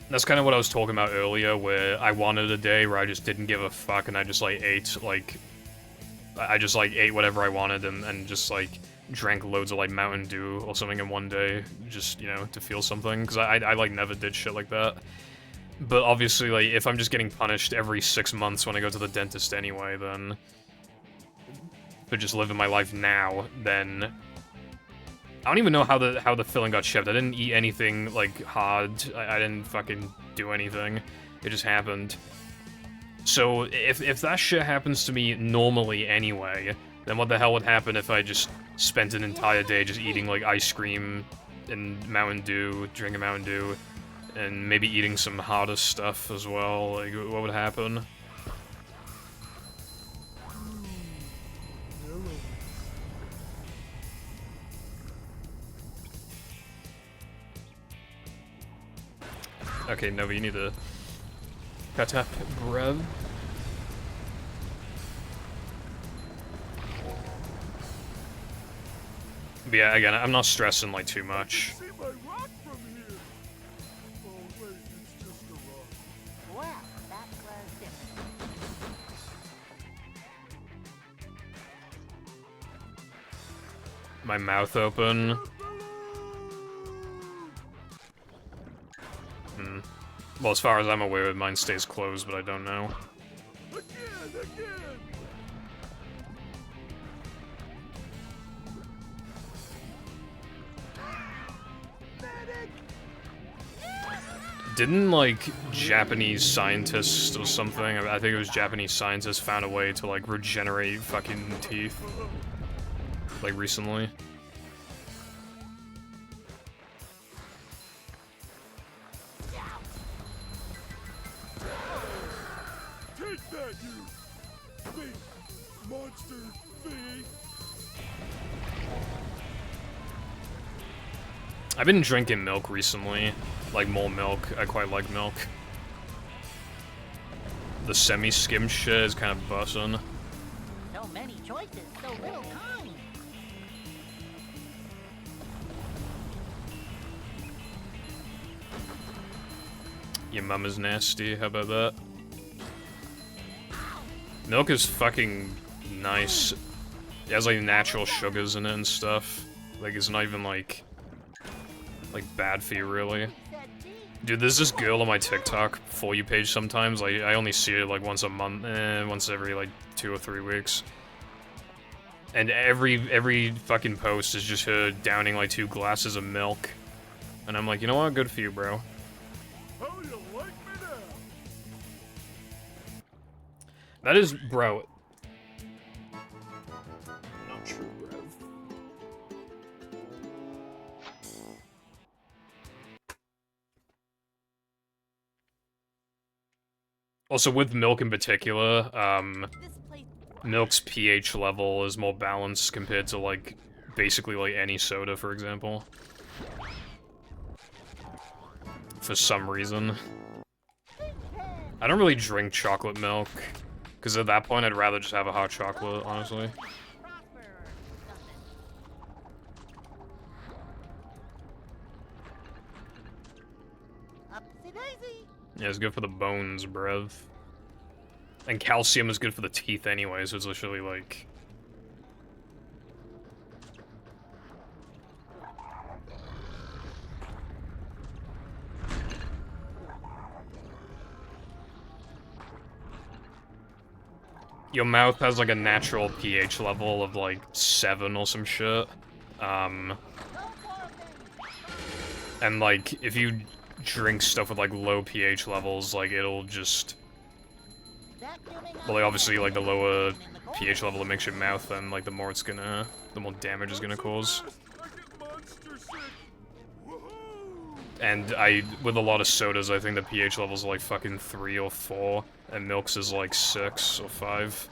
That's kind of what I was talking about earlier, where I wanted a day where I just didn't give a fuck and I just, like, ate, like... I just, like, ate whatever I wanted and just, like, drank loads of, like, Mountain Dew or something in one day, just, you know, to feel something. Because I like, never did shit like that. But obviously, like, if I'm just getting punished every 6 months when I go to the dentist anyway, then... But just living my life now, then... I don't even know how the filling got shipped. I didn't eat anything, like, hard. I didn't fucking do anything. It just happened. So, if that shit happens to me normally anyway, then what the hell would happen if I just spent an entire day just eating, like, ice cream and Mountain Dew, drinking Mountain Dew, and maybe eating some harder stuff as well? Like, what would happen? Okay, Nova, you need to cut up, bruv. But yeah, again, I'm not stressing, like, too much. See my rock from here. Oh wait, it's just a rock. Well, that was different. My mouth open. Well, as far as I'm aware, mine stays closed, but I don't know. Again. Didn't, like, Japanese scientists or something, I think it was Japanese scientists, found a way to, like, regenerate fucking teeth? Like, recently? Take that, you big monster thing. I've been drinking milk recently. Like, more milk. I quite like milk. The semi-skim shit is kind of bussin'. So many choices, so little time. Your mum is nasty, how about that? Milk is fucking nice. It has, like, natural sugars in it and stuff. Like, it's not even, like, bad for you, really. Dude, there's this girl on my TikTok For You page sometimes. Like, I only see her, like, once a month, once every, like, 2 or 3 weeks. And every fucking post is just her downing, like, 2 glasses of milk. And I'm like, you know what? Good for you, bro. How do you like me now? That is, bro. Not true, bro. Also, with milk in particular, This place. milk's pH level is more balanced compared to, like, basically, like, any soda, for example. For some reason. I don't really drink chocolate milk, because at that point I'd rather just have a hot chocolate, honestly. Upsy daisy. Yeah, it's good for the bones, bruv. And calcium is good for the teeth anyway, so it's literally like... Your mouth has like a natural pH level of like 7 or some shit. And like, if you drink stuff with like low pH levels, like it'll just... Well, like, obviously, like, the lower pH level it makes your mouth, then, like, the more it's gonna... the more damage it's gonna cause. And with a lot of sodas, I think the pH level's like fucking 3 or 4, and milk's is like 6 or 5.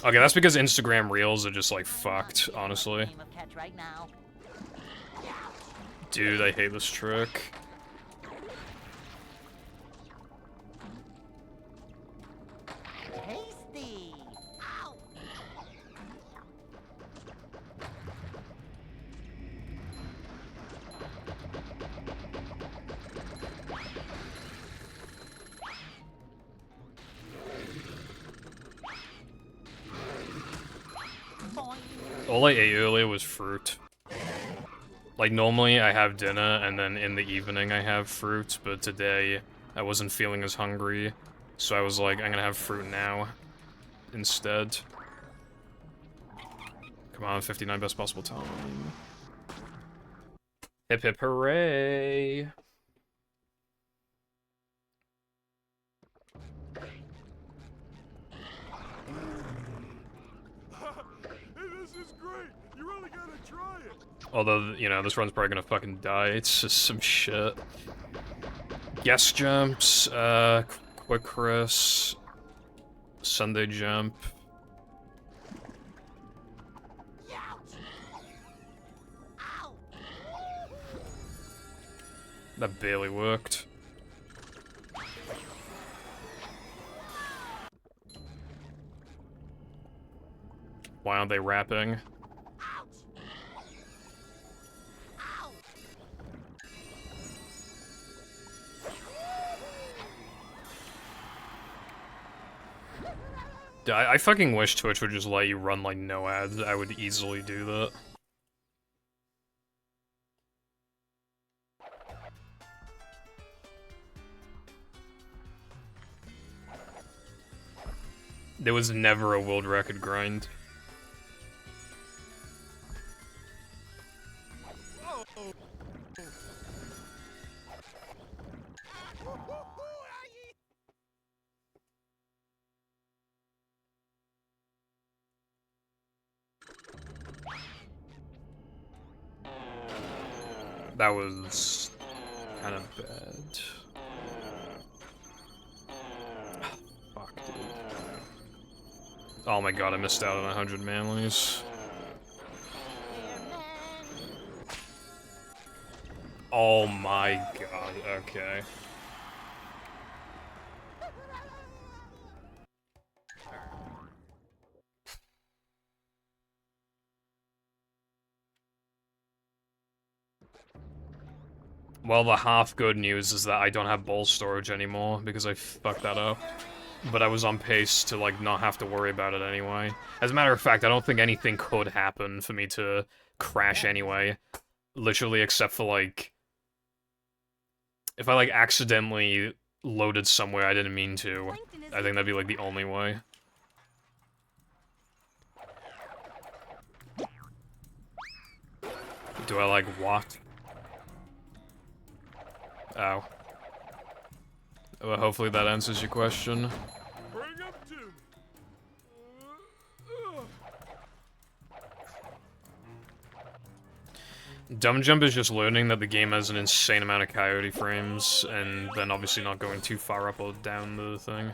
Okay, that's because Instagram Reels are just, like, fucked, honestly. Dude, I hate this trick. Tasty. Ow. All I ate earlier was fruit. Like, normally I have dinner, and then in the evening I have fruit, but today I wasn't feeling as hungry, so I was like, I'm gonna have fruit now instead. Come on, 59 best possible time. Hip hip hooray! Hey, this is great. You really gotta try it. Although, you know, this run's probably gonna fucking die. It's just some shit. Guest jumps, quick Chris, Sunday jump. That barely worked. Why aren't they rapping? I fucking wish Twitch would just let you run, like, no ads. I would easily do that. There was never a world record grind. That was kind of bad. Fuck, dude. Oh my god, I missed out on 100 manlies. Oh my god, okay. Well, the half good news is that I don't have ball storage anymore because I fucked that up. But I was on pace to, like, not have to worry about it anyway. As a matter of fact, I don't think anything could happen for me to crash anyway. Literally, except for, like... If I, like, accidentally loaded somewhere I didn't mean to, I think that'd be, like, the only way. Do I, like, what? Ow. Well, hopefully that answers your question. Bring him to me. Dumb Jump is just learning that the game has an insane amount of coyote frames, and then obviously not going too far up or down the thing.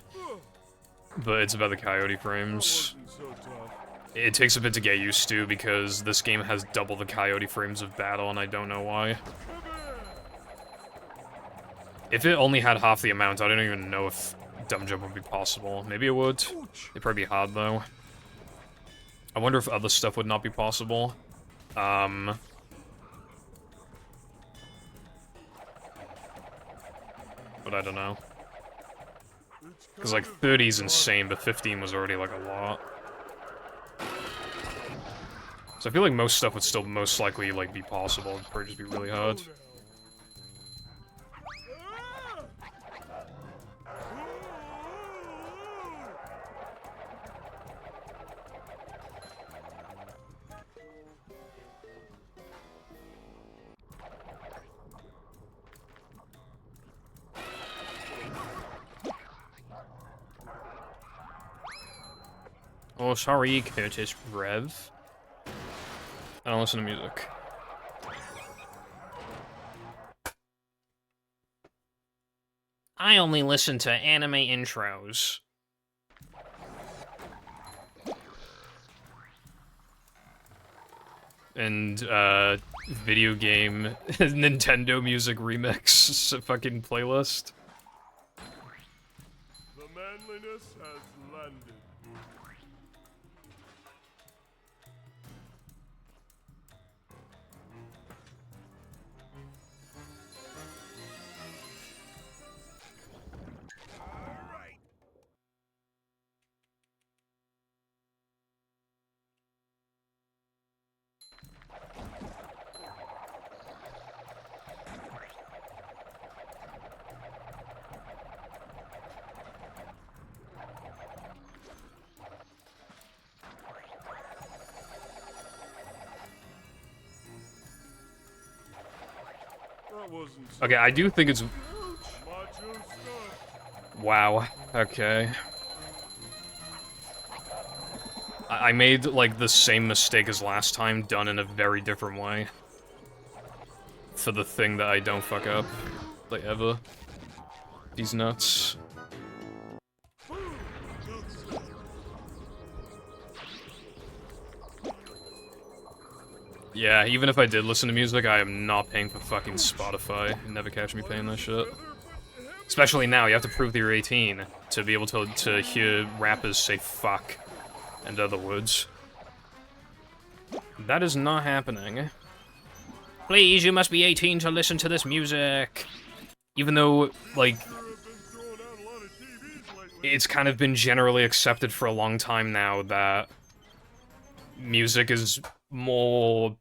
But it's about the coyote frames. So tough. It takes a bit to get used to, because this game has double the coyote frames of battle, and I don't know why. If it only had half the amount, I don't even know if Dumb Jump would be possible. Maybe it would. It'd probably be hard, though. I wonder if other stuff would not be possible. But I don't know. Because, like, 30 is insane, but 15 was already, like, a lot. So I feel like most stuff would still most likely, like, be possible. It'd probably just be really hard. Oh, sorry, Curtis Rev. I don't listen to music. I only listen to anime intros. And, video game Nintendo music remix fucking playlist. The manliness has landed. That wasn't so Okay, I do think it's... macho stuff. Wow. Okay. I made, like, the same mistake as last time, done in a very different way. For the thing that I don't fuck up. Like, ever. These nuts. Yeah, even if I did listen to music, I am not paying for fucking Spotify. You never catch me paying that shit. Especially now, you have to prove that you're 18 to be able to hear rappers say fuck and other words. That is not happening. Please, you must be 18 to listen to this music. Even though, like, it's kind of been generally accepted for a long time now that music is more...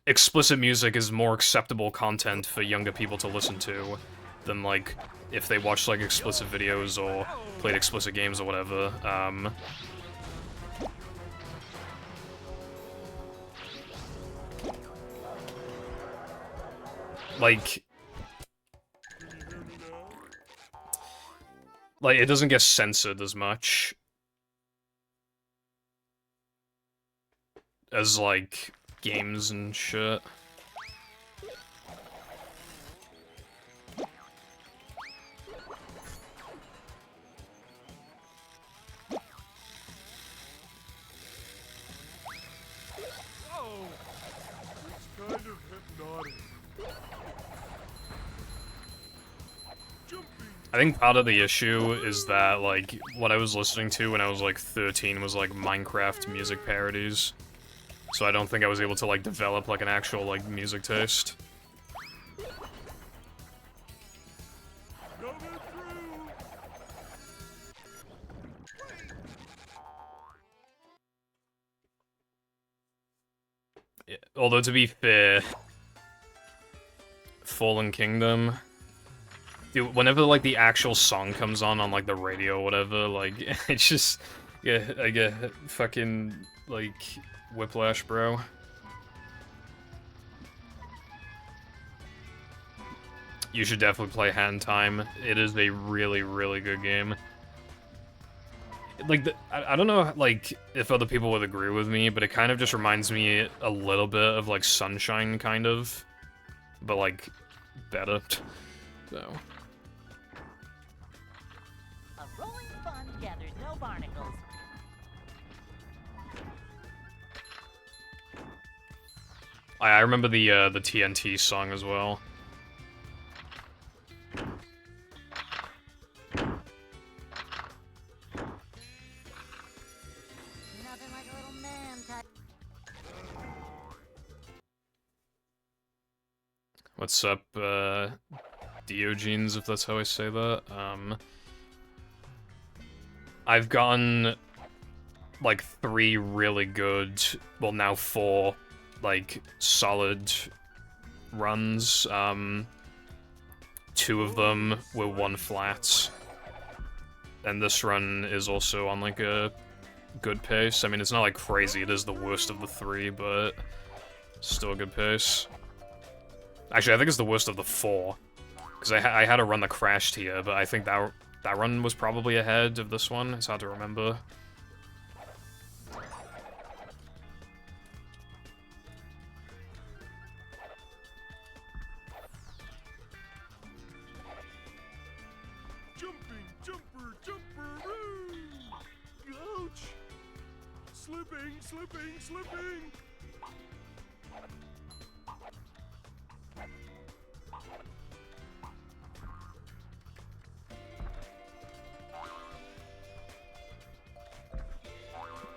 explicit music is more acceptable content for younger people to listen to than, like, if they watched, like, explicit videos or played explicit games or whatever. Like, it doesn't get censored as much as, like, games and shit. Oh, it's kind of hypnotic. Jumping. I think part of the issue is that, like, what I was listening to when I was, like, 13 was, like, Minecraft music parodies. So I don't think I was able to, like, develop, like, an actual, like, music taste. Coming through. Yeah, although, to be fair... Fallen Kingdom... Dude, whenever, like, the actual song comes on, like, the radio or whatever, like, it's just... Yeah, I get fucking, like, whiplash, bro. You should definitely play Hand Time. It is a really, really good game. Like, I don't know, like, if other people would agree with me, but it kind of just reminds me a little bit of, like, Sunshine, kind of. But, like, better. So... A rolling fund gathers no barnacles. I remember the TNT song as well. Nothing like a little man touch. What's up, Diogenes, if that's how I say that? I've gotten, like, 3 really good, well, now 4, like, solid runs. 2 of them were 1 flat. And this run is also on, like, a good pace. I mean, it's not, like, crazy, it is the worst of the 3, but still a good pace. Actually, I think it's the worst of the 4. Because I had a run that crashed here, but I think that run was probably ahead of this one. It's hard to remember. Jumping, jumper, jumper-oo! Ouch! Slipping, slipping, slipping!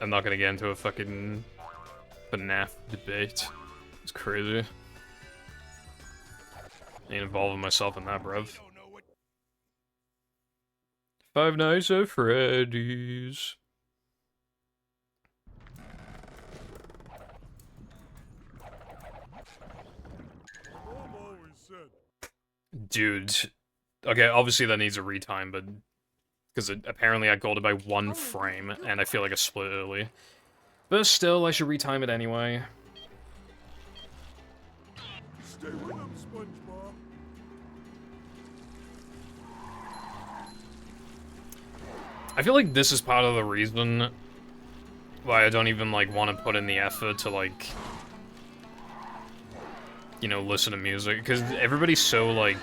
I'm not gonna get into a fucking FNAF debate. It's crazy. I ain't involving myself in that, bruv. Five Nights at Freddy's. Mom always said, Dude. Okay, obviously that needs a retime, but... Because apparently I got it by 1 frame, and I feel like I split early. But still, I should retime it anyway. Stay with him, SpongeBob. I feel like this is part of the reason why I don't even, like, want to put in the effort to, like, you know, listen to music, because everybody's so, like,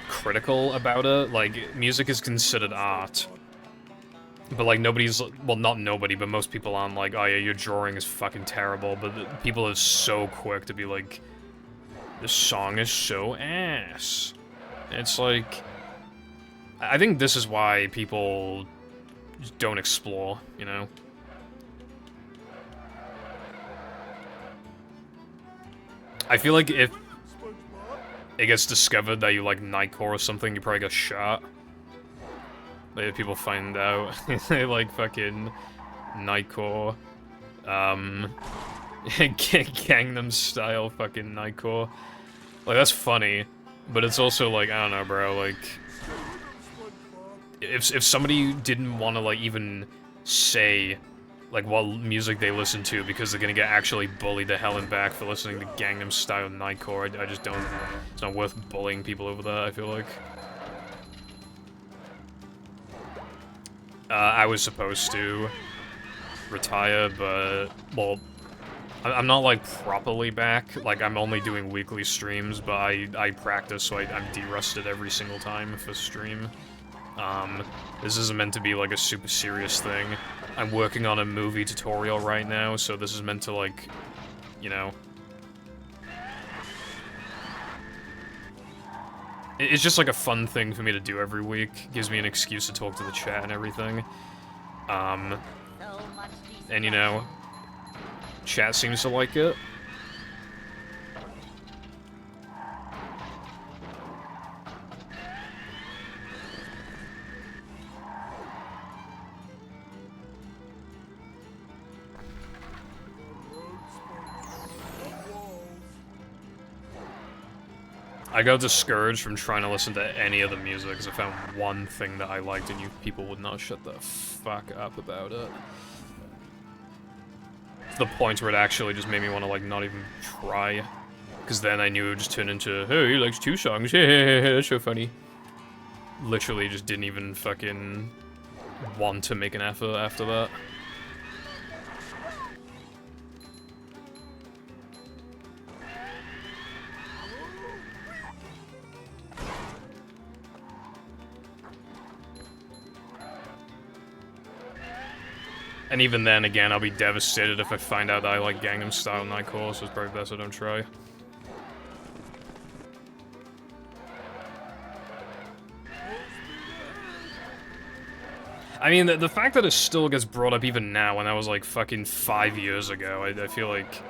critical about it. Like, music is considered art. But, like, nobody's, well, not nobody, but most people aren't like, oh yeah, your drawing is fucking terrible, but people are so quick to be like, this song is so ass. It's like, I think this is why people just don't explore, you know? I feel like if it gets discovered that you like Nightcore or something, you probably get shot. Like, if people find out they like fucking Nightcore, Gangnam Style fucking Nightcore. Like, that's funny, but it's also like, I don't know, bro, like, if somebody didn't want to, like, even say, like, what music they listen to because they're gonna get actually bullied to hell and back for listening to Gangnam Style Nightcore, I just don't, it's not worth bullying people over that, I feel like. I was supposed to retire, but, well, I'm not, like, properly back. Like, I'm only doing weekly streams, but I practice, so I'm de-rusted every single time for stream. This isn't meant to be, like, a super serious thing. I'm working on a movie tutorial right now, so this is meant to, like, you know... It's just, like, a fun thing for me to do every week. Gives me an excuse to talk to the chat and everything. And, you know, chat seems to like it. I got discouraged from trying to listen to any of the music because I found one thing that I liked and you people would not shut the fuck up about it. To the point where it actually just made me want to, like, not even try. Because then I knew it would just turn into, oh, he likes 2 songs, that's so funny. Literally just didn't even fucking want to make an effort after that. And even then, again, I'll be devastated if I find out that I like Gangnam Style Nightcore, so it's probably best I don't try. I mean, the fact that it still gets brought up even now, when that was like fucking 5 years ago, I feel like...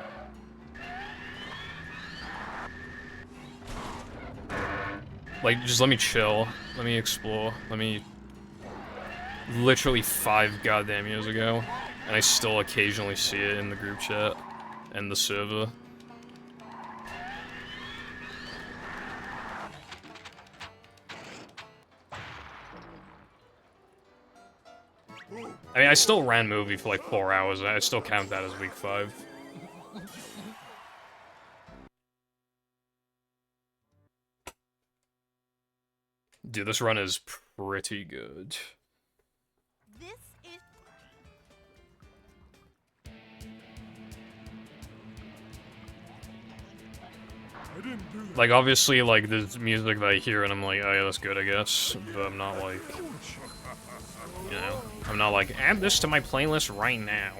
Like, just let me chill, let me explore, let me... Literally 5 goddamn years ago, and I still occasionally see it in the group chat and the server. I mean, I still ran movie for like 4 hours, and I still count that as week 5. Dude, this run is pretty good. This is... I didn't do that. Like, obviously, like, there's music that I hear and I'm like, oh yeah, that's good, I guess. But I'm not like, you know, I'm not like, add this to my playlist right now.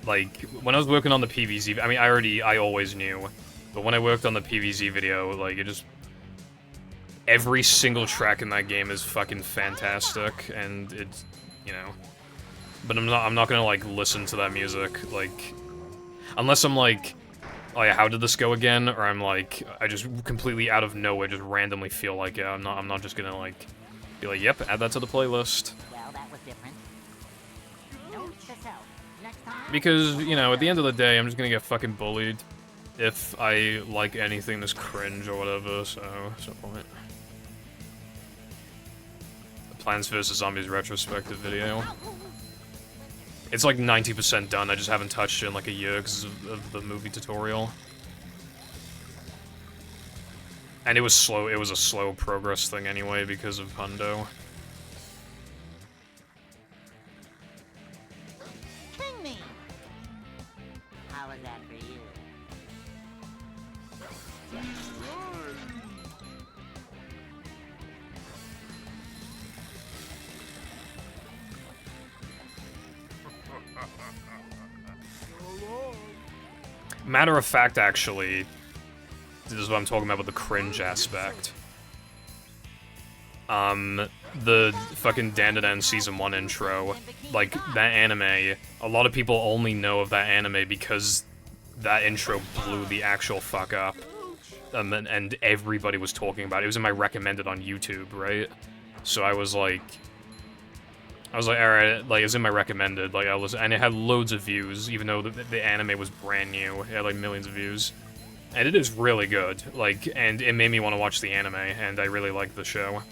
Like, when I was working on the PVZ, I mean, I always knew. But when I worked on the PVZ video, like, it just... Every single track in that game is fucking fantastic, and it's, you know... But I'm not gonna, like, listen to that music, like... Unless I'm like, oh yeah, how did this go again? Or I'm like, I just completely out of nowhere just randomly feel like, yeah, I'm not just gonna, like, be like, yep, add that to the playlist. Well, that was different. Note to self. Next time. Because, you know, at the end of the day, I'm just gonna get fucking bullied if I like anything that's cringe or whatever, so, what's the point? The Plants vs. Zombies retrospective video. It's like 90% done, I just haven't touched it in like a year because of the movie tutorial. And it was slow, it was a slow progress thing anyway because of Hundo. King me! How was that for you? Matter of fact, actually, this is what I'm talking about with the cringe aspect. The fucking Dandadan Season 1 intro, like, that anime, a lot of people only know of that anime because that intro blew the actual fuck up. And everybody was talking about it. It was in my recommended on YouTube, right? So I was like, alright, like, it was in my recommended, like, and it had loads of views, even though the anime was brand new. It had, like, millions of views. And it is really good, like, and it made me want to watch the anime, and I really like the show.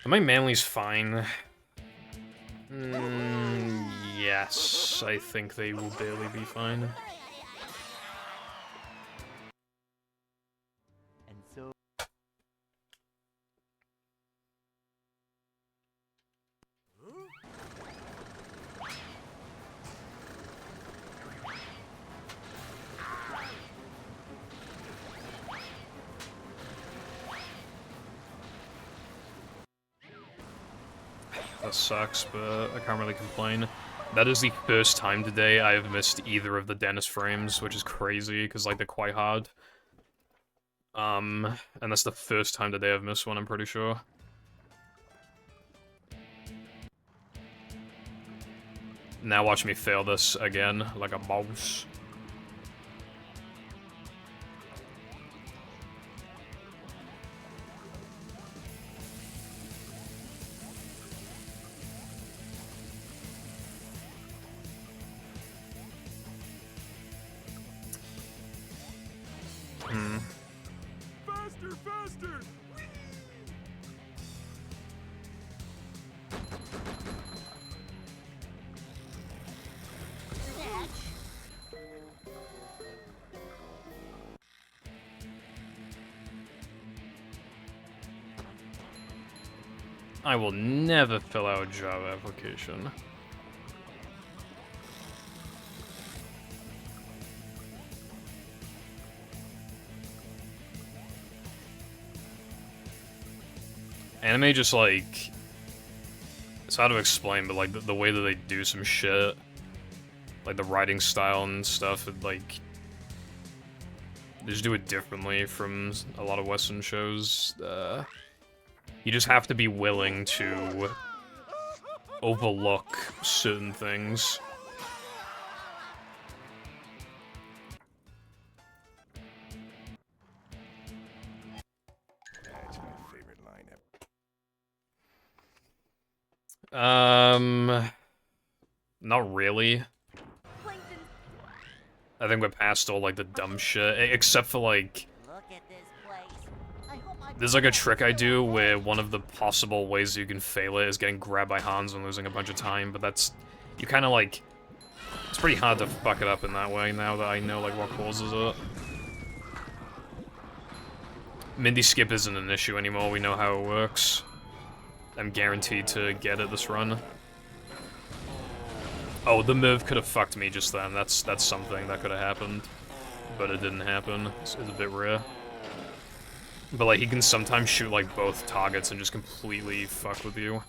My manly's fine. Yes, I think they will barely be fine. And so... That sucks, but I can't really complain. That is the first time today I have missed either of the Dennis frames, which is crazy, because, like, they're quite hard. And that's the first time today I've missed one, I'm pretty sure. Now watch me fail this again, like a boss. Faster, faster! I will never fill out a Java application. Anime just, like... It's hard to explain, but, like, the way that they do some shit, like, the writing style and stuff, like... They just do it differently from a lot of Western shows. You just have to be willing to overlook certain things. That's my favorite lineup. Not really. I think we're past all, like, the dumb shit, except for, like... Look at this place. I hope I There's, like, a trick I do where one of the possible ways you can fail it is getting grabbed by Hans and losing a bunch of time, but that's... You kind of, like... It's pretty hard to fuck it up in that way now that I know, like, what causes it. Mindy skip isn't an issue anymore, we know how it works. I'm guaranteed to get it this run. Oh, the move could have fucked me just then. That's something that could have happened. But it didn't happen. It's a bit rare. But, like, he can sometimes shoot, like, both targets and just completely fuck with you.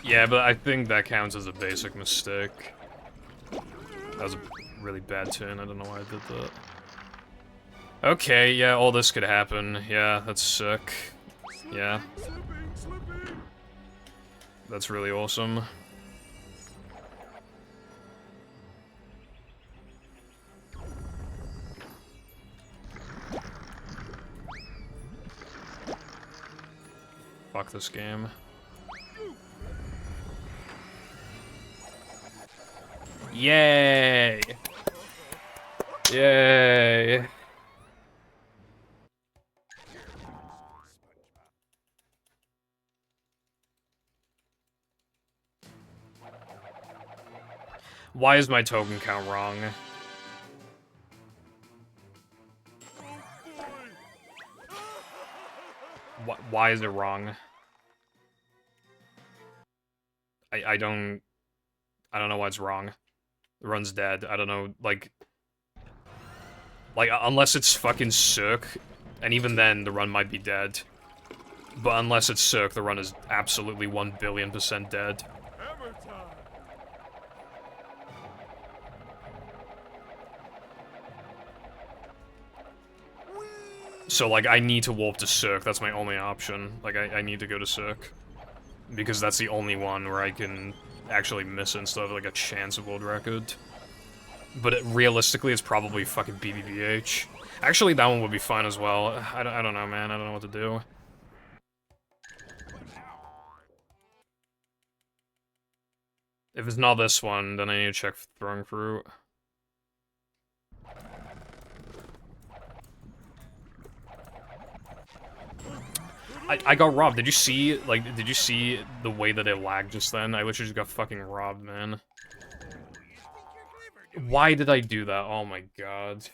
Yeah, but I think that counts as a basic mistake. That was a really bad turn, I don't know why I did that. Okay, yeah, all this could happen. Yeah, that's sick. Yeah. Slipping. That's really awesome. Fuck this game. Yay! Yay! Why is my token count wrong? Why is it wrong? I don't know why it's wrong. The run's dead. I don't know, like, unless it's fucking Cirque, and even then, the run might be dead. But unless it's Cirque, the run is absolutely 1,000,000,000% dead. Hammer time. So, like, I need to warp to Cirque, that's my only option. Like, I need to go to Cirque. Because that's the only one where I can actually miss it and still have, like, a chance of world record. But realistically, it's probably fucking BBBH. Actually, that one would be fine as well. I don't know, man. I don't know what to do. If it's not this one, then I need to check throwing fruit. I got robbed. Did you see, like, did you see the way that it lagged just then? I literally just got fucking robbed, man. Why did I do that? Oh my god.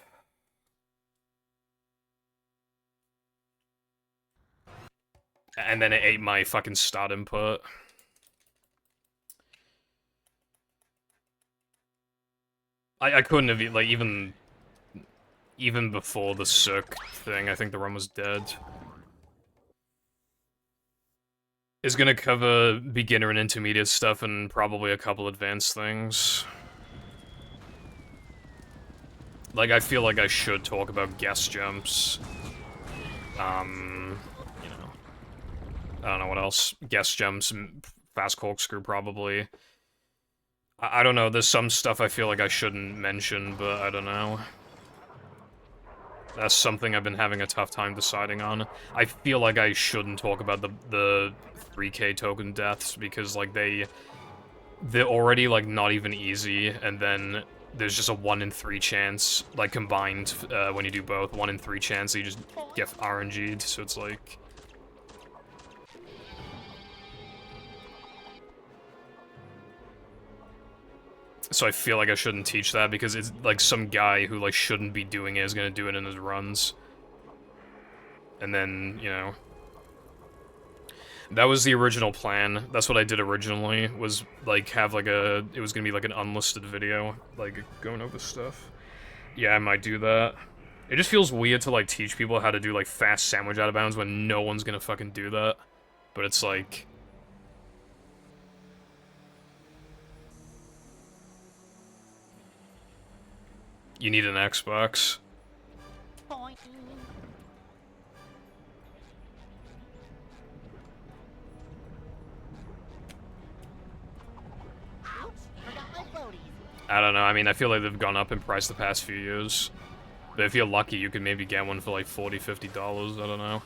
And then it ate my fucking stat input. I couldn't have, like, even before the Cirque thing, I think the run was dead. Is gonna cover beginner and intermediate stuff and probably a couple advanced things. Like, I feel like I should talk about guest jumps. You know. I don't know what else. Guest jumps, fast corkscrew, probably. I don't know, there's some stuff I feel like I shouldn't mention, but I don't know. That's something I've been having a tough time deciding on. I feel like I shouldn't talk about the 3K token deaths, because, like, they're already, like, not even easy, and then there's just a 1 in 3 chance, like, combined, when you do both, 1 in 3 chance that you just get RNG'd, so it's like... So I feel like I shouldn't teach that, because it's, like, some guy who, like, shouldn't be doing it is gonna do it in his runs. And then, you know... That was the original plan. That's what I did originally, was, like, have, like, it was gonna be, like, an unlisted video, like, going over stuff. Yeah, I might do that. It just feels weird to, like, teach people how to do, like, fast sandwich out of bounds when no one's gonna fucking do that. But it's, like... You need an Xbox. Boing. Oops, forgot my floaties. I don't know, I mean, I feel like they've gone up in price the past few years. But if you're lucky, you can maybe get one for like $40, $50, I don't know.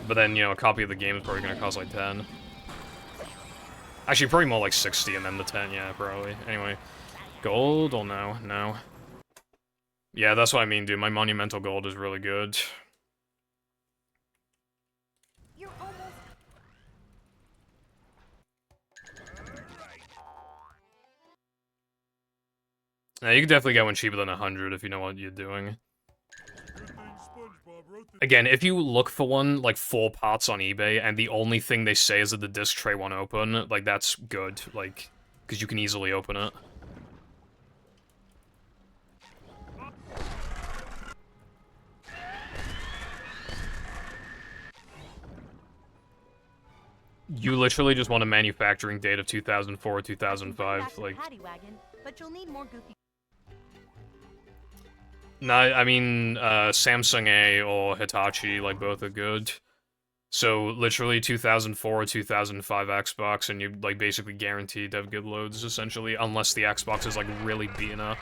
But then, you know, a copy of the game is probably gonna cost like 10. Actually, probably more like 60 and then the 10, yeah, probably. Anyway, gold or no? No. Yeah, that's what I mean, dude. My monumental gold is really good. You're almost... Now, you can definitely get one cheaper than 100 if you know what you're doing. Good thing SpongeBob wrote this. Again, if you look for one, like, 4 parts on eBay, and the only thing they say is that the disc tray won't open, like, that's good, like, because you can easily open it. You literally just want a manufacturing date of 2004 or I can bring back 2005, the like... paddy wagon, but you'll need more goofy No, I mean, Samsung A or Hitachi, like, both are good. So, literally 2004 or 2005 Xbox, and you're, like, basically guaranteed to have good loads, essentially, unless the Xbox is, like, really beaten up.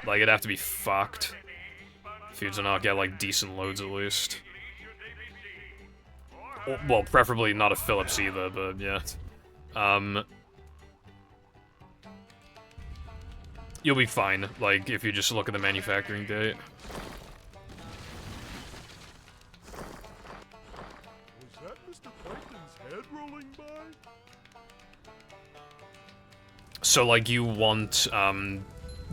Like, it'd have to be fucked for you to not get, like, decent loads at least. Well, preferably not a Philips either, but yeah. You'll be fine, like, if you just look at the manufacturing date. Was that Mr. Plankton's head rolling by? So, like, you want,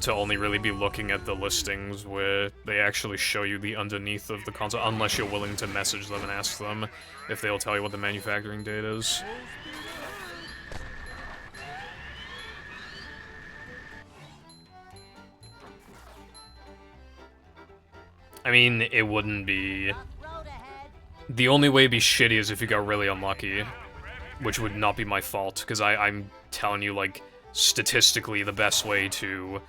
to only really be looking at the listings where they actually show you the underneath of the console, unless you're willing to message them and ask them if they'll tell you what the manufacturing date is. I mean, it wouldn't be... The only way it'd be shitty is if you got really unlucky, which would not be my fault, because I'm telling you, like, statistically the best way to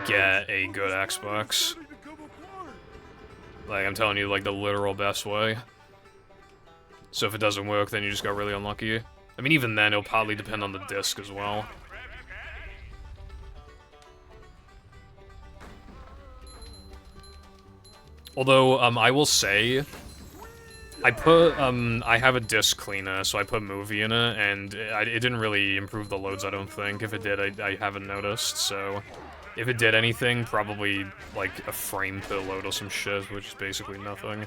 get a good Xbox. Like, I'm telling you, like, the literal best way. So if it doesn't work, then you just got really unlucky. I mean, even then, it'll probably depend on the disc as well. Although, I will say, I have a disc cleaner, so I put movie in it, and it didn't really improve the loads, I don't think. If it did, I haven't noticed, so... If it did anything, probably, like, a frame per load or some shit, which is basically nothing.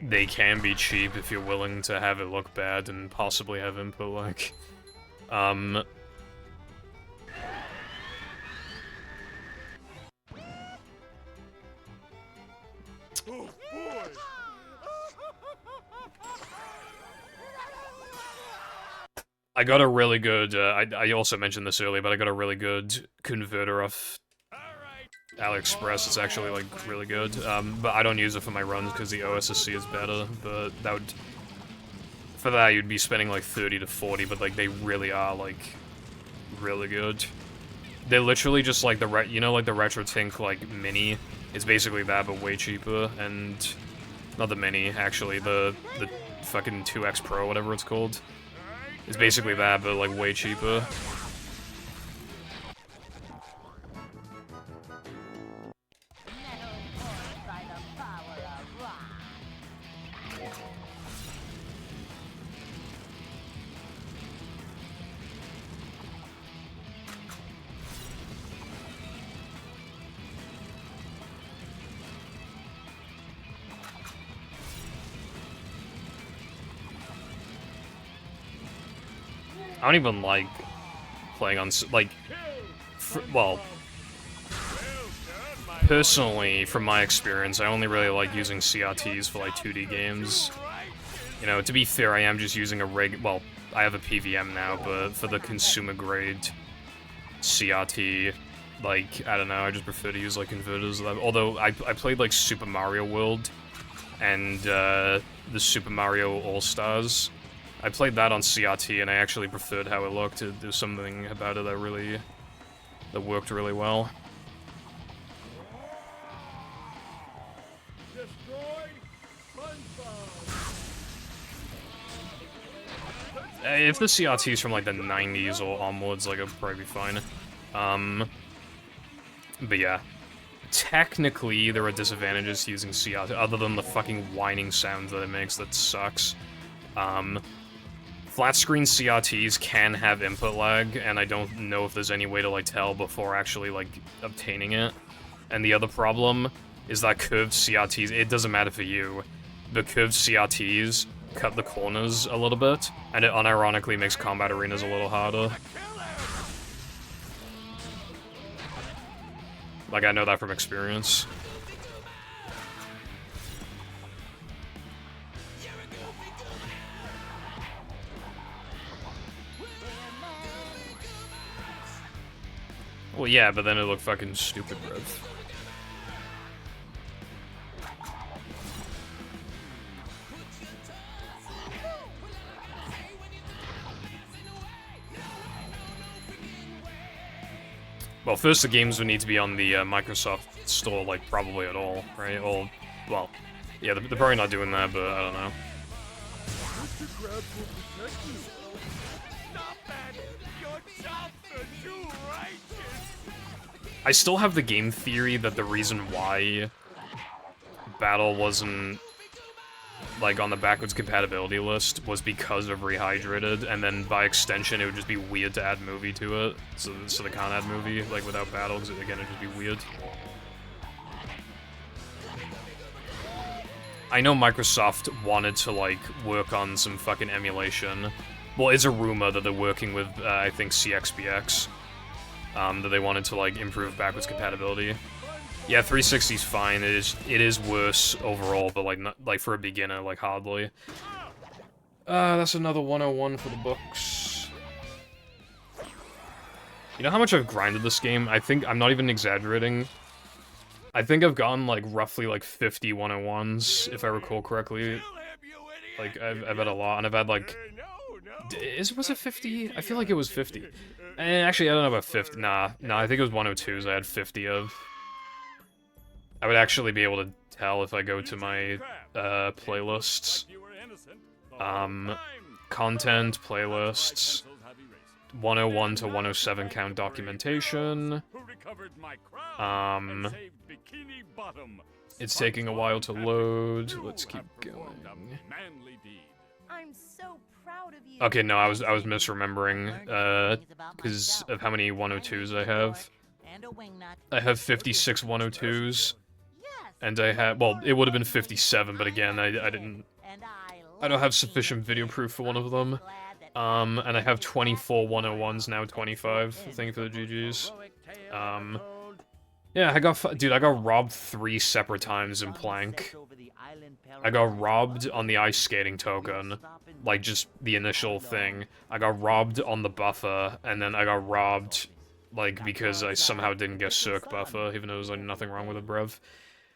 They can be cheap if you're willing to have it look bad and possibly have input lag. Oh boy! I got a really good, I also mentioned this earlier, but I got a really good converter off AliExpress. It's actually, like, really good, but I don't use it for my runs because the OSSC is better, but that would... For that, you'd be spending, like, 30 to 40, but, like, they really are, like, really good. They're literally just, like, you know, like, the RetroTink, like, Mini? It's basically that, but way cheaper, and... Not the Mini, actually, the fucking 2X Pro, whatever it's called. It's basically that, but, like, way cheaper. I don't even like playing on, like, well, personally, from my experience, I only really like using CRTs for, like, 2D games. You know, to be fair, I am just using a well, I have a PVM now, but for the consumer-grade CRT, like, I don't know, I just prefer to use, like, converters. Although, I played, like, Super Mario World and the Super Mario All-Stars. I played that on CRT, and I actually preferred how it looked. There's something about it that worked really well. If the CRT's from, like, the 90s or onwards, like, it'll probably be fine. But yeah. Technically, there are disadvantages to using CRT, other than the fucking whining sound that it makes that sucks. Flat screen CRTs can have input lag, and I don't know if there's any way to, like, tell before actually, like, obtaining it. And the other problem is that curved CRTs, it doesn't matter for you, but curved CRTs cut the corners a little bit, and it unironically makes combat arenas a little harder. Like, I know that from experience. Well, yeah, but then it looked fucking stupid, bro. Well, first the games would need to be on the Microsoft Store, like, probably at all, right? Well, yeah, they're probably not doing that, but I don't know. Mr. Krabs will protect you. Stop that! Your chops are too righteous! I still have the game theory that the reason why Battle wasn't, like, on the backwards compatibility list was because of Rehydrated, and then by extension it would just be weird to add movie to it, so they can't add movie, like, without Battle, because again, it'd just be weird. I know Microsoft wanted to, like, work on some fucking emulation. Well, it's a rumor that they're working with, I think, CXBX, that they wanted to, like, improve backwards compatibility. Yeah, 360's fine. It is worse overall, but like not like for a beginner, like hardly. That's another 101 for the books. You know how much I've grinded this game? I think I'm not even exaggerating. I think I've gotten like roughly like 50 101s, if I recall correctly. Like I've had a lot, and I've had like. Was it 50? I feel like it was 50. Actually, I don't know about 50. Nah, I think it was 102s. I had 50 of. I would actually be able to tell if I go to my playlists. Content, playlists, 101 to 107 count documentation. It's taking a while to load. Let's keep going. I'm so proud of you. Okay, no, I was misremembering because of how many 102s I have. I have 56 102s. And I had, well, it would have been 57, but again, I don't have sufficient video proof for one of them. And I have 24 101s, now 25, thank you for the GGs. Yeah, I got robbed 3 separate times in Plank. I got robbed on the ice skating token, like just the initial thing. I got robbed on the buffer, and then I got robbed, like, because I somehow didn't get Cirque buffer, even though there was like nothing wrong with it, bruv.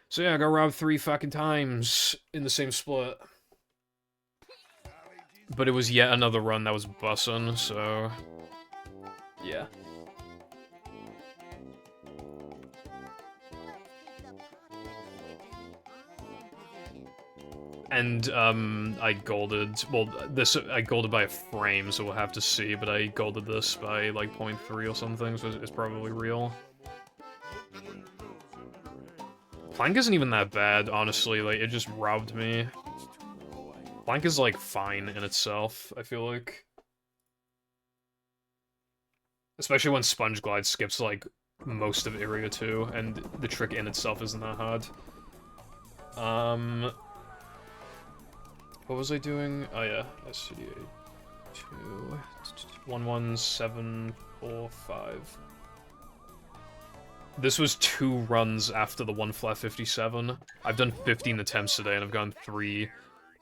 So yeah, I got robbed 3 fucking times in the same split. But it was yet another run that was bussin', so... yeah. And, I golded... well, I golded by a frame, so we'll have to see, but I golded this by, like, 0.3 or something, so it's probably real. Plank isn't even that bad, honestly, like, it just robbed me. Plank is, like, fine in itself, I feel like. Especially when Sponge Glide skips, like, most of Area 2, and the trick in itself isn't that hard. What was I doing? Oh yeah, SCDA 2... 11745. This was 2 runs after the 1 flat 57. I've done 15 attempts today, and I've gone 3...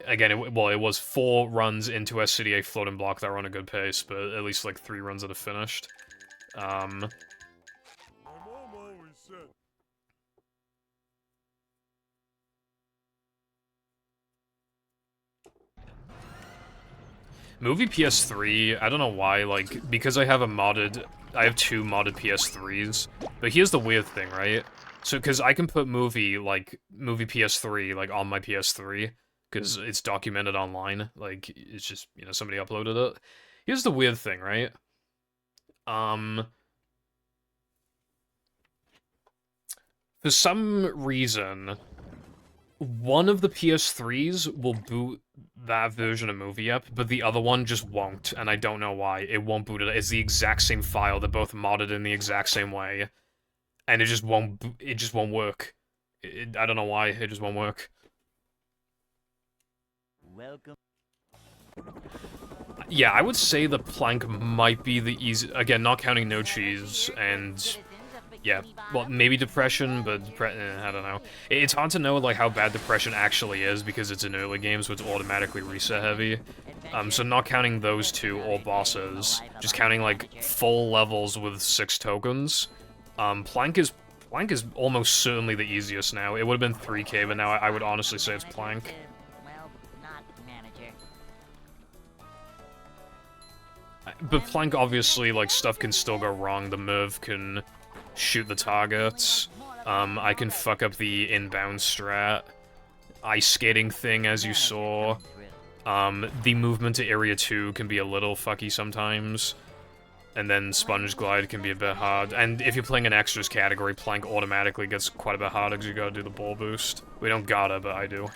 Again, it was 4 runs into SCDA floating block that were on a good pace, but at least, like, 3 runs that have finished. Movie PS3, I don't know why, like, because I have I have 2 modded PS3s, but here's the weird thing, right? So, because I can put movie PS3, like, on my PS3, because it's documented online, like, it's just, you know, somebody uploaded it. Here's the weird thing, right? For some reason, one of the PS3s will boot that version of Movie up, but the other one just won't, and I don't know why. It won't boot it. It's the exact same file. They're both modded in the exact same way, and it just won't work. I don't know why. It just won't work. Welcome. Yeah, I would say the Plank might be the easy. Again, not counting No Cheese and Yeah, well, maybe depression, but I don't know. It's hard to know like how bad depression actually is because it's in early games, so it's automatically reset heavy. So not counting those two or bosses, just counting like full levels with 6 tokens. Plank is almost certainly the easiest now. It would have been 3K, but now I would honestly say it's Plank. Well, not manager. But Plank, obviously, like, stuff can still go wrong. The Merv can shoot the targets. I can fuck up the inbound strat. Ice skating thing, as you saw. The movement to Area 2 can be a little fucky sometimes. And then Sponge Glide can be a bit hard. And if you're playing an extras category, Plank automatically gets quite a bit harder because you gotta do the ball boost. We don't gotta, but I do.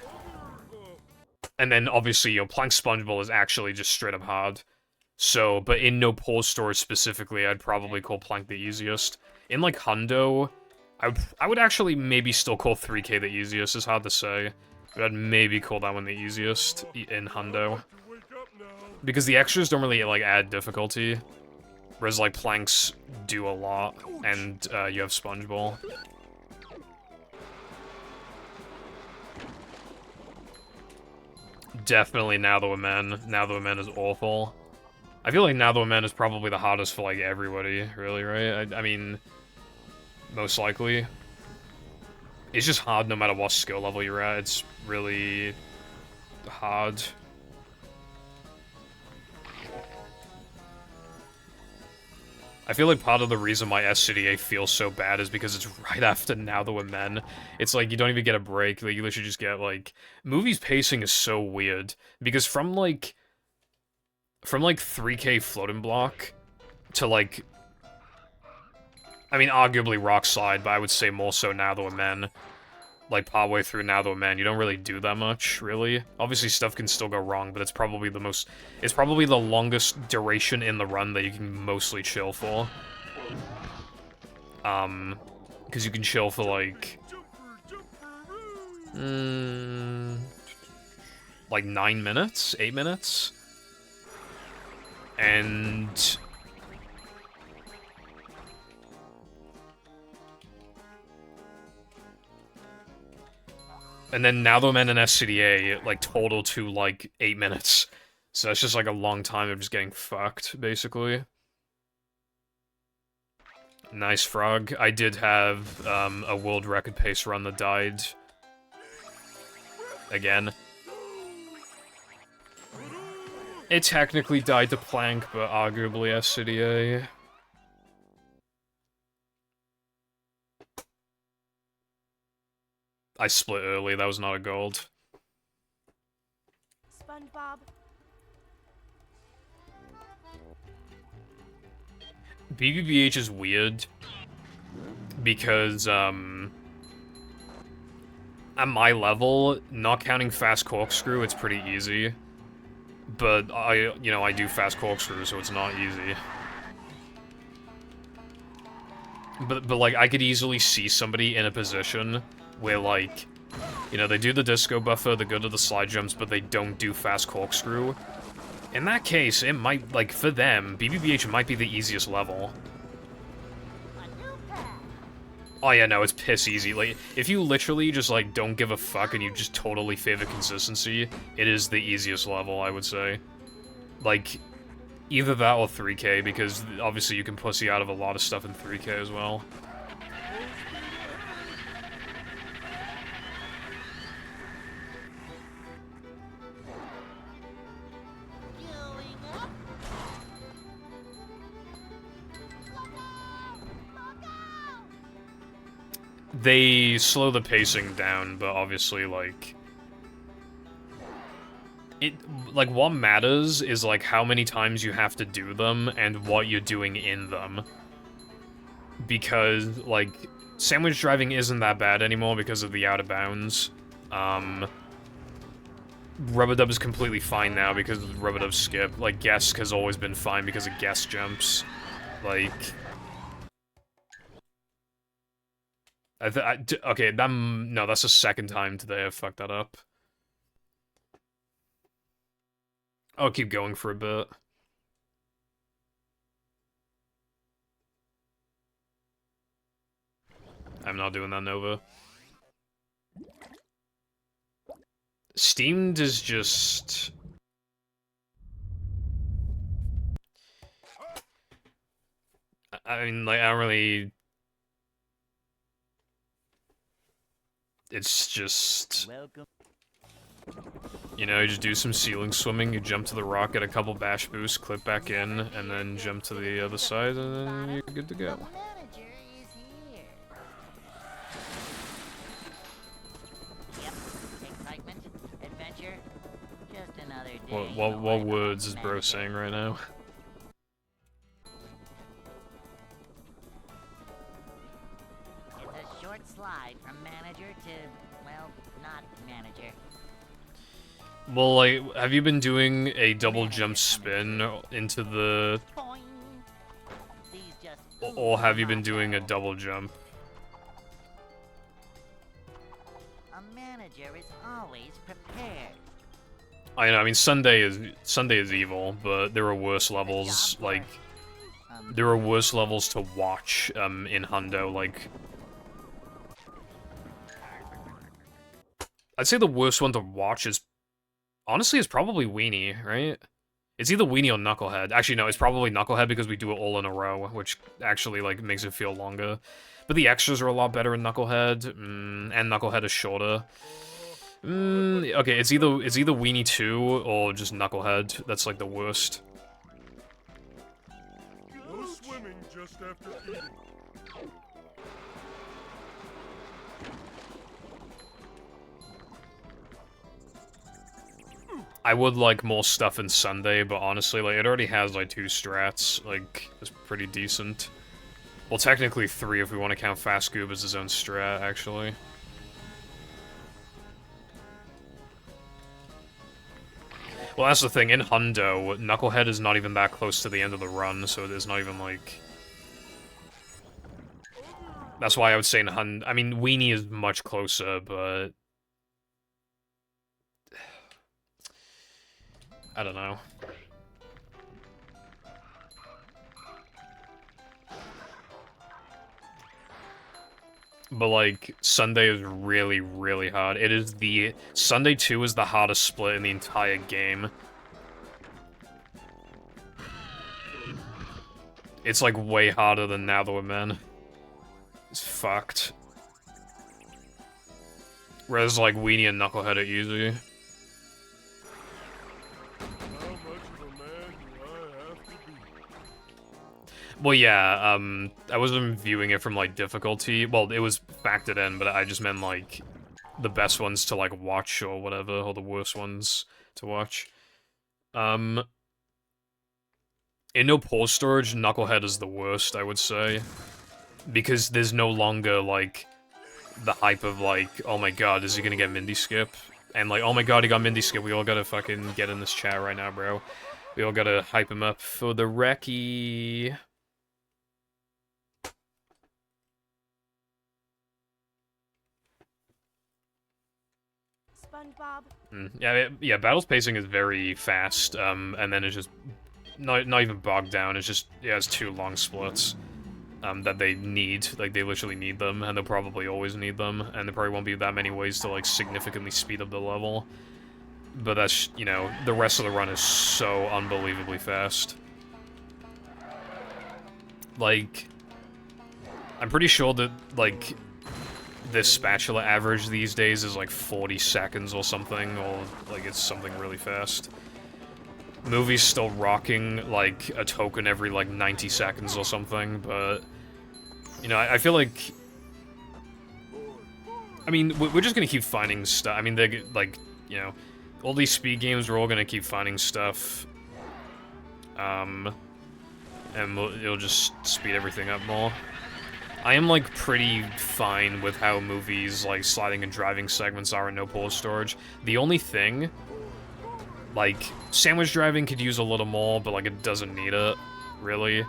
And then, obviously, Plank Sponge Ball is actually just straight up hard. So, but in no pause stores specifically, I'd probably call Plank the easiest. In, like, Hundo, I would actually maybe still call 3K the easiest. It's hard to say. But I'd maybe call that one the easiest in Hundo. Because the extras don't really, like, add difficulty. Whereas, like, Planks do a lot, and you have Sponge Ball. Definitely Now That We're Men. Now That We're Men is awful. I feel like Now That We're Men is probably the hardest for, like, everybody, really, right? I mean, most likely. It's just hard no matter what skill level you're at. It's really hard. I feel like part of the reason why SCDA feels so bad is because it's right after Now That We're Men. It's like, you don't even get a break. Like, you literally just get, like... Movies pacing is so weird. Because from, like, 3K Floating Block to, like... I mean, arguably Rock Slide, but I would say more so Now That We're Men. Like, partway through Now That We're Men, you don't really do that much, really. Obviously, stuff can still go wrong, but it's probably the most... It's probably the longest duration in the run that you can mostly chill for. Because you can chill for, like... like 9 minutes? 8 minutes? And... And then Now That We're Men and SCDA, like, total to, like, 8 minutes. So that's just, like, a long time of just getting fucked, basically. Nice frog. I did have, a world record pace run that died. Again. It technically died to Plank, but arguably SCDA. I split early, that was not a gold. SpongeBob. BBBH is weird. Because, at my level, not counting Fast Corkscrew, it's pretty easy. But I do Fast Corkscrew, so it's not easy. But like, I could easily see somebody in a position where, like, they do the disco buffer, they go to the slide jumps, but they don't do Fast Corkscrew. In that case, it might, like, for them, BBBH might be the easiest level. Oh yeah, no, it's piss easy. Like, if you literally just, like, don't give a fuck and you just totally favor consistency, it is the easiest level, I would say. Like, either that or 3K, because obviously you can pussy out of a lot of stuff in 3K as well. They slow the pacing down, but obviously, like... Like, what matters is, like, how many times you have to do them and what you're doing in them. Because, like, sandwich driving isn't that bad anymore because of the out of bounds. Rubber dub is completely fine now because of rubber dub skip. Like, guess has always been fine because of guess jumps. Like... okay, no, that's the second time today I've fucked that up. I'll keep going for a bit. I'm not doing that Nova. Steamed is just... I mean, like, I don't really... It's just... Welcome. You know, you just do some ceiling swimming, you jump to the rock, get a couple bash boosts, clip back in, and then jump to the other side, and then you're good to go. The manager is here. Yep. Excitement, adventure, just another day. in the What life of a words is bro manager. saying right now? It's a short slide from manager to, well, not manager. Well, like, have you been doing a double jump spin into the... Boing. These just Or have you been ooze doing a my double jump? barrel. A manager is always prepared. I know, I mean, Sunday is evil, but there are worse levels, like... There are worse levels to watch, in Hundo, like... I'd say the worst one to watch is... Honestly, it's probably Weenie, right? It's either Weenie or Knucklehead. Actually, no, it's probably Knucklehead because we do it all in a row, which actually, like, makes it feel longer. But the extras are a lot better in Knucklehead, and Knucklehead is shorter. Okay, it's either Weenie 2 or just Knucklehead. That's, like, the worst. No swimming just after eating. I would like more stuff in Sunday, but honestly, like, it already has, like, 2 strats. Like, it's pretty decent. Well, technically 3 if we want to count Fast Goob as his own strat, actually. Well, that's the thing. In Hundo, Knucklehead is not even that close to the end of the run, so it is not even, like... That's why I would say in Hundo... I mean, Weenie is much closer, but... I don't know. But, like, Sunday is really, really hard. It is the... Sunday 2 is the hardest split in the entire game. It's, like, way harder than Now That We're Men. It's fucked. Whereas, like, Weenie and Knucklehead are easy. How much of a man do I have to be? Well, yeah, I wasn't viewing it from, like, difficulty. Well, it was factored in, but I just meant, like, the best ones to, like, watch or whatever, or the worst ones to watch. In no pause storage, Knucklehead is the worst, I would say. Because there's no longer, like, the hype of, like, oh my god, is he gonna get Mindy Skip? And, like, oh my god, he got Mindy Skip, we all gotta fucking get in this chat right now, bro. We all gotta hype him up for the recce. SpongeBob. Yeah, battle's pacing is very fast, and then it's just not even bogged down, it's just, yeah, it's 2 long splits. That they need, like, they literally need them, and they'll probably always need them, and there probably won't be that many ways to, like, significantly speed up the level. But that's, you know, the rest of the run is so unbelievably fast. Like, I'm pretty sure that, like, this spatula average these days is, like, 40 seconds or something, or, like, it's something really fast. Movie's still rocking, like, a token every, like, 90 seconds or something, but... You know, I feel like... I mean, we're just gonna keep finding stuff. I mean, they're, like, you know... All these speed games, we're all gonna keep finding stuff. And it'll just speed everything up more. I am, like, pretty fine with how movies, like, sliding and driving segments are in no pause storage. The only thing... Like, sandwich driving could use a little more, but, like, it doesn't need it, really.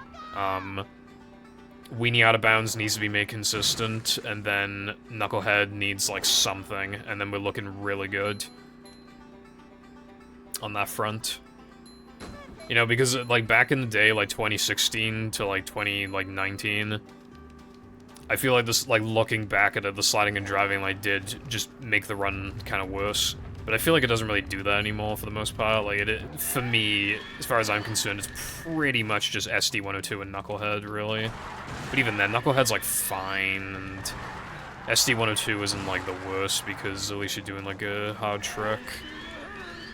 Weenie Out of Bounds needs to be made consistent, and then Knucklehead needs, like, something, and then we're looking really good on that front. You know, because, like, back in the day, like, 2016 to, like, 2019, I feel like this, like, looking back at it, the sliding and driving I did just make the run kind of worse. But I feel like it doesn't really do that anymore for the most part. Like, for me, as far as I'm concerned, it's pretty much just SD-102 and Knucklehead, really. But even then, Knucklehead's, like, fine, and SD-102 isn't, like, the worst, because at least you're doing, like, a hard trick.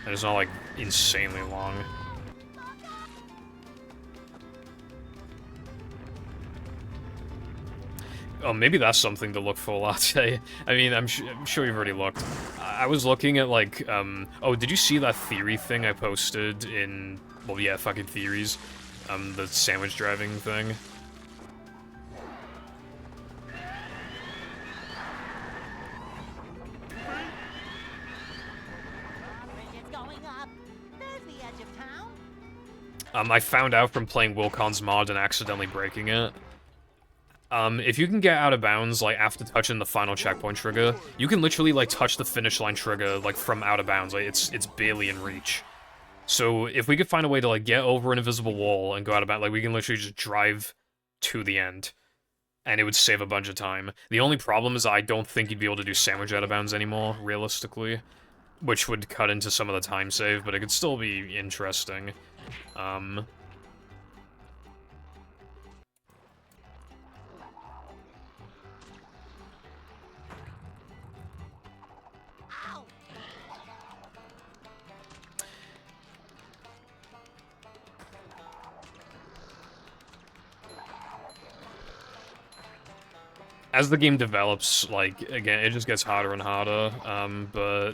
And it's not, like, insanely long. Oh, maybe that's something to look for, Latte. I mean, I'm sure you've already looked. I was looking at, like, oh, did you see that theory thing I posted in... Well, yeah, fucking theories. The sandwich driving thing. Bridget's going up. There's the edge of town. I found out from playing Wilcon's mod and accidentally breaking it. If you can get out of bounds, like, after touching the final checkpoint trigger, you can literally, like, touch the finish line trigger, like, from out of bounds. Like, it's barely in reach. So, if we could find a way to, like, get over an invisible wall and go out of bounds, like, we can literally just drive to the end. And it would save a bunch of time. The only problem is I don't think you'd be able to do sandwich out of bounds anymore, realistically. Which would cut into some of the time save, but it could still be interesting. As the game develops, like, again, it just gets harder and harder, but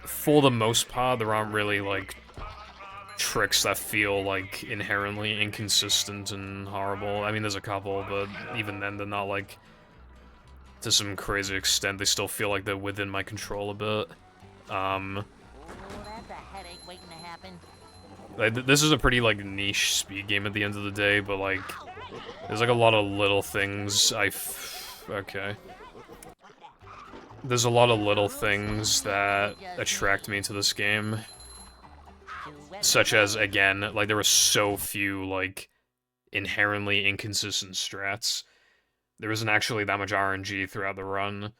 for the most part, there aren't really, like, tricks that feel, like, inherently inconsistent and horrible. I mean, there's a couple, but even then, they're not, like, to some crazy extent, they still feel like they're within my control a bit. Oh, that's a headache waiting to happen. Like, this is a pretty, like, niche speed game at the end of the day, but, like, there's, like, a lot of little things okay. There's a lot of little things that attract me to this game. Such as, again, like, there were so few, like, inherently inconsistent strats. There isn't actually that much RNG throughout the run.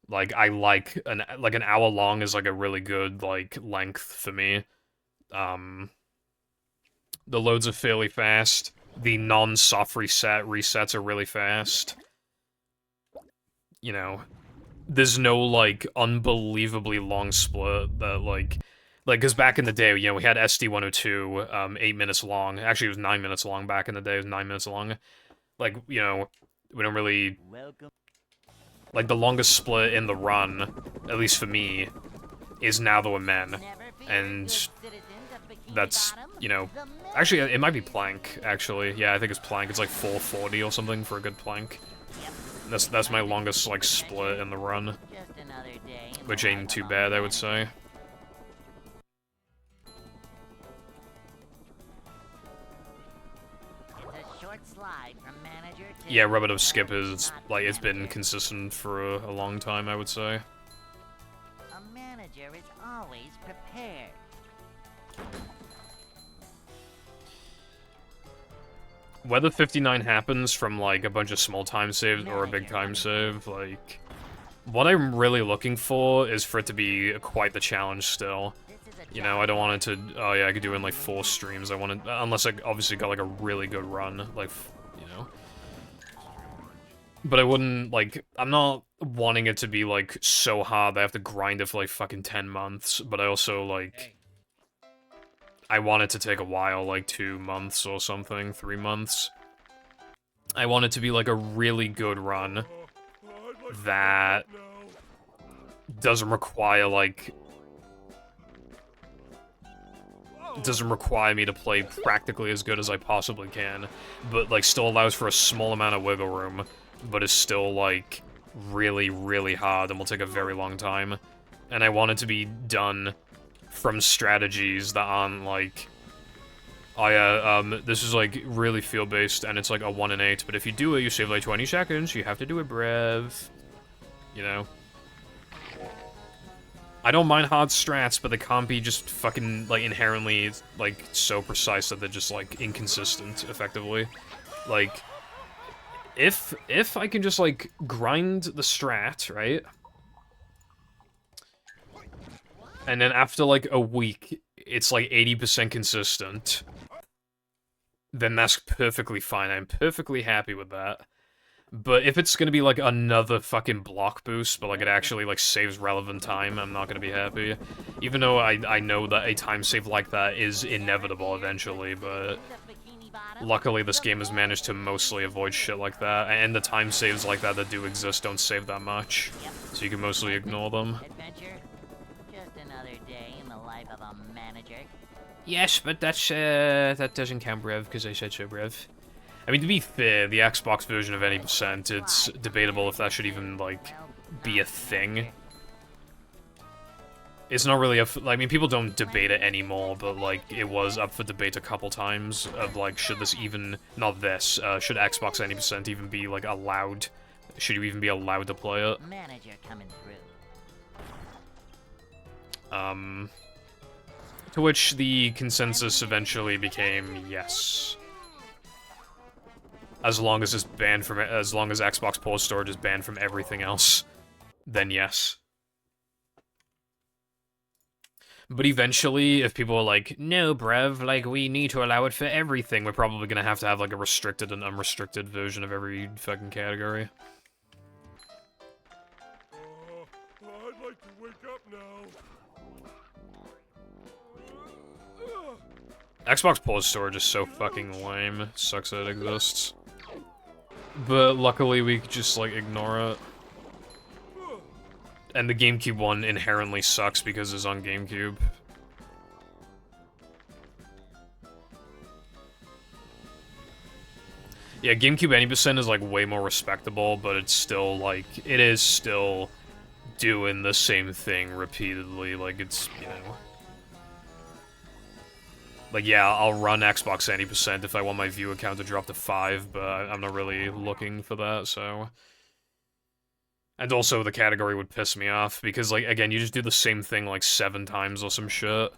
Like, I like an hour long is, like, a really good, like, length for me. The loads are fairly fast. The non-soft resets are really fast. You know, there's no, like, unbelievably long split that, like, because back in the day, you know, we had SD-102, 8 minutes long. Actually, it was 9 minutes long back in the day. It was 9 minutes long. Like, you know, we don't really... Welcome. Like, the longest split in the run, at least for me, is Now That We're Men. And that's, you know... Actually, it might be Plank, actually. Yeah, I think it's Plank. It's like 440 or something for a good Plank. That's my longest, like, split in the run. Which ain't too bad, I would say. Yeah, Rubber Skip is, like, it's been consistent for a long time, I would say. A manager is always prepared. Whether 59 happens from, like, a bunch of small time saves or a big time save, like... What I'm really looking for is for it to be quite the challenge still. You know, I don't want it to... Oh yeah, I could do it in, like, 4 streams. I want it... Unless I obviously got, like, a really good run. Like, you know... But I wouldn't, like... I'm not wanting it to be, like, so hard that I have to grind it for, like, fucking 10 months. But I also, like... I want it to take a while, like 2 months or something, 3 months. I want it to be like a really good run that doesn't require, like... doesn't require me to play practically as good as I possibly can, but, like, still allows for a small amount of wiggle room, but is still, like, really, really hard and will take a very long time. And I want it to be done from strategies that aren't, like, oh yeah, this is, like, really feel-based, and it's, like, a 1 in 8, but if you do it, you save, like, 20 seconds, you have to do it, brev. You know? I don't mind hard strats, but they can't be just fucking, like, inherently, like, so precise that they're just, like, inconsistent, effectively. Like, if I can just, like, grind the strat, right? And then after, like, a week, it's, like, 80% consistent, then that's perfectly fine. I'm perfectly happy with that. But if it's gonna be, like, another fucking block boost, but, like, it actually, like, saves relevant time, I'm not gonna be happy. Even though I know that a time save like that is inevitable eventually, but... luckily, this game has managed to mostly avoid shit like that, and the time saves like that do exist don't save that much, so you can mostly ignore them. Adventure? Just another day in the life of a manager. Yes, but that doesn't count, Brev, because I said so, Brev. I mean, to be fair, the Xbox version of any percent, it's debatable if that should even, like, be a thing. It's not really I mean, people don't debate it anymore, but, like, it was up for debate a couple times of, like, should this even... not this, should Xbox any percent even be, like, allowed? Should you even be allowed to play it? Manager coming through. To which the consensus eventually became yes. As long as it's banned from... as long as Xbox Pause Storage is banned from everything else, then yes. But eventually, if people are like, no, bruv, like, we need to allow it for everything, we're probably gonna have to have, like, a restricted and unrestricted version of every fucking category. I'd like to wake up now. Xbox Pause Storage is so fucking lame. Sucks that it exists. But luckily, we could just, like, ignore it. And the GameCube one inherently sucks because it's on GameCube. Yeah, GameCube any percent is, like, way more respectable, but it's still, like, it is still doing the same thing repeatedly, like, it's, you know... like, yeah, I'll run Xbox any percent if I want my view count to drop to 5, but I'm not really looking for that, so... And also, the category would piss me off, because, like, again, you just do the same thing, like, 7 times or some shit.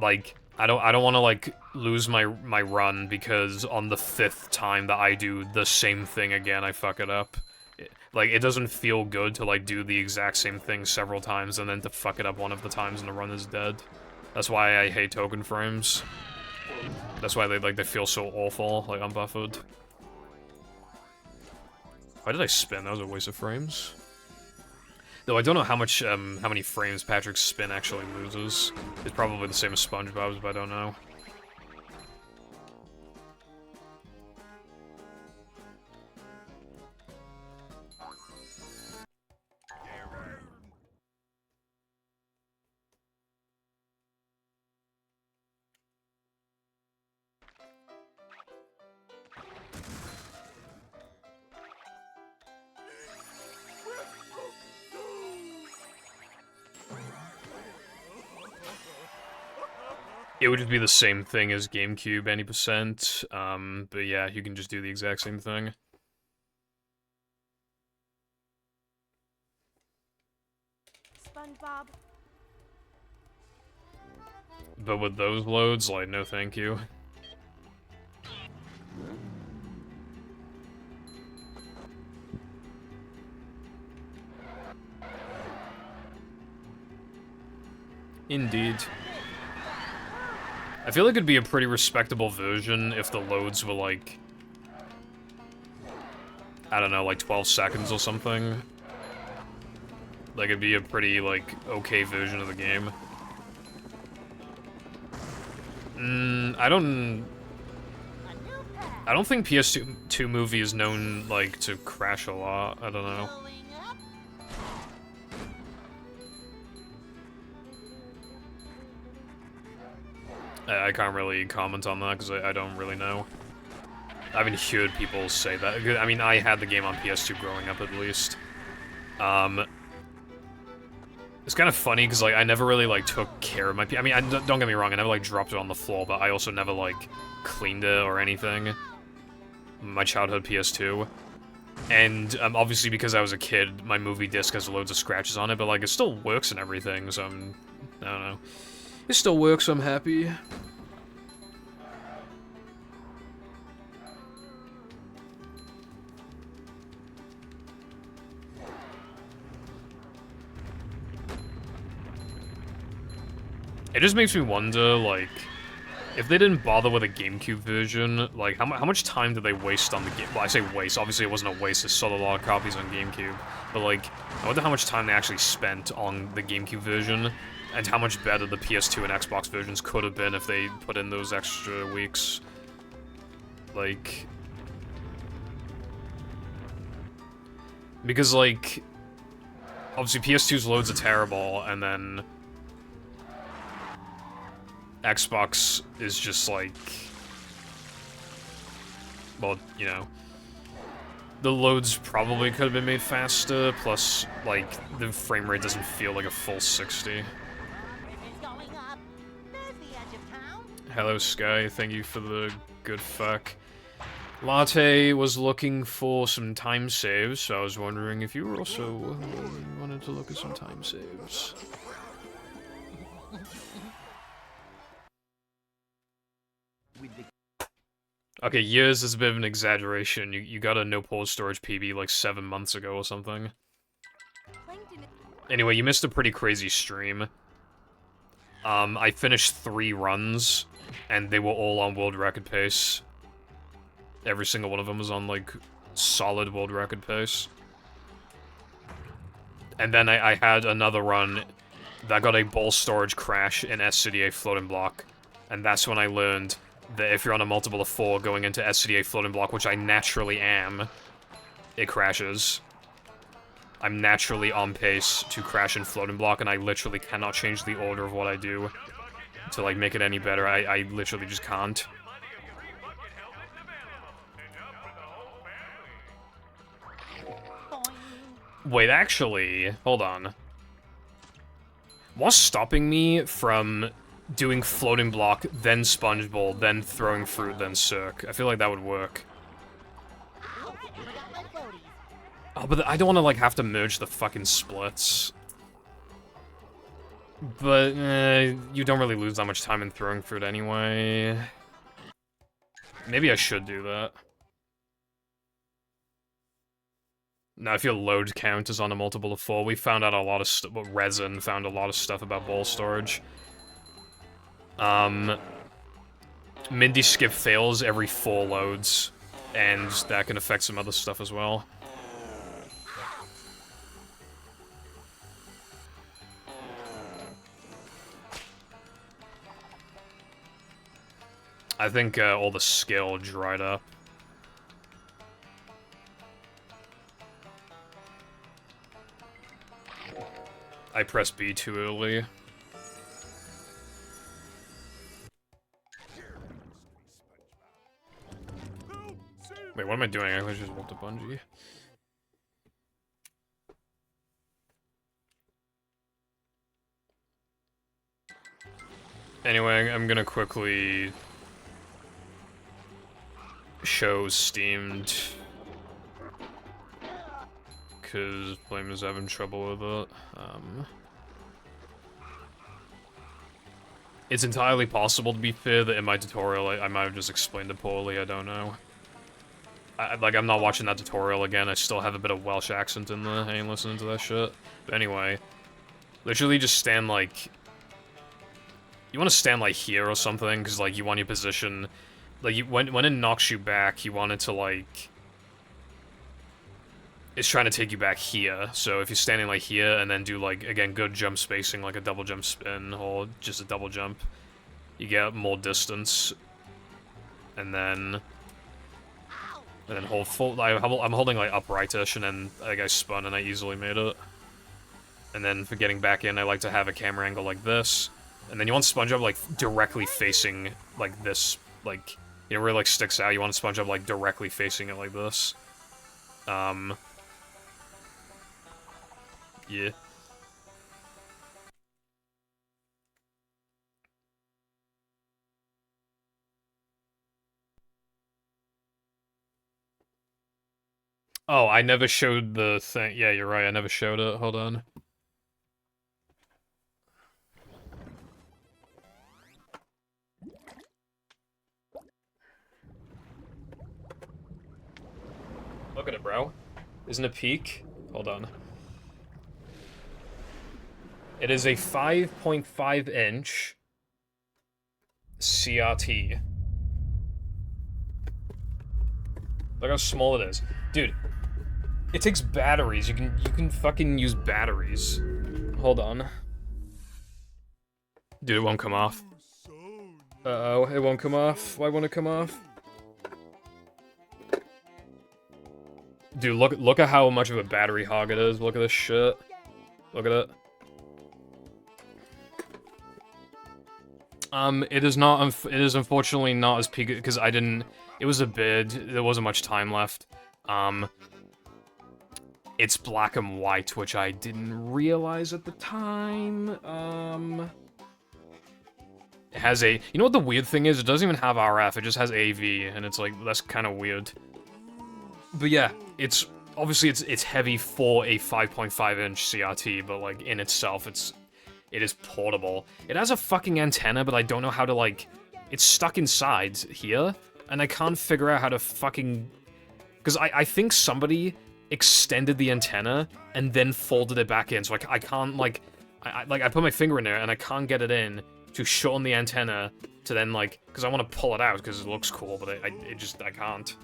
Like, I don't want to, like, lose my run, because on the 5th time that I do the same thing again, I fuck it up. Like, it doesn't feel good to, like, do the exact same thing several times, and then to fuck it up one of the times and the run is dead. That's why I hate token frames. That's why they feel so awful, like, unbuffered. Why did I spin? That was a waste of frames. Though I don't know how much, how many frames Patrick's spin actually loses. It's probably the same as SpongeBob's, but I don't know. It would just be the same thing as GameCube, any percent, but yeah, you can just do the exact same thing. SpongeBob. But with those loads, like, no thank you. Indeed. I feel like it'd be a pretty respectable version if the loads were, like... I don't know, like 12 seconds or something. Like, it'd be a pretty, like, okay version of the game. I don't think PS2 movie is known, like, to crash a lot. I don't know. I can't really comment on that, because I don't really know. I haven't heard people say that. I mean, I had the game on PS2 growing up, at least. It's kind of funny, because, like, I never really, like, took care of my... I mean, don't get me wrong, I never, like, dropped it on the floor, but I also never, like, cleaned it or anything. My childhood PS2. And, obviously, because I was a kid, my movie disc has loads of scratches on it, but, like, it still works and everything, so I don't know. It still works, so I'm happy. It just makes me wonder, like, if they didn't bother with a GameCube version, like, how much time did they waste on the game? Well, I say waste, obviously it wasn't a waste, they sold a lot of copies on GameCube, but, like, I wonder how much time they actually spent on the GameCube version, and how much better the PS2 and Xbox versions could have been if they put in those extra weeks. Like... Because, like... Obviously, PS2's loads are terrible, and then... Xbox is just, like... Well, you know... The loads probably could have been made faster, plus, like, the frame rate doesn't feel like a full 60. Going up. There's the edge of town. Hello, Sky. Thank you for the good fuck. Latte was looking for some time saves, so I was wondering if you were also wanted to look at some time saves. Okay, years is a bit of an exaggeration. You got a no pause storage PB like 7 months ago or something. Anyway, you missed a pretty crazy stream. I finished 3 runs, and they were all on world record pace. Every single one of them was on, like, solid world record pace. And then I had another run that got a ball storage crash in SCDA floating block. And that's when I learned that if you're on a multiple of 4 going into SCDA floating block, which I naturally am, it crashes. I'm naturally on pace to crash in floating block, and I literally cannot change the order of what I do to, like, make it any better. I literally just can't. Wait, actually, hold on. What's stopping me from doing floating block, then sponge bowl, then throwing fruit, then circ? I feel like that would work. Oh, but I don't want to, like, have to merge the fucking splits. But, you don't really lose that much time in throwing fruit anyway. Maybe I should do that. Now, if your load count is on a multiple of 4, we found out a lot of stuff. Resin found a lot of stuff about ball storage. Mindy skip fails every 4 loads, and that can affect some other stuff as well. I think all the skill dried up. I pressed B too early. Wait, what am I doing? I just walked a bungee. Anyway, I'm gonna quickly show Steamed, because Blame is having trouble with it. It's entirely possible, to be fair, that in my tutorial I might have just explained it poorly, I don't know. Like, I'm not watching that tutorial again, I still have a bit of Welsh accent in there, I ain't listening to that shit. But anyway, literally just stand, like... You want to stand, like, here or something, because, like, you want your position... Like, when it knocks you back, you want it to, like... It's trying to take you back here, so if you're standing, like, here, and then do, like, again, good jump spacing, like a double jump spin, or just a double jump, you get more distance. And then hold full... I'm holding, like, upright-ish, and then, like, I spun, and I easily made it. And then, for getting back in, I like to have a camera angle like this. And then you want SpongeBob, like, directly facing, like, this, like... You know, where it, like, sticks out, you want SpongeBob, like, directly facing it like this. Yeah. Oh, I never showed the thing. Yeah, you're right, I never showed it. Hold on. Look at it, bro. Isn't it peak? Hold on. It is a 5.5 inch CRT. Look how small it is. Dude, it takes batteries. You can fucking use batteries. Hold on. Dude, it won't come off. Uh-oh, it won't come off. Why won't it come off? Dude, look at how much of a battery hog it is. Look at this shit. Look at it. It is not. It is unfortunately not as peak because I didn't. It was a bid. There wasn't much time left. It's black and white, which I didn't realize at the time. It has a. You know what the weird thing is? It doesn't even have RF. It just has AV, and it's like that's kind of weird. But yeah, it's obviously it's heavy for a 5.5-inch CRT, but like in itself, it is portable. It has a fucking antenna, but I don't know how to like. It's stuck inside here, and I can't figure out how to fucking. Because I think somebody extended the antenna and then folded it back in, so I can't like. I put my finger in there and I can't get it in to shorten the antenna to then like because I want to pull it out because it looks cool, but I can't.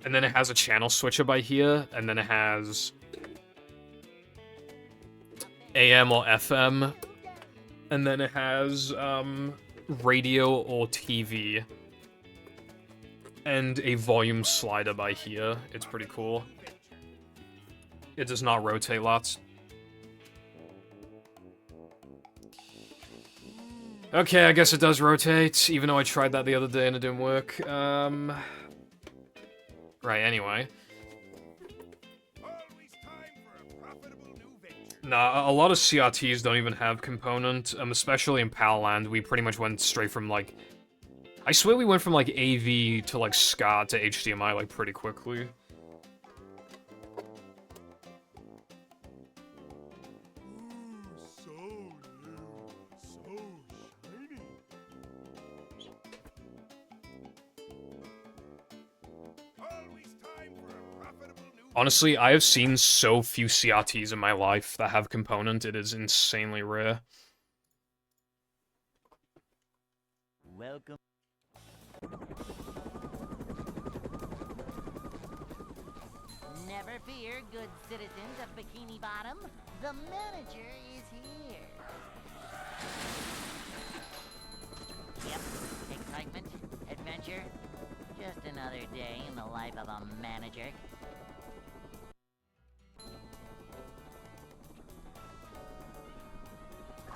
And then it has a channel switcher by here, and then it has AM or FM, and then it has radio or TV, and a volume slider by here. It's pretty cool. It does not rotate lots. Okay, I guess it does rotate, even though I tried that the other day and it didn't work. Right, anyway. Nah, a lot of CRTs don't even have component, especially in Powerland. We pretty much went straight from, like... I swear we went from, like, AV to, like, SCART to HDMI, like, pretty quickly. Honestly, I have seen so few CRTs in my life that have component, it is insanely rare. Welcome. Never fear, good citizens of Bikini Bottom. The manager is here. Yep, excitement, adventure. Just another day in the life of a manager.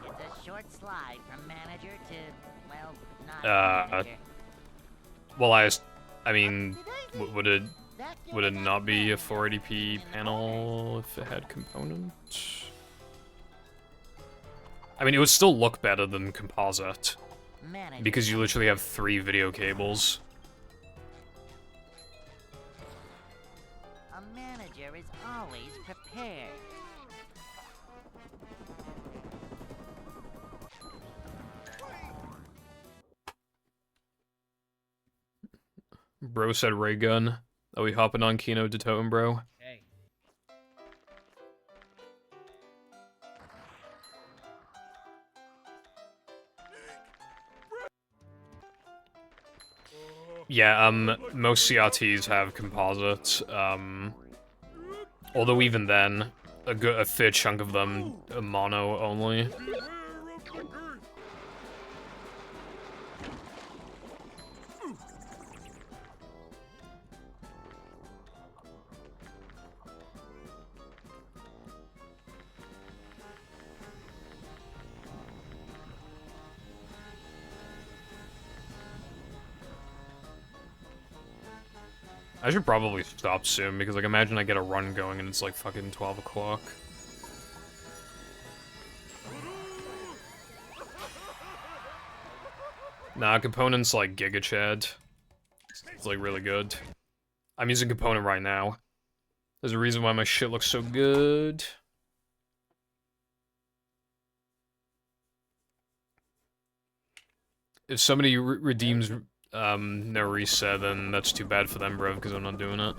It's a short slide from manager to, well, not manager. Well, I mean, would it not be a 480p panel if it had component? I mean, it would still look better than composite, because you literally have 3 video cables. A manager is always prepared. Bro said ray gun. Are we hopping on Kino to Totem, bro? Hey. Yeah, most CRTs have composites, although even then, a fair chunk of them are mono only. I should probably stop soon, because, like, imagine I get a run going and it's, like, fucking 12 o'clock. Nah, component's, like, Giga Chad. It's, like, really good. I'm using component right now. There's a reason why my shit looks so good. If somebody redeems... no reset, then that's too bad for them, bro, because I'm not doing it.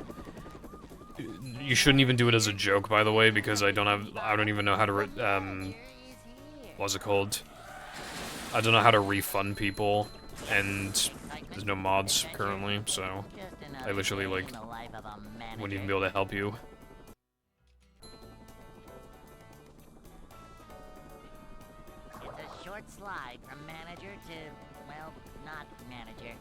You shouldn't even do it as a joke, by the way, because I don't even know how to, what's it called? I don't know how to refund people, and there's no mods currently, so I literally, like, wouldn't even be able to help you. It's a short slide from manager to, well, not manager.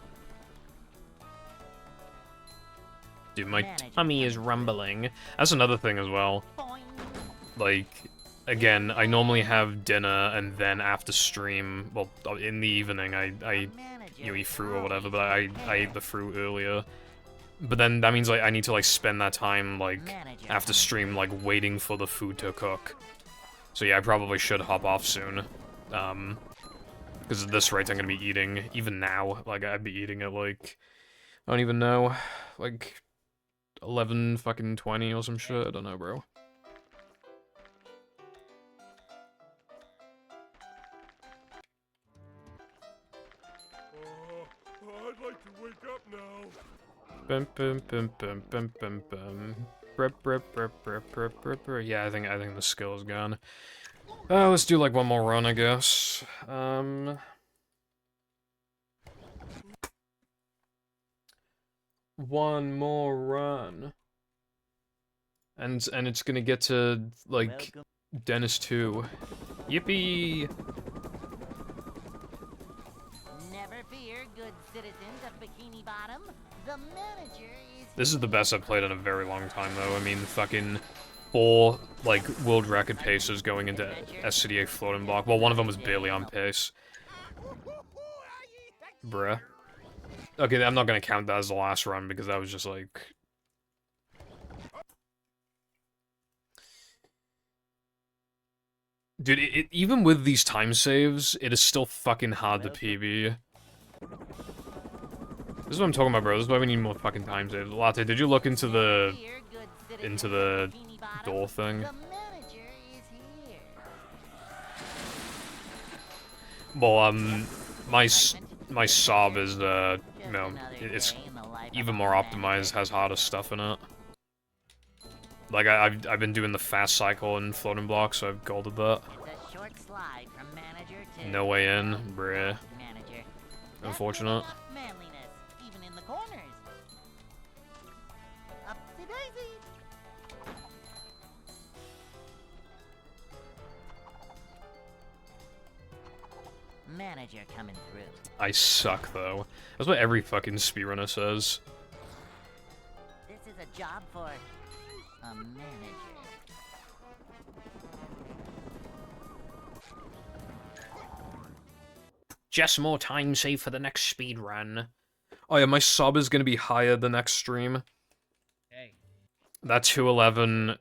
Dude, my tummy is rumbling. That's another thing as well. Like, again, I normally have dinner and then after stream, well, in the evening, I eat fruit or whatever, but I ate the fruit earlier. But then that means, like, I need to, like, spend that time, like, after stream, like, waiting for the food to cook. So yeah, I probably should hop off soon. Because at this rate I'm gonna be eating, even now, like, I'd be eating at, like, I don't even know, like, 11 fucking 20 or some shit, I don't know, bro. I'd like to wake up now. Bum, bum, bum, bum, bum, bum, bum. Yeah, I think the skill is gone. Let's do like one more run, I guess. One more run. And it's gonna get to like Dennis 2. Yippee! Never fear, good citizens of Bikini Bottom. The manager is... This is the best I've played in a very long time, though. I mean, fucking 4, like, world record paces going into SCDA floating block. Well, one of them was barely on pace. Bruh. Okay, I'm not gonna count that as the last run, because that was just, like... Dude, even with these time saves, it is still fucking hard to PB. This is what I'm talking about, bro. This is why we need more fucking time saves. Latte, did you look into the door thing? Well, my sob is, you know, it's even more optimized, has harder stuff in it. Like, I've been doing the fast cycle in floating blocks, so I've golded that. No way in, bruh. Unfortunate. Even in the corners. Upsy daisy. Manager coming through. I suck, though. That's what every fucking speedrunner says. This is a job for a manager. Just more time save for the next speed run. Oh yeah, my sub is gonna be higher the next stream. Hey. That 211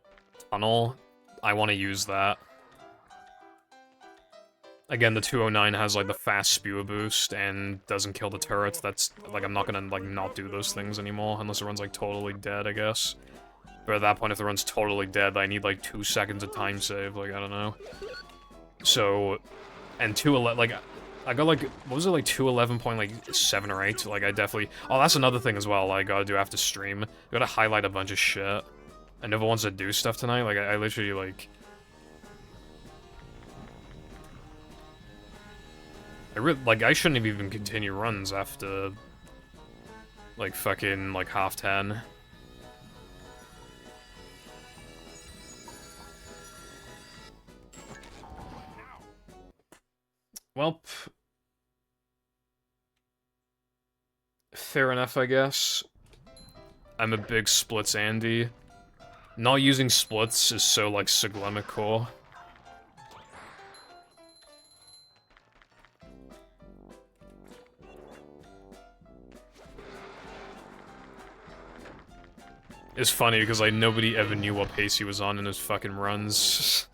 tunnel, I want to use that. Again, the 209 has like the fast spewer boost and doesn't kill the turrets. That's like, I'm not gonna like not do those things anymore unless it runs like totally dead, I guess. But at that point, if the run's totally dead, I need like 2 seconds of time save. Like, I don't know. So, and 211, like, I got like, what was it, like 211.7 or 8? Like, I definitely, oh, that's another thing as well I gotta do after stream. I gotta highlight a bunch of shit. I never wants to do stuff tonight. Like, I literally, like, I shouldn't have even continue runs after, like, fucking, like, 10:30. Well, fair enough, I guess. I'm a big splits Andy. Not using splits is so, like, Siglemic. It's funny because, like, nobody ever knew what pace he was on in his fucking runs.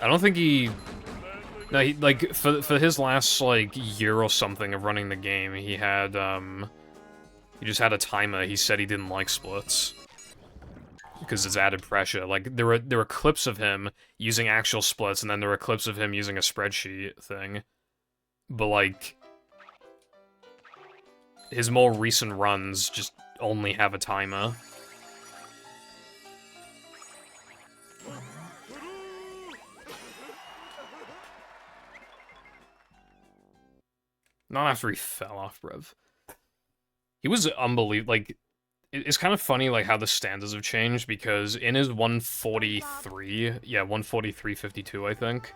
I don't think he... No, he, like, for his last, like, year or something of running the game, he had, he just had a timer. He said he didn't like splits. Because it's added pressure. Like, there were clips of him using actual splits, and then there were clips of him using a spreadsheet thing. But, like, his more recent runs just only have a timer. Not after he fell off, bruv. He was unbelievable. Like, it's kind of funny, like, how the standards have changed, because in his 143, yeah, 143.52, I think,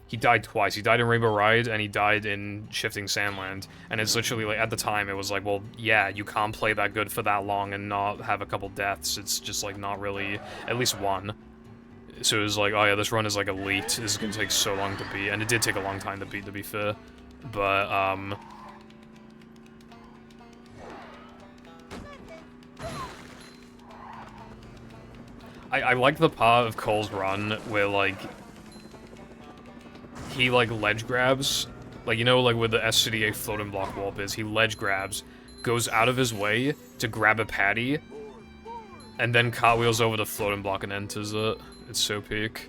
he died twice. He died in Rainbow Ride, and he died in Shifting Sandland. And it's literally, like, at the time, it was like, well, yeah, you can't play that good for that long and not have a couple deaths. It's just, like, not really, at least one. So it was like, oh yeah, this run is, like, elite. This is gonna take so long to beat. And it did take a long time to beat, to be fair. But, I like the part of Cole's run where, like, he, like, ledge grabs. Like, you know, like, where the SCDA floating block warp is, he ledge grabs, goes out of his way to grab a patty, and then cartwheels over the floating block and enters it. It's so peak.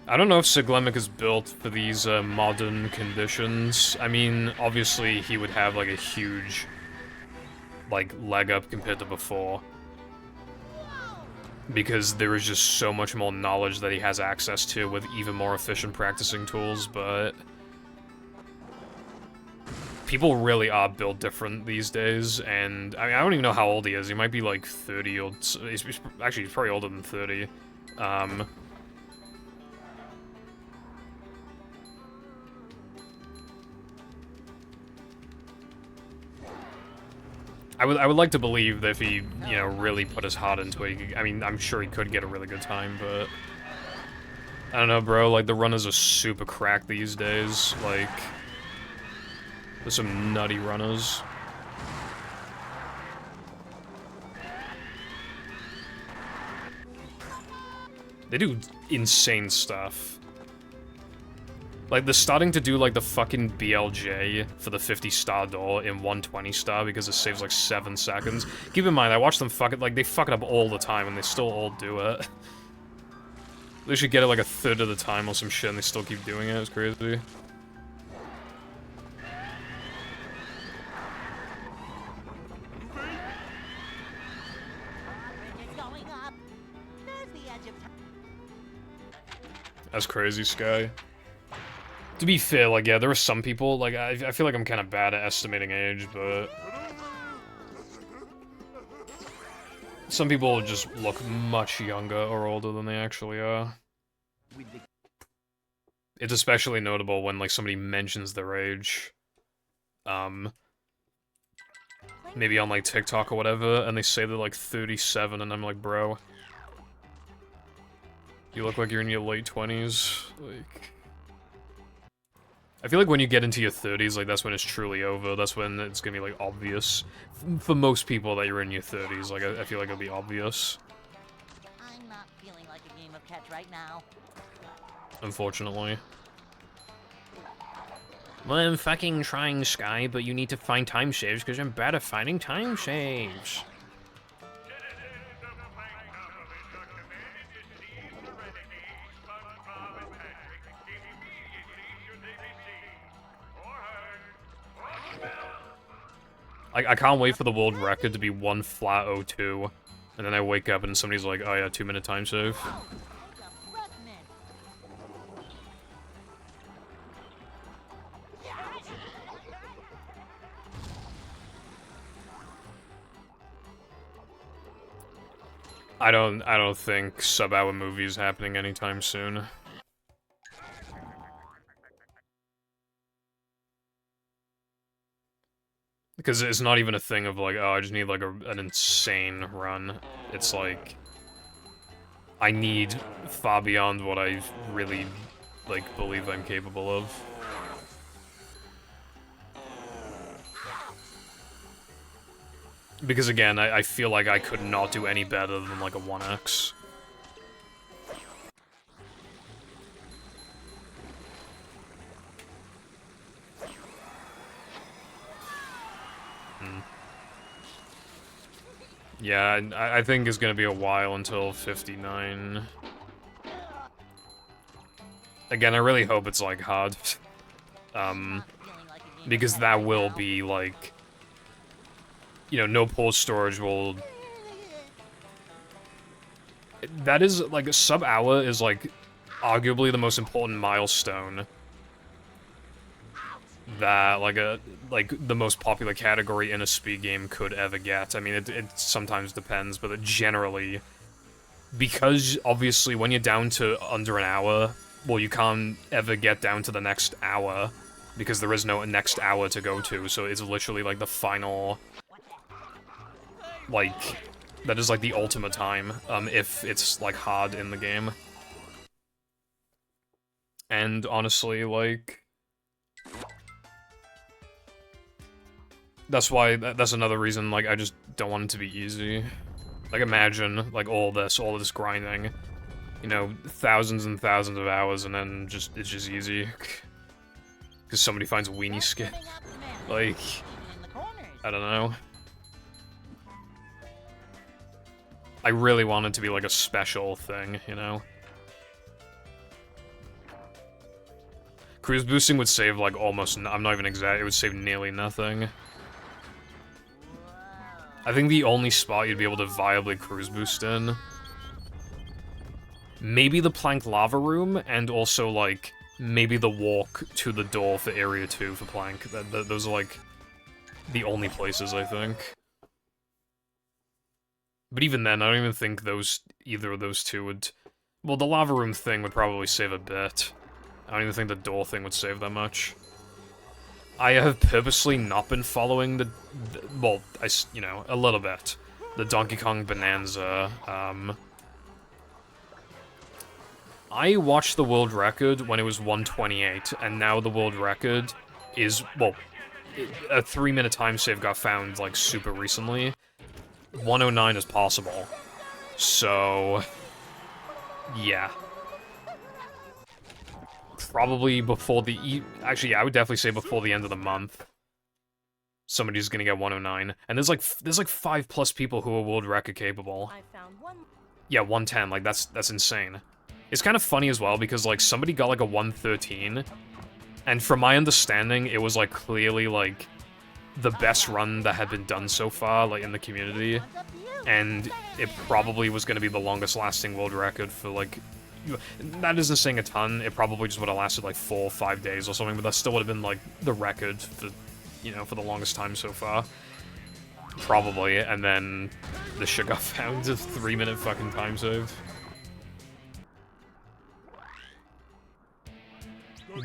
I don't know if Siglemic is built for these modern conditions. I mean, obviously he would have, like, a huge, like, leg up compared to before. Because there is just so much more knowledge that he has access to with even more efficient practicing tools, but people really are built different these days, and I mean, I don't even know how old he is. He might be like 30 or actually he's probably older than 30. I would like to believe that if he, you know, really put his heart into it, I mean, I'm sure he could get a really good time, but I don't know, bro, like, the runners are super cracked these days, like, there's some nutty runners. They do insane stuff. Like, they're starting to do, like, the fucking BLJ for the 50-star door in 120-star because it saves, like, 7 seconds. Keep in mind, I watch them fuck it, like, they fuck it up all the time and they still all do it. They should get it, like, a third of the time or some shit and they still keep doing it. It's crazy. That's crazy, Sky. To be fair, like, yeah, there are some people, like, I feel like I'm kind of bad at estimating age, but some people just look much younger or older than they actually are. It's especially notable when, like, somebody mentions their age. Maybe on, like, TikTok or whatever, and they say they're, like, 37, and I'm like, bro, you look like you're in your late 20s, like... I feel like when you get into your 30s, like, that's when it's truly over. That's when it's gonna be, like, obvious. For most people that you're in your 30s, like, I feel like it'll be obvious. I'm not feeling like a game of catch right now. Unfortunately. Well, I'm fucking trying, Sky, but you need to find time saves because I'm bad at finding time saves. I can't wait for the world record to be 1 flat 02, and then I wake up and somebody's like, oh yeah, 2-minute time save. I don't think sub-hour movie is happening anytime soon. Because it's not even a thing of, like, oh, I just need, like, an insane run. It's like, I need far beyond what I really, like, believe I'm capable of. Because, again, I feel like I could not do any better than, like, a 1x. Yeah, I think it's gonna be a while until 59. Again, I really hope it's, like, hard. Because that will be, like... You know, no pull storage will... That is, like, sub-hour is, like, arguably the most important milestone that, like the most popular category in a speed game could ever get. I mean, it sometimes depends, but generally, because obviously when you're down to under an hour, well, you can't ever get down to the next hour, because there is no next hour to go to, so it's literally like the final, like, that is like the ultimate time, if it's like hard in the game. And honestly, like, that's why, that's another reason, like, I just don't want it to be easy. Like, imagine, like, all this grinding, you know, thousands and thousands of hours, and then it's just easy. Because somebody finds a weenie skin. Like, I don't know. I really want it to be, like, a special thing, you know? Cruise boosting would save, like, almost, I'm not even exact, it would save nearly nothing. I think the only spot you'd be able to viably cruise boost in, maybe the Plank Lava Room, and also, like, maybe the walk to the door for Area 2 for Plank. Those are, like, the only places, I think. But even then, I don't even think either of those two would... Well, the Lava Room thing would probably save a bit. I don't even think the door thing would save that much. I have purposely not been following well, you know, a little bit. The Donkey Kong Bonanza, I watched the world record when it was 128, and now the world record is, well, a 3-minute time save got found, like, super recently. 109 is possible. So, yeah. Probably before actually, I would definitely say before the end of the month. Somebody's gonna get 109. And there's like 5+ people who are world record capable. I found one. Yeah, 110, like that's insane. It's kind of funny as well because like somebody got like a 113, and from my understanding, it was like clearly like the best run that had been done so far, like in the community. And it probably was gonna be the longest lasting world record for like, that isn't saying a ton, it probably just would have lasted like 4 or 5 days or something, but that still would have been like the record for, you know, for the longest time so far. Probably, and then the shit got found, a 3-minute fucking time save.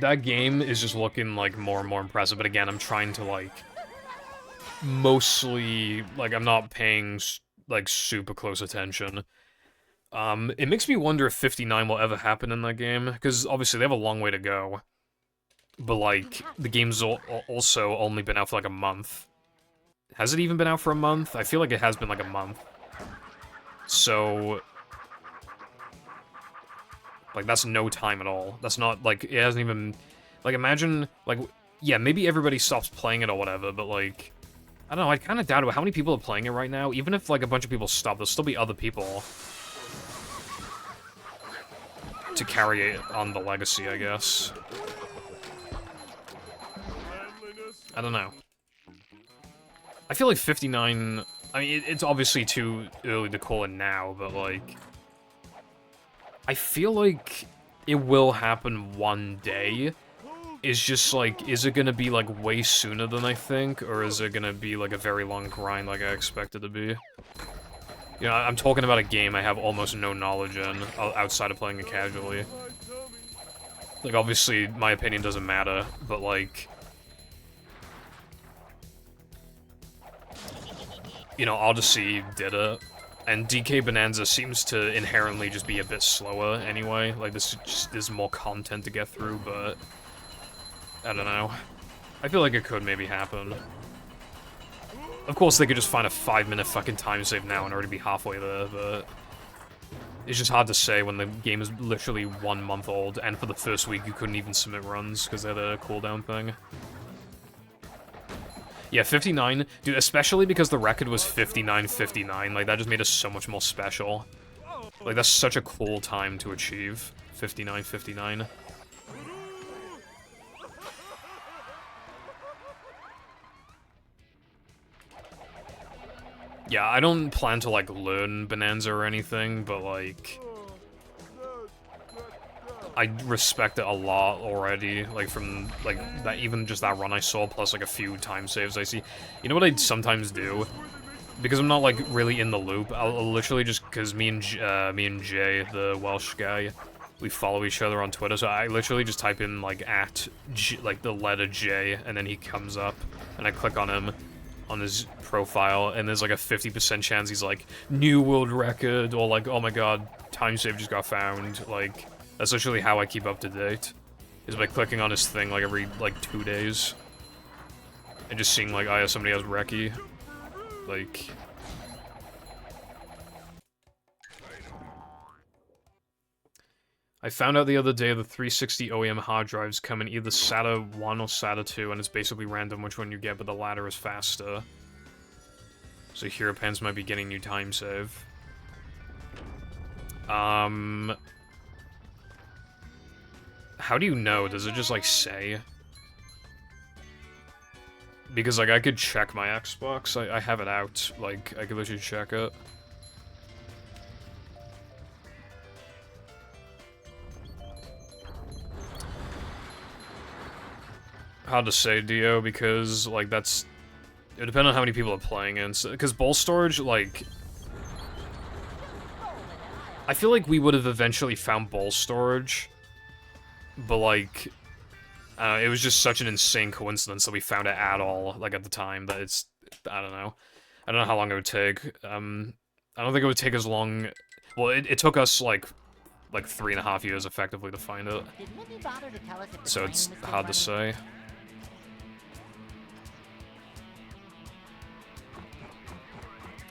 That game is just looking like more and more impressive, but again, I'm trying to like, mostly, like I'm not paying like super close attention. It makes me wonder if 59 will ever happen in that game, because obviously they have a long way to go. But like, the game's also only been out for like a month. Has it even been out for a month? I feel like it has been like a month. So, like, that's no time at all. That's not, like, it hasn't even, like, imagine, like, yeah, maybe everybody stops playing it or whatever, but like, I don't know, I kind of doubt it. How many people are playing it right now? Even if, like, a bunch of people stop, there'll still be other people to carry on the legacy, I guess. I don't know. I feel like 59... I mean, it's obviously too early to call it now, but, like... I feel like it will happen one day. It's just, like, is it gonna be, like, way sooner than I think? Or is it gonna be, like, a very long grind like I expect it to be? You know, I'm talking about a game I have almost no knowledge in, outside of playing it casually. Like, obviously, my opinion doesn't matter, but, like... You know, Odyssey did it, and DK Bonanza seems to inherently just be a bit slower anyway. Like, there's more content to get through, but... I don't know. I feel like it could maybe happen. Of course, they could just find a 5-minute fucking time save now and already be halfway there, but... It's just hard to say when the game is literally 1 month old, and for the first week you couldn't even submit runs, because they had a cooldown thing. Yeah, 59, dude, especially because the record was 59:59, like, that just made it so much more special. Like, that's such a cool time to achieve, 59:59. Yeah, I don't plan to, like, learn Bonanza or anything, but, like... I respect it a lot already, like, from, like, that, even just that run I saw, plus, like, a few time saves I see. You know what I'd sometimes do? Because I'm not, like, really in the loop, I'll literally just, because me and Jay, the Welsh guy, we follow each other on Twitter, so I literally just type in, like, like, the letter J, and then he comes up, and I click on him, on his profile, and there's, like, a 50% chance he's, like, new world record, or, like, oh my god, time save just got found, like, that's literally how I keep up to date, is by clicking on his thing, like, every, like, 2 days, and just seeing, like, oh yeah, somebody has Reki. Like... I found out the other day the 360 OEM hard drives come in either SATA 1 or SATA 2, and it's basically random which one you get, but the latter is faster. So Hero Pants might be getting new time save. How do you know? Does it just, like, say? Because, like, I could check my Xbox. I have it out. Like, I could literally check it. Hard to say, Dio, because, like, that's... It depends on how many people are playing it. Because bulk storage, like... I feel like we would have eventually found bulk storage. But, like... it was just such an insane coincidence that we found it at all, like, at the time, that it's... I don't know. I don't know how long it would take. I don't think it would take as long... Well, it took us, like 3.5 years, effectively, to find it. Did Mindy bother to tell us if the So train it's was still hard to running? say.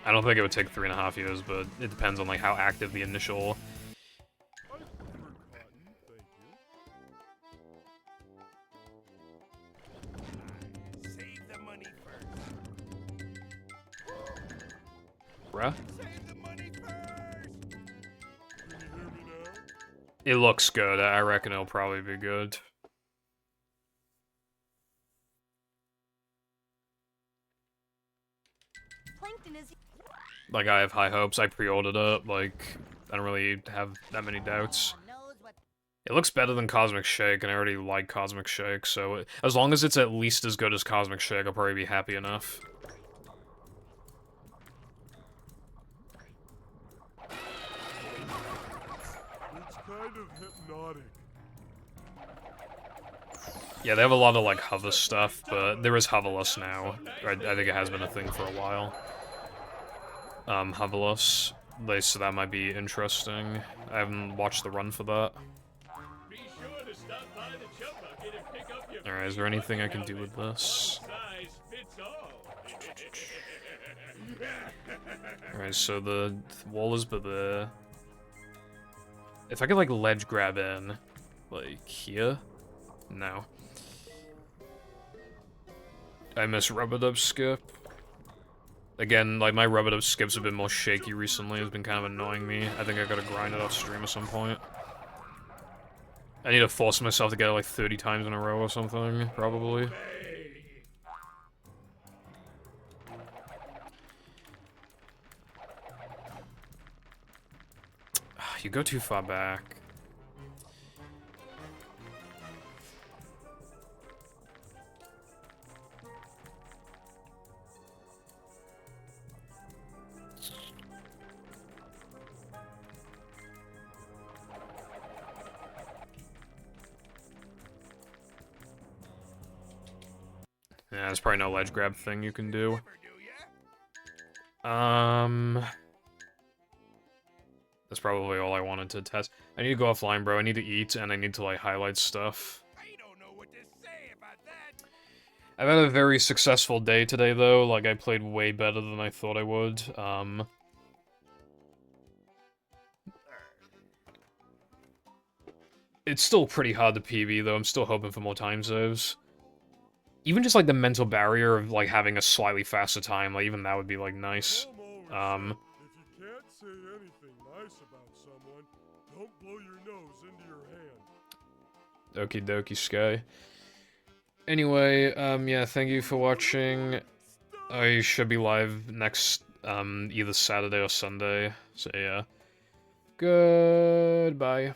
I don't think it would take 3.5 years, but it depends on, like, how active the initial... Save the money first. Bruh? Save the money first. Can you hear me now? It looks good. I reckon it'll probably be good. Plankton is... Like, I have high hopes. I pre-ordered it. Like, I don't really have that many doubts. Knows what It looks better than Cosmic Shake, and I already like Cosmic Shake, so as long as it's at least as good as Cosmic Shake, I'll probably be happy enough. It's kind of hypnotic. Yeah, they have a lot of, like, hover stuff, but there is hoverless now. I think it has been a thing for a while. Hoverless. So that might be interesting. I haven't watched the run for that. Be sure to stop by the Chum Bucket and pick up your Alright, is there anything I can do with this? size fits all. Alright, so the wall is there. If I could, like, ledge grab in, like, here? No. I miss rub-a-dub skip. Again, like, my rub-a-dub skips have been more shaky recently. It's been kind of annoying me. I think I gotta grind it off stream at some point. I need to force myself to get it, like, 30 times in a row or something, probably. You go too far back. Yeah, there's probably no ledge grab thing you can do. That's probably all I wanted to test. I need to go offline, bro. I need to eat, and I need to, like, highlight stuff. I don't know what to say about that. I've had a very successful day today, though. Like, I played way better than I thought I would. It's still pretty hard to PB, though. I'm still hoping for more time saves. Even just, like, the mental barrier of, like, having a slightly faster time, like, even that would be, like, nice. Mom always said, if you can't say anything nice about someone, don't blow your nose into your hand. Okie dokie, Sky. Anyway, yeah, thank you for watching. I should be live next, either Saturday or Sunday, so yeah. Goodbye.